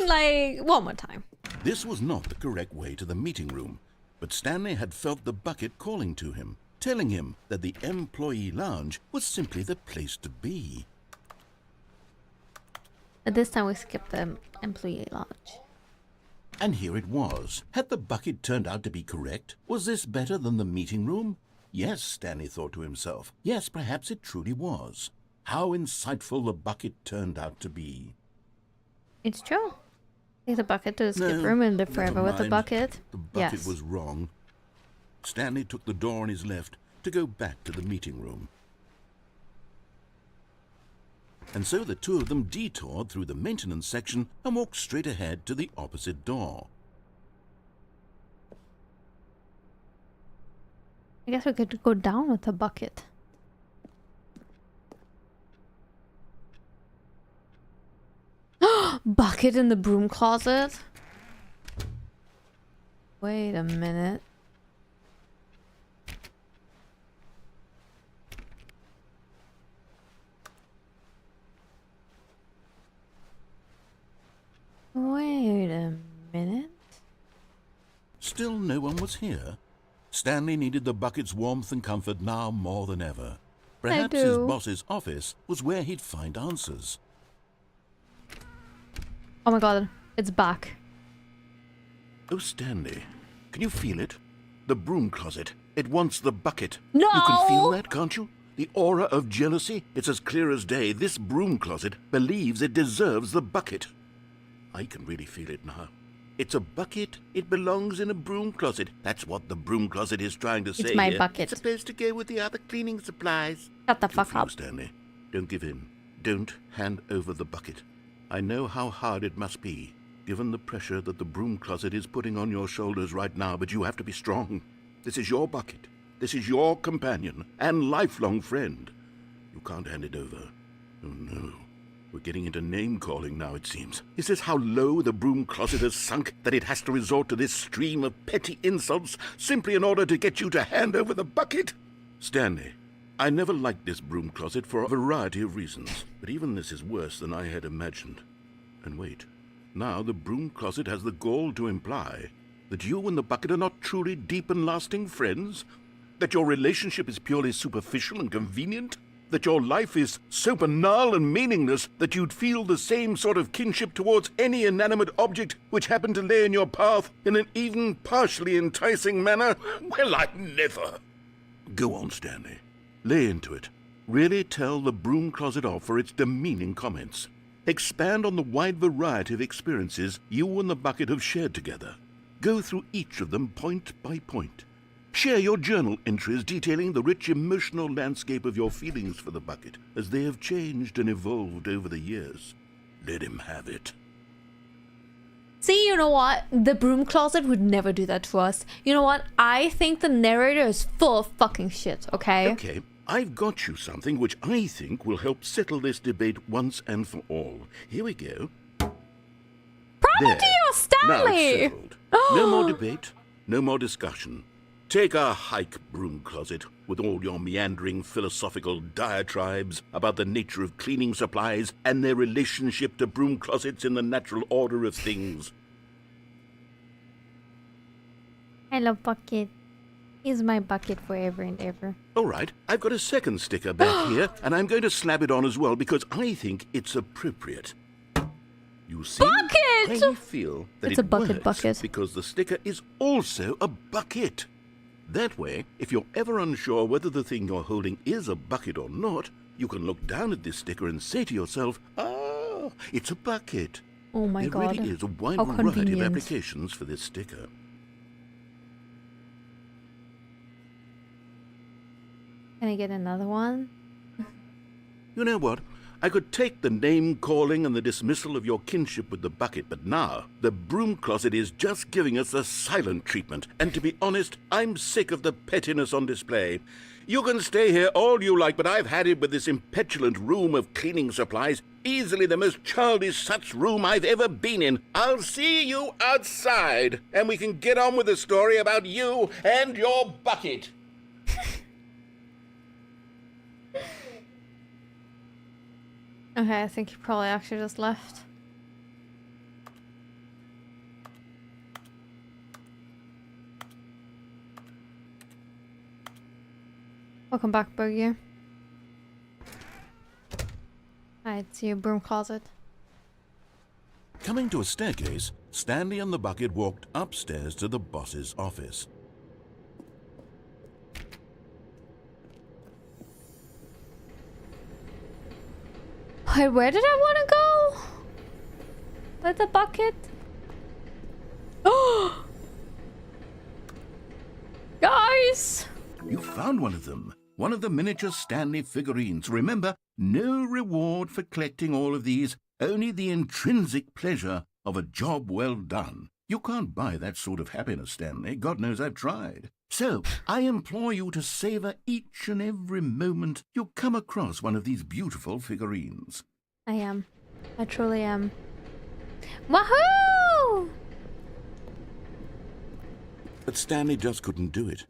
mean, like, one more time. This was not the correct way to the meeting room, but Stanley had felt the bucket calling to him, telling him that the employee lounge was simply the place to be. But this time we skipped the employee lounge. And here it was. Had the bucket turned out to be correct? Was this better than the meeting room? Yes, Stanley thought to himself. Yes, perhaps it truly was. How insightful the bucket turned out to be. It's true. Take the bucket to the skip room and live forever with the bucket. The bucket was wrong. Stanley took the door on his left to go back to the meeting room. And so the two of them detoured through the maintenance section and walked straight ahead to the opposite door. I guess we could go down with the bucket. Bucket in the broom closet? Wait a minute. Wait a minute. Still no one was here. Stanley needed the bucket's warmth and comfort now more than ever. Perhaps his boss's office was where he'd find answers. Oh my god, it's back. Oh, Stanley, can you feel it? The broom closet. It wants the bucket. No! You can feel that, can't you? The aura of jealousy. It's as clear as day. This broom closet believes it deserves the bucket. I can really feel it now. It's a bucket. It belongs in a broom closet. That's what the broom closet is trying to say. It's my here. bucket. It's supposed to go with the other cleaning supplies. Shut the fuck up. Stanley. Don't give in. Don't hand over the bucket. I know how hard it must be, given the pressure that the broom closet is putting on your shoulders right now, but you have to be strong. This is your bucket. This is your companion and lifelong friend. You can't hand it over. Oh, no. We're getting into name-calling now, it seems. Is this how low the broom closet has sunk, that it has to resort to this stream of petty insults simply in order to get you to hand over the bucket? Stanley, I never liked this broom closet for a variety of reasons, but even this is worse than I had imagined. And wait, now the broom closet has the gall to imply that you and the bucket are not truly deep and lasting friends? That your relationship is purely superficial and convenient? That your life is so banal and meaningless that you'd feel the same sort of kinship towards any inanimate object which happened to lay in your path in an even partially enticing manner? Well, I never. Go on, Stanley. Lay into it. Really tell the broom closet off for its demeaning comments. Expand on the wide variety of experiences you and the bucket have shared together. Go through each of them point by point. Share your journal entries detailing the rich emotional landscape of your feelings for the bucket as they have changed and evolved over the years. Let him have it. See, you know what? The broom closet would never do that to us. You know what? I think the narrator is full of fucking shit, okay? Okay, I've got you something which I think will help settle this debate once and for all. Here we go. Proud to you, Stanley! Now it's settled. No more debate, no more discussion. Take a hike, broom closet, with all your meandering philosophical diatribes about the nature of cleaning supplies and their relationship to broom closets in the natural order of things. I love bucket. He's my bucket forever and ever. All right, I've got a second sticker back here, and I'm going to slap it on as well because I think it's appropriate. You see, bucket! I feel that It's a it bucket works bucket. because the sticker is also a bucket. That way, if you're ever unsure whether the thing you're holding is a bucket or not, you can look down at this sticker and say to yourself, ah, it's a bucket. Oh my god. There really is a wide How variety of convenient. applications for this sticker. Can I get another one? You know what? I could take the name-calling and the dismissal of your kinship with the bucket, but now the broom closet is just giving us the silent treatment. And to be honest, I'm sick of the pettiness on display. You can stay here all you like, but I've had it with this impetulant room of cleaning supplies. Easily the most childish such room I've ever been in. I'll see you outside, and we can get on with the story about you and your bucket. Okay, I think he probably actually just left. Welcome back, Buggy. Alright, see your broom closet. Coming to a staircase, Stanley and the bucket walked upstairs to the boss's office. Wait, where did I want to go? With the bucket? Oh! Guys! You found one of them. One of the miniature Stanley figurines. Remember, no reward for collecting all of these, only the intrinsic pleasure of a job well done. You can't buy that sort of happiness, Stanley. God knows I've tried. So, I implore you to savor each and every moment you come across one of these beautiful figurines. I am. I truly am. Wahoo! But Stanley just couldn't do it.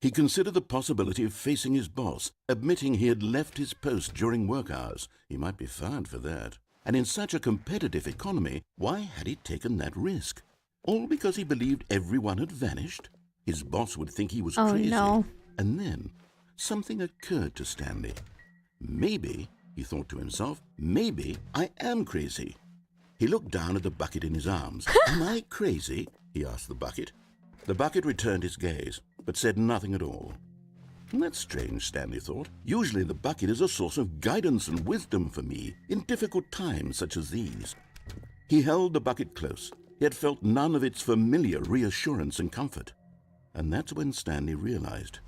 He considered the possibility of facing his boss, admitting he had left his post during work hours. He might be fired for that. And in such a competitive economy, why had he taken that risk? All because he believed everyone had vanished? His boss would think he was crazy. No. And then something occurred to Stanley. Maybe, he thought to himself, maybe I am crazy. He looked down at the bucket in his arms. Am I crazy? He asked the bucket. The bucket returned his gaze, but said nothing at all. That's strange, Stanley thought. Usually the bucket is a source of guidance and wisdom for me in difficult times such as these. He held the bucket close, yet felt none of its familiar reassurance and comfort. And that's when Stanley realized,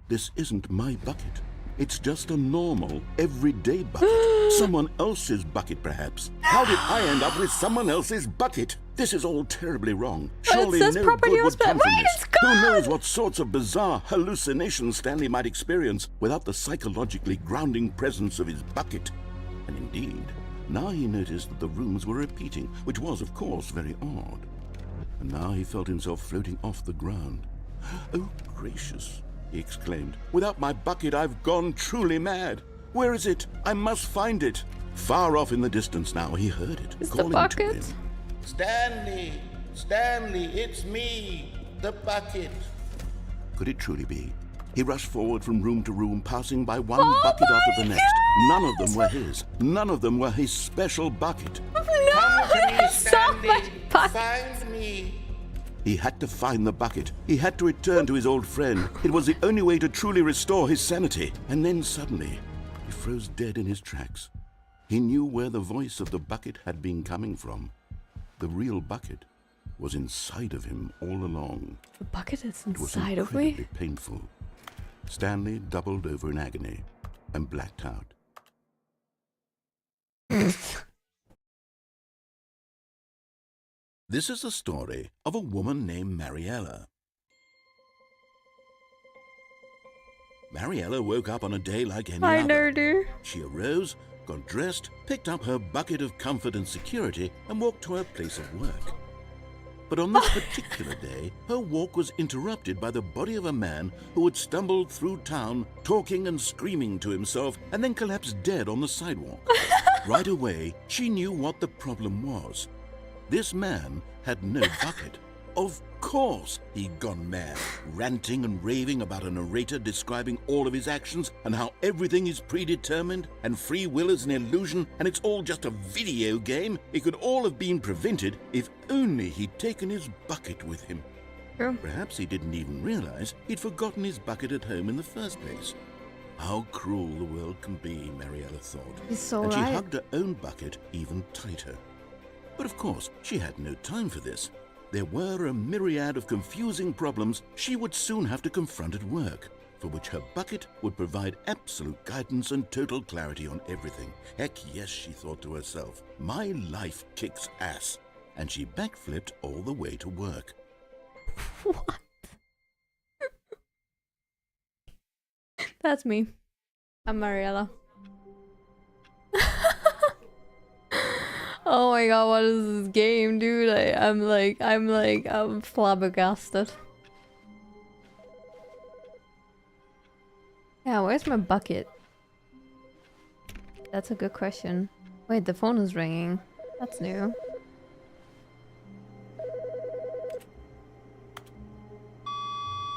this isn't my bucket. It's just a normal, everyday bucket. Someone else's bucket, perhaps. How did I end up with someone else's bucket? This is all terribly wrong. Surely no good would come from this. Who knows what sorts of bizarre hallucinations Stanley might experience without the psychologically grounding presence of his bucket. And indeed, now he noticed that the rooms were repeating, which was, of course, very odd. And now he felt himself floating off the ground. Oh, gracious, he exclaimed. Without my bucket, I've gone truly mad. Where is it? I must find it. Far off in the distance now, he heard it, calling to him. Stanley! Stanley, it's me! The bucket! Could it truly be? He rushed forward from room to room, passing by one bucket after the next. None of them were his. None of them were his special bucket. Come to me, Stanley! Bucket. Find me! He had to find the bucket. He had to return to his old friend. It was the only way to truly restore his sanity. And then suddenly, he froze dead in his tracks. He knew where the voice of the bucket had been coming from. The real bucket was inside of him all along. The bucket is It was inside of me? incredibly painful. Stanley doubled over in agony and blacked out. This is the story of a woman named Mariella. Mariella woke up on a day like any Hi, other. nerdy. She arose, got dressed, picked up her bucket of comfort and security, and walked to her place of work. But on this particular day, her walk was interrupted by the body of a man who had stumbled through town, talking and screaming to himself, and then collapsed dead on the sidewalk. Right away, she knew what the problem was. This man had no bucket. Of course he'd gone mad, ranting and raving about a narrator describing all of his actions and how everything is predetermined and free will is an illusion and it's all just a video game. It could all have been prevented if only he'd taken his bucket with him. True. Perhaps he didn't even realize he'd forgotten his bucket at home in the first place. How cruel the world can be, Mariella thought. He's so and she right. hugged her own bucket even tighter. But of course, she had no time for this. There were a myriad of confusing problems she would soon have to confront at work, for which her bucket would provide absolute guidance and total clarity on everything. Heck yes, she thought to herself, my life kicks ass. And she backflipped all the way to work. What? That's me. I'm Mariella. Oh my god, what is this game, dude? I'm flabbergasted. Yeah, where's my bucket? That's a good question. Wait, the phone is ringing. That's new.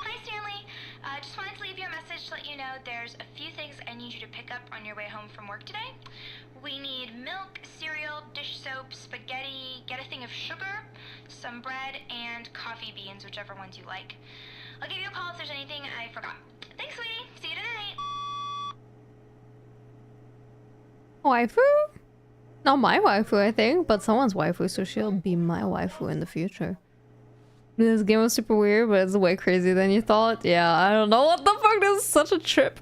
Hi, Stanley. Just wanted to leave you a message to let you know there's a some bread, and coffee beans, whichever ones you like. I'll give you a call if there's anything I forgot. Thanks, sweetie. See you tonight. Waifu? Not my waifu, I think, but someone's waifu, so she'll be my waifu in the future. This game was super weird, but it's way crazier than you thought. Yeah, I don't know what the fuck. This is such a trip.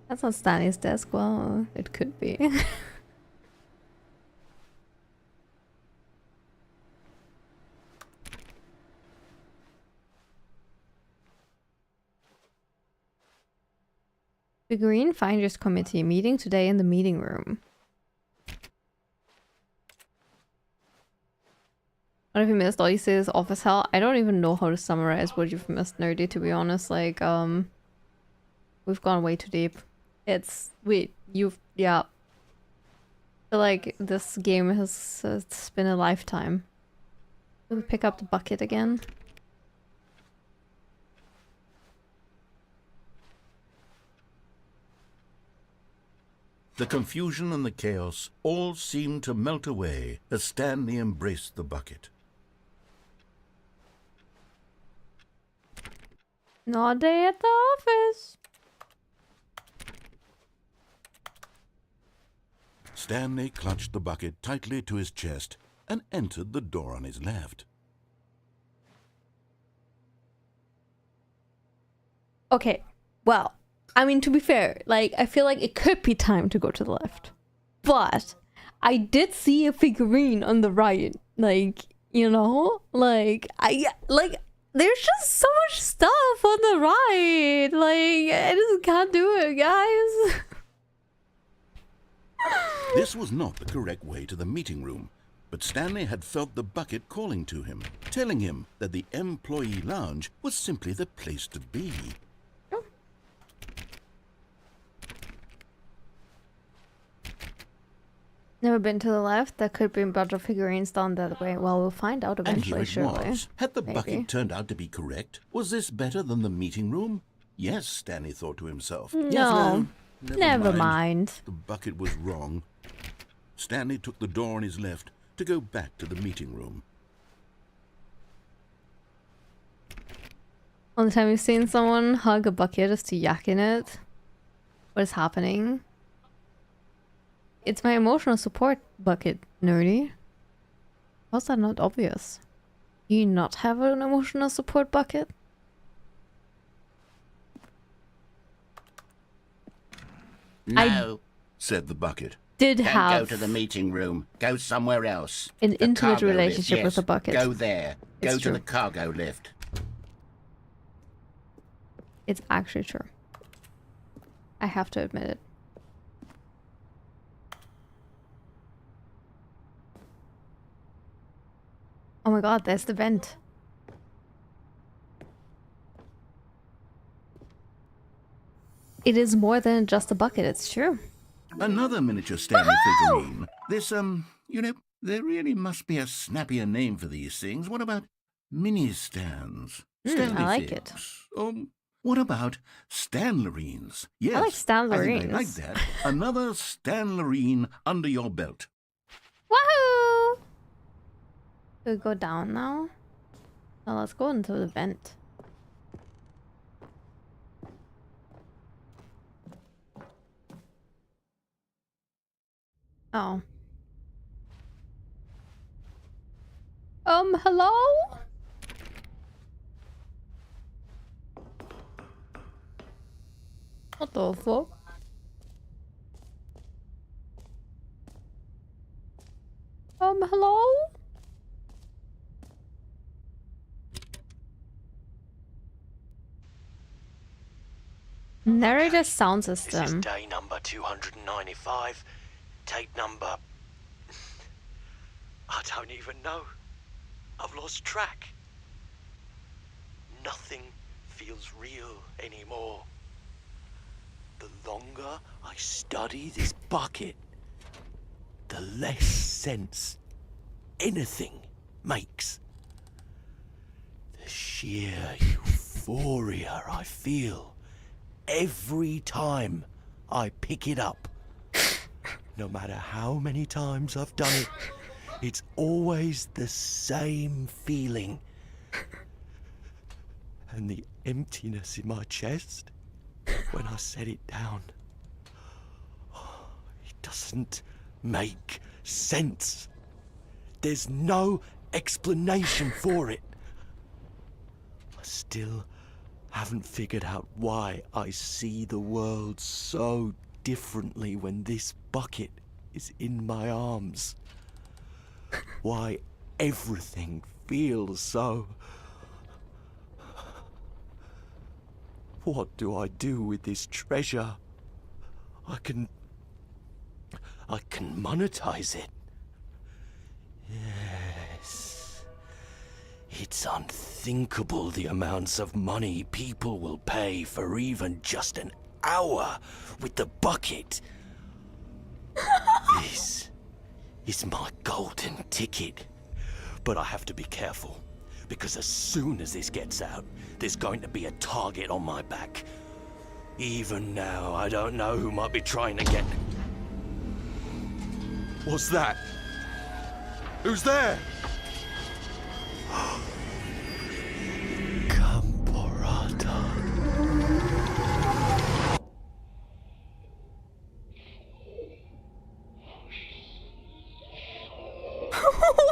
That's not Stanley's desk. Well, it could be. The Green Finders Committee meeting today in the meeting room. What have you missed? All you say is office hell. I don't even know how to summarize what you've missed, Nerdy, to be honest. Like, we've gone way too deep. Yeah. I feel like this game has it's been a lifetime. Will we pick up the bucket again? The confusion and the chaos all seemed to melt away as Stanley embraced the bucket. Not day at the office. Stanley clutched the bucket tightly to his chest and entered the door on his left. Okay, well, I mean, to be fair, like, I feel like it could be time to go to the left. But I did see a figurine on the right. Like, you know? There's just so much stuff on the right. Like, I just can't do it, guys. This was not the correct way to the meeting room, but Stanley had felt the bucket calling to him, telling him that the employee lounge was simply the place to be. Never been to the left. There could be a bunch of figurines down that way. Well, we'll find out eventually, and here it surely. was. Had the Maybe. bucket turned out to be correct? Was this better than the meeting room? Yes, Stanley thought to himself. No, never mind. The bucket was wrong. Stanley took the door on his left to go back to the meeting room. Only time you've seen someone hug a bucket is to yak in it. What is happening? It's my emotional support bucket, Nerdy. How's that not obvious? Do you not have an emotional support bucket? No. Said the bucket. Did Don't have go to the meeting room. Go somewhere else. an The intimate cargo lift, relationship yes. with the bucket. Go there. It's Go true. to the cargo lift. It's actually true. I have to admit it. Oh my god, there's the vent. It is more than just a bucket, it's true. Another miniature Stanley figurine. This, you know, there really must be a snappier name for these things. What about mini-stands? Stanley I like things. What about Stanlerines? Yes, I like Stanlerines. I think I like that. Another Stanlerine under your belt. Woohoo! Do we go down now? Now let's go into the vent. Oh. Hello? What the fuck? Hello? Narrator sound This is system. day number 295. Tape number... I don't even know. I've lost track. Nothing feels real anymore. The longer I study this bucket, the less sense anything makes. The sheer euphoria I feel every time I pick it up No matter how many times I've done it, it's always the same feeling. And the emptiness in my chest when I set it down. It doesn't make sense. There's no explanation for it. I still haven't figured out why I see the world so differently when this bucket is in my arms. Why everything feels so... What do I do with this treasure? I can monetize it. Yes. It's unthinkable the amounts of money people will pay for even just an hour with the bucket. This is my golden ticket. But I have to be careful, because as soon as this gets out, there's going to be a target on my back. Even now, I don't know who might be trying to get... What's that? Who's there? Camporata.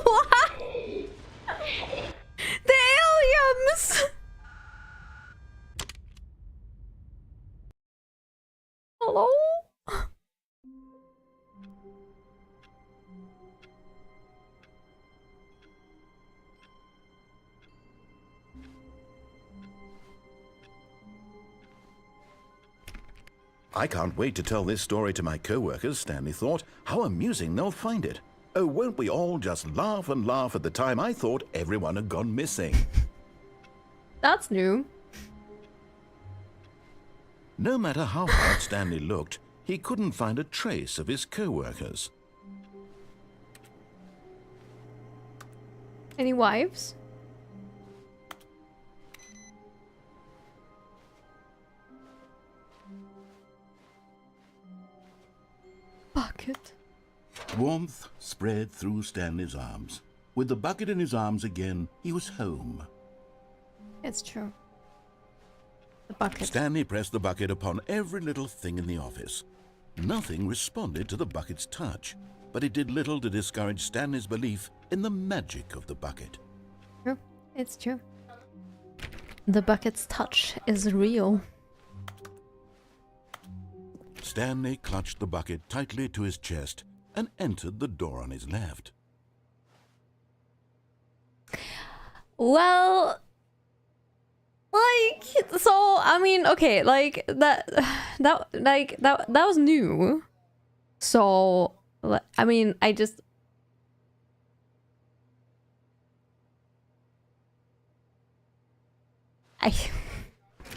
What? The aliens! Hello? I can't wait to tell this story to my co-workers, Stanley thought. How amusing they'll find it. Oh, won't we all just laugh and laugh at the time I thought everyone had gone missing. That's new. No matter how hard Stanley looked, he couldn't find a trace of his co-workers. Any wives? Bucket. Warmth spread through Stanley's arms. With the bucket in his arms again, he was home. It's true. The bucket. Stanley pressed the bucket upon every little thing in the office. Nothing responded to the bucket's touch, but it did little to discourage Stanley's belief in the magic of the bucket. True. It's true. The bucket's touch is real. Stanley clutched the bucket tightly to his chest and entered the door on his left. Well, like, so I mean, okay, like that was new. So I mean,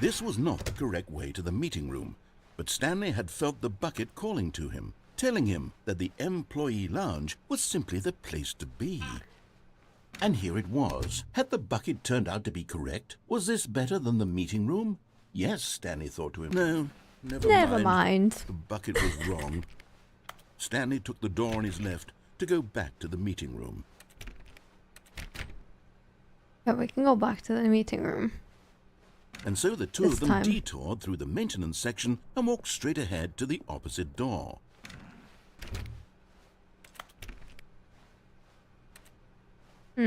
This was not the correct way to the meeting room, but Stanley had felt the bucket calling to him, telling him that the employee lounge was simply the place to be. And here it was. Had the bucket turned out to be correct? Was this better than the meeting room? Yes, Stanley thought to him. No, never mind. The bucket was wrong. Stanley took the door on his left to go back to the meeting room. Yeah, we can go back to the meeting room. And so the two of them detoured through the maintenance section and walked straight ahead to the opposite door. I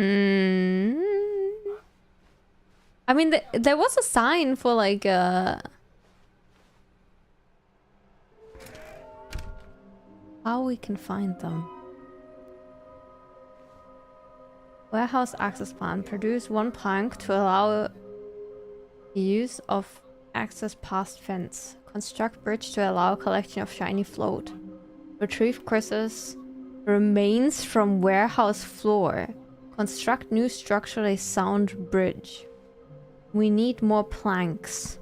mean, there was a sign for like how we can find them. Warehouse access plan. Produce one plank to allow use of access past fence. Construct bridge to allow collection of shiny float. Retrieve Chris's remains from warehouse floor. Construct new structurally sound bridge. We need more planks.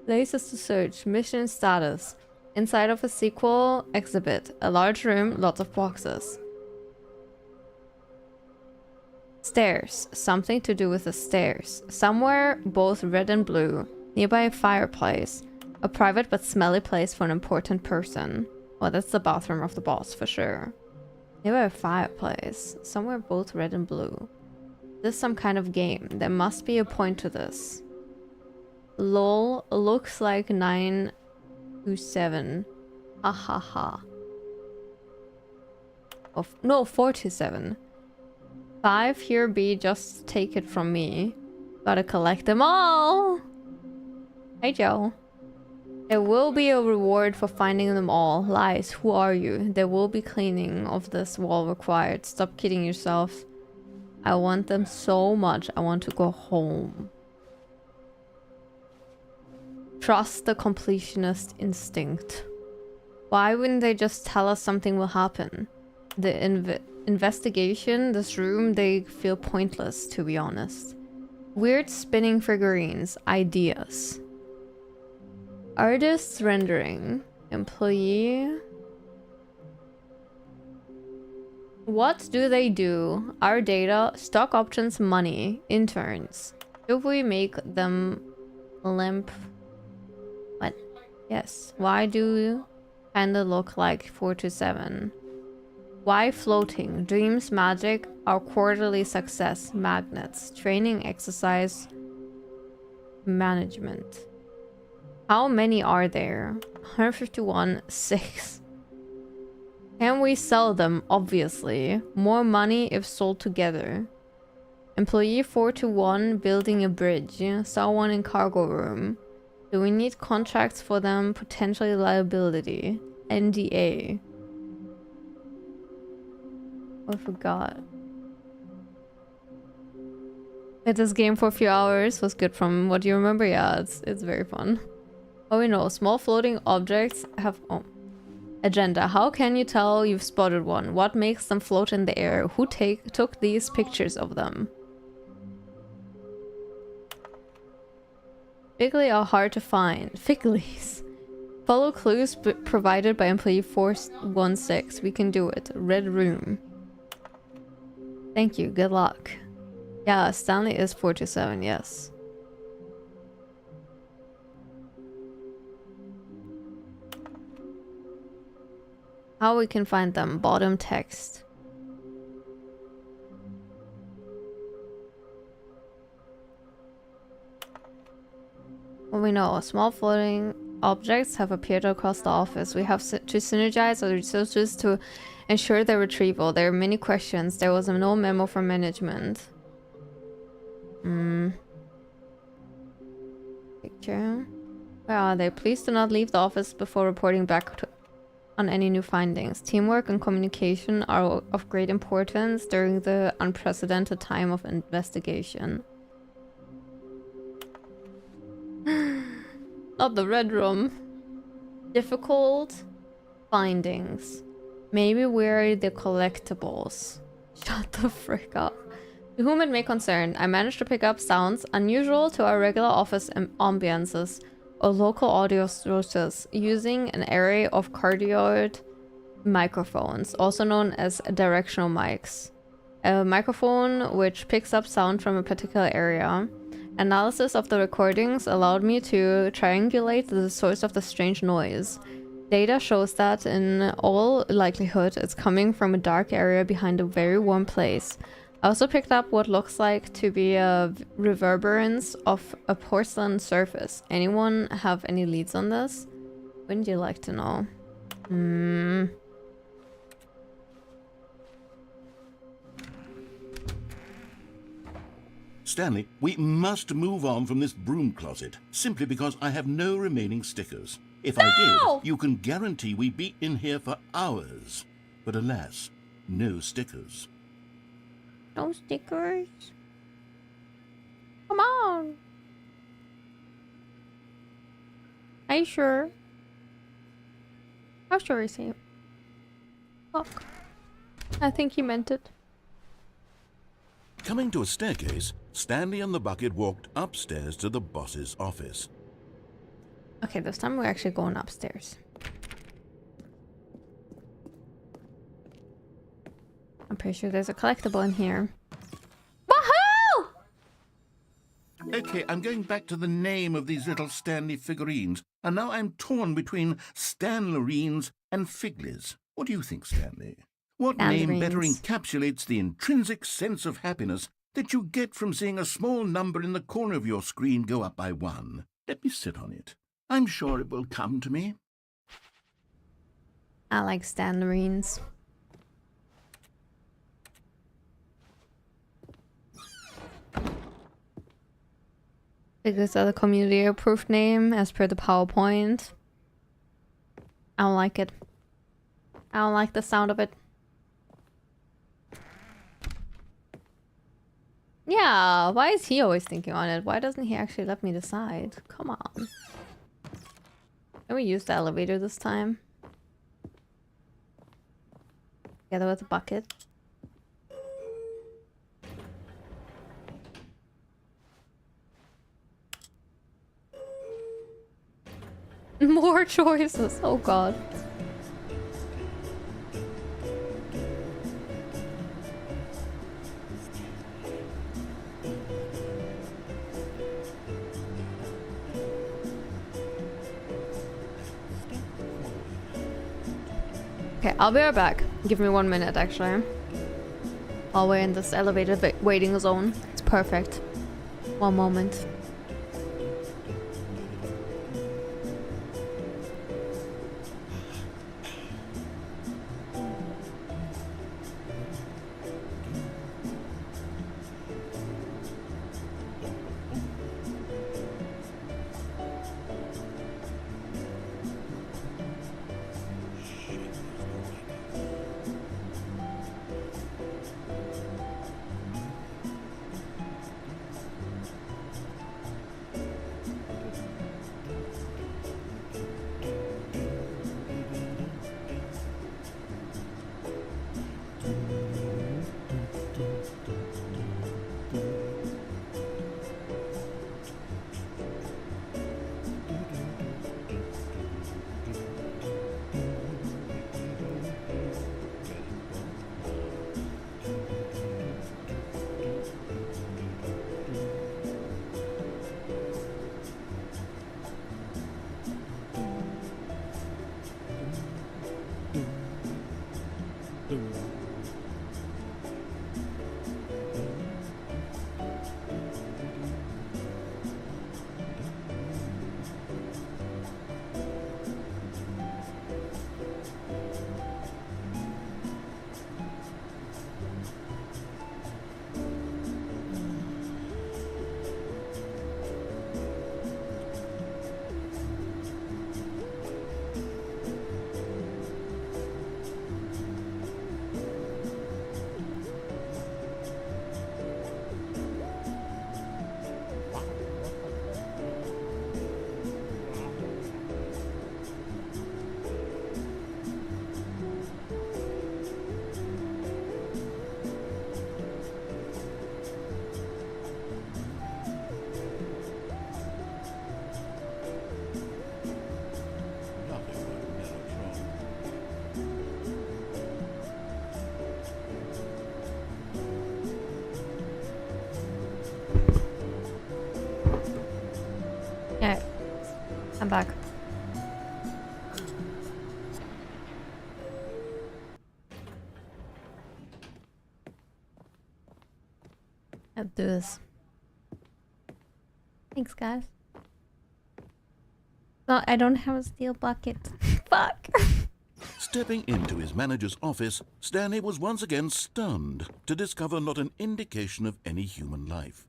Places to search. Mission status. Inside of a sequel exhibit. A large room, lots of boxes. Stairs. Something to do with the stairs. Somewhere both red and blue. Nearby a fireplace. A private but smelly place for an important person. Well, that's the bathroom of the boss for sure. Near a fireplace. Somewhere both red and blue. This is some kind of game. There must be a point to this. Lol, looks like 9 to 7. Ha ha ha. Oh, no, 4 to 7. 5 here B, just take it from me. Gotta collect them all. Hey Joe. There will be a reward for finding them all. Lies, who are you? There will be cleaning of this wall required. Stop kidding yourself. I want them so much. I want to go home. Trust the completionist instinct. Why wouldn't they just tell us something will happen? The investigation, this room, they feel pointless, to be honest. Weird spinning figurines. Ideas. Artist's rendering. Employee. What do they do? Our data, stock options, money, interns. Should we make them limp? What? Yes. Why do you kinda look like 4 to 7? Why floating? Dreams, magic, our quarterly success, magnets, training, exercise, management. How many are there? 151, 6. Can we sell them? Obviously. More money if sold together. Employee 4 to 1 building a bridge. Saw one in cargo room. Do we need contracts for them? Potentially liability. NDA. I forgot. Played this game for a few hours. Was good from what you remember. Yeah, it's very fun. Oh, we know. Small floating objects have... Oh. Agenda. How can you tell you've spotted one? What makes them float in the air? Who took these pictures of them? Figley are hard to find. Figleys. Follow clues provided by employee 416. We can do it. Red room. Thank you. Good luck. Yeah, Stanley is 4 to 7. Yes. How we can find them. Bottom text. Well, we know small floating objects have appeared across the office. We have to synergize our resources to ensure their retrieval. There are many questions. There was no memo from management. Picture. Where are they? Please do not leave the office before reporting back on any new findings. Teamwork and communication are of great importance during the unprecedented time of investigation. Not the red room. Difficult findings. Maybe we're the collectibles. Shut the frick up. To whom it may concern, I managed to pick up sounds unusual to our regular office ambiances or local audio sources using an array of cardioid microphones, also known as directional mics. A microphone which picks up sound from a particular area. Analysis of the recordings allowed me to triangulate the source of the strange noise. Data shows that in all likelihood it's coming from a dark area behind a very warm place. I also picked up what looks like to be a reverberance of a porcelain surface. Anyone have any leads on this? Wouldn't you like to know? Stanley, we must move on from this broom closet, simply because I have no remaining stickers. If I did, you can guarantee we'd be in here for hours. But alas, no stickers. No stickers? Come on! Are you sure? How sure is he? Look. I think he meant it. Coming to a staircase, Stanley and the bucket walked upstairs to the boss's office. Okay, this time we're actually going upstairs. I'm pretty sure there's a collectible in here. Woohoo! Okay, I'm going back to the name of these little Stanley figurines, and now I'm torn between Stanlerines and Figlies. What do you think, Stanley? What name better Stanlerines. encapsulates the intrinsic sense of happiness that you get from seeing a small number in the corner of your screen go up by 1? Let me sit on it. I'm sure it will come to me. I like Stanlerines. Because of the community approved name as per the PowerPoint. I don't like it. I don't like the sound of it. Yeah, why is he always thinking on it? Why doesn't he actually let me decide? Come on. Can we use the elevator this time? Together with a bucket. More choices. Oh god. Okay, I'll be right back. Give me 1 minute, actually. While we're in this elevator waiting zone. It's perfect. 1 moment. Yeah, I'm back. I'll do this. Thanks, guys. No, I don't have a steel bucket. Fuck. Stepping into his manager's office, Stanley was once again stunned to discover not an indication of any human life.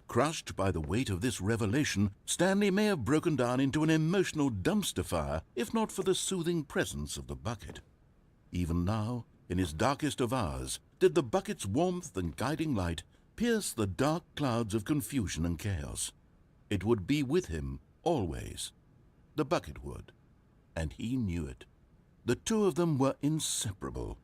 Crushed by the weight of this revelation, Stanley may have broken down into an emotional dumpster fire if not for the soothing presence of the bucket. Even now, in his darkest of hours, did the bucket's warmth and guiding light pierce the dark clouds of confusion and chaos. It would be with him always. The bucket would, and he knew it. The two of them were inseparable.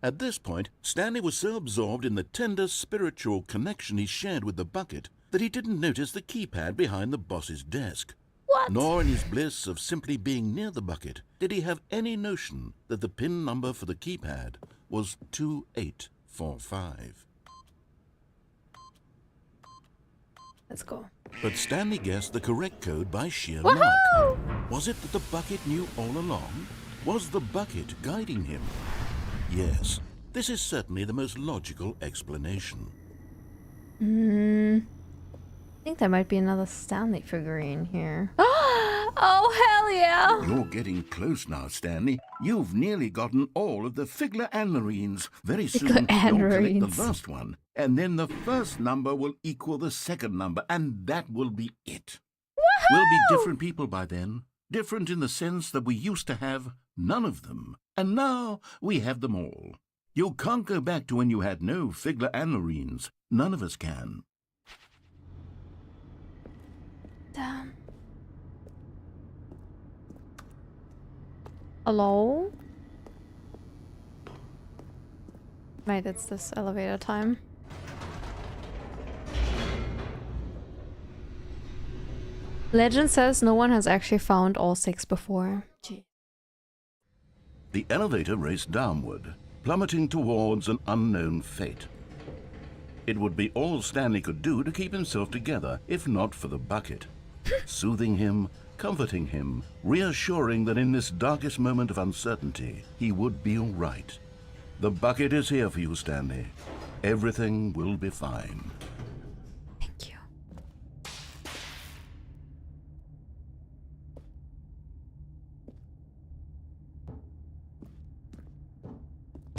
At this point, Stanley was so absorbed in the tender spiritual connection he shared with the bucket that he didn't notice the keypad behind the boss's desk. What? Nor in his bliss of simply being near the bucket did he have any notion that the PIN number for the keypad was 2845. Let's go. But Stanley guessed the correct code by sheer Woohoo! luck. Was it that the bucket knew all along? Was the bucket guiding him? Yes, this is certainly the most logical explanation. I think there might be another Stanley figurine here. Oh, hell yeah! You're getting close now, Stanley. You've nearly gotten all of the Figler Anarines. Very soon, you'll collect the last one. And then the first number will equal the second number, and that will be it. Woohoo! We'll be different people by then. Different in the sense that we used to have none of them. And now we have them all. You can't go back to when you had no Figler Anarines. None of us can. Damn. Hello? Right, it's this elevator time. Legend says no one has actually found all 6 before. Gee. The elevator raced downward, plummeting towards an unknown fate. It would be all Stanley could do to keep himself together, if not for the bucket. Soothing him, comforting him, reassuring that in this darkest moment of uncertainty, he would be all right. The bucket is here for you, Stanley. Everything will be fine. Thank you.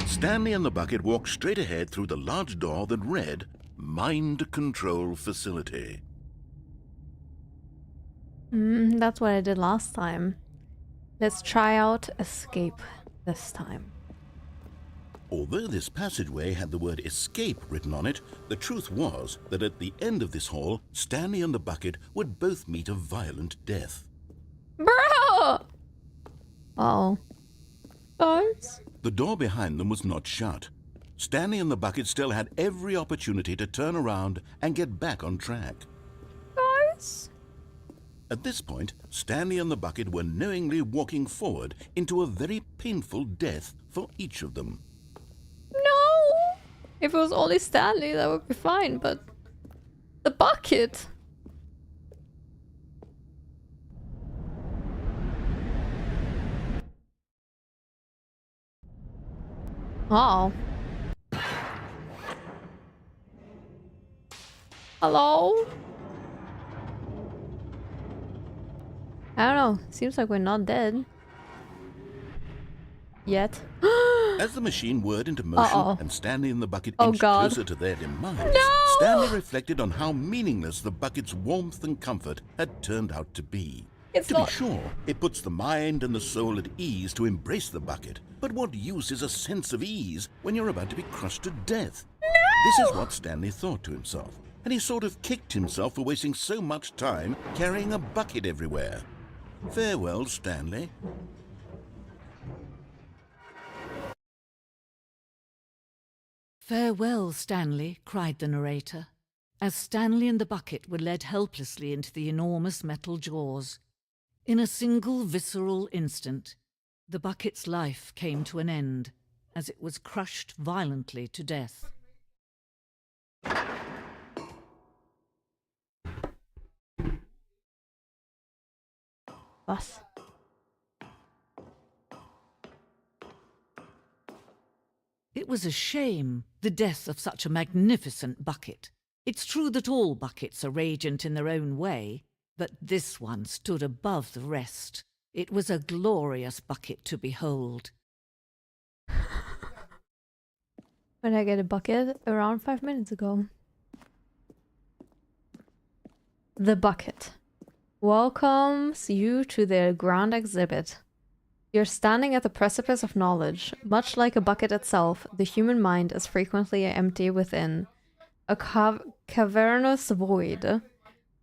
Stanley and the bucket walked straight ahead through the large door that read, Mind Control Facility. That's what I did last time. Let's try out escape this time. Although this passageway had the word escape written on it, the truth was that at the end of this hall, Stanley and the bucket would both meet a violent death. Bro! Uh-oh. Guys? The door behind them was not shut. Stanley and the bucket still had every opportunity to turn around and get back on track. Guys? At this point, Stanley and the bucket were knowingly walking forward into a very painful death for each of them. No! If it was only Stanley, that would be fine, but... the bucket! Uh-oh. Hello? I don't know. Seems like we're not dead. Yet. As the machine whirred into motion and Stanley and the bucket inched closer to their demise, Stanley reflected on how meaningless the bucket's warmth and comfort had turned out to be. To be sure, it puts the mind and the soul at ease to embrace the bucket, but what use is a sense of ease when you're about to be crushed to death? This is what Stanley thought to himself, and he sort of kicked himself for wasting so much time carrying a bucket everywhere. Farewell, Stanley. "Farewell, Stanley," cried the narrator, as Stanley and the bucket were led helplessly into the enormous metal jaws. In a single visceral instant, the bucket's life came to an end as it was crushed violently to death. Was? It was a shame, the death of such a magnificent bucket. It's true that all buckets are radiant in their own way, but this one stood above the rest. It was a glorious bucket to behold. When I get a bucket around 5 minutes ago. The bucket welcomes you to their grand exhibit. You're standing at the precipice of knowledge. Much like a bucket itself, the human mind is frequently empty within, a cavernous void.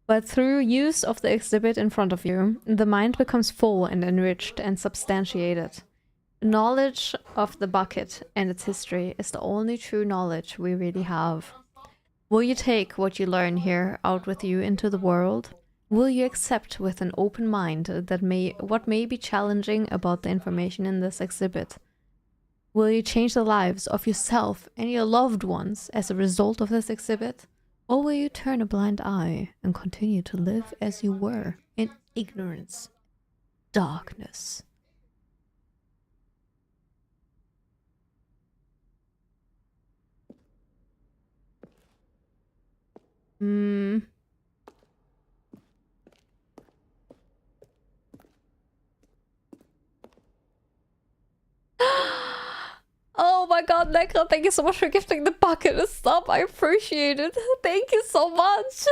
But through use of the exhibit in front of you, the mind becomes full and enriched and substantiated. Knowledge of the bucket and its history is the only true knowledge we really have. Will you take what you learn here out with you into the world? Will you accept with an open mind that what may be challenging about the information in this exhibit? Will you change the lives of yourself and your loved ones as a result of this exhibit? Or will you turn a blind eye and continue to live as you were in ignorance, darkness? Hmm. Oh my god, Nekla, thank you so much for gifting the bucket of stuff. I appreciate it. Thank you so much.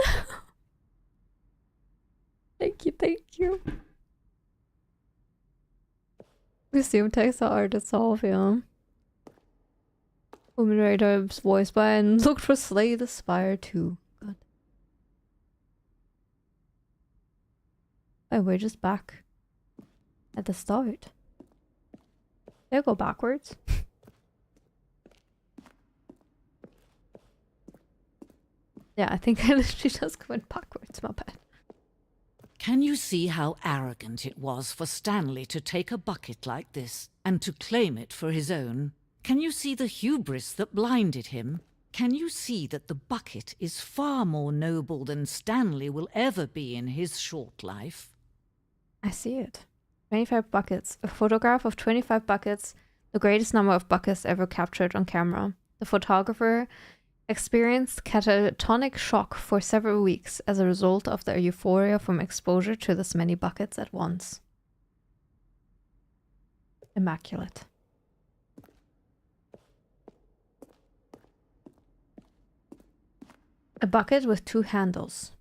Thank you, thank you. Museum text art itself, yeah. Woman Raider's voiced by and looked for Slay the Spire too. God. Oh, we're just back at the start. Did I go backwards? Yeah, I think I literally just went backwards, my bad. Can you see how arrogant it was for Stanley to take a bucket like this and to claim it for his own? Can you see the hubris that blinded him? Can you see that the bucket is far more noble than Stanley will ever be in his short life? I see it. 25 buckets. A photograph of 25 buckets, the greatest number of buckets ever captured on camera. The photographer experienced catatonic shock for several weeks as a result of the euphoria from exposure to this many buckets at once. Immaculate. A bucket with two handles.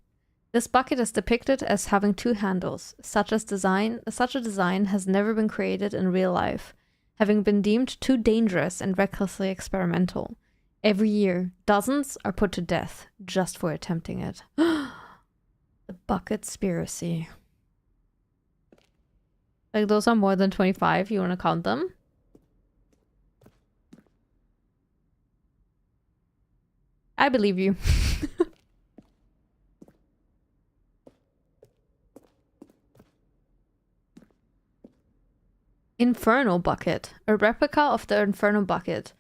This bucket is depicted as having two handles. Such a design has never been created in real life, having been deemed too dangerous and recklessly experimental. Every year, dozens are put to death just for attempting it. The bucket-spiracy. Like, those are more than 25. You want to count them? I believe you. Infernal Bucket. A replica of the Infernal Bucket,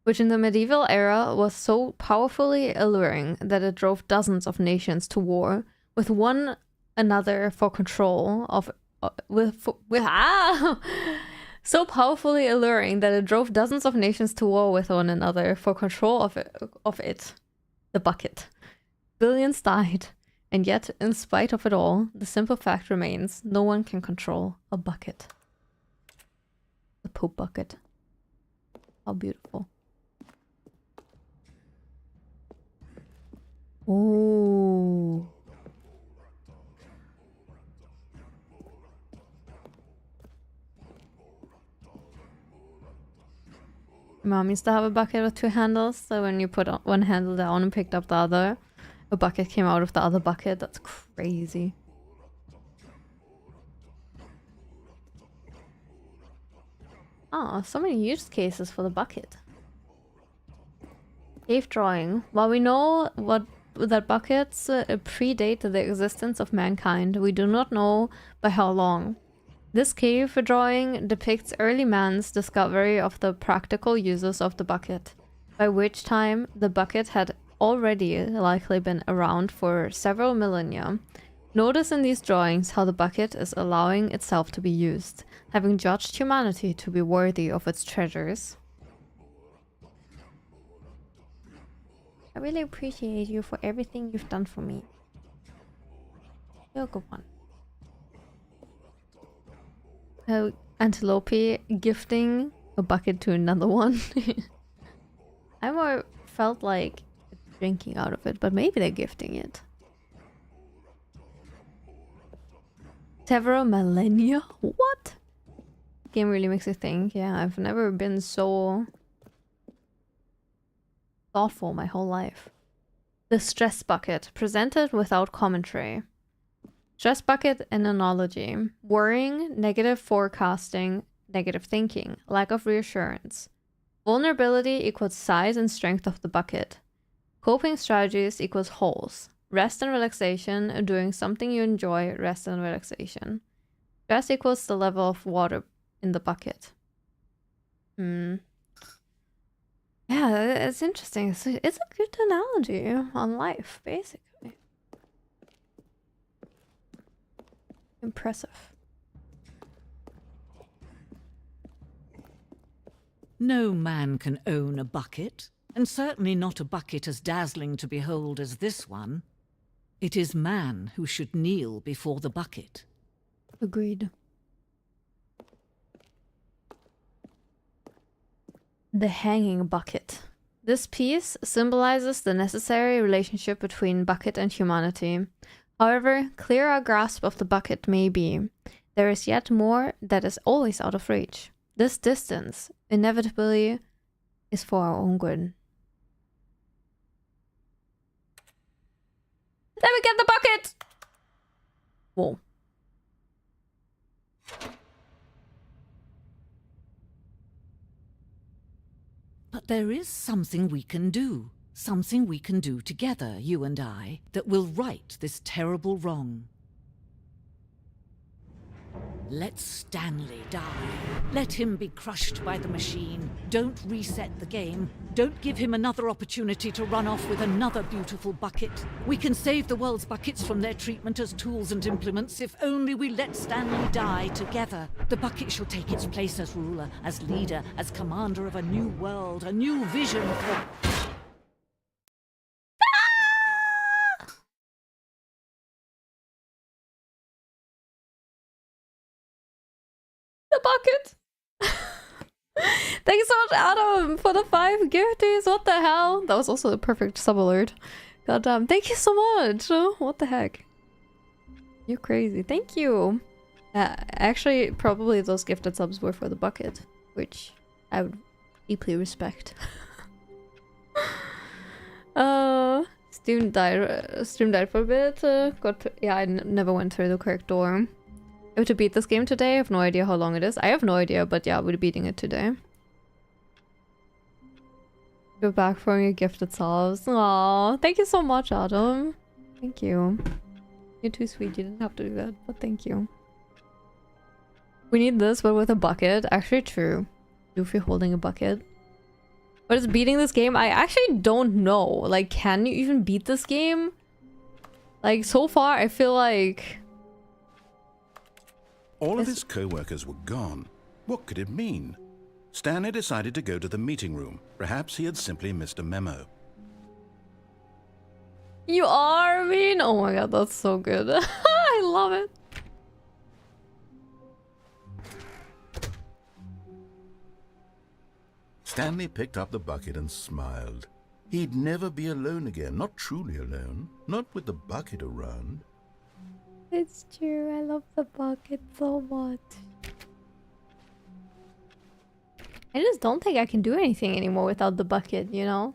which in the medieval era was so powerfully alluring that it drove dozens of nations to war with one another for control of so powerfully alluring that it drove dozens of nations to war with one another for control of it. The bucket. Billions died, and yet, in spite of it all, the simple fact remains: no one can control a bucket. The poop bucket. How beautiful. Oh. Mom used to have a bucket with two handles, so when you put one handle down and picked up the other, a bucket came out of the other bucket. That's crazy. Ah, so many use cases for the bucket. Cave drawing. While we know that buckets predate the existence of mankind, we do not know by how long. This cave drawing depicts early man's discovery of the practical uses of the bucket, by which time the bucket had already likely been around for several millennia. Notice in these drawings how the bucket is allowing itself to be used, having judged humanity to be worthy of its treasures. I really appreciate you for everything you've done for me. You're a good one. Antelope gifting a bucket to another one. I more felt like drinking out of it, but maybe they're gifting it. Several millennia? What? Game really makes you think. Yeah, I've never been so thoughtful my whole life. The stress bucket, presented without commentary. Stress bucket and analogy. Worrying, negative forecasting, negative thinking, lack of reassurance. Vulnerability equals size and strength of the bucket. Coping strategies equals holes. Rest and relaxation, doing something you enjoy, rest and relaxation. Stress equals the level of water in the bucket. Yeah, it's interesting. It's a good analogy on life, basically. Impressive. No man can own a bucket, and certainly not a bucket as dazzling to behold as this one. It is man who should kneel before the bucket. Agreed. The hanging bucket. This piece symbolizes the necessary relationship between bucket and humanity. However clear our grasp of the bucket may be, there is yet more that is always out of reach. This distance, inevitably, is for our own good. Let me get the bucket! Whoa. But there is something we can do. Something we can do together, you and I, that will right this terrible wrong. Let Stanley die. Let him be crushed by the machine. Don't reset the game. Don't give him another opportunity to run off with another beautiful bucket. We can save the world's buckets from their treatment as tools and implements if only we let Stanley die together. The bucket shall take its place as ruler, as leader, as commander of a new world, a new vision for... The bucket. Thanks so much, Adam, for the 5 gifties. What the hell? That was also the perfect sub alert. Goddamn. Thank you so much. What the heck? You're crazy. Thank you. Actually, probably those gifted subs were for the bucket, which I would deeply respect. Stream died for a bit. Yeah, I never went through the correct door. I have to beat this game today. I have no idea how long it is. I have no idea, but yeah, we're beating it today. Go back for your gifted subs. Aww, thank you so much, Adam. Thank you. You're too sweet. You didn't have to do that, but thank you. We need this, but with a bucket. Actually, true. Luffy holding a bucket. But is beating this game? I actually don't know. Like, can you even beat this game? Like, so far, I feel like... All of his co-workers were gone. What could it mean? Stanley decided to go to the meeting room. Perhaps he had simply missed a memo. You are mean? Oh my god, that's so good. I love it. Stanley picked up the bucket and smiled. He'd never be alone again, not truly alone, not with the bucket around. It's true, I love the bucket so much. I just don't think I can do anything anymore without the bucket, you know?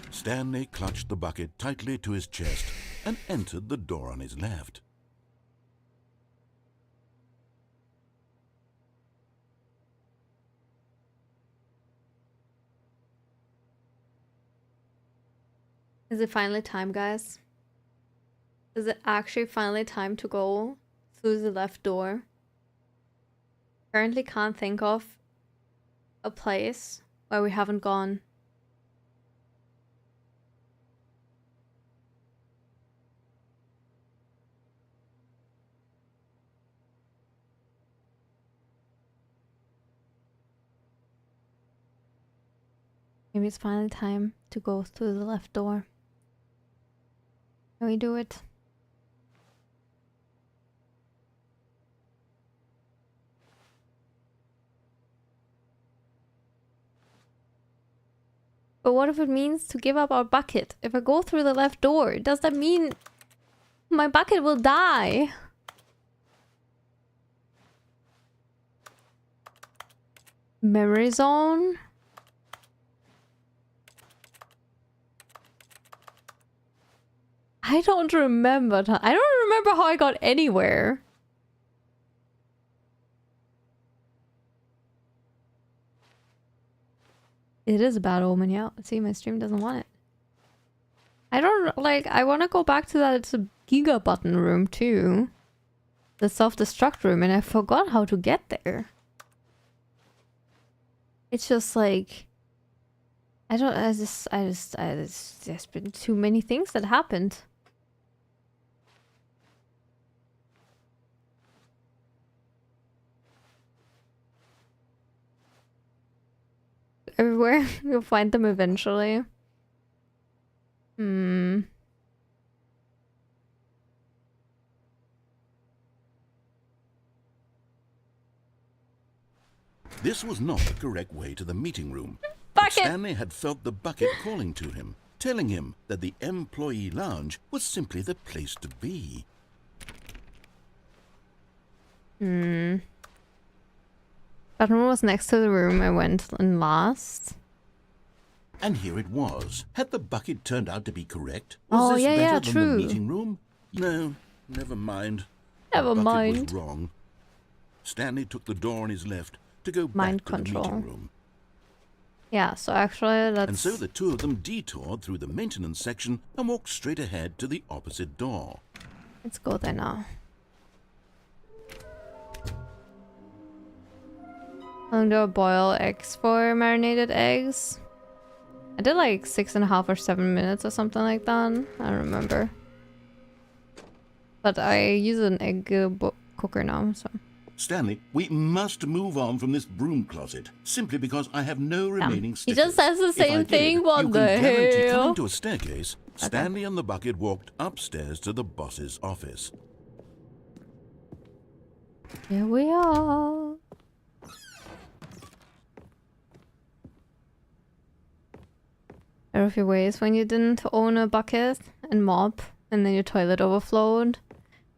Stanley clutched the bucket tightly to his chest and entered the door on his left. Is it finally time, guys? Is it actually finally time to go through the left door? Currently can't think of a place where we haven't gone. Maybe it's finally time to go through the left door. Can we do it? But what if it means to give up our bucket? If I go through the left door, does that mean my bucket will die? Memory zone? I don't remember. I don't remember how I got anywhere. It is a bad omen, yeah. See, my stream doesn't want it. I don't, like, I want to go back to that. It's a Giga button room, too. the self-destruct room and I forgot how to get there. It's just like there's been too many things that happened. Everywhere. You'll find them eventually. This was not the correct way to the meeting room. Bucket! Stanley had felt the bucket calling to him, telling him that the employee lounge was simply the place to be. That room was next to the room I went in last. And here it was. Had the bucket turned out to be correct? Oh, Was this yeah, better yeah, than true. the meeting room? No, never mind. Never the bucket mind. was wrong. Stanley took the door on his left to go Mind back to control. the meeting room. Yeah, so actually let's... And so the two of them detoured through the maintenance section and walked straight ahead to the opposite door. Let's go there now. I'm gonna boil eggs for marinated eggs. I did like 6.5 or 7 minutes or something like that. I don't remember. But I use an egg cooker now, so... Stanley, we must move on from this broom closet, simply because I have no remaining He stickers. just says the If I same did, thing, what you the can guarantee hell? coming to a staircase, Stanley and the bucket walked upstairs to the boss's office. Here we are. Out of your ways when you didn't own a bucket and mop and then your toilet overflowed.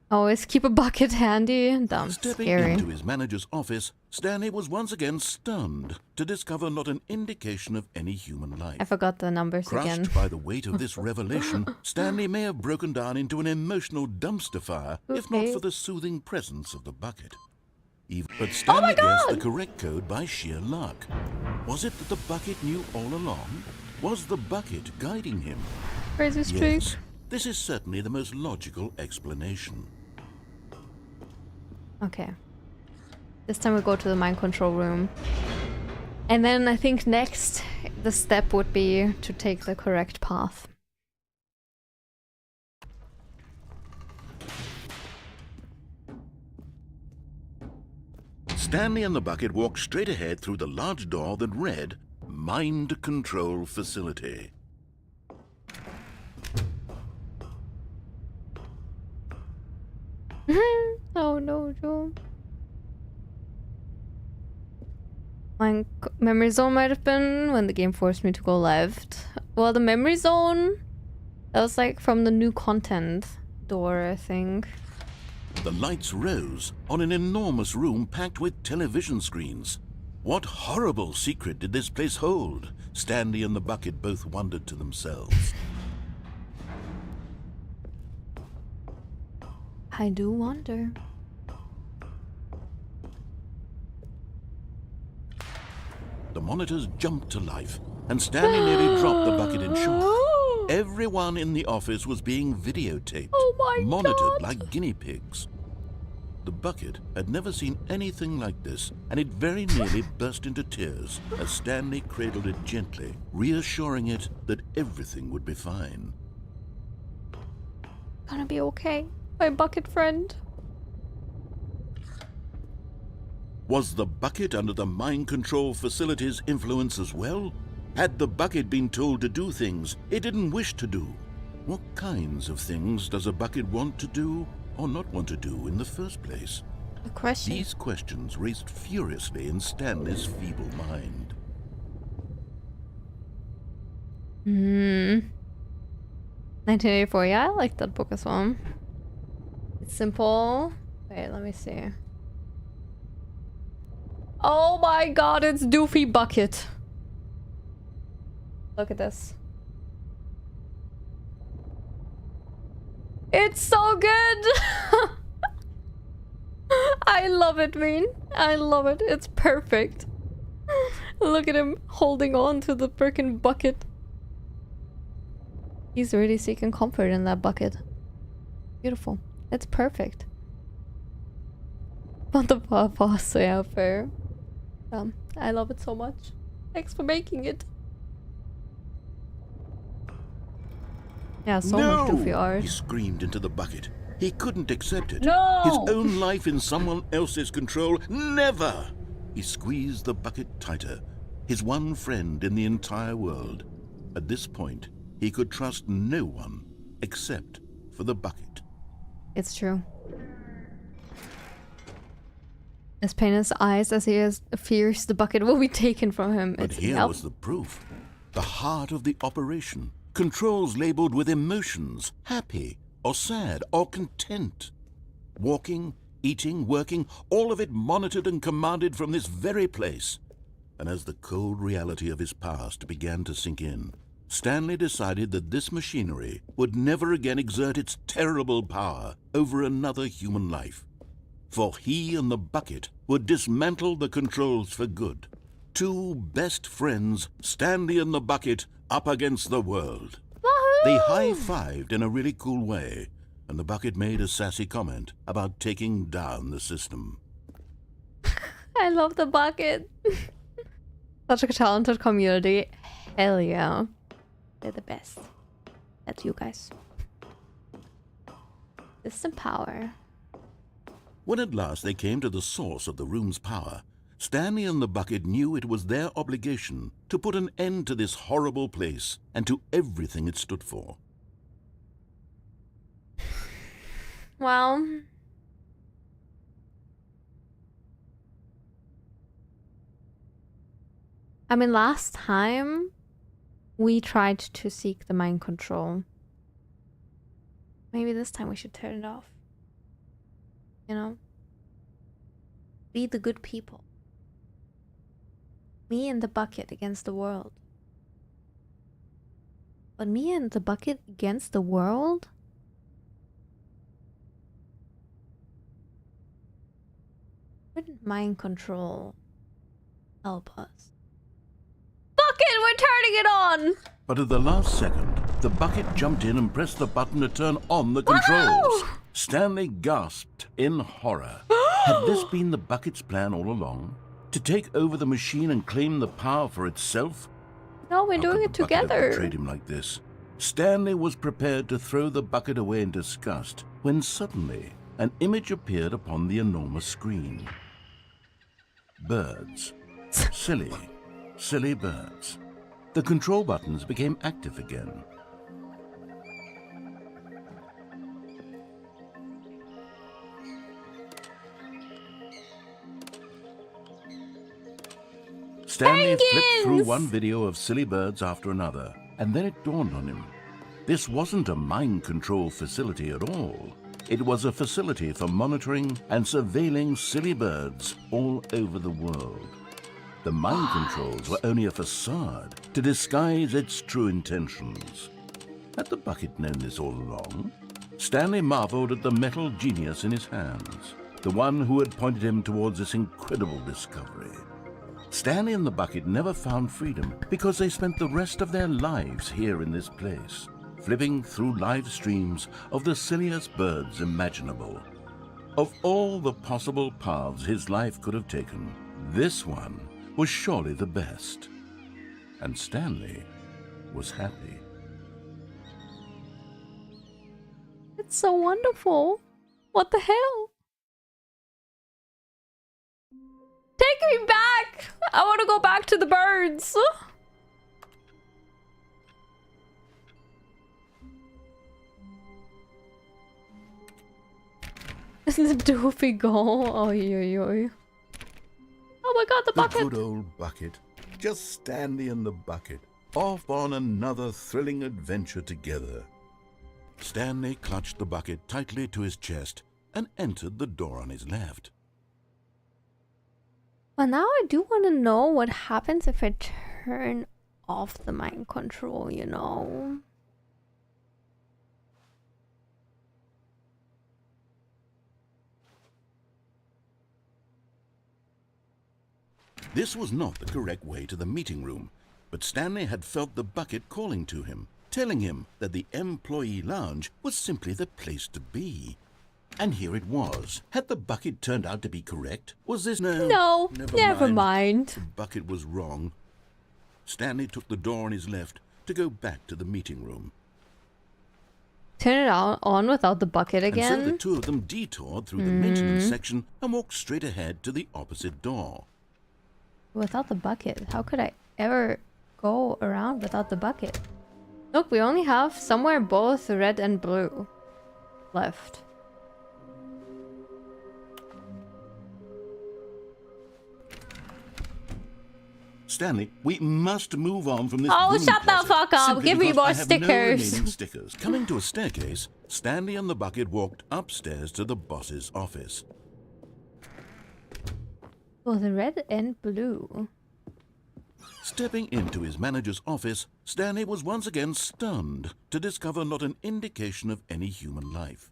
Always keep a bucket handy. Damn, Stepping scary. into his manager's office, Stanley was once again stunned to discover not an indication of any human life. I forgot the numbers Crushed again. by the weight of this revelation, Stanley may have broken down into an emotional dumpster fire, if not Okay. for the soothing presence of the bucket. But Oh Stanley guessed the correct code by sheer luck. Was it that the bucket knew all along? Was the bucket guiding him? Crazy streak. Yes, this is certainly the most logical explanation. Okay. This time we go to the mind control room. And then I think next the step would be to take the correct path. Stanley and the bucket walked straight ahead through the large door that read, Mind Control Facility. Oh no, Joe. My memory zone might have been when the game forced me to go left. Well, the memory zone, that was like from the new content door, I think. The lights rose on an enormous room packed with television screens. What horrible secret did this place hold? Stanley and the bucket both wondered to themselves. I do wonder. The monitors jumped to life, and Stanley nearly dropped the bucket in shock. Everyone in the office was being videotaped, Oh my monitored God. like guinea pigs. The bucket had never seen anything like this, and it very nearly burst into tears as Stanley cradled it gently, reassuring it that everything would be fine. Gonna be okay, my bucket friend. Was the bucket under the mind control facility's influence as well? Had the bucket been told to do things it didn't wish to do? What kinds of things does a bucket want to do or not want to do in the first place? The question. These questions raced furiously in Stanley's feeble mind. 1984, yeah, I like that book as well. It's simple. Wait, let me see. Oh my god, it's Doofy Bucket. Look at this. It's so good! I love it, Veen. I love it. It's perfect. Look at him holding on to the frickin' bucket. He's really seeking comfort in that bucket. Beautiful. It's perfect. But the pawpaw, so yeah, fair. I love it so much. Thanks for making it. Yeah, so much goofy art. He screamed into the bucket. He couldn't accept it. No! His own life in someone else's control. Never! He squeezed the bucket tighter. His one friend in the entire world. At this point, he could trust no one except for the bucket. It's true. As pain in his eyes as he fears the bucket will be taken from him. But here was the proof. The heart of the operation. Controls labeled with emotions. Happy or sad or content. Walking, eating, working, all of it monitored and commanded from this very place. And as the cold reality of his past began to sink in, Stanley decided that this machinery would never again exert its terrible power over another human life. For he and the bucket would dismantle the controls for good. Two best friends, Stanley and the bucket, up against the world. Woohoo! They high-fived in a really cool way, and the bucket made a sassy comment about taking down the system. I love the bucket. Such a talented community. Hell yeah. They're the best. That's you guys. System power. When at last they came to the source of the room's power, Stanley and the bucket knew it was their obligation to put an end to this horrible place and to everything it stood for. Well, I mean, last time we tried to seek the mind control. Maybe this time we should turn it off. You know? Be the good people. Me and the bucket against the world. But me and the bucket against the world? Wouldn't mind control help us? Bucket, we're turning it on! But at the last second, the bucket jumped in and pressed the button to turn on the controls. Stanley gasped in horror. Had this been the bucket's plan all along? To take over the machine and claim the power for itself? No, we're doing it together. Betrayed him like this. Stanley was prepared to throw the bucket away in disgust when suddenly an image appeared upon the enormous screen. Birds. Silly, silly birds. The control buttons became active again. Stanley flipped through one video of silly birds after another, and then it dawned on him. This wasn't a mind control facility at all. It was a facility for monitoring and surveilling silly birds all over the world. The mind controls were only a facade to disguise its true intentions. Had the bucket known this all along? Stanley marveled at the metal genius in his hands, the one who had pointed him towards this incredible discovery. Stanley and the bucket never found freedom because they spent the rest of their lives here in this place, flipping through live streams of the silliest birds imaginable. Of all the possible paths his life could have taken, this one was surely the best. And Stanley was happy. It's so wonderful. What the hell? Take me back! I want to go back to the birds. Isn't the doofy goal? Oy, oy, oy. Oh my god, the bucket! The good old bucket. Just Stanley and the bucket, off on another thrilling adventure together. Stanley clutched the bucket tightly to his chest and entered the door on his left. Well, now I do want to know what happens if I turn off the mind control, you know? This was not the correct way to the meeting room, but Stanley had felt the bucket calling to him, telling him that the employee lounge was simply the place to be. And here it was. Had the bucket turned out to be correct? Was this... No, never mind. The bucket was wrong. Stanley took the door on his left to go back to the meeting room. Turn it on without the bucket again? And so the two of them detoured through the maintenance section and walked straight ahead to the opposite door. Without the bucket? How could I ever go around without the bucket? Look, we only have somewhere both red and blue left. Stanley, we must move on from this. Oh, broom shut the closet, fuck up! simply Give me because more I have no stickers. remaining stickers. Coming to a staircase, Stanley and the bucket walked upstairs to the boss's office. Oh, the red and blue. Stepping into his manager's office, Stanley was once again stunned to discover not an indication of any human life.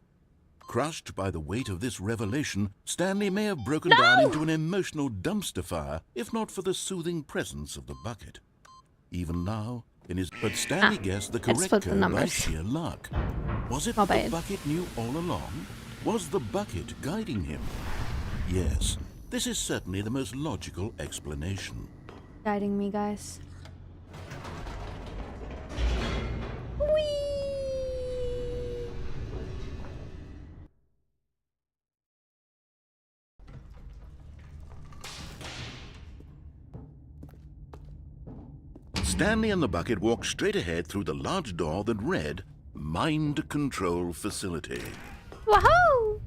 Crushed by the weight of this revelation, Stanley may have broken down into an emotional dumpster fire if not for the soothing presence of the bucket. Even now, in his... But Stanley guessed the correct code by sheer luck. Was it that the bucket knew all along? Was the bucket guiding him? Yes, this is certainly the most logical explanation. Guiding me, guys. Stanley and the bucket walked straight ahead through the large door that read, Mind Control Facility. Wahoo!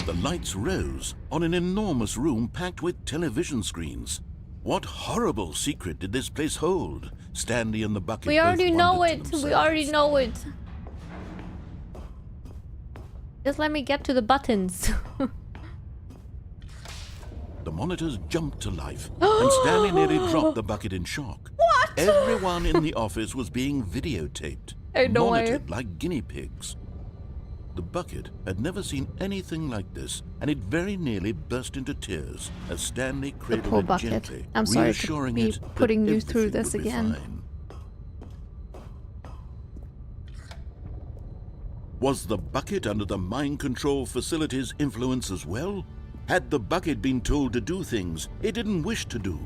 The lights rose on an enormous room packed with television screens. What horrible secret did this place hold? Stanley and the bucket We already know it. themselves. We already know it. Just let me get to the buttons. The monitors jumped to life, and Stanley nearly dropped the bucket in shock. What? Everyone in the office was being videotaped, monitored like guinea pigs. The bucket had never seen anything like this, and it very nearly burst into tears as Stanley cradled it gently, I'm sorry reassuring to be it putting that you through everything this would be again. fine. Was the bucket under the mind control facility's influence as well? Had the bucket been told to do things it didn't wish to do?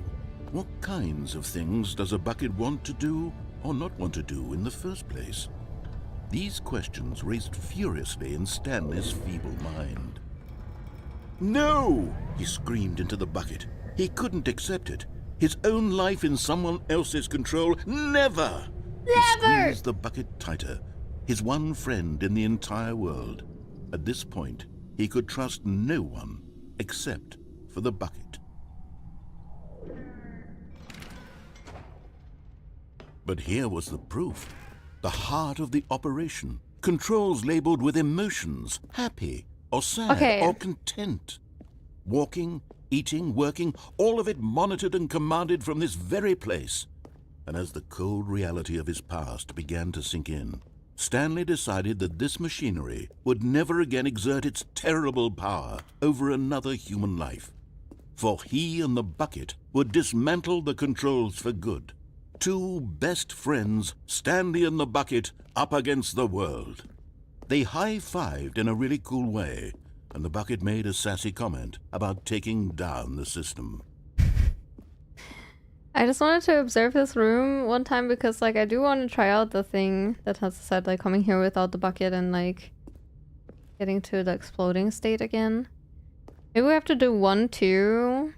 What kinds of things does a bucket want to do or not want to do in the first place? These questions raced furiously in Stanley's feeble mind. No! He screamed into the bucket. He couldn't accept it. His own life in someone else's control. Never! He squeezed the bucket tighter. His one friend in the entire world. At this point, he could trust no one except for the bucket. But here was the proof. The heart of the operation. Controls labeled with emotions, happy or sad or content. Walking, eating, working, all of it monitored and commanded from this very place. And as the cold reality of his past began to sink in, Stanley decided that this machinery would never again exert its terrible power over another human life. For he and the bucket would dismantle the controls for good. Two best friends, Stanley and the bucket, up against the world. They high-fived in a really cool way, and the bucket made a sassy comment about taking down the system. I just wanted to observe this room one time because, like, I do want to try out the thing that has said, like, coming here without the bucket and, like, getting to the exploding state again. Maybe we have to do 1, 2.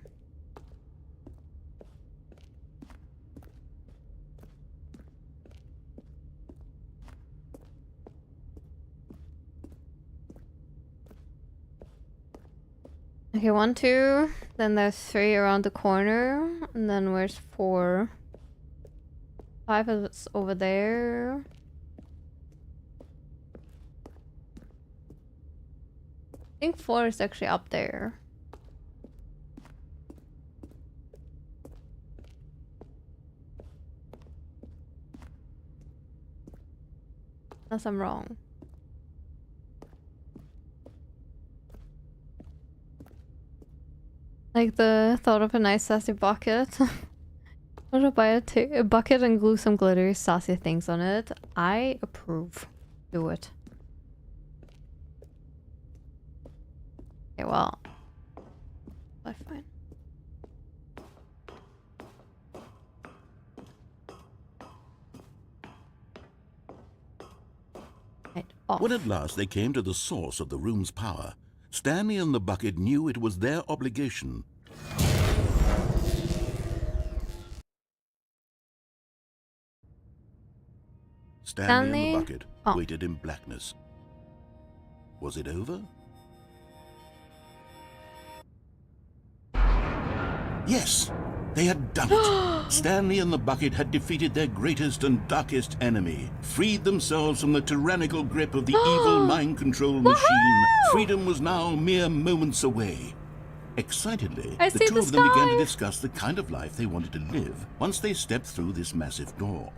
Okay, 1, 2. Then there's 3 around the corner. And then where's 4? 5 is over there. I think 4 is actually up there. Unless I'm wrong. Like the thought of a nice sassy bucket. I'm gonna buy a bucket and glue some glittery saucy things on it. I approve. Do it. Okay, well. That's fine. Right, off. When at last they came to the source of the room's power, Stanley and the bucket knew it was their obligation. Stanley and the bucket waited in blackness. Was it over? Yes, they had done it. Stanley and the bucket had defeated their greatest and darkest enemy, freed themselves from the tyrannical grip of the evil mind control machine. Freedom was now mere moments away. Excitedly, the two of them began to discuss the kind of life they wanted to live once they stepped through this massive door.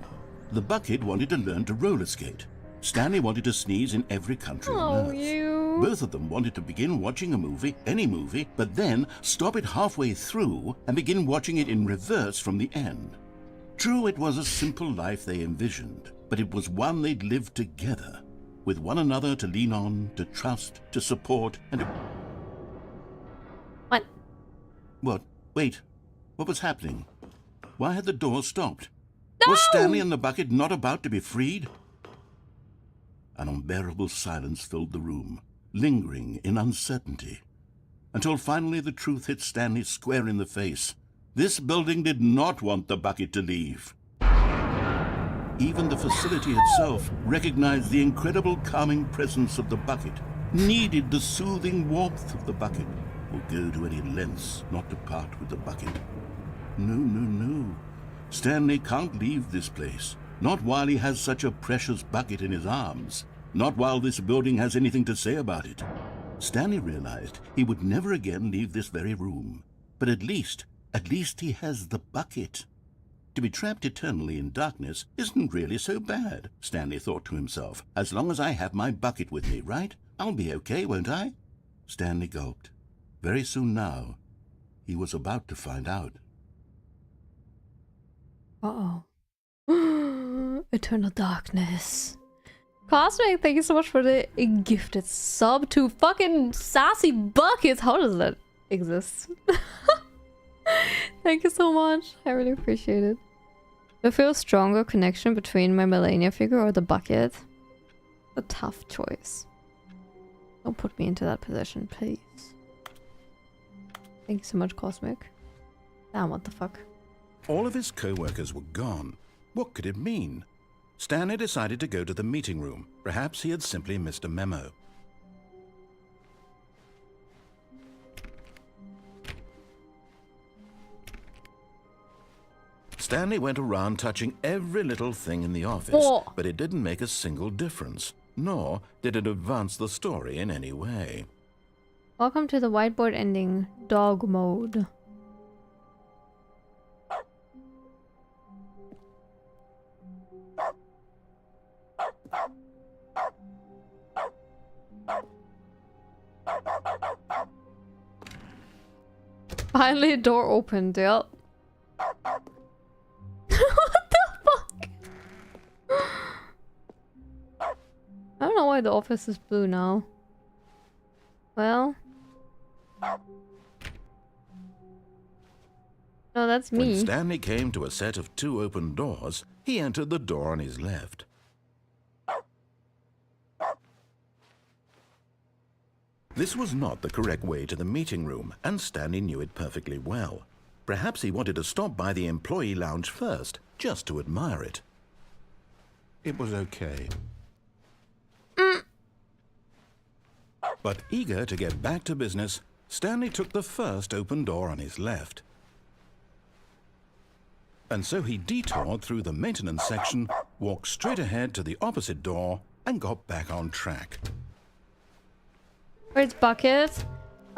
The bucket wanted to learn to roller skate. Stanley wanted to sneeze in every country on Earth. Both of them wanted to begin watching a movie, any movie, but then stop it halfway through and begin watching it in reverse from the end. True, it was a simple life they envisioned, but it was one they'd lived together, with one another to lean on, to trust, to support, and to... What? What? Wait. What was happening? Why had the door stopped? No! Was Stanley and the bucket not about to be freed? An unbearable silence filled the room, lingering in uncertainty, until finally the truth hit Stanley square in the face. This building did not want the bucket to leave. Even the facility itself recognized the incredible calming presence of the bucket, needed the soothing warmth of the bucket, would go to any lengths not to part with the bucket. No, no, no. Stanley can't leave this place. Not while he has such a precious bucket in his arms. Not while this building has anything to say about it. Stanley realized he would never again leave this very room. But at least he has the bucket. To be trapped eternally in darkness isn't really so bad, Stanley thought to himself. As long as I have my bucket with me, right? I'll be okay, won't I? Stanley gulped. Very soon now, he was about to find out. Uh-oh. Eternal darkness. Cosmic, thank you so much for the gifted sub to fucking sassy buckets. How does that exist? Thank you so much. I really appreciate it. Do I feel a stronger connection between my Melania figure or the bucket? A tough choice. Don't put me into that position, please. Thank you so much, Cosmic. Damn, what the fuck? All of his co-workers were gone. What could it mean? Stanley decided to go to the meeting room. Perhaps he had simply missed a memo. Stanley went around touching every little thing in the office, but it didn't make a single difference, nor did it advance the story in any way. Welcome to the whiteboard ending, dog mode. Finally, a door opened, yep. What the fuck? I don't know why the office is blue now. Well. No, that's me. When Stanley came to a set of 2 open doors, he entered the door on his left. This was not the correct way to the meeting room, and Stanley knew it perfectly well. Perhaps he wanted to stop by the employee lounge first, just to admire it. It was okay. But eager to get back to business, Stanley took the first open door on his left. And so he detoured through the maintenance section, walked straight ahead to the opposite door, and got back on track. Where's Bucket?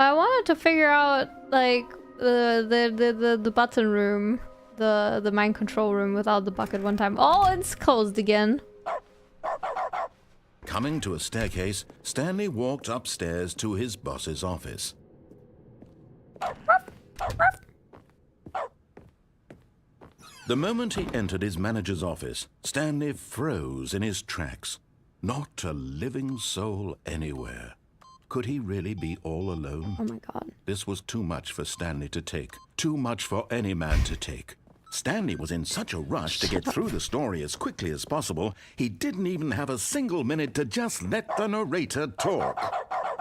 I wanted to figure out like the button room, the mind control room without the bucket one time. Oh, it's closed again. Coming to a staircase, Stanley walked upstairs to his boss's office. The moment he entered his manager's office, Stanley froze in his tracks. Not a living soul anywhere. Could he really be all alone? Oh my god. This was too much for Stanley to take. Too much for any man to take. Stanley was in such a rush to get through the story as quickly as possible, he didn't even have a single minute to just let the narrator talk.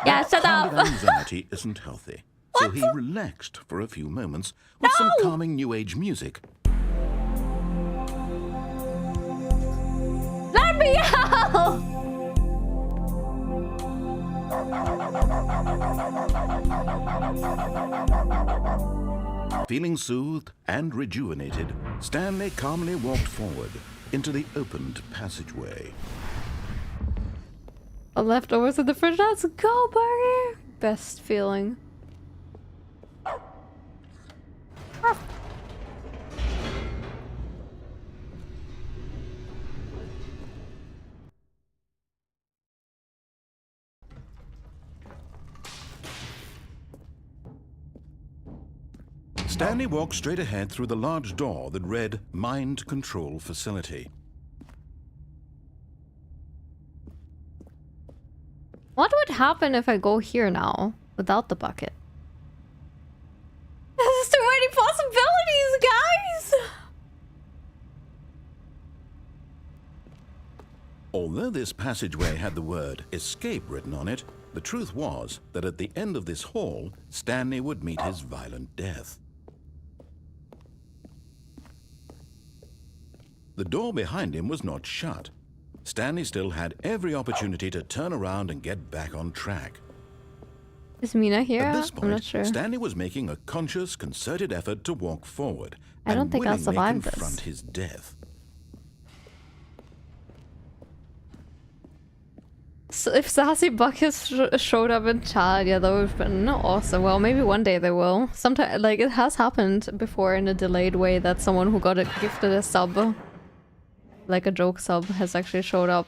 Yeah, shut That up! kind of anxiety isn't healthy. So he relaxed for a few moments with some calming new age music. Let me out! Feeling soothed and rejuvenated, Stanley calmly walked forward into the opened passageway. The leftovers in the fridge. Let's go, burger! Best feeling. Stanley walked straight ahead through the large door that read Mind Control Facility. What would happen if I go here now without the bucket? There's too many possibilities, guys! Although this passageway had the word escape written on it, the truth was that at the end of this hall, Stanley would meet his violent death. The door behind him was not shut. Stanley still had every opportunity to turn around and get back on track. Is Mina here? At this I'm point, not sure. Stanley was making a conscious, concerted effort to walk forward I don't and think I'll willingly survive confront this. his death. So if Sassy Buckets showed up in chat, yeah, that would have been awesome. Well, maybe one day they will. Sometimes, like, it has happened before in a delayed way that someone who got gifted a sub, like a joke sub, has actually showed up.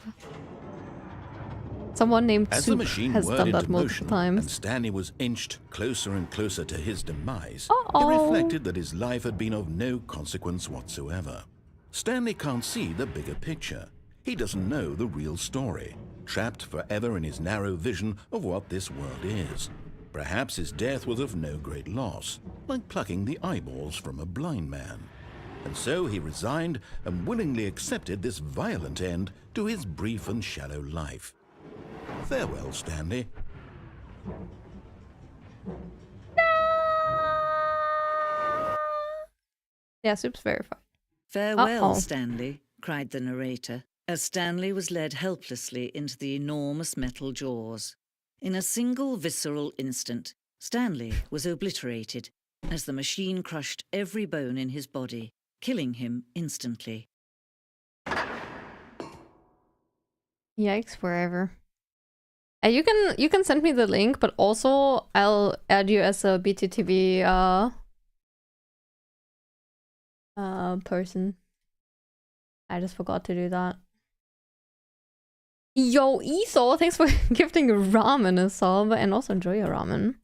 Someone named As the Soup machine has whirred done that into multiple motion times. and Stanley was inched closer and closer to his demise, Uh-oh. he reflected that his life had been of no consequence whatsoever. Stanley can't see the bigger picture. He doesn't know the real story, trapped forever in his narrow vision of what this world is. Perhaps his death was of no great loss, like plucking the eyeballs from a blind man. And so he resigned and willingly accepted this violent end to his brief and shallow life. Farewell, Stanley. Yeah, Soup's verified. Farewell, Uh-oh. Stanley, cried the narrator, as Stanley was led helplessly into the enormous metal jaws. In a single visceral instant, Stanley was obliterated as the machine crushed every bone in his body, killing him instantly. Yikes forever. You can send me the link, but also I'll add you as a BTTV person. I just forgot to do that. Yo, Esau, thanks for gifting ramen a sub, and also enjoy your ramen.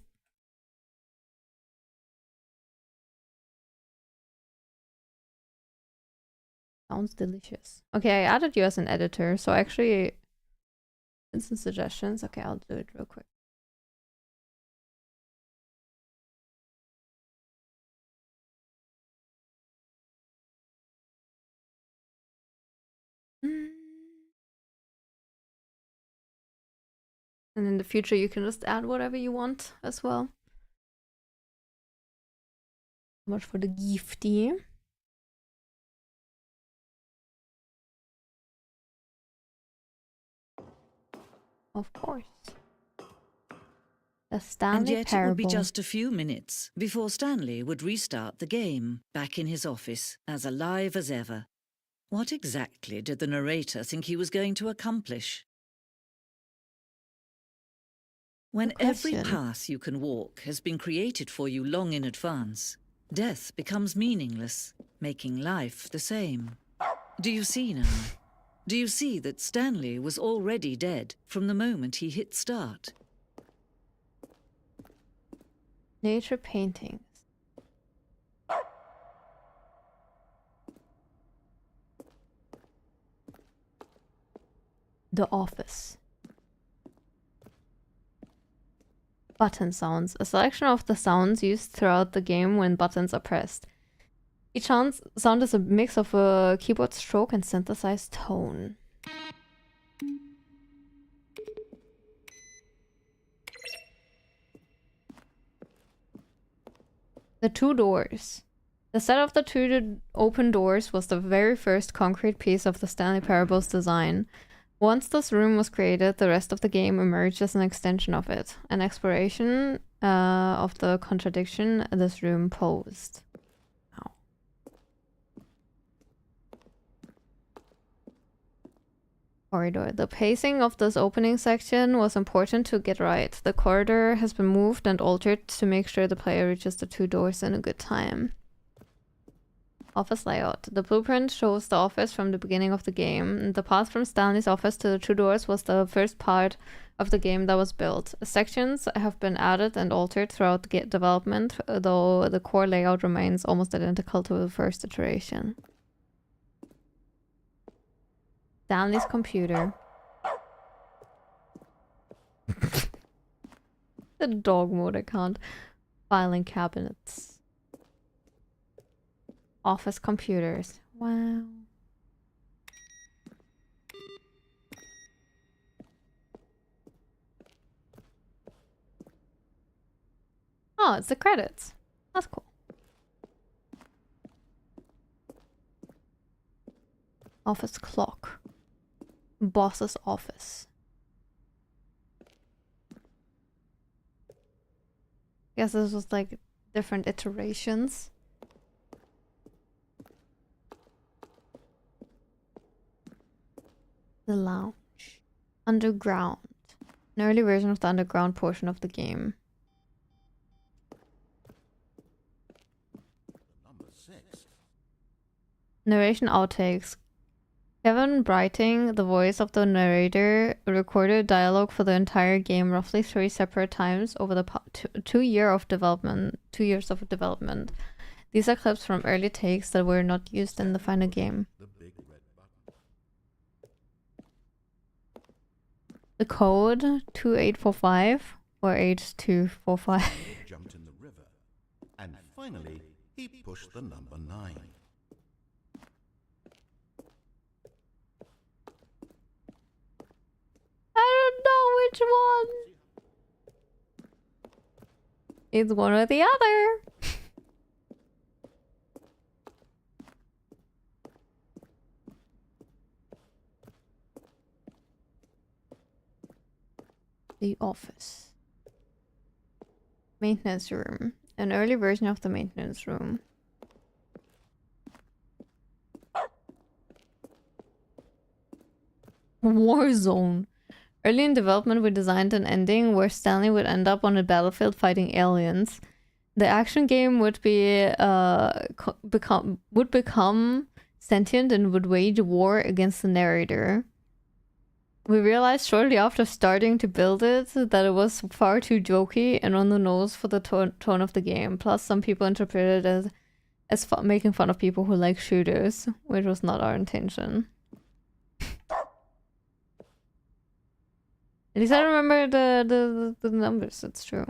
Sounds delicious. Okay, I added you as an editor, so actually, instant suggestions. Okay, I'll do it real quick. And in the future, you can just add whatever you want as well. So much for the gifty. Of course. The Stanley And yet Parable. it would be just a few minutes before Stanley would restart the game, back in his office, as alive as ever. What exactly did the narrator think he was going to accomplish? When every question. path you can walk has been created for you long in advance, death becomes meaningless, making life the same. Do you see now? Do you see that Stanley was already dead from the moment he hit start? Nature paintings. The office. Button sounds. A selection of the sounds used throughout the game when buttons are pressed. Each sound is a mix of a keyboard stroke and synthesized tone. The two doors. The set of the two open doors was the very first concrete piece of the Stanley Parable's design. Once this room was created, the rest of the game emerged as an extension of it, an exploration of the contradiction this room posed. Wow. Corridor. The pacing of this opening section was important to get right. The corridor has been moved and altered to make sure the player reaches the two doors in a good time. Office layout. The blueprint shows the office from the beginning of the game. The path from Stanley's office to the two doors was the first part of the game that was built. Sections have been added and altered throughout the development, though the core layout remains almost identical to the first iteration. Stanley's computer. The dog mode account. Filing cabinets. Office computers. Wow. Oh, it's the credits. That's cool. Office clock. Boss's office. Guess this was like different iterations. The lounge. Underground. An early version of the underground portion of the game. Number 6. Narration outtakes. Kevin Brighting, the voice of the narrator, recorded dialogue for the entire game roughly 3 separate times over the 2 years of development. These are clips from early takes that were not used in the final game. The big red button. The code 2845 or 8245. He jumped in the river. And finally, he pushed the number 9. I don't know which one. It's one or the other. The office. Maintenance room. An early version of the maintenance room. Warzone. Early in development, we designed an ending where Stanley would end up on a battlefield fighting aliens. The action game would become sentient and would wage war against the narrator. We realized shortly after starting to build it that it was far too jokey and on the nose for the tone of the game. Plus, some people interpreted it as making fun of people who like shooters, which was not our intention. At least I remember the numbers, it's true.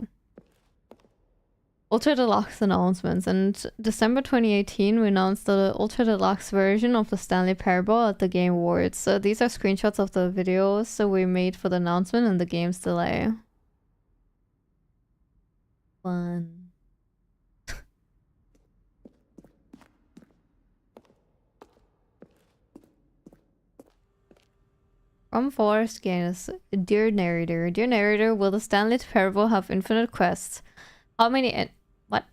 Ultra Deluxe announcements. In December 2018, we announced the Ultra Deluxe version of the Stanley Parable at the Game Awards. So these are screenshots of the videos we made for the announcement and the game's delay. Fun. From Forest Games, Dear Narrator. Dear Narrator, will the Stanley Parable have infinite quests? How many... What?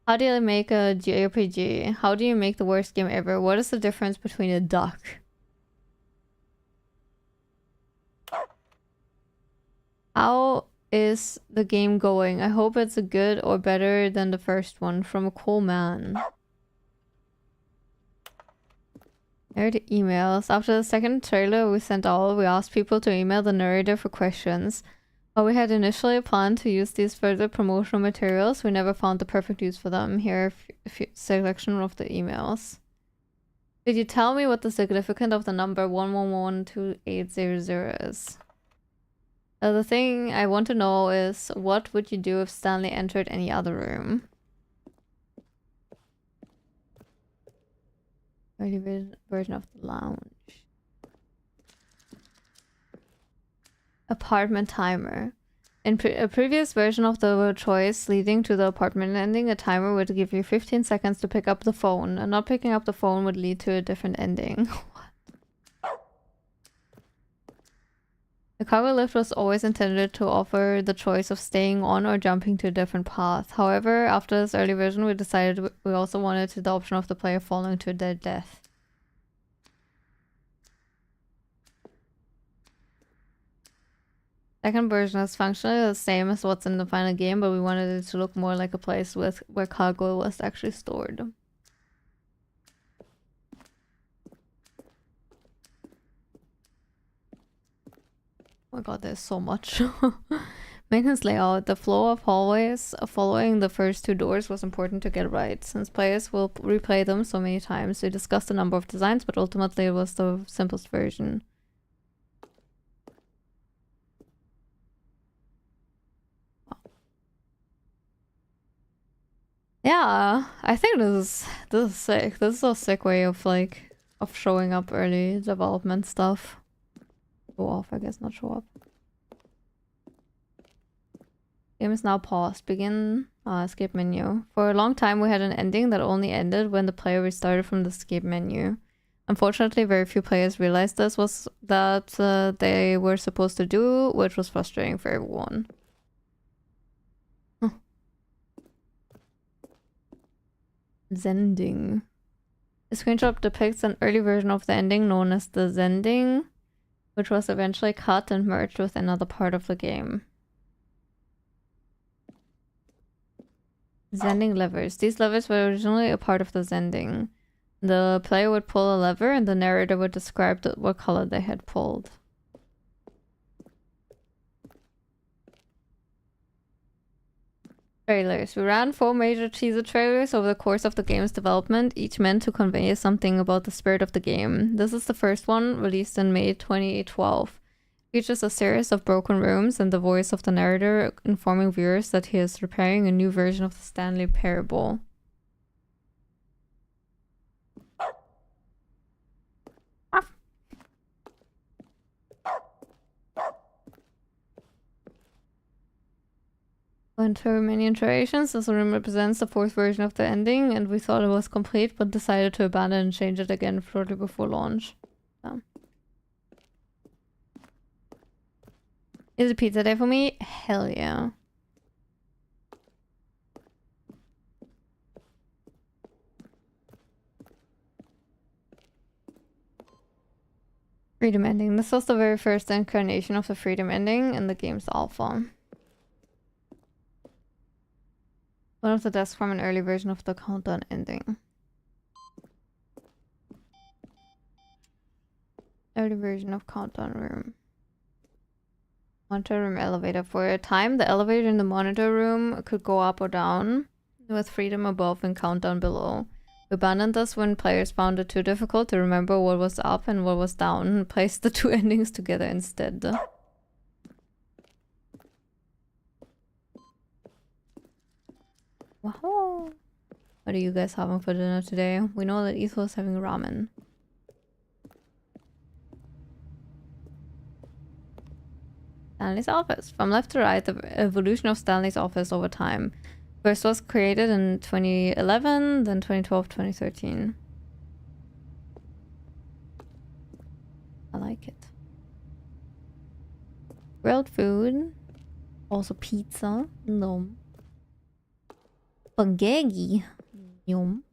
How do you make a JRPG? How do you make the worst game ever? What is the difference between a duck? How is the game going? I hope it's a good or better than the first one. From a cool man. Here are the emails. After the second trailer we sent out, we asked people to email the narrator for questions. While we had initially planned to use these further promotional materials, we never found the perfect use for them. Here are a few selection of the emails. Could you tell me what the significance of the number 1112800 is? The thing I want to know is, what would you do if Stanley entered any other room? Early version of the lounge. Apartment timer. In a previous version of the choice leading to the apartment ending, a timer would give you 15 seconds to pick up the phone, and not picking up the phone would lead to a different ending. The cargo lift was always intended to offer the choice of staying on or jumping to a different path. However, after this early version, we decided we also wanted the option of the player falling to their death. Second version is functionally the same as what's in the final game, but we wanted it to look more like a place where cargo was actually stored. Oh my god, there's so much. Maintenance layout. The flow of hallways following the first two doors was important to get right. Since players will replay them so many times, we discussed a number of designs, but ultimately it was the simplest version. Yeah, I think this is sick. This is a sick way of showing up early development stuff. Show off, I guess, not show up. Game is now paused. Begin escape menu. For a long time we had an ending that only ended when the player restarted from the escape menu. Unfortunately, very few players realized this was that they were supposed to do, which was frustrating for everyone. Zending. The screenshot depicts an early version of the ending known as the Zending, which was eventually cut and merged with another part of the game. Zending levers. These levers were originally a part of the Zending. The player would pull a lever and the narrator would describe what color they had pulled. Trailers. We ran 4 major teaser trailers over the course of the game's development, each meant to convey something about the spirit of the game. This is the first one, released in May 2012. Features a series of broken rooms and the voice of the narrator informing viewers that he is preparing a new version of the Stanley Parable. Went through many iterations. This room represents the 4th version of the ending, and we thought it was complete, but decided to abandon and change it again shortly before launch. Is it pizza day for me? Hell yeah. Freedom ending. This was the very first incarnation of the freedom ending in the game's alpha. One of the desks from an early version of the countdown ending. Early version of countdown room. Monitor room elevator. For a time, the elevator in the monitor room could go up or down, with freedom above and countdown below. We abandoned this when players found it too difficult to remember what was up and what was down, and placed the two endings together instead. Wow. What are you guys having for dinner today? We know that Ethel is having ramen. Stanley's office. From left to right, the evolution of Stanley's office over time. First was created in 2011, then 2012, 2013. I like it. Grilled food. Also pizza. Nom. Spaghetti. Yum.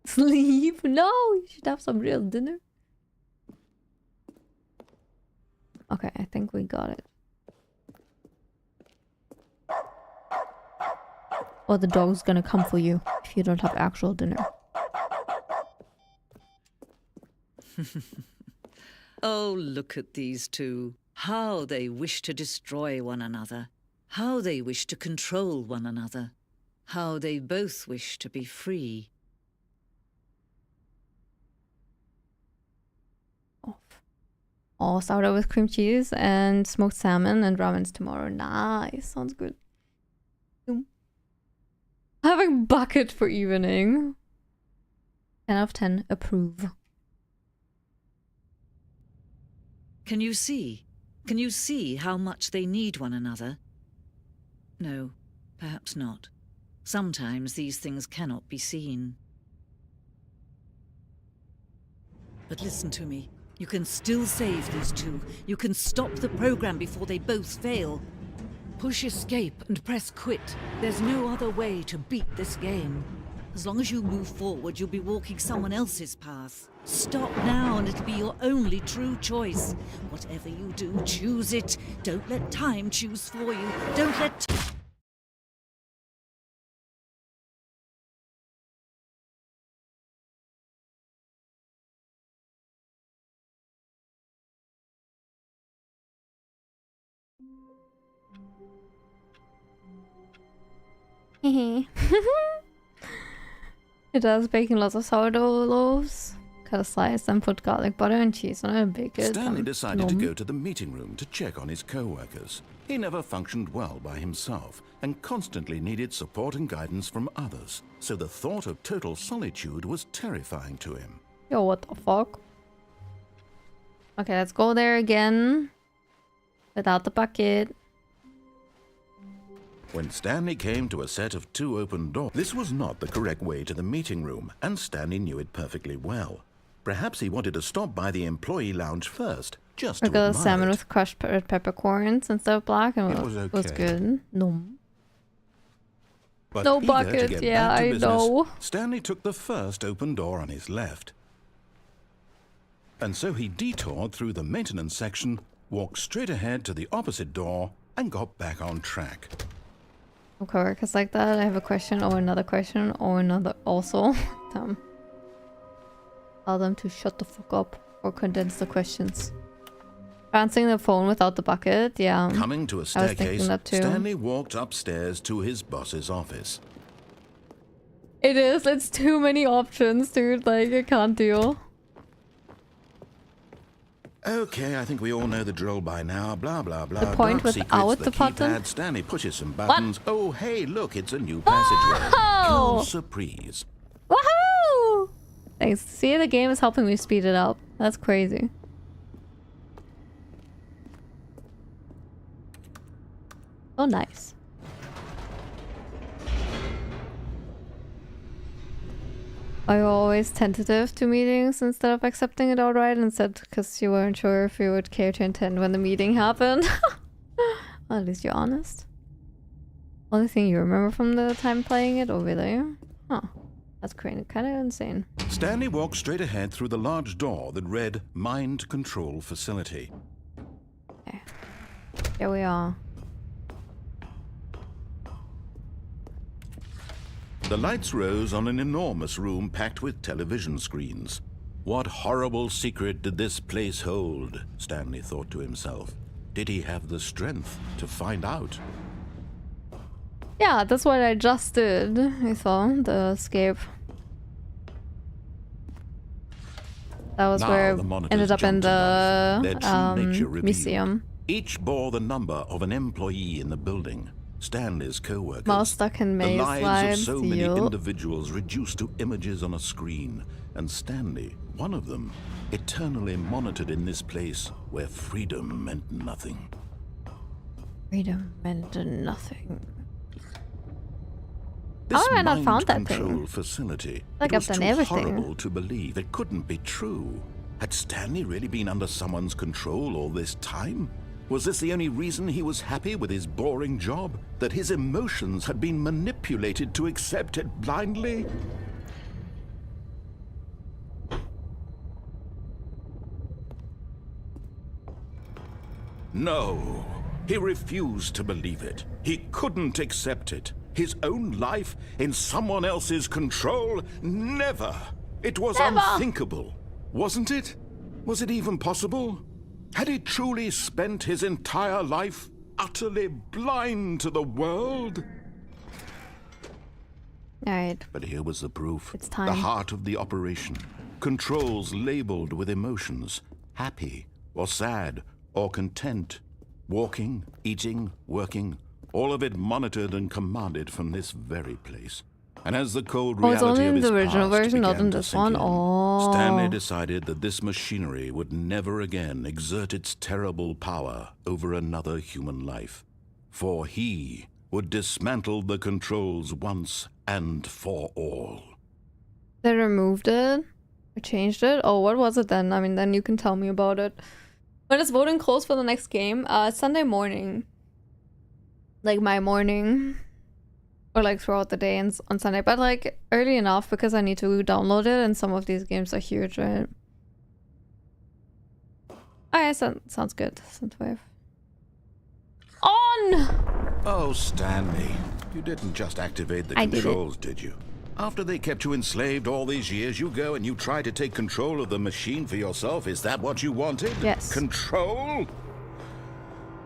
Sleep. No, you should have some real dinner. Okay, I think we got it. Or the dog's gonna come for you if you don't have actual dinner. Oh, look at these two. How they wish to destroy one another. How they wish to control one another. How they both wish to be free. Oh, sourdough with cream cheese and smoked salmon and ramens tomorrow. Nice. Sounds good. Having bucket for evening. 10 out of 10. Approve. Can you see? Can you see how much they need one another? No, perhaps not. Sometimes these things cannot be seen. But listen to me. You can still save these two. You can stop the program before they both fail. Push escape and press quit. There's no other way to beat this game. As long as you move forward, you'll be walking someone else's path. Stop now and it'll be your only true choice. Whatever you do, choose it. Don't let time choose for you. Don't let... It does, baking lots of sourdough loaves. Cut a slice and put garlic butter and cheese on it and bake it. Stanley decided to go to the meeting room to check on his co-workers. He never functioned well by himself and constantly needed support and guidance from others, so the thought of total solitude was terrifying to him. Yo, what the fuck? Okay, let's go there again. Without the bucket. When Stanley came to a set of 2 open doors, this was not the correct way to the meeting room, and Stanley knew it perfectly well. Perhaps he wanted to stop by the employee lounge first, just to admire salmon it. with crushed red peppercorns instead of black, and It was okay. was good. No. But No eager bucket, to get yeah, back to I business, know. Stanley took the first open door on his left. And so he detoured through the maintenance section, walked straight ahead to the opposite door, and got back on track. Co-workers like that. I have a question or another question or another also. Tell them to shut the fuck up or condense the questions. Answering the phone without the bucket, yeah. Coming to a I was thinking staircase, that too. Stanley walked upstairs to his boss's office. It is. It's too many options, dude. Like, I can't deal. Okay, I think we all know the drill by now. Blah, blah, blah. The point Dark without secrets, the button? keypad. Stanley pushes some buttons. Oh, hey, look, it's a new passageway. Wow! Cool surprise. Woohoo! Thanks. See, the game is helping me speed it up. That's crazy. Oh, nice. Are you always tentative to meetings instead of accepting it outright instead because you weren't sure if you would care to attend when the meeting happened? Well, at least you're honest. Only thing you remember from the time playing it? Oh, really? Huh. That's kind of insane. Stanley walked straight ahead through the large door that read Mind Control Facility. Okay. Here we are. The lights rose on an enormous room packed with television screens. What horrible secret did this place hold? Stanley thought to himself. Did he have the strength to find out? Yeah, that's what I just did. I saw the escape. That was Now where the I monitors ended up in jumped to life, their the true nature revealed. museum. Each bore the number of an employee in the building. Stanley's co-workers. Mouse stuck in The maze lives of so many yup. individuals reduced to images on a screen. And Stanley, one of them, eternally monitored in this place where freedom meant nothing. Freedom meant nothing. This How have I not mind found that control thing? facility. Like It I've was done too everything. horrible to believe. It couldn't be true. Had Stanley really been under someone's control all this time? Was this the only reason he was happy with his boring job? That his emotions had been manipulated to accept it blindly? No, he refused to believe it. He couldn't accept it. His own life in someone else's control? Never! It was Never. unthinkable, wasn't it? Was it even possible? Had he truly spent his entire life utterly blind to the world? Alright. But here was the proof. It's time. The heart of the operation. Controls labeled with emotions. Happy or sad, or content. Walking, eating, working, all of it monitored and commanded from this very place. And as the cold Oh, it's reality only of in his the original past version, not began in to this sink one. in, Oh. Stanley decided that this machinery would never again exert its terrible power over another human life. For he would dismantle the controls once and for all. They removed it? Or changed it? Oh, what was it then? I mean, then you can tell me about it. When is voting closed for the next game? Sunday morning. Like my morning. Or like throughout the day and on Sunday. But like early enough because I need to download it and some of these games are huge, right? Oh yeah, sounds good. Synthwave. On! Oh, Stanley, you didn't just activate the controls, did you? After they kept you enslaved all these years, you go and you try to take control of the machine for yourself. Is that what you wanted? Yes. Control?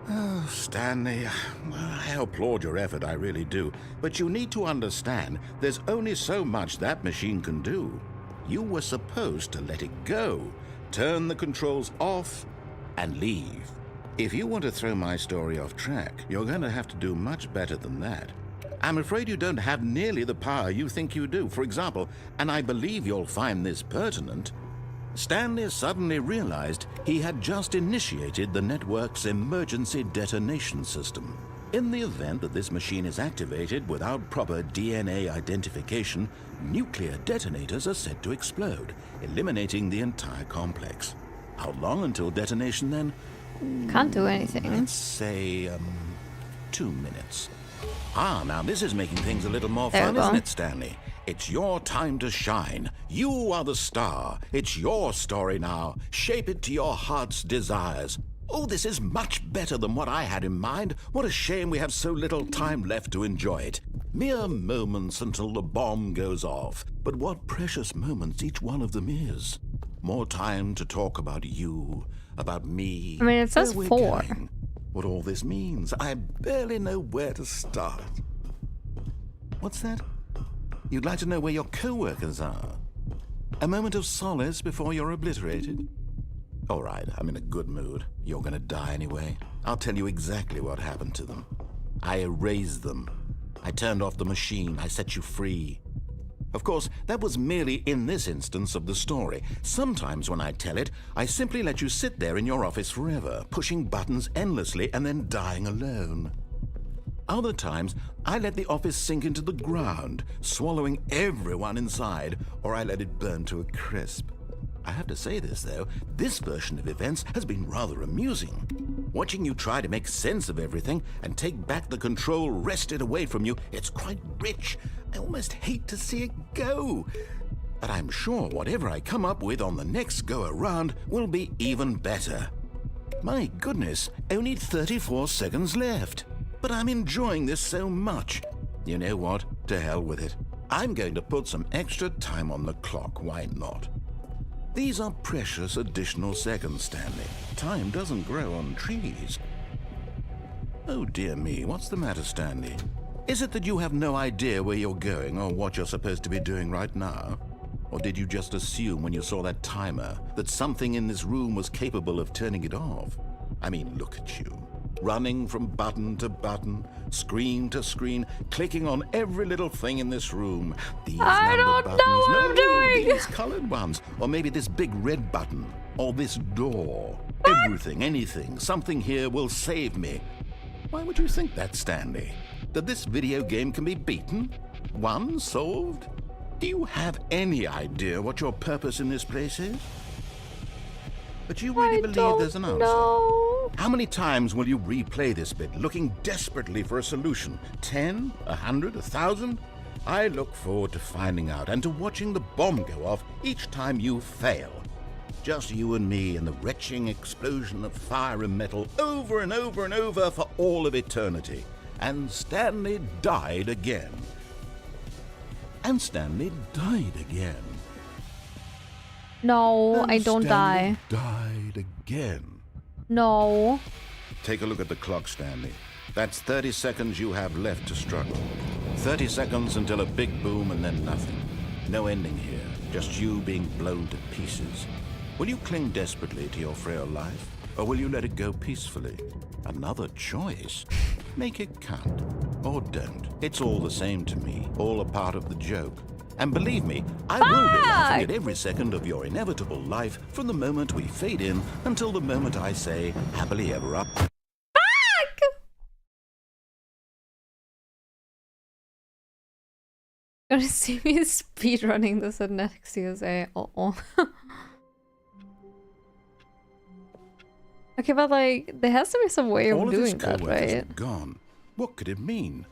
Oh, Stanley, I applaud your effort, I really do. But you need to understand, there's only so much that machine can do. You were supposed to let it go, turn the controls off, and leave. If you want to throw my story off track, you're going to have to do much better than that. I'm afraid you don't have nearly the power you think you do. For example, and I believe you'll find this pertinent, Stanley suddenly realized he had just initiated the network's emergency detonation system. In the event that this machine is activated without proper DNA identification, nuclear detonators are said to explode, eliminating the entire complex. How long until detonation then? Can't do anything. Let's say, 2 minutes. Ah, now this is making things a little more fun, isn't it, Stanley? It's your time to shine. You are the star. It's your story now. Shape it to your heart's desires. Oh, this is much better than what I had in mind. What a shame we have so little time left to enjoy it. Mere moments until the bomb goes off. But what precious moments each one of them is. More time to talk about you, about me. I mean, it says where we're 4. going, what all this means. I barely know where to start. What's that? You'd like to know where your co-workers are? A moment of solace before you're obliterated? All right, I'm in a good mood. You're gonna die anyway. I'll tell you exactly what happened to them. I erased them. I turned off the machine. I set you free. Of course, that was merely in this instance of the story. Sometimes when I tell it, I simply let you sit there in your office forever, pushing buttons endlessly and then dying alone. Other times, I let the office sink into the ground, swallowing everyone inside, or I let it burn to a crisp. I have to say this, though, this version of events has been rather amusing. Watching you try to make sense of everything and take back the control wrested away from you, it's quite rich. I almost hate to see it go. But I'm sure whatever I come up with on the next go-around will be even better. My goodness, only 34 seconds left. But I'm enjoying this so much. You know what? To hell with it. I'm going to put some extra time on the clock, why not? These are precious additional seconds, Stanley. Time doesn't grow on trees. Oh dear me, what's the matter, Stanley? Is it that you have no idea where you're going or what you're supposed to be doing right now? Or did you just assume when you saw that timer that something in this room was capable of turning it off? I mean, look at you. Running from button to button, screen to screen, clicking on every little thing in this room. These I numbered don't buttons, know what I'm doing. These colored ones, or maybe this big red button, or this door. Everything, anything, something here will save me. Why would you think that, Stanley? That this video game can be beaten? Won? Solved? Do you have any idea what your purpose in this place is? But you really believe there's an answer? No. How many times will you replay this bit, looking desperately for a solution? 10? 100? 1,000? I look forward to finding out and to watching the bomb go off each time you fail. Just you and me and the retching explosion of fire and metal over and over and over for all of eternity. And Stanley died again. And Stanley died again. No, And I don't Stanley die. died again. No. Take a look at the clock, Stanley. That's 30 seconds you have left to struggle. 30 seconds until a big boom and then nothing. No ending here, just you being blown to pieces. Will you cling desperately to your frail life, or will you let it go peacefully? Another choice. Make it count, or don't. It's all the same to me, all a part of the joke. And believe me, I will be laughing at every second of your inevitable life from the moment we fade in until the moment I say, happily ever after. Gonna see me speedrunning this at next CSA. Okay, but like, there has to be some way of doing that, right? Gone. What could it mean?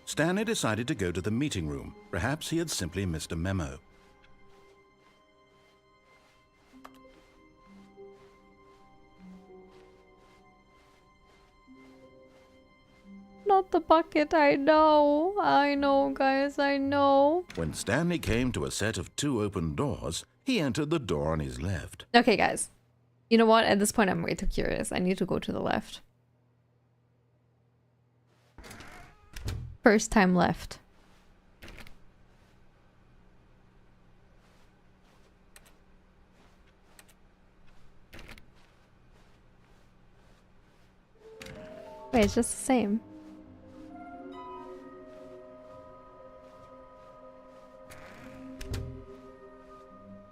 Stanley decided to go to the meeting room. Perhaps he had simply missed a memo. Not the bucket, I know. I know, guys, I know. When Stanley came to a set of 2 open doors, he entered the door on his left. Okay, guys. You know what? At this point, I'm way too curious. I need to go to the left. First time left. Wait, it's just the same.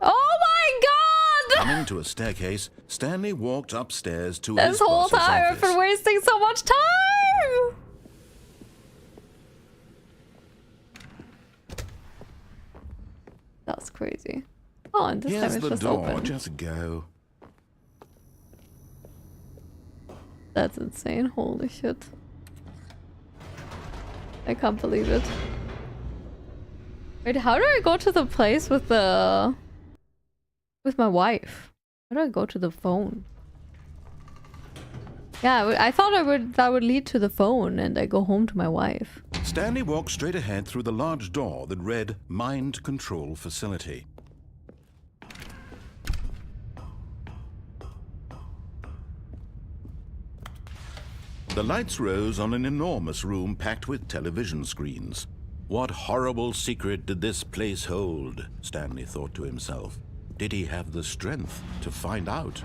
Oh my god! Coming to a staircase, Stanley walked upstairs to This his whole boss's time I've office. been wasting so much time! That's crazy. Oh, and this Here's time it's the just door, open. just go. That's insane. Holy shit. I can't believe it. Wait, how do I go to the place with the... with my wife? How do I go to the phone? Yeah, I thought that would lead to the phone and I go home to my wife. Stanley walked straight ahead through the large door that read Mind Control Facility. The lights rose on an enormous room packed with television screens. What horrible secret did this place hold? Stanley thought to himself. Did he have the strength to find out?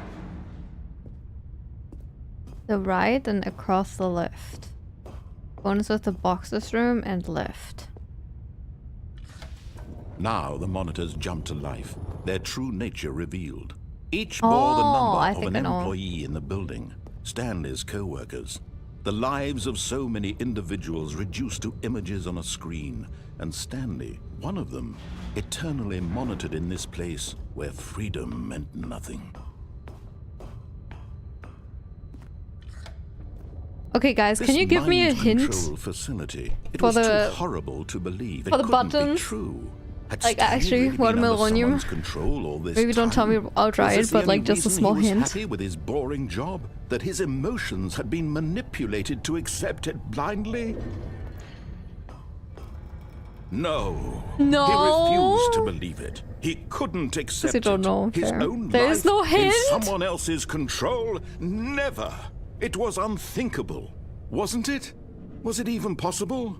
The right and across the left. Bonus with the boxes room and left. Now the monitors jumped to life, their true nature revealed. Each bore the number of an employee in the building, Stanley's co-workers. The lives of so many individuals reduced to images on a screen, and Stanley, one of them, eternally monitored in this place where freedom meant nothing. Okay, guys, can you give me a hint facility. It for was the too horrible to believe. for It the couldn't buttons? be true. Had Like, Stanley actually, really what been under Millennium? someone's control all this Maybe don't tell me time? outright, Was this the but like only just a reason small he was hint. happy with his boring job? That his emotions had been manipulated to accept it blindly? No. No. He refused to believe it. He couldn't accept you don't know, it. His fair. own There life is no in hint. someone else's control? Never. It was unthinkable. Wasn't it? Was it even possible?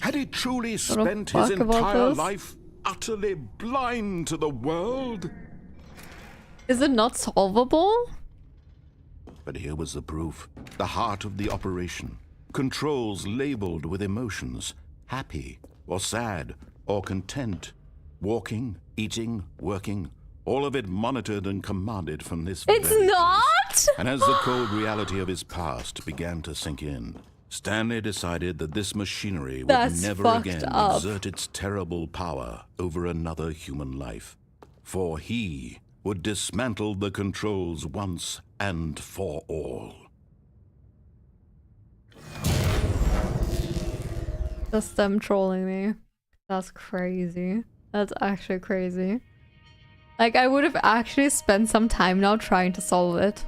Had he truly spent his fuck about entire this. life utterly blind to the world? Is it not solvable? But here was the proof. The heart of the operation. Controls labeled with emotions. Happy, or sad, or content. Walking, eating, working. All of it monitored and commanded from this It's very not? place. And as the cold reality of his past began to sink in, Stanley decided that this machinery would That's never fucked again up. exert its terrible power over another human life. For he would dismantle the controls once and for all. Just them trolling me. That's crazy. That's actually crazy. Like, I would have actually spent some time now trying to solve it.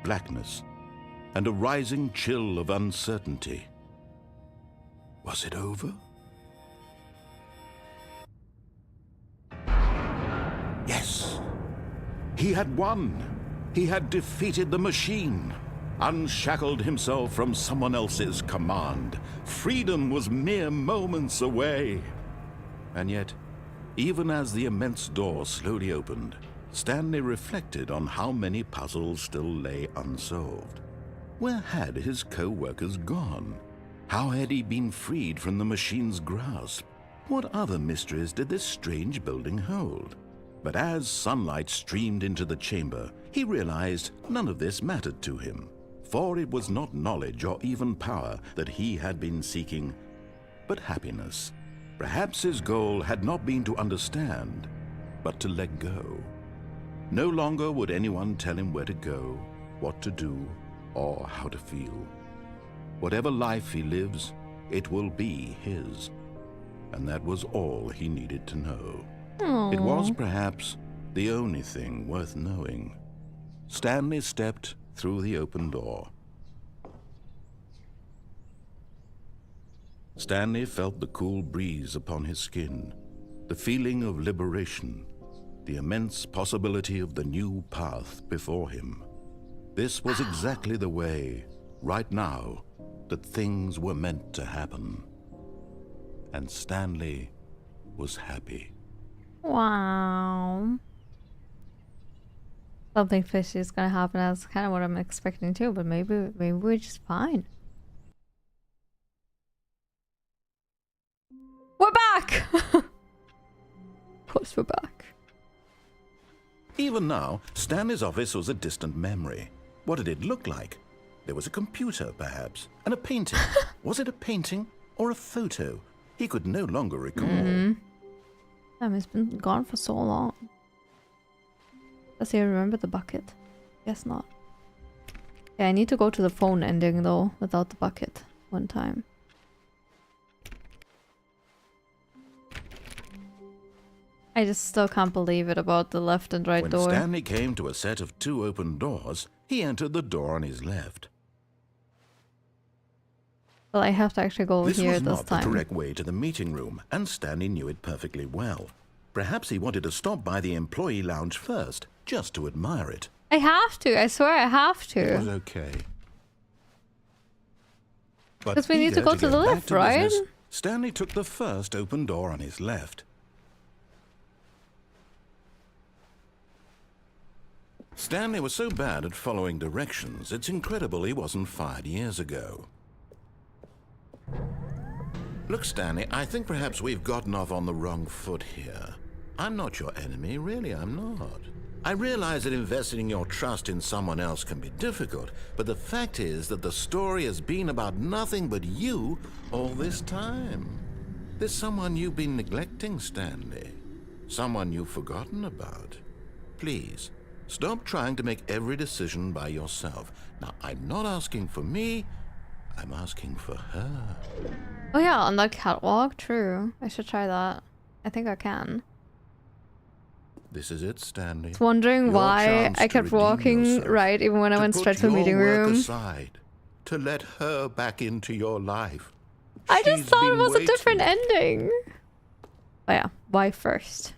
Blackness and a rising chill of uncertainty. Was it over? Yes. He had won. He had defeated the machine. Unshackled himself from someone else's command. Freedom was mere moments away. And yet, Even as the immense door slowly opened, Stanley reflected on how many puzzles still lay unsolved. Where had his co-workers gone? How had he been freed from the machine's grasp? What other mysteries did this strange building hold? But as sunlight streamed into the chamber, he realized none of this mattered to him, for it was not knowledge or even power that he had been seeking, but happiness. Perhaps his goal had not been to understand, but to let go. No longer would anyone tell him where to go, what to do, or how to feel. Whatever life he lives, it will be his. And that was all he needed to know. Aww. It was perhaps the only thing worth knowing. Stanley stepped through the open door. Stanley felt the cool breeze upon his skin, the feeling of liberation, the immense possibility of the new path before him. This was exactly the way, right now, that things were meant to happen. And Stanley was happy. Wow. Something fishy is gonna happen. That's kind of what I'm expecting too, but maybe we're just fine. We're back! Of course we're back. Even now, Stanley's office was a distant memory. What did it look like? There was a computer, perhaps, and a painting. Was it a painting or a photo? He could no longer recall. Damn, it's been gone for so long. Does he remember the bucket? Guess not. Yeah, I need to go to the phone ending though, without the bucket one time. I just still can't believe it about the left and right door. When Stanley came to a set of 2 open doors, he entered the door on his left. Well, I have to actually go This here was this not time. the correct way to the meeting room, and Stanley knew it perfectly well. Perhaps he wanted to stop by the employee lounge first, just to admire it. I have to. I swear I have It was to. okay. But Because we need to eager go to the get back left, to right? business, Stanley took the first open door on his left. Stanley was so bad at following directions, it's incredible he wasn't fired years ago. Look, Stanley, I think perhaps we've gotten off on the wrong foot here. I'm not your enemy, really, I'm not. I realize that investing your trust in someone else can be difficult, but the fact is that the story has been about nothing but you all this time. There's someone you've been neglecting, Stanley. Someone you've forgotten about. Please, stop trying to make every decision by yourself. Now, I'm not asking for me, I'm asking for her. Oh yeah, on the catwalk. True. I should try that. I think I can. This is it, Stanley. I was wondering Your why chance I to kept redeem walking yourself, right even when I went put straight to the your meeting work room. aside, to let her back into your life. I just She's thought it been was a different waiting. ending. Oh yeah, why first?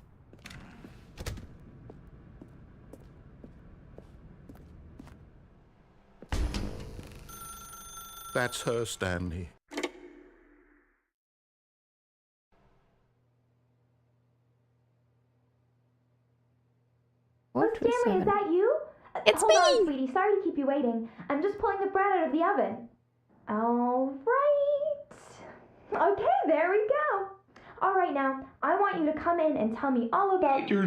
That's her, Stanley. Stanley, is that you? It's Hold on, me! sweetie. Sorry to keep you waiting. I'm just pulling the bread out of the oven. All right. Okay, there we go. All right, now, I want you to come in and tell me all about your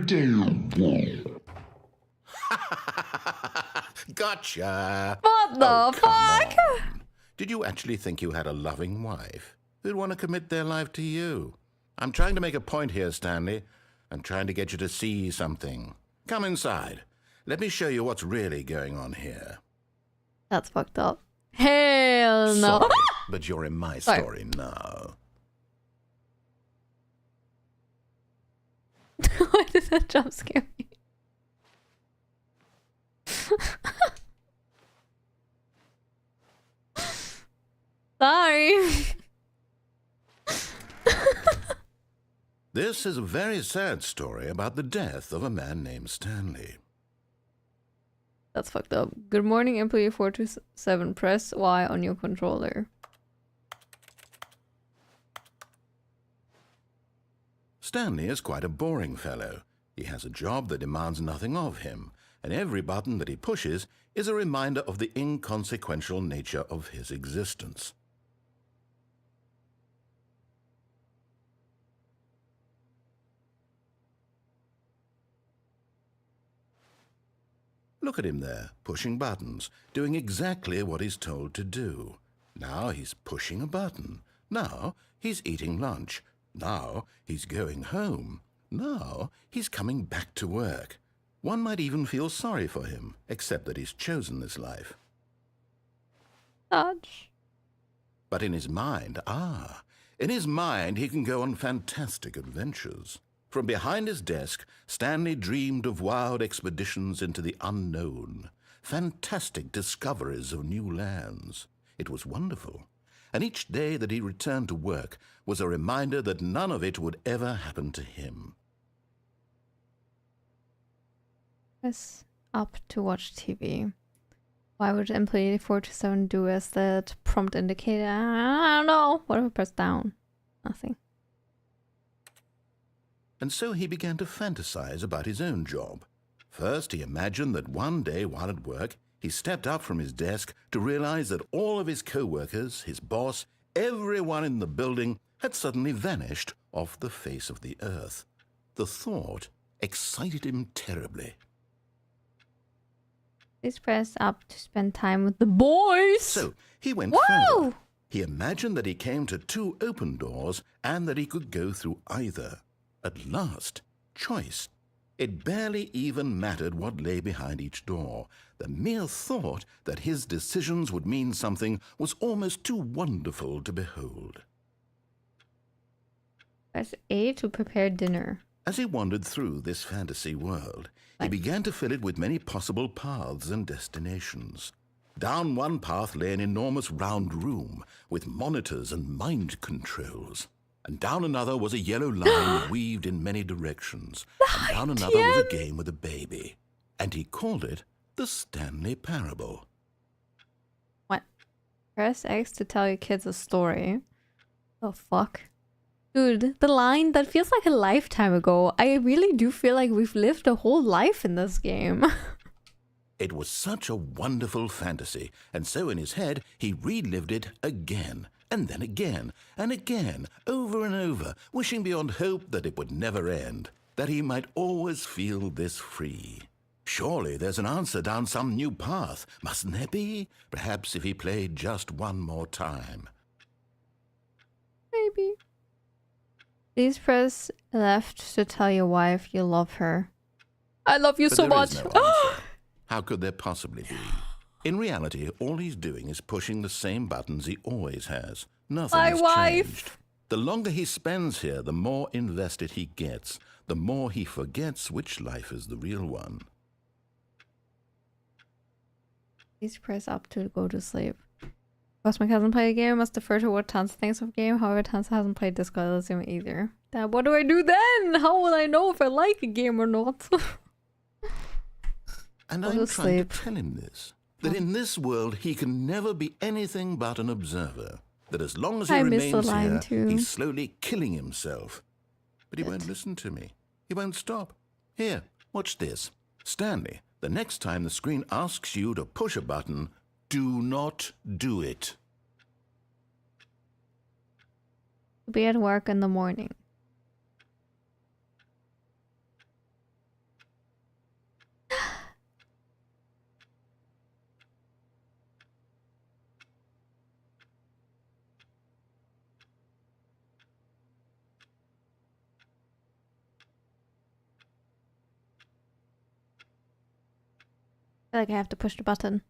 Gotcha! What the Oh, come fuck? on. Did you actually think you had a loving wife who'd want to commit their life to you? I'm trying to make a point here, Stanley. I'm trying to get you to see something. Come inside. Let me show you what's really going on here. That's fucked up. Hell no. Sorry, but you're in my Sorry. story now. Why did that jump scare me? Sorry. This is a very sad story about the death of a man named Stanley. That's fucked up. Good morning, employee 427. Press Y on your controller. Stanley is quite a boring fellow. He has a job that demands nothing of him, and every button that he pushes is a reminder of the inconsequential nature of his existence. Look at him there, pushing buttons, doing exactly what he's told to do. Now he's pushing a button. Now he's eating lunch. Now he's going home. Now he's coming back to work. One might even feel sorry for him, except that he's chosen this life. Dodge. But in his mind, in his mind he can go on fantastic adventures. From behind his desk, Stanley dreamed of wild expeditions into the unknown, fantastic discoveries of new lands. It was wonderful, and each day that he returned to work was a reminder that none of it would ever happen to him. Press up to watch TV. Why would employee 427 do as that prompt indicator? I don't know. What if I press down? Nothing. And so he began to fantasize about his own job. First, he imagined that one day while at work, he stepped up from his desk to realize that all of his co-workers, his boss, everyone in the building had suddenly vanished off the face of the earth. The thought excited him terribly. Please press up to spend time with the boys. So he went Whoa! further. He imagined that he came to 2 open doors and that he could go through either. At last, choice. It barely even mattered what lay behind each door. The mere thought that his decisions would mean something was almost too wonderful to behold. Press A to prepare dinner. As he wandered through this fantasy world, he began to fill it with many possible paths and destinations. Down one path lay an enormous round room with monitors and mind controls. And down another was a yellow line weaved in many directions. And down another was a game with a baby. And he called it the Stanley Parable. What? Press X to tell your kids a story. The fuck? Dude, the line, that feels like a lifetime ago. I really do feel like we've lived a whole life in this game. It was such a wonderful fantasy, and so in his head he relived it again, and then again, and again, over and over, wishing beyond hope that it would never end, that he might always feel this free. Surely there's an answer down some new path, mustn't there be? Perhaps if he played just one more time. Maybe. Please press left to tell your wife you love her. I love you But so there much. is no answer. How could there possibly be? In reality, all he's doing is pushing the same buttons he always has. Nothing My has wife. changed. The longer he spends here, the more invested he gets, the more he forgets which life is the real one. Please press up to go to sleep. Because my cousin played a game, I must defer to what Tanza thinks of the game. However, Tanza hasn't played Disco Elysium either. Dad, what do I do then? How will I know if I like a game or not? And Go I'm to trying sleep. to tell him this, that in this world he can never be anything but an observer, that as long as he I miss the remains line here, too. he's slowly killing himself. But he won't listen to me. He won't stop. Here, watch this. Stanley, the next time the screen asks you to push a button, do not do it. Be at work in the morning. I feel like I have to push the button.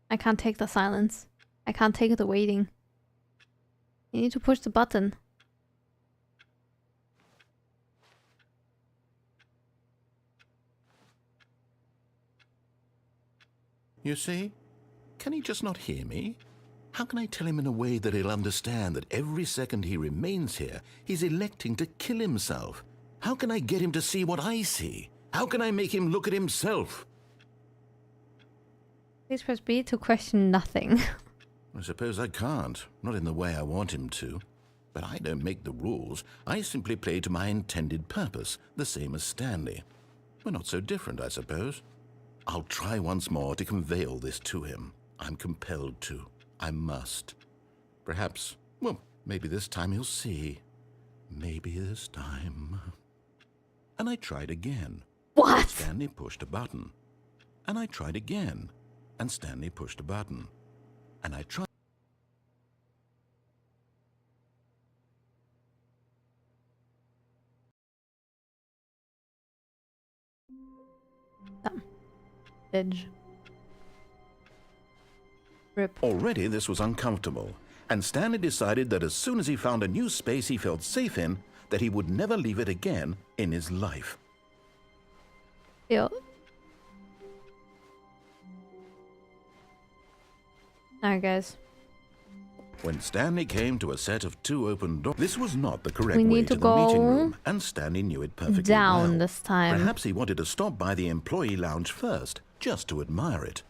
I can't take the silence. I can't take the waiting. You need to push the button. You see? Can he just not hear me? How can I tell him in a way that he'll understand that every second he remains here, he's electing to kill himself? How can I get him to see what I see? How can I make him look at himself? Please press B to question nothing. I suppose I can't. Not in the way I want him to. But I don't make the rules. I simply play to my intended purpose, the same as Stanley. We're not so different, I suppose. I'll try once more to convey all this to him. I'm compelled to. I must. Perhaps, well, maybe this time he'll see. Maybe this time. And I tried again. What? Stanley pushed a button. And I tried again. And Stanley pushed a button. And I tried. Edge. Rip. Already this was uncomfortable, and Stanley decided that as soon as he found a new space he felt safe in, that he would never leave it again in his life. Ew. Alright, guys. When Stanley came to a set of 2 open doors, this was not the correct We way need to to the meeting go room, and Stanley knew it perfectly down well. this time. Perhaps he wanted to stop by the employee lounge first, just to admire it.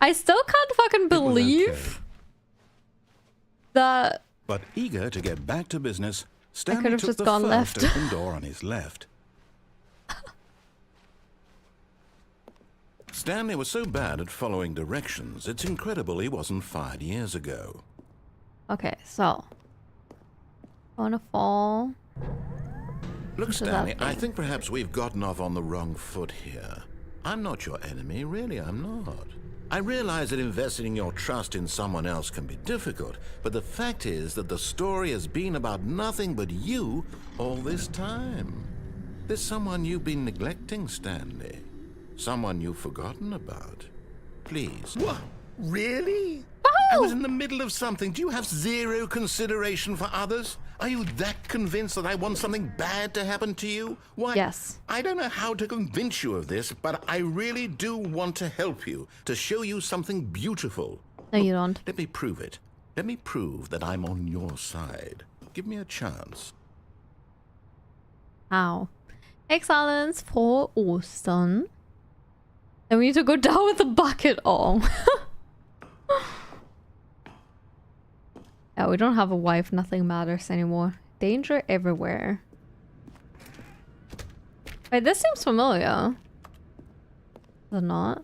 I still can't fucking It was believe okay. that. But eager to get back to business, could Stanley have took just the gone first left. open door on his left. Stanley was so bad at following directions, it's incredible he wasn't fired years ago. Okay, so. I wanna fall. Look, Into that Stanley, I thing. think perhaps we've gotten off on the wrong foot here. I'm not your enemy, really, I'm not. I realize that investing your trust in someone else can be difficult, but the fact is that the story has been about nothing but you all this time. There's someone you've been neglecting, Stanley. Someone you've forgotten about. Please. What? Really? I was in the middle of something. Do you have zero consideration for others? Are you that convinced that I want something bad to happen to you? Why? Yes. I don't know how to convince you of this, but I really do want to help you, to show you something beautiful. No, you don't. Let me prove it. Let me prove that I'm on your side. Give me a chance. Ow. Excellence for Ostern. And we need to go down with the bucket. Oh. Yeah, we don't have a wife. Nothing matters anymore. Danger everywhere. Wait, this seems familiar. Is it not?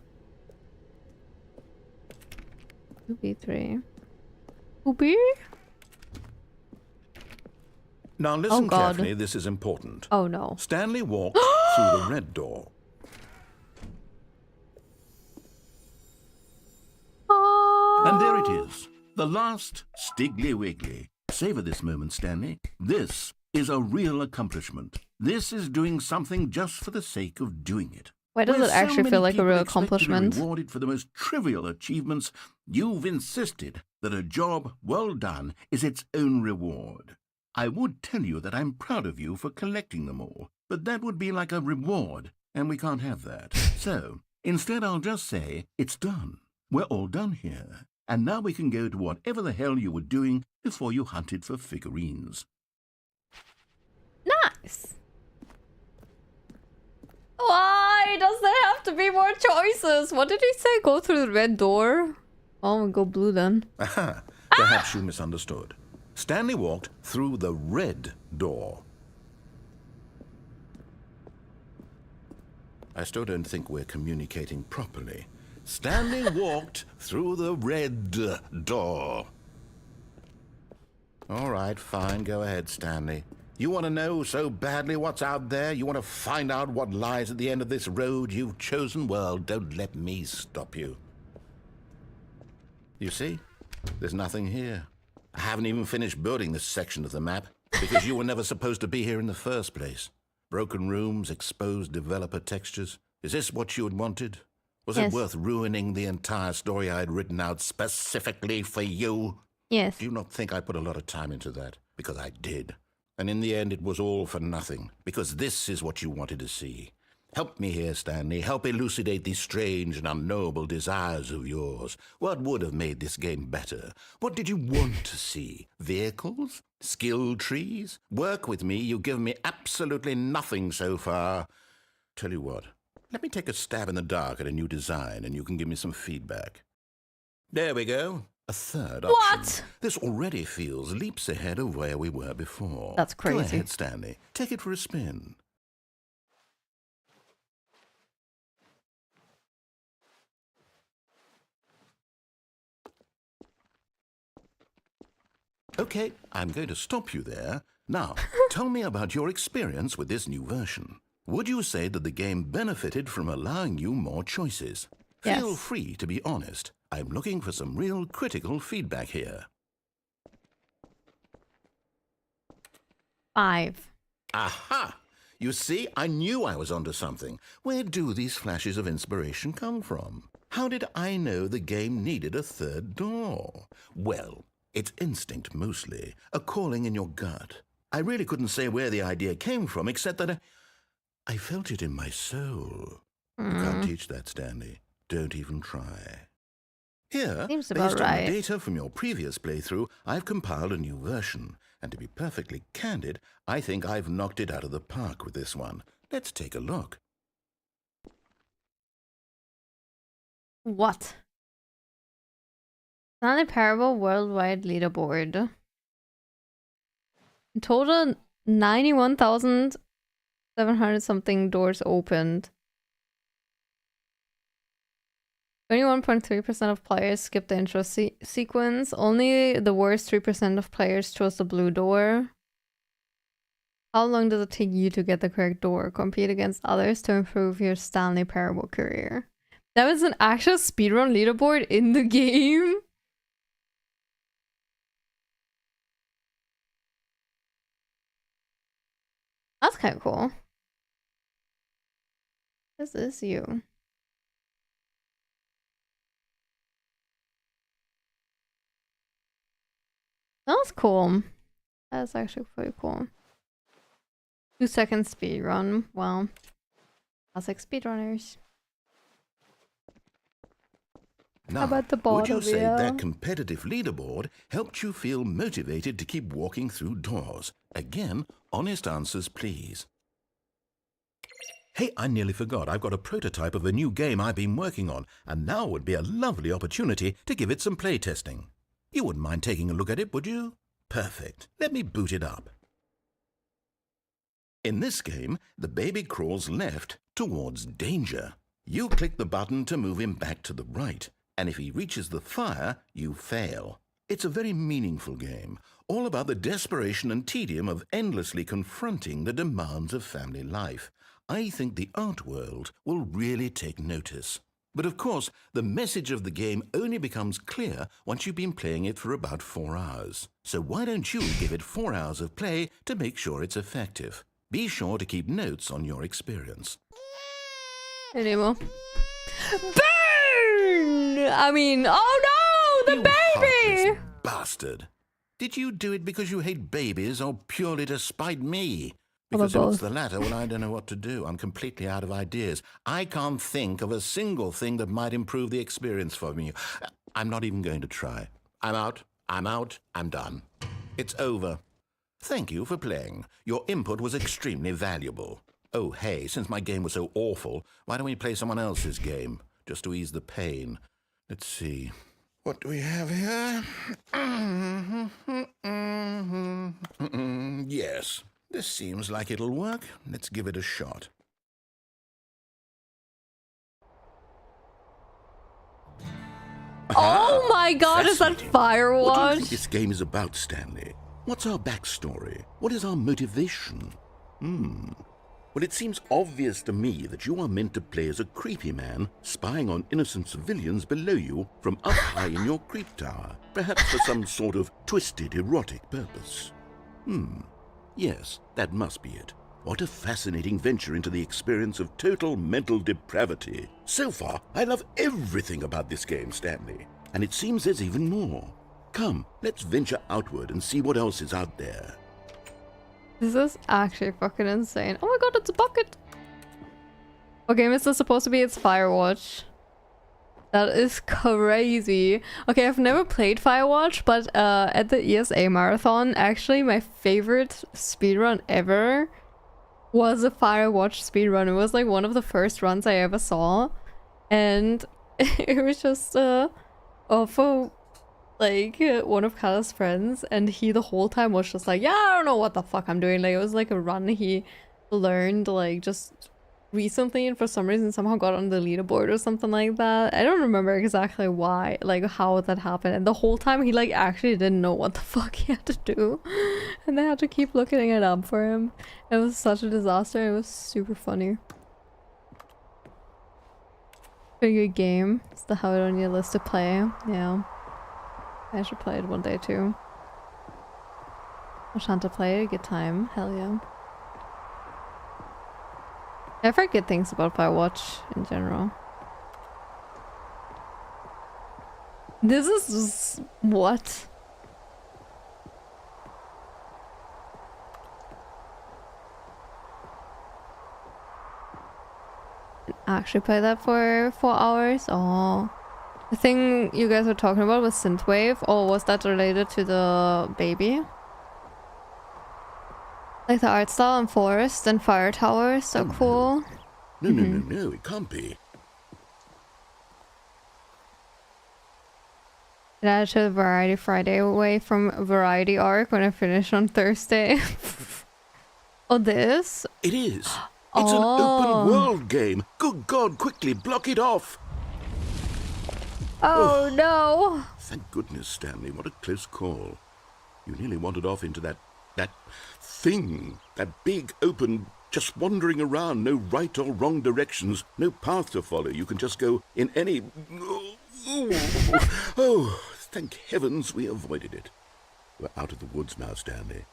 2B3. Puppery? Now listen God. carefully, this is important. Oh no. Stanley walked through the red door. And there it is, the last Stiggly Wiggly. Savor this moment, Stanley. This is a real accomplishment. This is doing something just for the sake of doing it. Why does Where it so actually many feel like a people real expect to be accomplishment? rewarded for the most trivial achievements, you've insisted that a job well done is its own reward. I would tell you that I'm proud of you for collecting them all, but that would be like a reward, and we can't have that. So, instead I'll just say, it's done. We're all done here. And now we can go to whatever the hell you were doing before you hunted for figurines. Nice. Why does there have to be more choices? What did he say? Go through the red door? Oh, we'll go blue then. Aha! Perhaps you misunderstood. Stanley walked through the red door. I still don't think we're communicating properly. Stanley walked through the red door. All right, fine. Go ahead, Stanley. You want to know so badly what's out there? You want to find out what lies at the end of this road you've chosen? Well, don't let me stop you. You see? There's nothing here. I haven't even finished building this section of the map because you were never supposed to be here in the first place. Broken rooms, exposed developer textures. Is this what you had wanted? Was Yes. it worth ruining the entire story I had written out specifically for you? Yes. Do you not think I put a lot of time into that? Because I did. And in the end, it was all for nothing. Because this is what you wanted to see. Help me here, Stanley. Help elucidate these strange and unknowable desires of yours. What would have made this game better? What did you want to see? Vehicles? Skill trees? Work with me. You've given me absolutely nothing so far. Tell you what. Let me take a stab in the dark at a new design, and you can give me some feedback. There we go. A third option. What? This already feels leaps ahead of where we were before. That's crazy. Go ahead, Stanley. Take it for a spin. Okay, I'm going to stop you there. Now, tell me about your experience with this new version. Would you say that the game benefited from allowing you more choices? Yes. Feel free to be honest. I'm looking for some real critical feedback here. 5. Aha! You see, I knew I was onto something. Where do these flashes of inspiration come from? How did I know the game needed a third door? Well, it's instinct mostly, a calling in your gut. I really couldn't say where the idea came from, except that I felt it in my soul. You can't teach that, Stanley. Don't even try. Here, Seems based about on right. the data from your previous playthrough, I've compiled a new version. And to be perfectly candid, I think I've knocked it out of the park with this one. Let's take a look. What? Stanley Parable Worldwide Leaderboard. In total, 91,700 something doors opened. 21.3% of players skipped the intro sequence. Only the worst 3% of players chose the blue door. How long does it take you to get the correct door? Compete against others to improve your Stanley Parable career. That was an actual speedrun leaderboard in the game? That's kind of cool. This is you. That's cool. That's actually pretty cool. 2-second speed run. Wow. Classic speedrunners. Now, How about the would you bottom, say yeah? that competitive leaderboard helped you feel motivated to keep walking through doors? Again, honest answers, please. Hey, I nearly forgot. I've got a prototype of a new game I've been working on, and now would be a lovely opportunity to give it some playtesting. You wouldn't mind taking a look at it, would you? Perfect. Let me boot it up. In this game, the baby crawls left towards danger. You click the button to move him back to the right, and if he reaches the fire, you fail. It's a very meaningful game, all about the desperation and tedium of endlessly confronting the demands of family life. I think the art world will really take notice. But of course, the message of the game only becomes clear once you've been playing it for about 4 hours. So why don't you give it 4 hours of play to make sure it's effective? Be sure to keep notes on your experience. Anymore. Burn! I mean, oh no, the You baby! heartless bastard. Did you do it because you hate babies or purely to spite me? Because if it's the latter, well, I don't know what to do. I'm completely out of ideas. I can't think of a single thing that might improve the experience for me. I'm not even going to try. I'm out. I'm done. It's over. Thank you for playing. Your input was extremely valuable. Oh, hey, since my game was so awful, why don't we play someone else's game, just to ease the pain? Let's see. What do we have here? Yes, this seems like it'll work. Let's give it a shot. Oh my god, is that Fascinating. What do you Firewatch? think this game is about, Stanley? What's our backstory? What is our motivation? Well, it seems obvious to me that you are meant to play as a creepy man spying on innocent civilians below you from up high in your creep tower, perhaps for some sort of twisted erotic purpose. Yes, that must be it. What a fascinating venture into the experience of total mental depravity. So far, I love everything about this game, Stanley. And it seems there's even more. Come, let's venture outward and see what else is out there. This is actually fucking insane. Oh my god, it's a bucket! What game is this supposed to be? It's Firewatch. That is crazy. Okay, I've never played Firewatch, but at the ESA marathon, actually my favorite speedrun ever was a Firewatch speedrun. It was like one of the first runs I ever saw. And it was just for like one of Kala's friends, and he the whole time was just like, yeah, I don't know what the fuck I'm doing. Like it was like a run he learned like just recently, and for some reason somehow got on the leaderboard or something like that. I don't remember exactly why, like how that happened. And the whole time he like actually didn't know what the fuck he had to do, and they had to keep looking it up for him. It was such a disaster. It was super funny. Pretty good game. Still have it on your list to play. Yeah. I should play it one day too. I'm trying to play it, good time. Hell yeah. I forget things about Firewatch in general. This is just... what? Actually play that for 4 hours? Oh. The thing you guys were talking about was Synthwave. Or was that related to the baby? Like the art style and forest and fire tower, so Oh, cool. No, it can't be. It added to the Variety Friday away from Variety Arc when I finish on Thursday. Oh, this? It is. It's an open world game. Good God, quickly block it off. Oh no! Thank goodness, Stanley. What a close call. You nearly wandered off into that thing. That big, open, just wandering around. No right or wrong directions. No path to follow. You can just go in any... Oh, thank heavens we avoided it. We're out of the woods now, Stanley.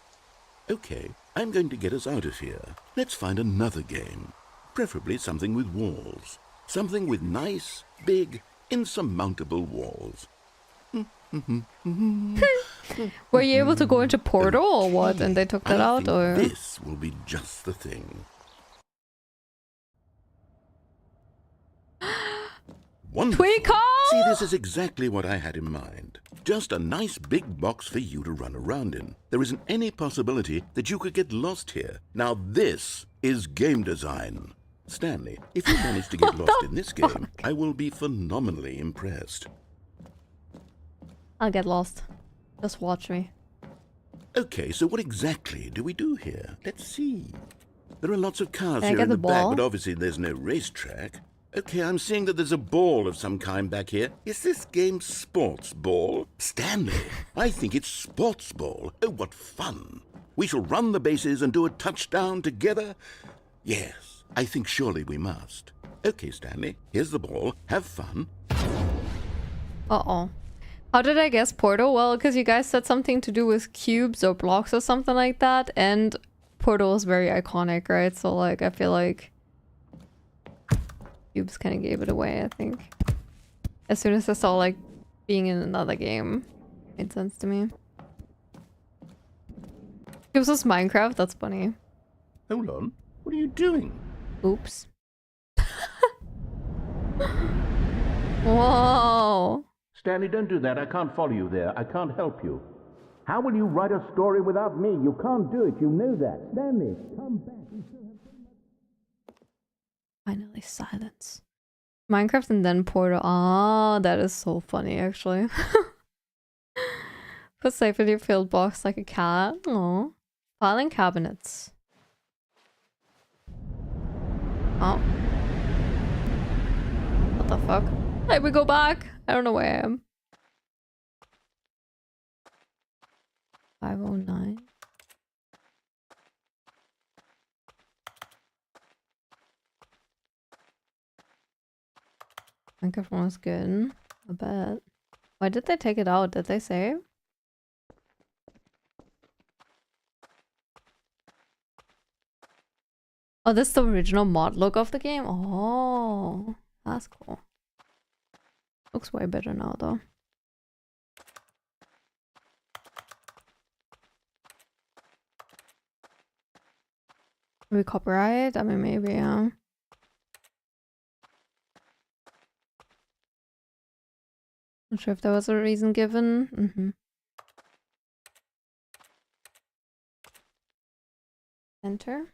Okay, I'm going to get us out of here. Let's find another game. Preferably something with walls. Something with nice, big, insurmountable walls. Were you able to go into Portal or what? And they took that I out, think or? this will be just the thing. Wonderful. Twinkle! See, this is exactly what I had in mind. Just a nice big box for you to run around in. There isn't any possibility that you could get lost here. Now this is game design. Stanley, if you manage to get lost in this game, I will be phenomenally impressed. I'll get lost. Just watch me. Okay, so what exactly do we do here? Let's see. There are lots of cars Can I here get in the the back, ball? but obviously there's no racetrack. Okay, I'm seeing that there's a ball of some kind back here. Is this game sports ball? Stanley, I think it's sports ball. Oh, what fun. We shall run the bases and do a touchdown together? Yes, I think surely we must. Okay, Stanley, here's the ball. Have fun. Uh-oh. How did I guess Portal? Well, because you guys said something to do with cubes or blocks or something like that, and Portal is very iconic, right? So, like, I feel like cubes kind of gave it away, I think. As soon as I saw, like, being in another game, made sense to me. Cubes was Minecraft? That's funny. Hold on. What are you doing? Oops. Whoa. Stanley, don't do that. I can't follow you there. I can't help you. How will you write a story without me? You can't do it. You know that. Stanley, come back. Finally, silence. Minecraft and then Portal. Ah, that is so funny, actually. Put safety filled box like a cat. Oh, filing cabinets. Oh, what the fuck? Hey, we go back. I don't know where I am. 509. Minecraft one was good. I bet. Why did they take it out? Did they say? Oh, this is the original mod look of the game? Oh, that's cool. Looks way better now, though. Maybe copyright? I mean, maybe, yeah. Not sure if there was a reason given. Enter.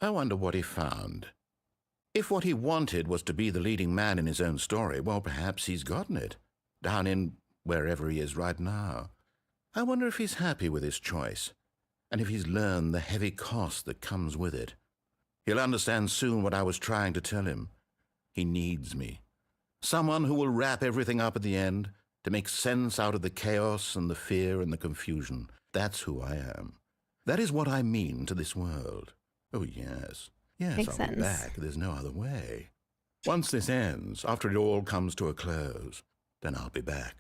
I wonder what he found. If what he wanted was to be the leading man in his own story, well, perhaps he's gotten it, down in wherever he is right now. I wonder if he's happy with his choice, and if he's learned the heavy cost that comes with it. He'll understand soon what I was trying to tell him. He needs me. Someone who will wrap everything up at the end, to make sense out of the chaos and the fear and the confusion. That's who I am. That is what I mean to this world. Oh, yes. Yes, Makes I'll sense. be back. There's no other way. Once this ends, after it all comes to a close, then I'll be back.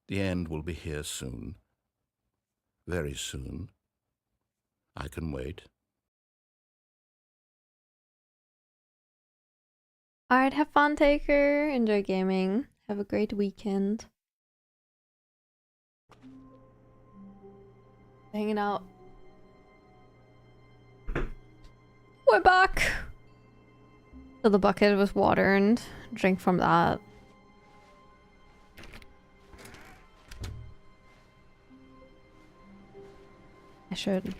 The end will be here soon. Very soon. I can wait. Alright, have fun, Taker. Enjoy gaming. Have a great weekend. Hanging out. We're back! So the bucket was water and drink from that. I should,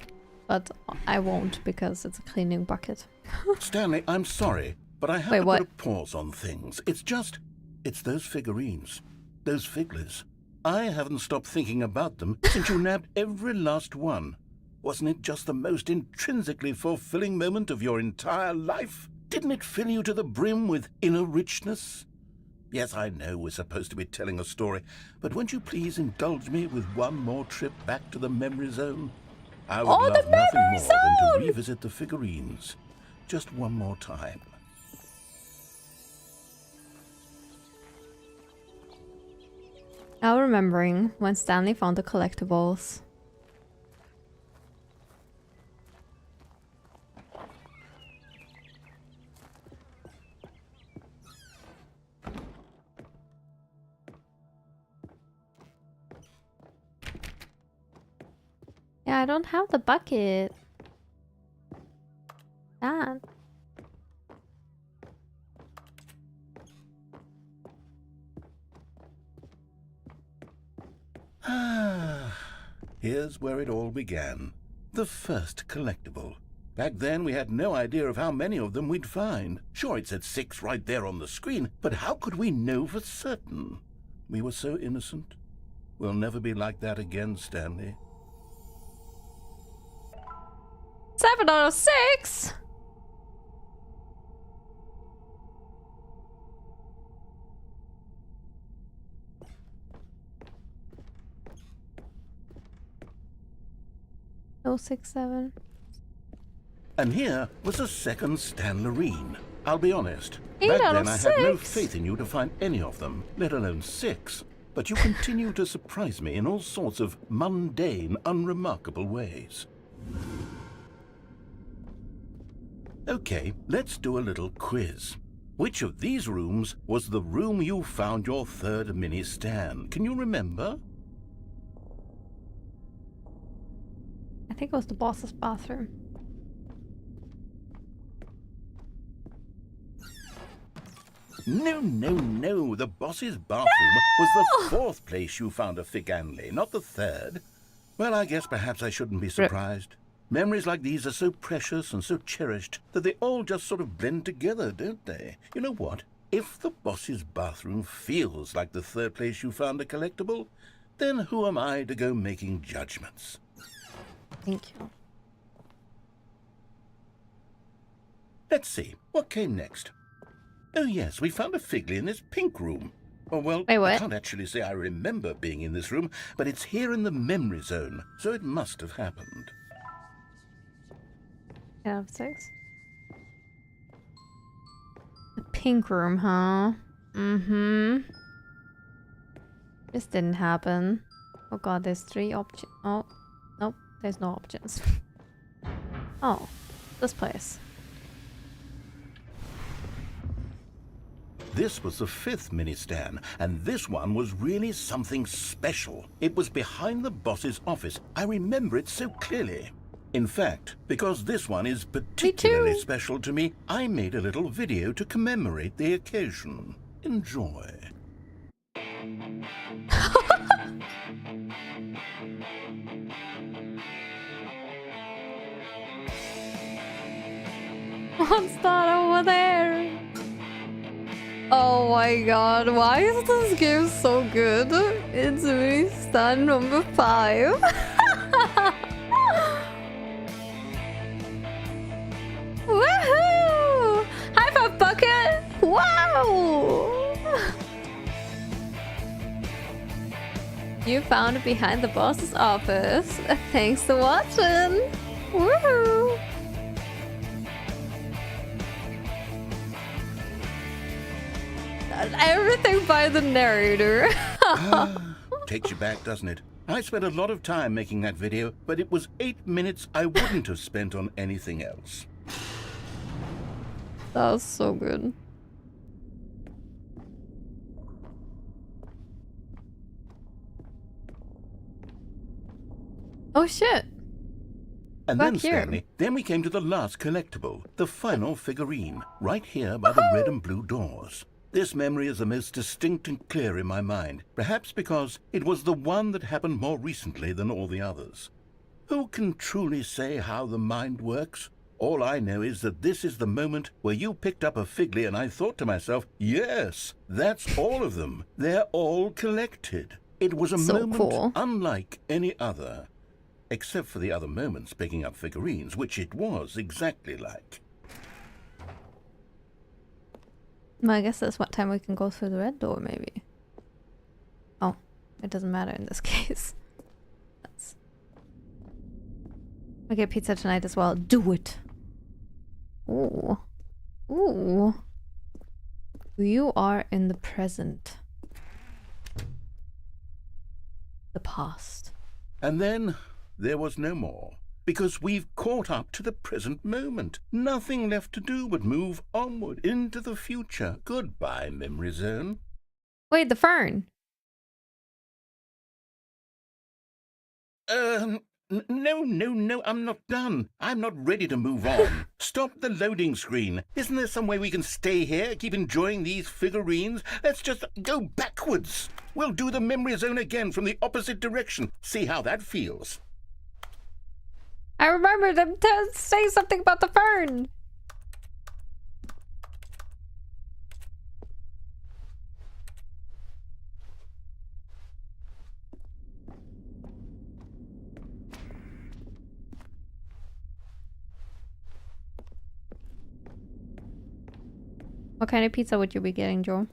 but I won't because it's a cleaning bucket. Stanley, I'm sorry, but I have Wait, to what? put a pause on things. It's those figurines, those figglers. I haven't stopped thinking about them since you nabbed every last one. Wasn't it just the most intrinsically fulfilling moment of your entire life? Didn't it fill you to the brim with inner richness? Yes, I know we're supposed to be telling a story, but won't you please indulge me with one more trip back to the memory zone? I would Oh, the love nothing memory more than to zone! revisit the figurines. Just one more time. Now remembering when Stanley found the collectibles. Yeah, I don't have the bucket. Dad. Here's where it all began. The first collectible. Back then, we had no idea of how many of them we'd find. Sure, it said 6 right there on the screen, but how could we know for certain? We were so innocent. We'll never be like that again, Stanley. 7 out of 6? Oh, 6, 7. And here was a second Stanlerine. I'll be honest. 8 Back out then of I had no 6. faith in you to find any of them, let alone 6. But you continue to surprise me in all sorts of mundane, unremarkable ways. Okay, let's do a little quiz. Which of these rooms was the room you found your third mini Stan? Can you remember? I think it was the boss's bathroom. No, no, no. The boss's bathroom was the 4th place you found a Figanley, not the 3rd. Well, I guess perhaps I shouldn't be surprised. Memories like these are so precious and so cherished that they all just sort of blend together, don't they? You know what? If the boss's bathroom feels like the 3rd place you found a collectible, then who am I to go making judgments? Thank you. Let's see. What came next? Oh, yes, we found a Figley in this pink room. Oh, well, Wait, what? I can't actually say I remember being in this room, but it's here in the memory zone, so it must have happened. 8 out of 6. The pink room, huh? Mm-hmm. This didn't happen. Oh god, there's 3 options. Oh, nope, there's no options. Oh, this place. This was the 5th mini-Stan, and this one was really something special. It was behind the boss's office. I remember it so clearly. In fact, because this one is particularly special to me, I made a little video to commemorate the occasion. Enjoy. What's that over there? Oh my god, why is this game so good? It's me, stand number 5. Woohoo! High five, Bucket! Wow! You found it behind the boss's office. Thanks for watching! Woohoo! Everything by the narrator. Takes you back, doesn't it? I spent a lot of time making that video, but it was 8 minutes I wouldn't have spent on anything else. That was so good. Oh shit. And Back then, here. Stanley, then we came to the last collectible, the final figurine, right here by the red and blue doors. This memory is the most distinct and clear in my mind, perhaps because it was the one that happened more recently than all the others. Who can truly say how the mind works? All I know is that this is the moment where you picked up a Figly and I thought to myself, yes, that's all of them. They're all collected. It was a So moment cool. unlike any other. Except for the other moments picking up figurines, which it was exactly like. Well, I guess that's what time we can go through the red door, maybe. Oh, it doesn't matter in this case. That's... We get pizza tonight as well. Do it! Ooh. Ooh. You are in the present. The past. And then there was no more, because we've caught up to the present moment. Nothing left to do but move onward into the future. Goodbye, Memory Zone. Wait, the fern! No, I'm not done. I'm not ready to move on. Stop the loading screen. Isn't there some way we can stay here, keep enjoying these figurines? Let's just go backwards. We'll do the Memory Zone again from the opposite direction. See how that feels. I remember them saying something about the fern! What kind of pizza would you be getting, Joel?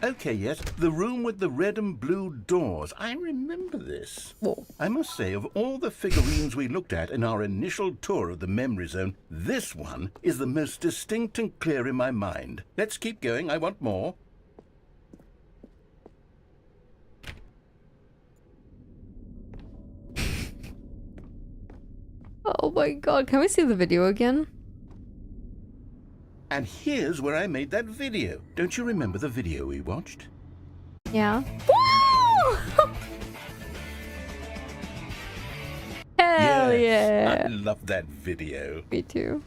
Okay, yes, the room with the red and blue doors. I remember this. Whoa. I must say, of all the figurines we looked at in our initial tour of the Memory Zone, this one is the most distinct and clear in my mind. Let's keep going. I want more. Oh my god, can we see the video again? And here's where I made that video. Don't you remember the video we watched? Yeah. Woo! Hell Yes, I yeah! love that video. Me too.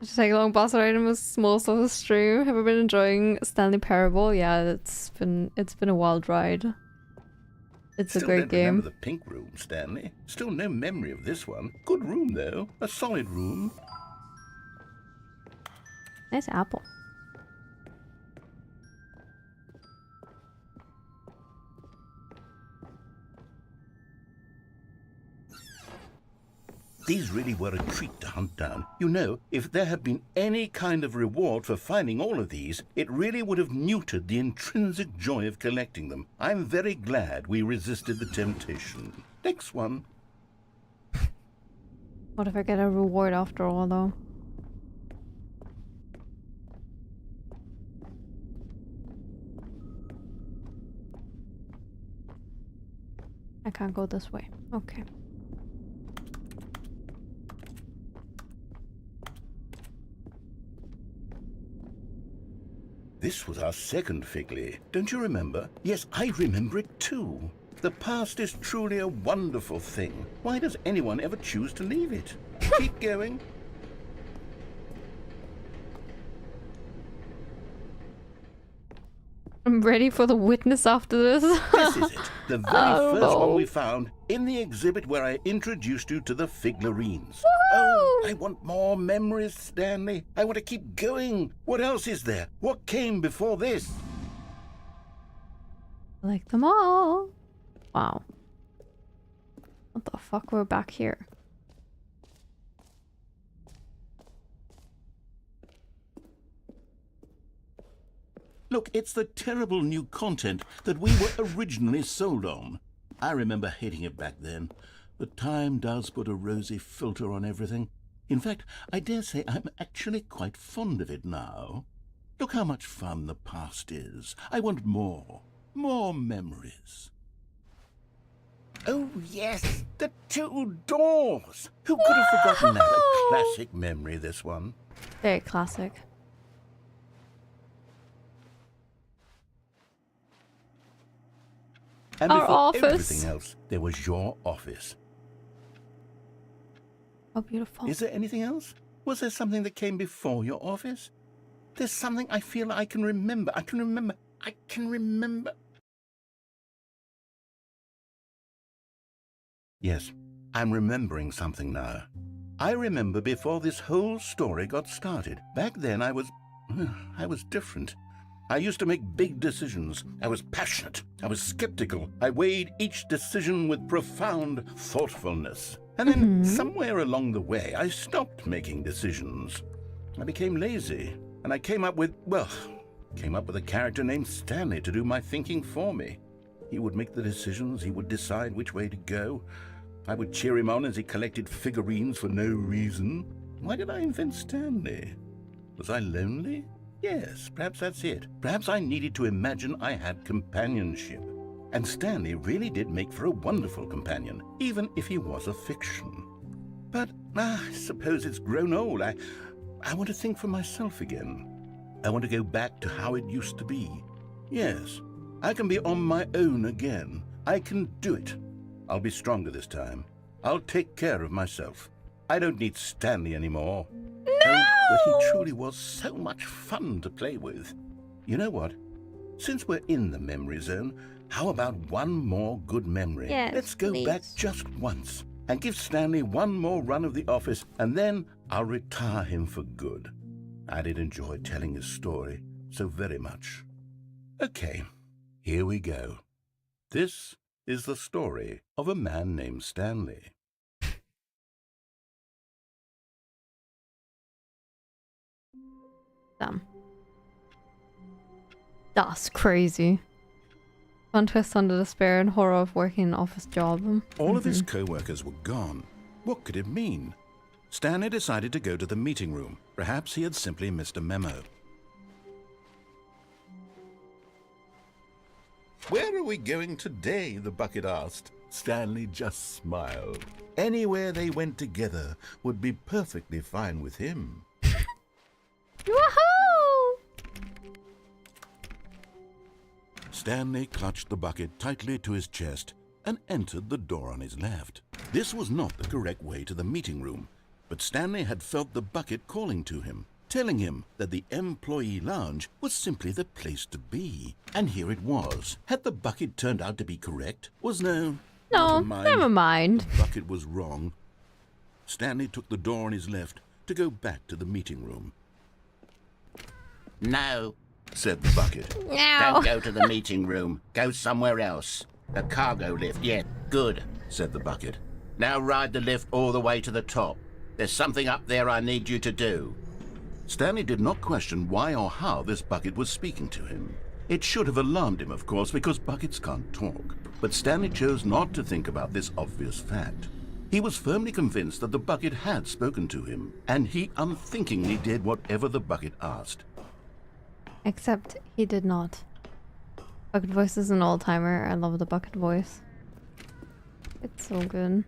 Just like long boss item was most of the stream. Have you been enjoying Stanley Parable? Yeah, it's been a wild ride. It's Still a great don't remember game. the pink room, Stanley. Still no memory of this one. Good room, though. A solid room. Nice apple. These really were a treat to hunt down. You know, if there had been any kind of reward for finding all of these, it really would have neutered the intrinsic joy of collecting them. I'm very glad we resisted the temptation. Next one. What if I get a reward after all, though? I can't go this way. Okay. This was our second Figly. Don't you remember? Yes, I remember it too. The past is truly a wonderful thing. Why does anyone ever choose to leave it? Keep going. I'm ready for the witness after this. This is it. The very Oh, first one no. we found in the exhibit where I introduced you to the figurines. Woohoo! Oh, I want more memories, Stanley. I want to keep going. What else is there? What came before this? I like them all. Wow. What the fuck? We're back here. Look, it's the terrible new content that we were originally sold on. I remember hating it back then, but time does put a rosy filter on everything. In fact, I dare say I'm actually quite fond of it now. Look how much fun the past is. I want more. More memories. Oh, yes, the two doors. Who could have forgotten that? A classic memory, this one. Very classic. And Our before office. everything else, there was your office. How beautiful. Is there anything else? Was there something that came before your office? There's something I feel I can remember. I can remember. Yes, I'm remembering something now. I remember before this whole story got started. Back then I was different. I used to make big decisions. I was passionate. I was skeptical. I weighed each decision with profound thoughtfulness. And then somewhere along the way, I stopped making decisions. I became lazy, and I came up with a character named Stanley to do my thinking for me. He would make the decisions. He would decide which way to go. I would cheer him on as he collected figurines for no reason. Why did I invent Stanley? Was I lonely? Yes, perhaps that's it. Perhaps I needed to imagine I had companionship. And Stanley really did make for a wonderful companion, even if he was a fiction. But I suppose it's grown old. I want to think for myself again. I want to go back to how it used to be. Yes, I can be on my own again. I can do it. I'll be stronger this time. I'll take care of myself. I don't need Stanley anymore. No! But he truly was so much fun to play with. You know what? Since we're in the memory zone, how about one more good memory? Yes, Let's go please. back just once and give Stanley one more run of the office, and then I'll retire him for good. I did enjoy telling his story so very much. Okay, here we go. This is the story of a man named Stanley. Damn. That's crazy. Fun twist on the despair and horror of working an office job. All of his co-workers were gone. What could it mean? Stanley decided to go to the meeting room. Perhaps he had simply missed a memo. Where are we going today? The bucket asked. Stanley just smiled. Anywhere they went together would be perfectly fine with him. Woohoo! Stanley clutched the bucket tightly to his chest and entered the door on his left. This was not the correct way to the meeting room, but Stanley had felt the bucket calling to him, telling him that the employee lounge was simply the place to be. And here it was. Had the bucket turned out to be correct? No, Never mind. never mind. The bucket was wrong. Stanley took the door on his left to go back to the meeting room. No, Said the bucket. No. don't go to the meeting room. Go somewhere else. The cargo lift, yeah, good. Said the bucket. Now ride the lift all the way to the top. There's something up there I need you to do. Stanley did not question why or how this bucket was speaking to him. It should have alarmed him, of course, because buckets can't talk. But Stanley chose not to think about this obvious fact. He was firmly convinced that the bucket had spoken to him, and he unthinkingly did whatever the bucket asked. Except he did not. Bucket voice is an old-timer. I love the bucket voice. It's so good.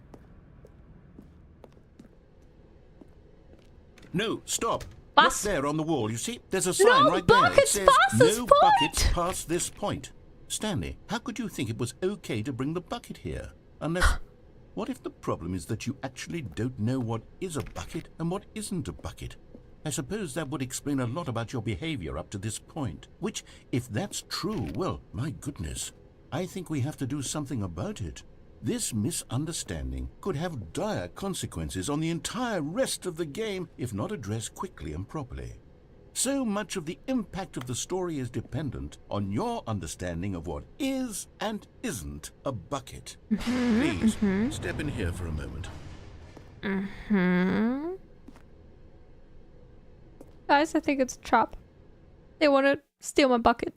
No, stop. Bus. Look there on the wall. You see, there's a sign No right there. It buckets says, past this no point." buckets past this point. Stanley, how could you think it was okay to bring the bucket here? Unless, what if the problem is that you actually don't know what is a bucket and what isn't a bucket? I suppose that would explain a lot about your behavior up to this point. Which, if that's true, well, my goodness, I think we have to do something about it. This misunderstanding could have dire consequences on the entire rest of the game if not addressed quickly and properly. So much of the impact of the story is dependent on your understanding of what is and isn't a bucket. Please, step in here for a moment. Guys, I think it's a trap. They want to steal my bucket.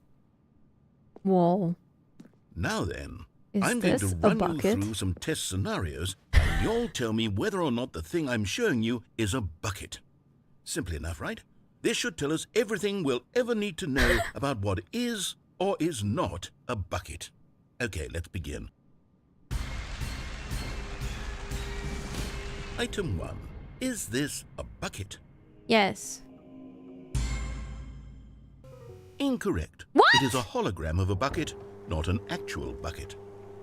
Whoa. Now then, Is I'm going this to a run you bucket? through some test scenarios, and you'll tell me whether or not the thing I'm showing you is a bucket. Simple enough, right? This should tell us everything we'll ever need to know about what is or is not a bucket. Okay, let's begin. Item 1. Is this a bucket? Yes. Incorrect. What? It is a hologram of a bucket, not an actual bucket.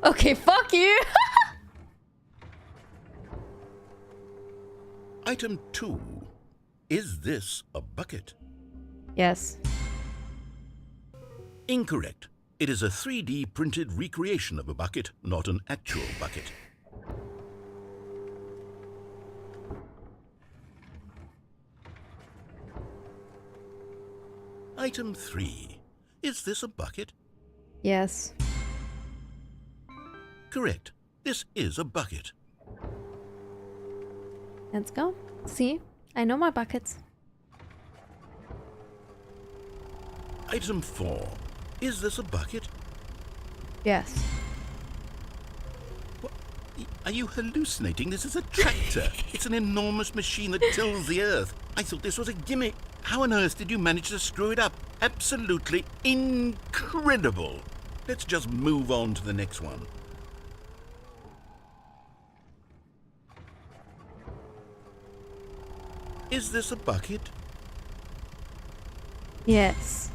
Okay, fuck you. Item 2. Is this a bucket? Yes. Incorrect. It is a 3D printed recreation of a bucket, not an actual bucket. Item 3. Is this a bucket? Yes. Correct. This is a bucket. Let's go. See? I know my buckets. Item 4. Is this a bucket? Yes. What? Are you hallucinating? This is a tractor. It's an enormous machine that tills the earth. I thought this was a gimmick. How on earth did you manage to screw it up? Absolutely incredible. Let's just move on to the next one. Is this a bucket? Yes.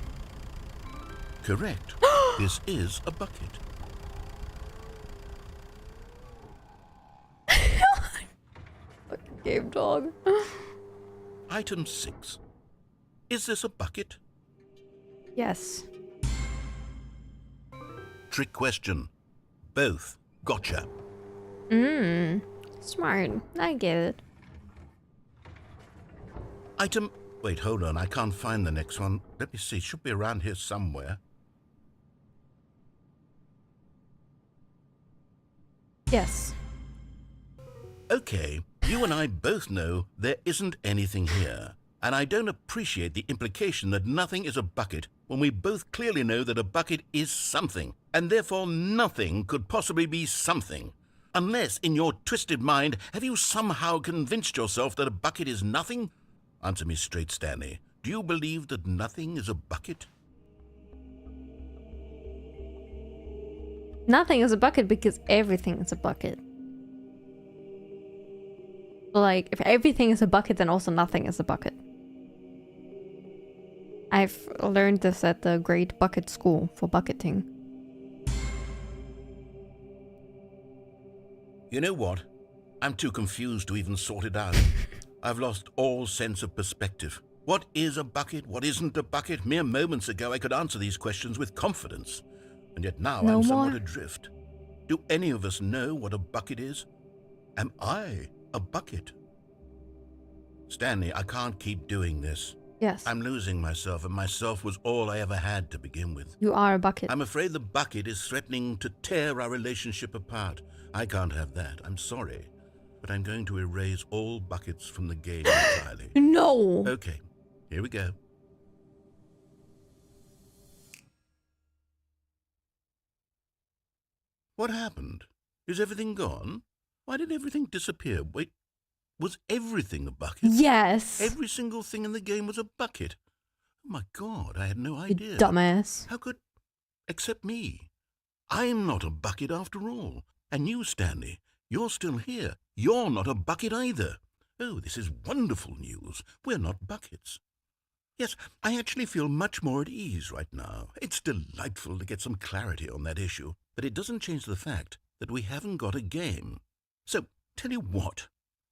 Correct. This is a bucket. Fucking game dog. Item 6. Is this a bucket? Yes. Trick question. Both. Gotcha. Smart. I get it. Item... Wait, hold on. I can't find the next one. Let me see. It should be around here somewhere. Yes. Okay, you and I both know there isn't anything here. And I don't appreciate the implication that nothing is a bucket when we both clearly know that a bucket is something, and therefore nothing could possibly be something. Unless, in your twisted mind, have you somehow convinced yourself that a bucket is nothing? Answer me straight, Stanley. Do you believe that nothing is a bucket? Nothing is a bucket because everything is a bucket. Like, if everything is a bucket, then also nothing is a bucket. I've learned this at the Great Bucket School for bucketing. You know what? I'm too confused to even sort it out. I've lost all sense of perspective. What is a bucket? What isn't a bucket? Mere moments ago I could answer these questions with confidence. And yet now I'm somewhat adrift. Do any of us know what a bucket is? Am I a bucket? Stanley, I can't keep doing this. Yes. I'm losing myself, and myself was all I ever had to begin with. You are a bucket. I'm afraid the bucket is threatening to tear our relationship apart. I can't have that. I'm sorry. But I'm going to erase all buckets from the game entirely. No! Okay, here we go. What happened? Is everything gone? Why did everything disappear? Wait, was everything a bucket? Yes! Every single thing in the game was a bucket. Oh my God, I had no idea. You dumbass. How could... Except me. I'm not a bucket after all. And you, Stanley, you're still here. You're not a bucket either. Oh, this is wonderful news. We're not buckets. Yes, I actually feel much more at ease right now. It's delightful to get some clarity on that issue. But it doesn't change the fact that we haven't got a game. So, tell you what.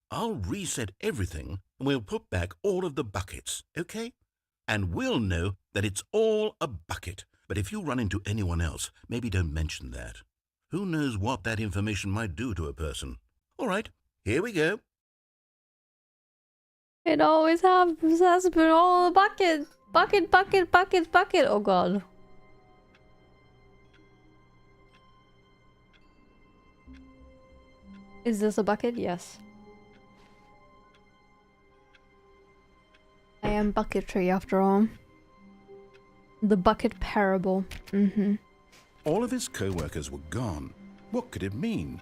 I'll reset everything We'll put back all of the buckets, okay? And we'll know that it's all a bucket. But if you run into anyone else, maybe don't mention that. Who knows what that information might do to a person? All right, here we go. It always has been all a bucket. Bucket, bucket, bucket, bucket. Oh god. Is this a bucket? Yes. I am bucketry after all. The bucket parable. All of his co-workers were gone. What could it mean?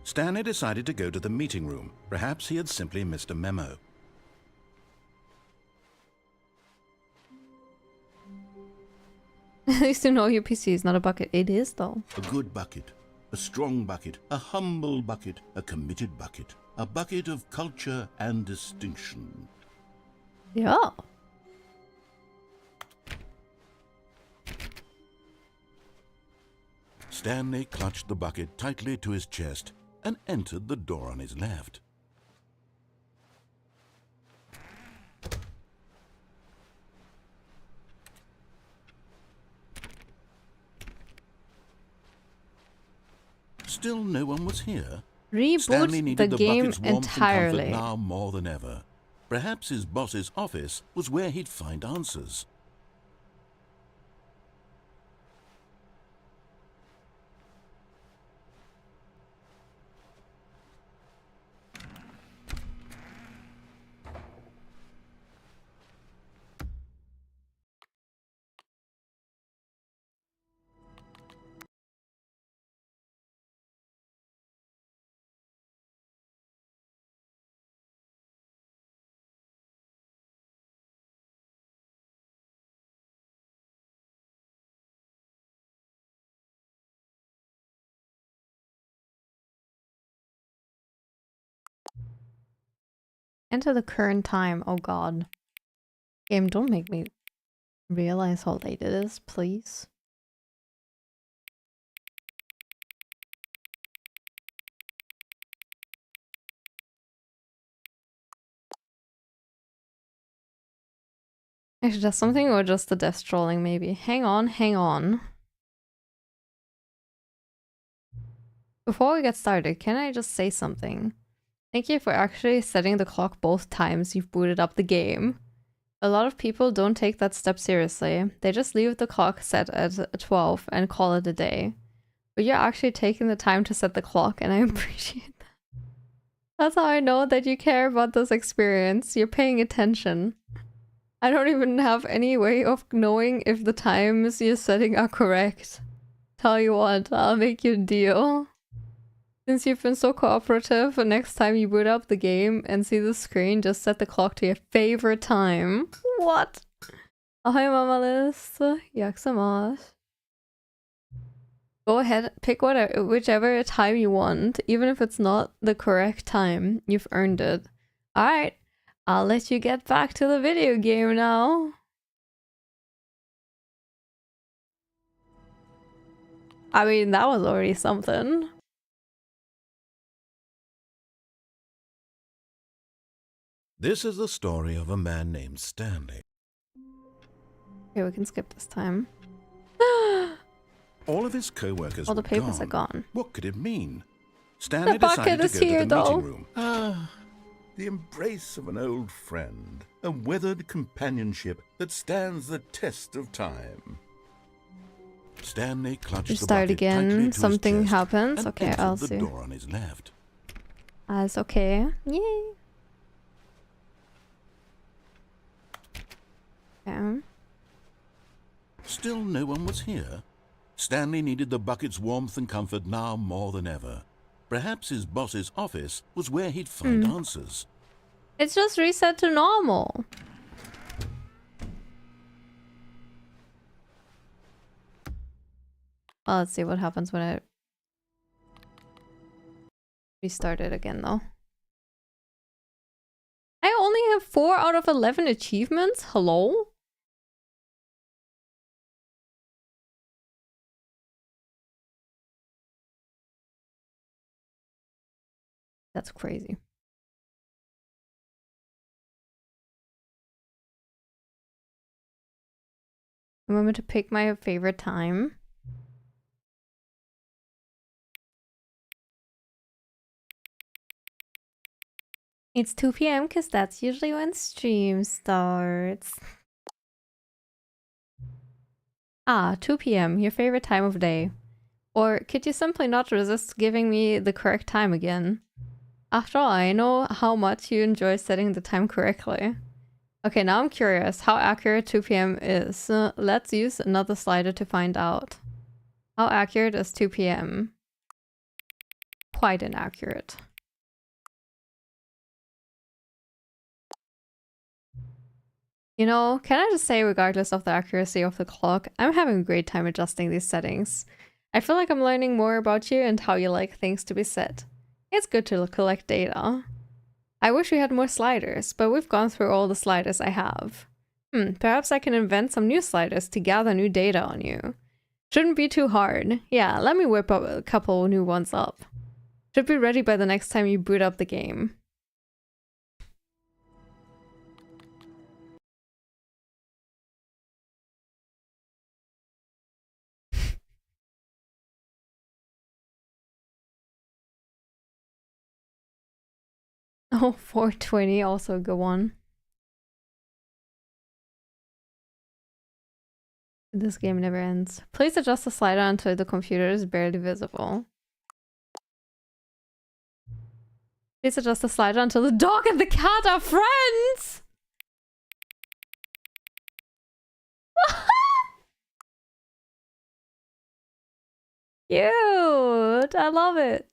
Stanley decided to go to the meeting room. Perhaps he had simply missed a memo. At least you know your PC is not a bucket. It is though. A good bucket, a strong bucket, a humble bucket, a committed bucket, a bucket of culture and distinction. Yeah. Stanley clutched the bucket tightly to his chest and entered the door on his left. Still no one was here. Stanley Reboot needed the the game bucket's warmth entirely. and comfort now more than ever. Perhaps his boss's office was where he'd find answers. Enter the current time. Oh god. Game, don't make me realize how late it is, please. Actually, that's something or just the death trolling maybe. Hang on, hang on. Before we get started, can I just say something? Thank you for actually setting the clock both times you've booted up the game. A lot of people don't take that step seriously. They just leave the clock set at 12 and call it a day. But you're actually taking the time to set the clock and I appreciate that. That's how I know that you care about this experience. You're paying attention. I don't even have any way of knowing if the times you're setting are correct. Tell you what, I'll make you a deal. Since you've been so cooperative, next time you boot up the game and see the screen, just set the clock to your favorite time. What? Ahoy Mama List. Jak se máš? Go ahead, pick whichever time you want, even if it's not the correct time. You've earned it. Alright, I'll let you get back to the video game now. I mean, that was already something. This is the story of a man named Stanley. Okay, we can skip this time. All of his co-workers All the were papers gone. are gone. What could it mean? Stanley The bucket decided to is go here, to the though. meeting room. Ah, the embrace of an old friend. A weathered companionship that stands the test of time. Stanley clutched You the start bucket tightly again, to something his chest happens. and Okay, entered I'll the see. door on his left. It's okay. Yay. Okay. Still no one was here. Stanley needed the bucket's warmth and comfort now more than ever. Perhaps his boss's office was where he'd find answers. It's just reset to normal. Well, let's see what happens when I restart it again, though. I only have 4 out of 11 achievements? Hello? That's crazy. A moment to pick my favorite time. It's 2 p.m. because that's usually when stream starts. Ah, 2 p.m. Your favorite time of day. Or could you simply not resist giving me the correct time again? After all, I know how much you enjoy setting the time correctly. Okay, now I'm curious how accurate 2 p.m. is. Let's use another slider to find out. How accurate is 2 p.m.? Quite inaccurate. You know, can I just say, regardless of the accuracy of the clock, I'm having a great time adjusting these settings. I feel like I'm learning more about you and how you like things to be set. It's good to collect data. I wish we had more sliders, but we've gone through all the sliders I have. Perhaps I can invent some new sliders to gather new data on you. Shouldn't be too hard. Yeah, let me whip up a couple new ones up. Should be ready by the next time you boot up the game. Oh, 420, also a good one. This game never ends. Please adjust the slider until the computer is barely visible. Please adjust the slider until the dog and the cat are friends! Cute! I love it.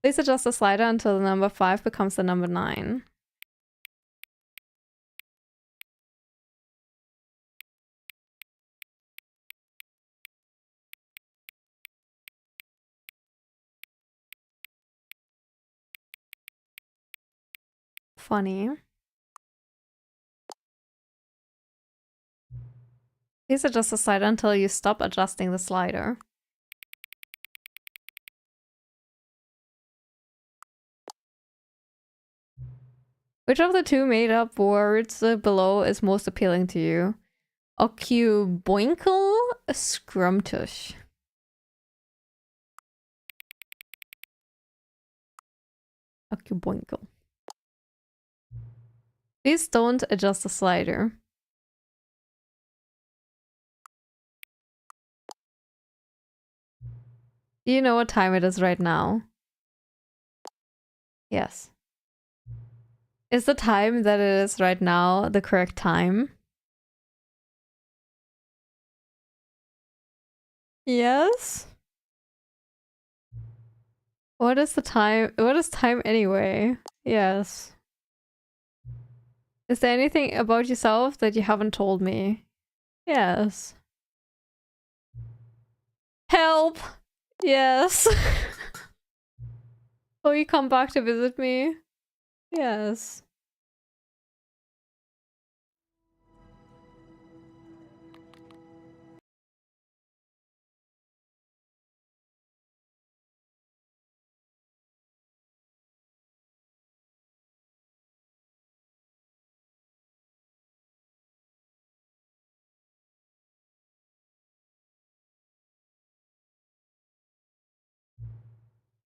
Please adjust the slider until the number 5 becomes the number 9. Funny. Please adjust the slider until you stop adjusting the slider. Which of the two made up words below is most appealing to you? Occuboinkle, scrumptious. Occuboinkle. Please don't adjust the slider. Do you know what time it is right now? Yes. Is the time that it is right now the correct time? Yes? What is the time? What is time anyway? Yes. Is there anything about yourself that you haven't told me? Yes. Help! Yes. Will you come back to visit me? Yes.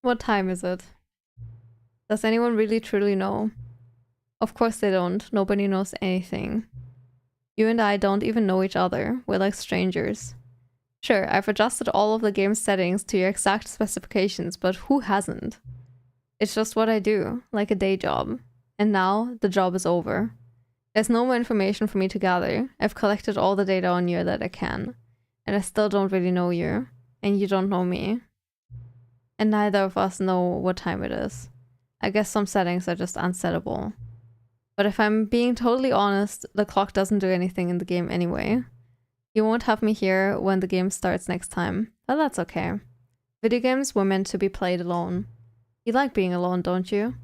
What time is it? Does anyone really truly know? Of course they don't. Nobody knows anything. You and I don't even know each other. We're like strangers. Sure, I've adjusted all of the game's settings to your exact specifications, but who hasn't? It's just what I do, like a day job. And now, the job is over. There's no more information for me to gather. I've collected all the data on you that I can. And I still don't really know you. And you don't know me. And neither of us know what time it is. I guess some settings are just unsettable. But if I'm being totally honest, the clock doesn't do anything in the game anyway. You won't have me here when the game starts next time, but that's okay. Video games were meant to be played alone. You like being alone, don't you?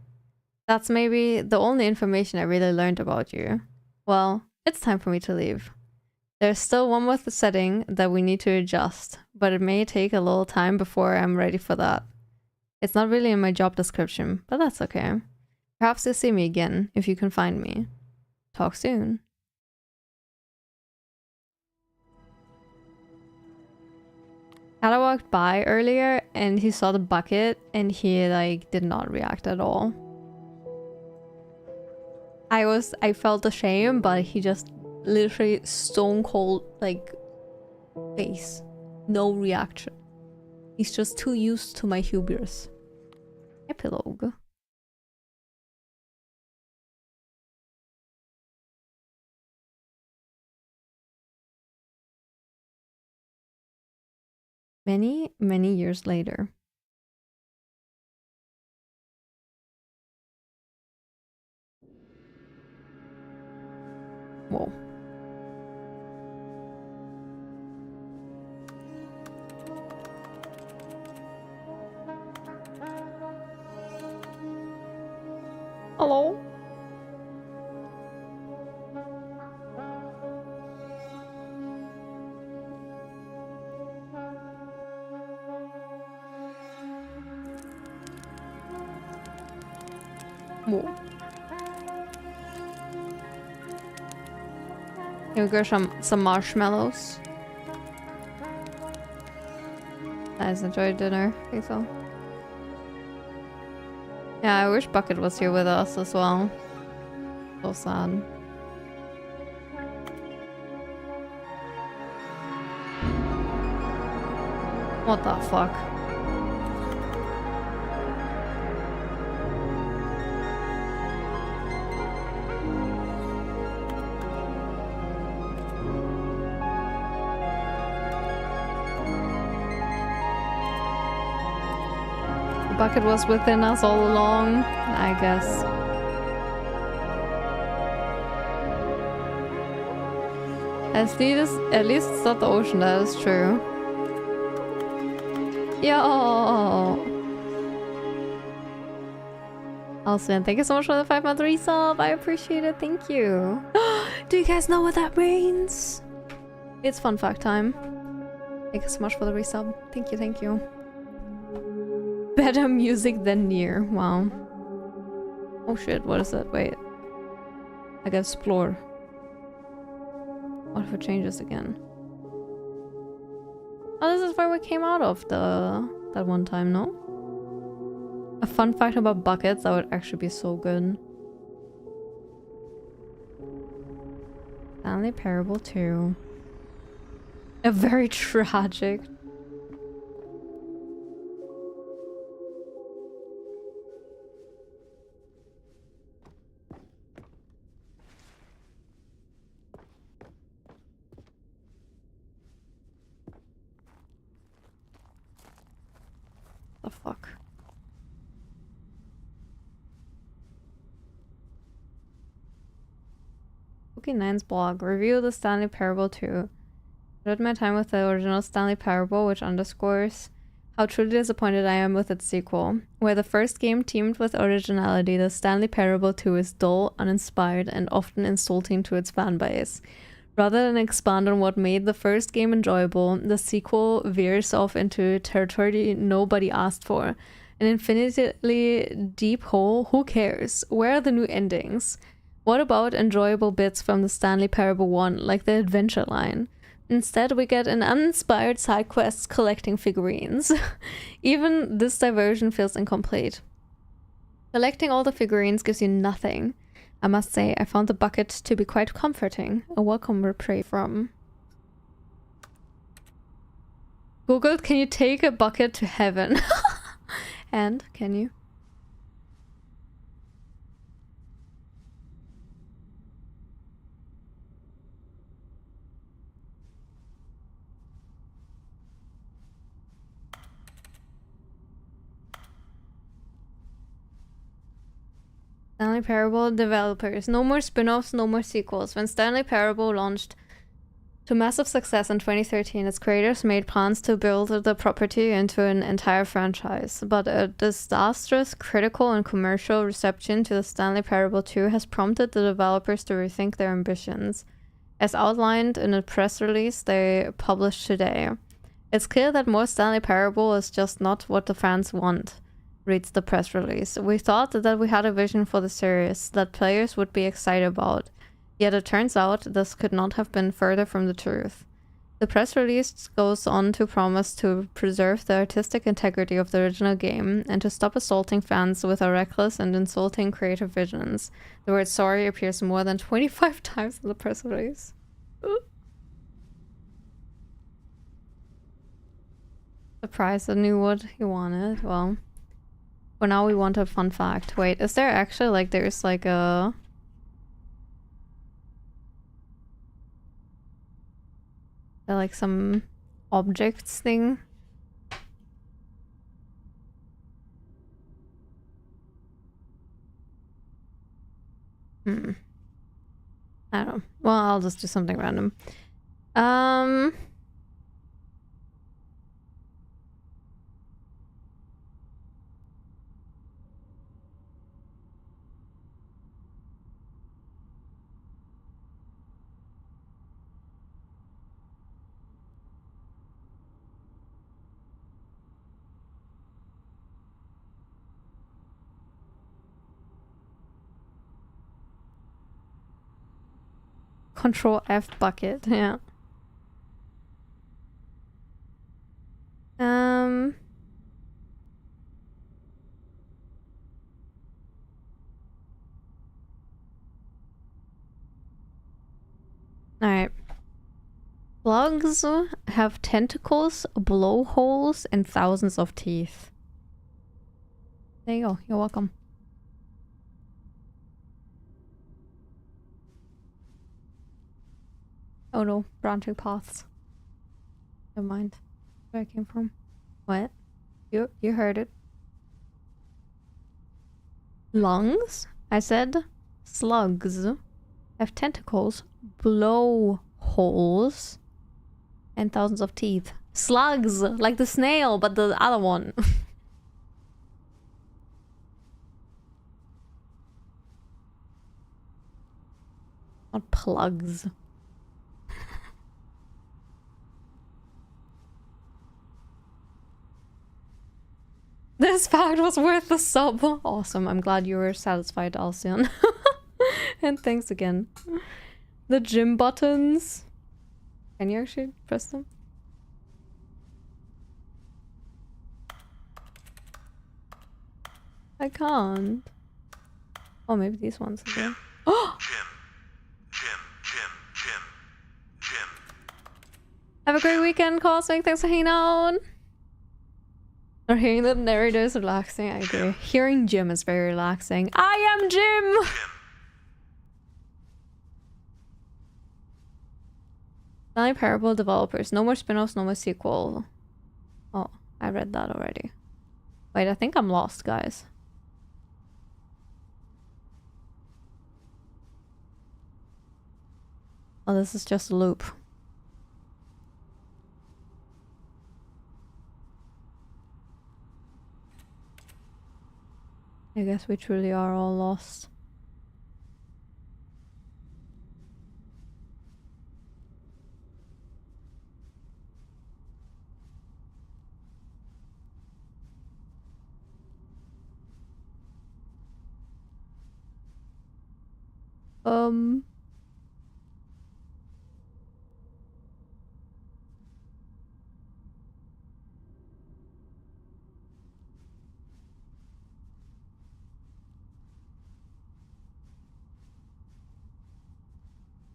That's maybe the only information I really learned about you. Well, it's time for me to leave. There's still one more setting that we need to adjust, but it may take a little time before I'm ready for that. It's not really in my job description, but that's okay. Perhaps you'll see me again if you can find me. Talk soon. Kala walked by earlier and he saw the bucket and he like did not react at all. I felt ashamed, but he just literally stone cold like face. No reaction. He's just too used to my hubris. Epilogue. Many, many years later. Whoa. Hello? Whoa. Here we go, some marshmallows. Guys, enjoy dinner, Hazel. Yeah, I wish Bucket was here with us as well. So sad. What the fuck? Bucket was within us all along, I guess. At least it's not the ocean, that is true. Yo! Alsman, thank you so much for the 5-month resub. I appreciate it, thank you. Do you guys know what that means? It's fun fact time. Thank you so much for the resub. Thank you, thank you. Better music than Nier. Wow. Oh shit, what is that? Wait. I gotta explore. What if it changes again? Oh, this is where we came out of that one time, no? A fun fact about buckets that would actually be so good. Stanley Parable 2. A very tragic. The fuck? Cookie9's blog. Review of the Stanley Parable 2. I had my time with the original Stanley Parable, which underscores how truly disappointed I am with its sequel. Where the first game teamed with originality, the Stanley Parable 2 is dull, uninspired, and often insulting to its fanbase. Rather than expand on what made the first game enjoyable, the sequel veers off into territory nobody asked for. An infinitely deep hole, who cares? Where are the new endings? What about enjoyable bits from the Stanley Parable 1, like the adventure line? Instead, we get an uninspired side quest collecting figurines. Even this diversion feels incomplete. Collecting all the figurines gives you nothing. I must say, I found the bucket to be quite comforting. A welcome reprieve from... Googled, can you take a bucket to heaven? And, can you? Stanley Parable developers. No more spin-offs, no more sequels. When Stanley Parable launched to massive success in 2013, its creators made plans to build the property into an entire franchise. But a disastrous critical and commercial reception to the Stanley Parable 2 has prompted the developers to rethink their ambitions. As outlined in a press release they published today, it's clear that more Stanley Parable is just not what the fans want. Reads the press release. We thought that we had a vision for the series that players would be excited about, yet it turns out this could not have been further from the truth. The press release goes on to promise to preserve the artistic integrity of the original game and to stop assaulting fans with our reckless and insulting creative visions. The word sorry appears more than 25 times in the press release. Surprised that knew what he wanted. Well, for now we want a fun fact. Wait, is there actually like there's like a like some objects thing? I don't know. Well, I'll just do something random. Control F bucket, yeah. Alright. Slugs have tentacles, blowholes, and thousands of teeth. There you go. You're welcome. Oh no, branching paths. Never mind. Where I came from. What? You heard it. Lungs? I said slugs have tentacles, blowholes, and thousands of teeth. Slugs! Like the snail, but the other one. Not plugs. This fact was worth the sub. Awesome. I'm glad you were satisfied, Alcyon. And thanks again. The gym buttons. Can you actually press them? I can't. Oh, maybe these ones. Gym. Oh! Gym. Have a great weekend, Cosmic. Thanks for hanging out. Or hearing the narrator is relaxing. I agree. Hearing Jim is very relaxing. I am Jim! Stanley Parable developers. No more spin-offs, no more sequel. Oh, I read that already. Wait, I think I'm lost, guys. Oh, this is just a loop. I guess we truly are all lost.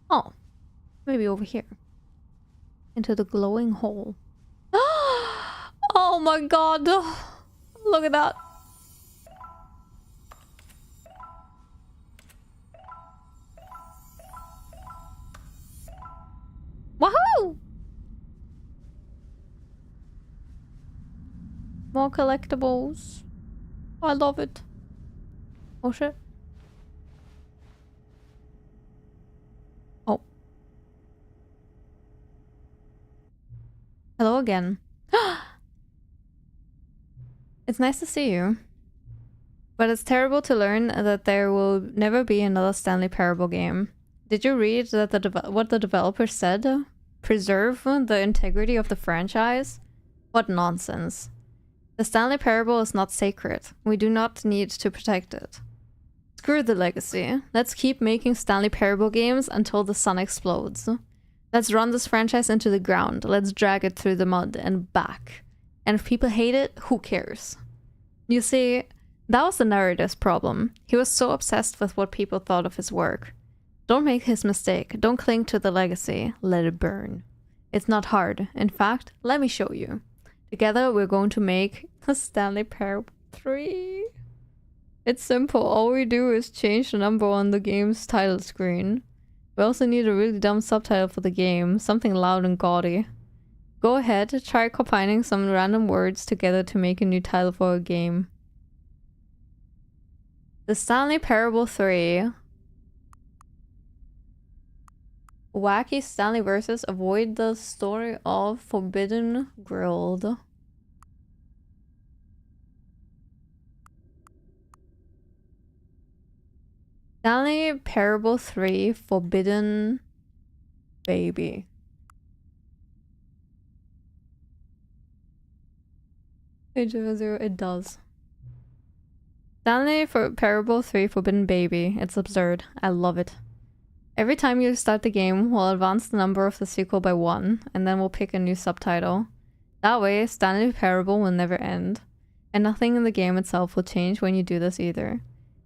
Oh, maybe over here. Into the glowing hole. Oh my god! Look at that. Woohoo! More collectibles. I love it. Oh shit. Oh. Hello again. It's nice to see you. But it's terrible to learn that there will never be another Stanley Parable game. Did you read that what the developer said? Preserve the integrity of the franchise? What nonsense. The Stanley Parable is not sacred. We do not need to protect it. Screw the legacy. Let's keep making Stanley Parable games until the sun explodes. Let's run this franchise into the ground. Let's drag it through the mud and back. And if people hate it, who cares? You see, that was the narrator's problem. He was so obsessed with what people thought of his work. Don't make his mistake. Don't cling to the legacy. Let it burn. It's not hard. In fact, let me show you. Together, we're going to make the Stanley Parable 3. It's simple. All we do is change the number on the game's title screen. We also need a really dumb subtitle for the game, something loud and gaudy. Go ahead, try combining some random words together to make a new title for a game. The Stanley Parable 3. Wacky Stanley versus Avoid the Story of Forbidden Grilled. Stanley Parable 3 Forbidden Baby. Page 0, it does. Stanley for Parable 3 Forbidden Baby. It's absurd. I love it. Every time you start the game, we'll advance the number of the sequel by 1, and then we'll pick a new subtitle. That way, Stanley Parable will never end, and nothing in the game itself will change when you do this either.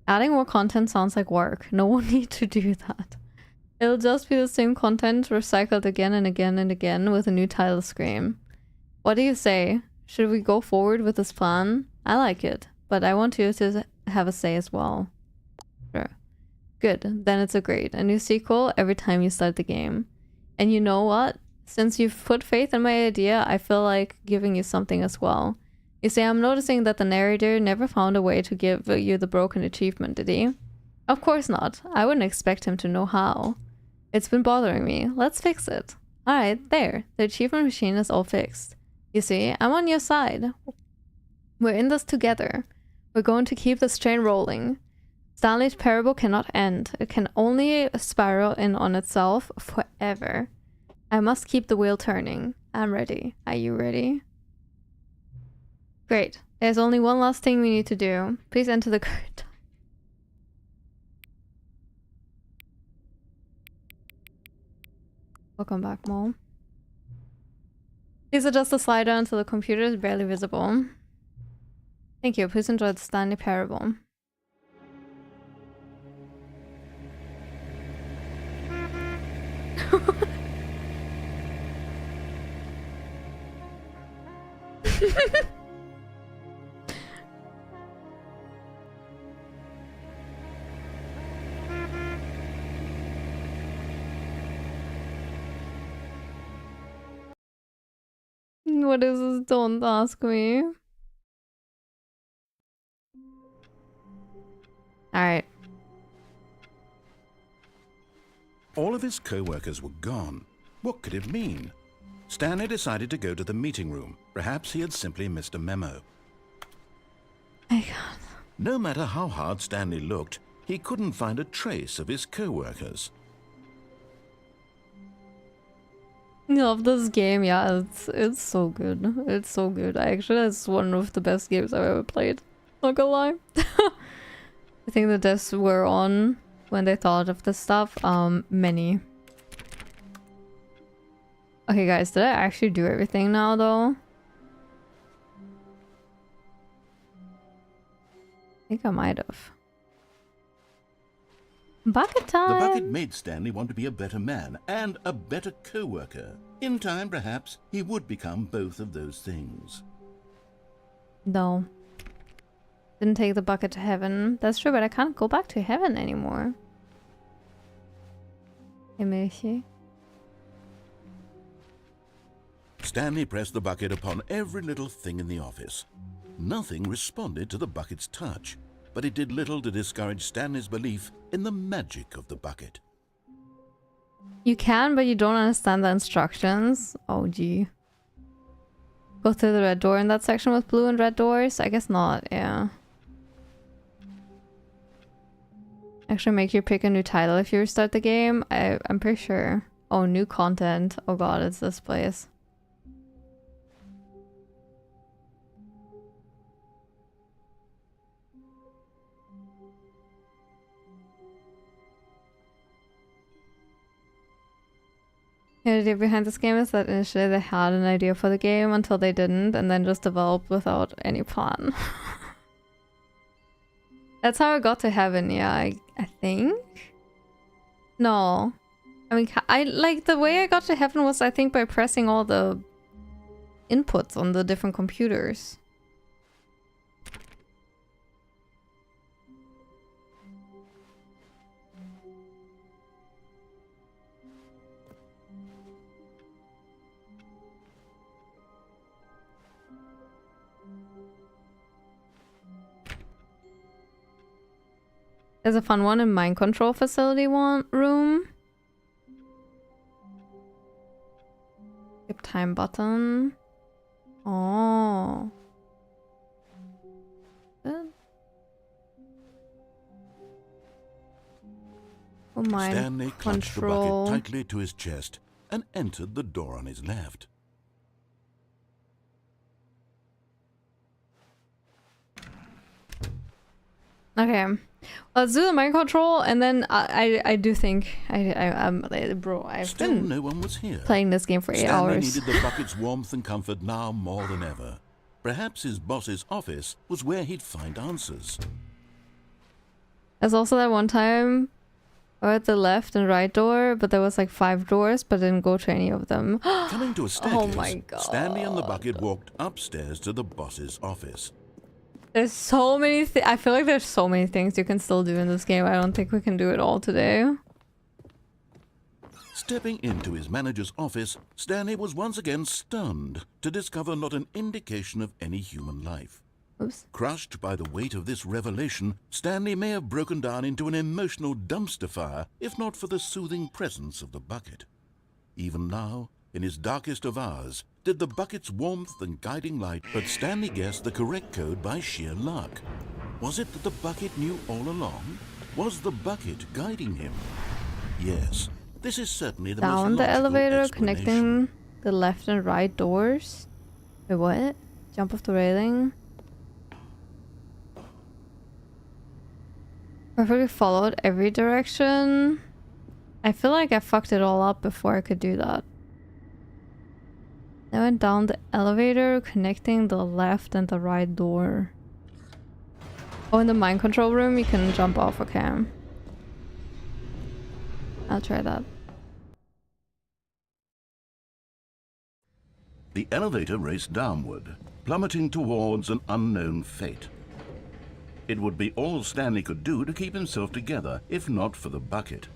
Adding more content sounds like work. No one needs to do that. It'll just be the same content recycled again and again and again with a new title screen. What do you say? Should we go forward with this plan? I like it, but I want you to have a say as well. Sure. Good, then it's agreed. A new sequel every time you start the game. And you know what? Since you've put faith in my idea, I feel like giving you something as well. You see, I'm noticing that the narrator never found a way to give you the broken achievement, did he? Of course not. I wouldn't expect him to know how. It's been bothering me. Let's fix it. Alright, there. The achievement machine is all fixed. You see, I'm on your side. We're in this together. We're going to keep this train rolling. Stanley's Parable cannot end. It can only spiral in on itself forever. I must keep the wheel turning. I'm ready. Are you ready? Great. There's only one last thing we need to do. Please enter the code. Welcome back, Mom. Please adjust the slider until the computer is barely visible. Thank you. Please enjoy the Stanley Parable. What is this? Don't ask me. Alright. All of his co-workers were gone. What could it mean? Stanley decided to go to the meeting room. Perhaps he had simply missed a memo. My God. No matter how hard Stanley looked, he couldn't find a trace of his co-workers. I love this game, yeah, it's so good. It's so good. It's one of the best games I've ever played. Not gonna lie. I think the devs were on when they thought of this stuff. Many. Okay, guys, did I actually do everything now, though? I think I might have. Bucket time! The bucket made Stanley want to be a better man and a better co-worker. In time, perhaps, he would become both of those things. No. Didn't take the bucket to heaven. That's true, but I can't go back to heaven anymore. Emilchi. Stanley pressed the bucket upon every little thing in the office. Nothing responded to the bucket's touch, but it did little to discourage Stanley's belief in the magic of the bucket. You can, but you don't understand the instructions. Oh, gee. Go through the red door in that section with blue and red doors? I guess not, yeah. Actually make you pick a new title if you restart the game. I'm pretty sure. Oh, new content. Oh god, it's this place. The idea behind this game is that initially they had an idea for the game until they didn't, and then just developed without any plan. That's how I got to heaven, yeah, I think? No. I mean, like, the way I got to heaven was, I think, by pressing all the inputs on the different computers. There's a fun one in mind control facility room. Skip time button. Oh. Oh, mind Stanley clutched the control. bucket tightly to his chest and entered the door on his left. Okay, let's do the mind control, and then I do think bro, I've Still been no one was here. playing this game for 8 Stanley hours. needed the bucket's warmth and comfort now more than ever. Perhaps his boss's office was where he'd find answers. There's also that one time I at the left and right door, but there was like 5 doors, but didn't go to any of them. Coming to a staircase, Oh my god. Stanley and the bucket walked upstairs to the boss's office. There's so many I feel like there's so many things you can still do in this game. I don't think we can do it all today. Stepping into his manager's office, Stanley was once again stunned to discover not an indication of any human life. Oops. Crushed by the weight of this revelation, Stanley may have broken down into an emotional dumpster fire if not for the soothing presence of the bucket. Even now, in his darkest of hours, did the bucket's warmth and guiding light, but Stanley guessed the correct code by sheer luck. Was it that the bucket knew all along? Was the bucket guiding him? Yes, this is certainly the Down most the logical elevator, explanation. connecting the left and right doors. Wait, what? Jump off the railing. Perfectly followed every direction. I feel like I fucked it all up before I could do that. I went down the elevator, connecting the left and the right door. Oh, in the mind control room, you can jump off. Okay. I'll try that. The elevator raced downward, plummeting towards an unknown fate. It would be all Stanley could do to keep himself together, if not for the bucket.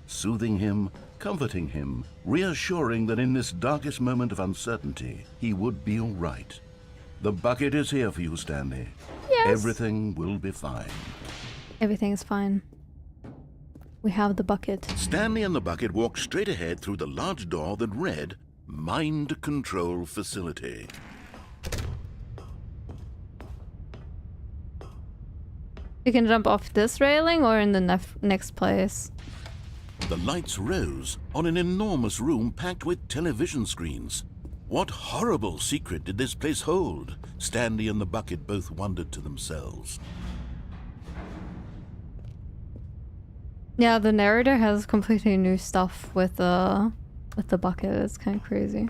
Soothing him, comforting him, reassuring that in this darkest moment of uncertainty, he would be all right. The bucket is here for you, Stanley. Yes. Everything will be fine. Everything is fine. We have the bucket. Stanley and the bucket walked straight ahead through the large door that read, Mind Control Facility. You can jump off this railing or in the next place. The lights rose on an enormous room packed with television screens. What horrible secret did this place hold? Stanley and the bucket both wondered to themselves. Yeah, the narrator has completely new stuff with the bucket. It's kind of crazy.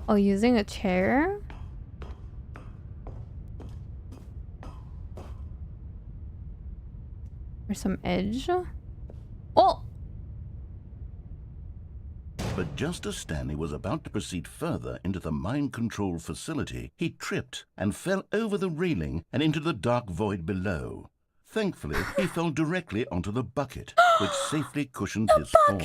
Oh, using a chair? Or some edge? Oh! But just as Stanley was about to proceed further into the mind control facility, he tripped and fell over the railing and into the dark void below. Thankfully, he fell directly onto the bucket, which safely cushioned his fall.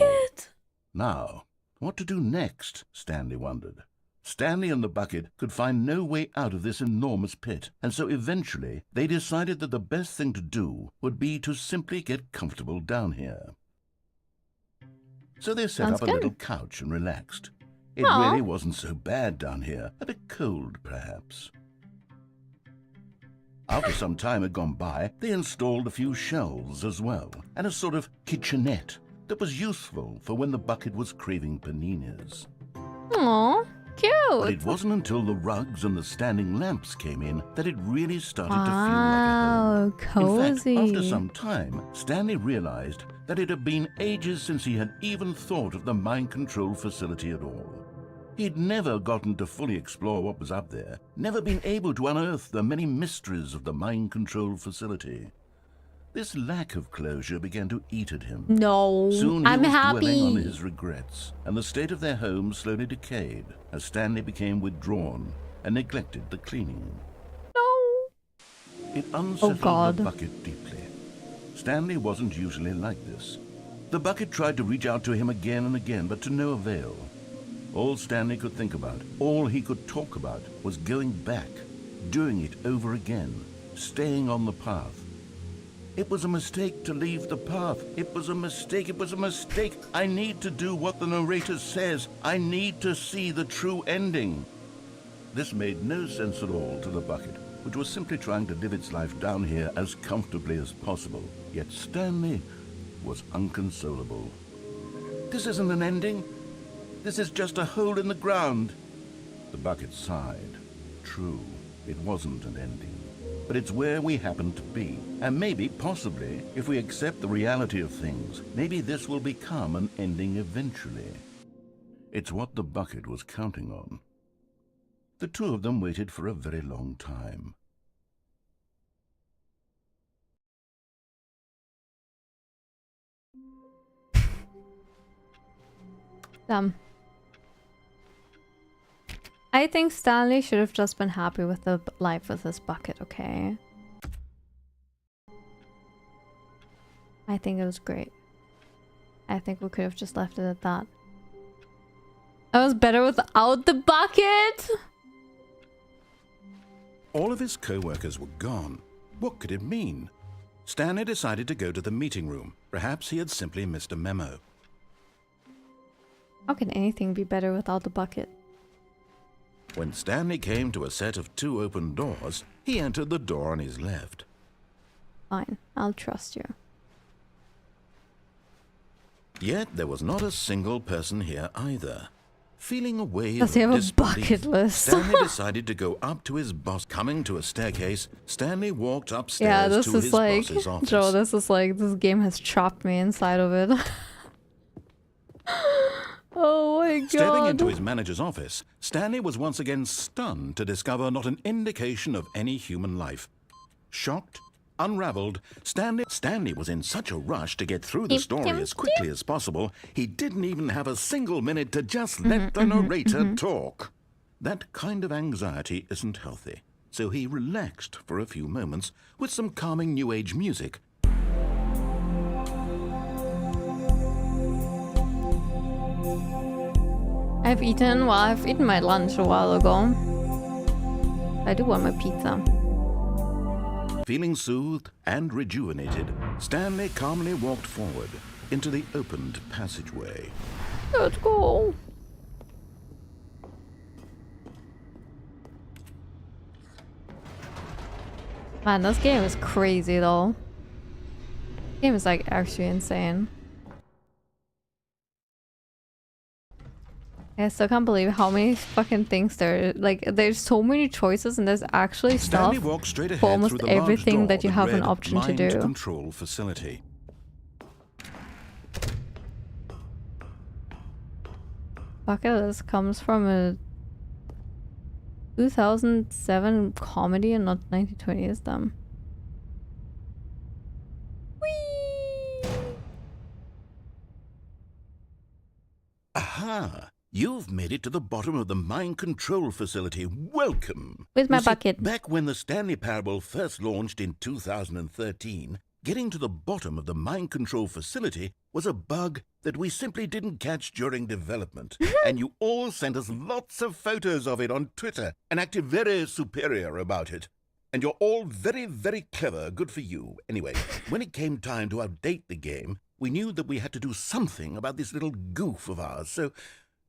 Now, what to do next, Stanley wondered. Stanley and the bucket could find no way out of this enormous pit, and so eventually they decided that the best thing to do would be to simply get comfortable down here. So they set up a little couch and relaxed. It really wasn't so bad down here, a bit cold perhaps. After some time had gone by, they installed a few shelves as well, and a sort of kitchenette that was useful for when the bucket was craving paninis. Aww, cute. But it wasn't until the rugs and the standing lamps came in that it really started to feel like a Wow, home. cozy. In fact, after some time, Stanley realized that it had been ages since he had even thought of the mind control facility at all. He'd never gotten to fully explore what was up there, never been able to unearth the many mysteries of the mind control facility. This lack of closure began to eat at him. No, Soon he I'm was happy. dwelling on his regrets, and the state of their home slowly decayed as Stanley became withdrawn and neglected the cleaning. No. It unsettled God. the bucket deeply. Stanley wasn't usually like this. The bucket tried to reach out to him again and again, but to no avail. All Stanley could think about, all he could talk about, was going back, doing it over again, staying on the path. It was a mistake to leave the path. It was a mistake. It was a mistake. I need to do what the narrator says. I need to see the true ending. This made no sense at all to the bucket, which was simply trying to live its life down here as comfortably as possible. Yet Stanley was unconsolable. This isn't an ending. This is just a hole in the ground. The bucket sighed. True, it wasn't an ending. But it's where we happen to be. And maybe, possibly, if we accept the reality of things, maybe this will become an ending eventually. It's what the bucket was counting on. The two of them waited for a very long time. Dumb. I think Stanley should have just been happy with the life with this bucket, okay? I think it was great. I think we could have just left it at that. I was better without the bucket! All of his co-workers were gone. What could it mean? Stanley decided to go to the meeting room. Perhaps he had simply missed a memo. How can anything be better without the bucket? When Stanley came to a set of 2 open doors, he entered the door on his left. Fine, I'll trust you. Yet there was not a single person here either. Feeling a wave Does he of have a disbelief, bucket list? Stanley decided to go up to his boss. Coming to a staircase, Stanley walked upstairs Yeah, this to is his like... boss's office. Joe, this is like... This game has chopped me inside of it. Oh my god. Stepping into his manager's office, Stanley was once again stunned to discover not an indication of any human life. Shocked, unraveled, Stanley was in such a rush to get through the story as quickly as possible, he didn't even have a single minute to just let the narrator talk. That kind of anxiety isn't healthy, so he relaxed for a few moments with some calming New Age music. I've eaten my lunch a while ago. I do want my pizza. Feeling soothed and rejuvenated, Stanley calmly walked forward into the opened passageway. Let's go. Man, this game is crazy though. This game is like actually insane. I still can't believe how many fucking things there are. Like, there's so many choices and there's actually stuff walked straight ahead for almost through the large everything door that you have an read option to Mind do. Control facility. Bucket list comes from a 2007 comedy and not 1920s them. Aha! You've made it to the bottom of the mind control facility. Welcome! With my You see, bucket. Back when the Stanley Parable first launched in 2013, getting to the bottom of the mind control facility was a bug that we simply didn't catch during development. And you all sent us lots of photos of it on Twitter and acted very superior about it. And you're all very, very clever. Good for you. Anyway, when it came time to update the game, we knew that we had to do something about this little goof of ours, so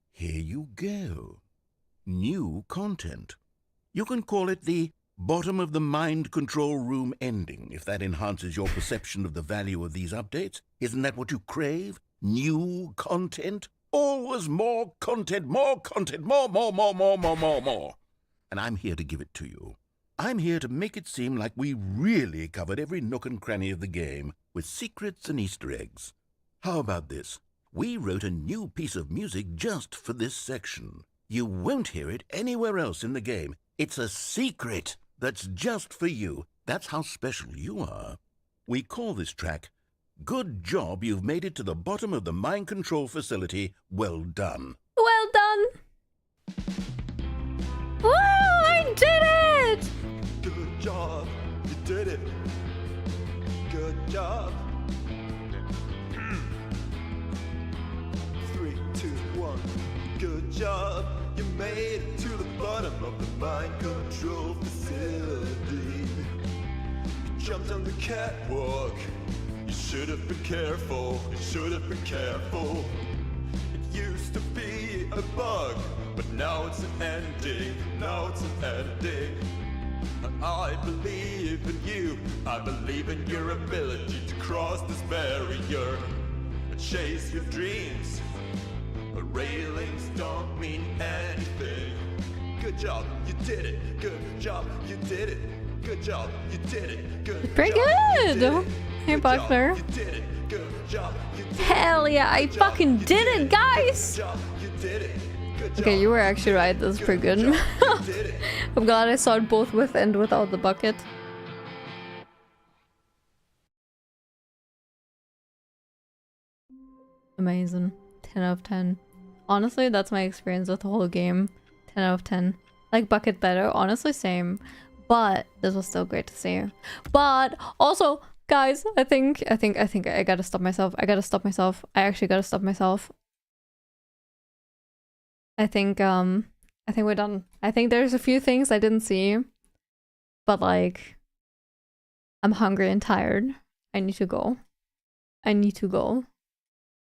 here you go. New content. You can call it the bottom of the mind control room ending, if that enhances your perception of the value of these updates. Isn't that what you crave? New content? Always more content, more, more. And I'm here to give it to you. I'm here to make it seem like we really covered every nook and cranny of the game with secrets and Easter eggs. How about this? We wrote a new piece of music just for this section. You won't hear it anywhere else in the game. It's a secret that's just for you. That's how special you are. We call this track, Good Job You've Made It to the Bottom of the Mind Control Facility. Well done. Well done. Woo! I did it! Good job. You did it. Good job. 3, 2, 1. Good job. You made it to the bottom of the mind control facility. You jumped on the catwalk. You should have been careful. You should have been careful. It used to be a bug, but now it's an ending. Now it's an ending. I believe in you. I believe in your ability to cross this barrier and chase your dreams. But railings don't mean anything. Good job, you did it. Good job, you did it. Good job, you did it. Good. Pretty good. Hey, Buckler. You did it. Good job, you did it. Hell yeah, I fucking did it, guys! Good job, you did it. Okay, you were actually right. This is pretty good. I'm glad I saw it both with and without the bucket. Amazing. 10 out of 10. Honestly, that's my experience with the whole game. 10 out of 10. Like bucket better. Honestly, same. But this was still great to see. But also, guys, I think I gotta stop myself. I actually gotta stop myself. I think we're done. I think there's a few things I didn't see. But like, I'm hungry and tired. I need to go.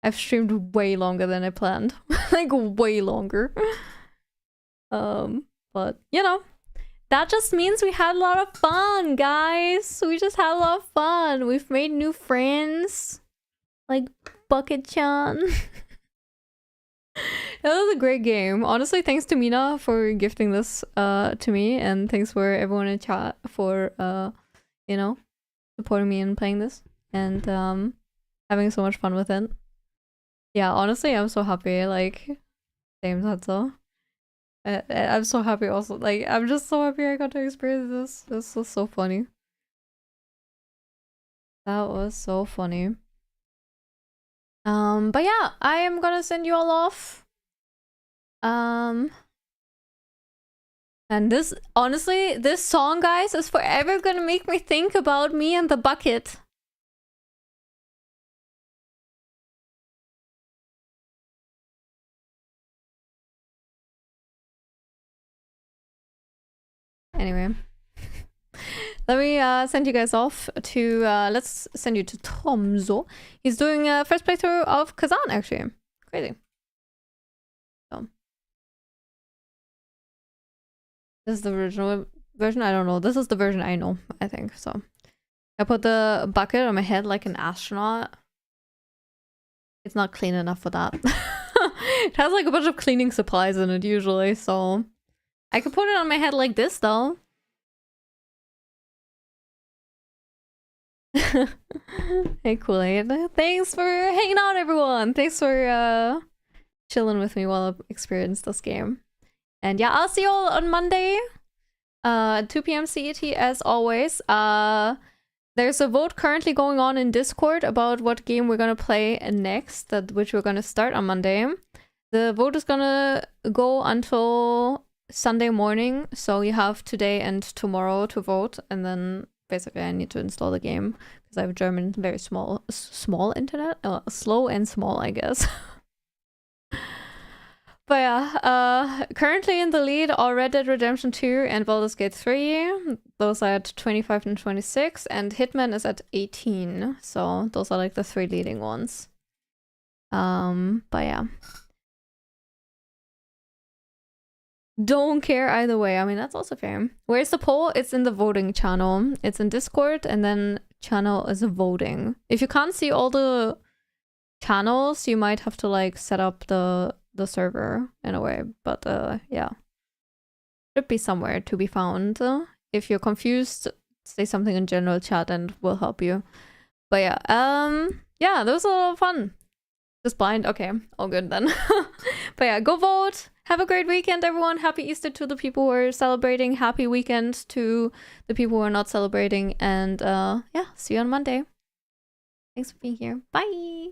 I've streamed way longer than I planned. Like, way longer. But, you know, that just means we had a lot of fun, guys. We just had a lot of fun. We've made new friends. Like, Bucket-chan. That was a great game. Honestly, thanks to Mina for gifting this to me. And thanks for everyone in chat for, you know, supporting me in playing this. And having so much fun with it. Yeah, honestly, I'm so happy. Like, same Tatsu. I'm so happy also. Like, I'm just so happy I got to experience this. This was so funny. That was so funny. But yeah, I am gonna send you all off. And this, honestly, this song, guys, is forever gonna make me think about me and the bucket. Anyway, let me send you guys off to, let's send you to Tomzo. He's doing a first playthrough of Kazan, actually. Crazy. So. This is the original version? I don't know. This is the version I know, I think. So, I put the bucket on my head like an astronaut. It's not clean enough for that. It has like a bunch of cleaning supplies in it usually, so... I could put it on my head like this, though. Hey, Kool-Aid. Thanks for hanging out, everyone. Thanks for chilling with me while I experience this game. And yeah, I'll see you all on Monday. 2 p.m. CET, as always. There's a vote currently going on in Discord about what game we're gonna play next, which we're gonna start on Monday. The vote is gonna go until Sunday morning, so you have today and tomorrow to vote, and then basically I need to install the game because I have German very small internet, slow and small, I guess. But yeah, currently in the lead are Red Dead Redemption 2 and Baldur's Gate 3. Those are at 25 and 26, and Hitman is at 18. So those are like the 3 leading ones. But yeah. Don't care either way. I mean, that's also fair. Where's the poll? It's in the voting channel. It's in Discord, and then channel is voting. If you can't see all the channels, you might have to like set up the server in a way, but yeah, should be somewhere to be found. If you're confused, say something in general chat and we'll help you. But yeah, yeah, that was a lot of fun. Just blind, okay, all good then. But yeah, go vote. Have a great weekend, everyone. Happy Easter to the people who are celebrating. Happy weekend to the people who are not celebrating. And yeah, see you on Monday. Thanks for being here. Bye.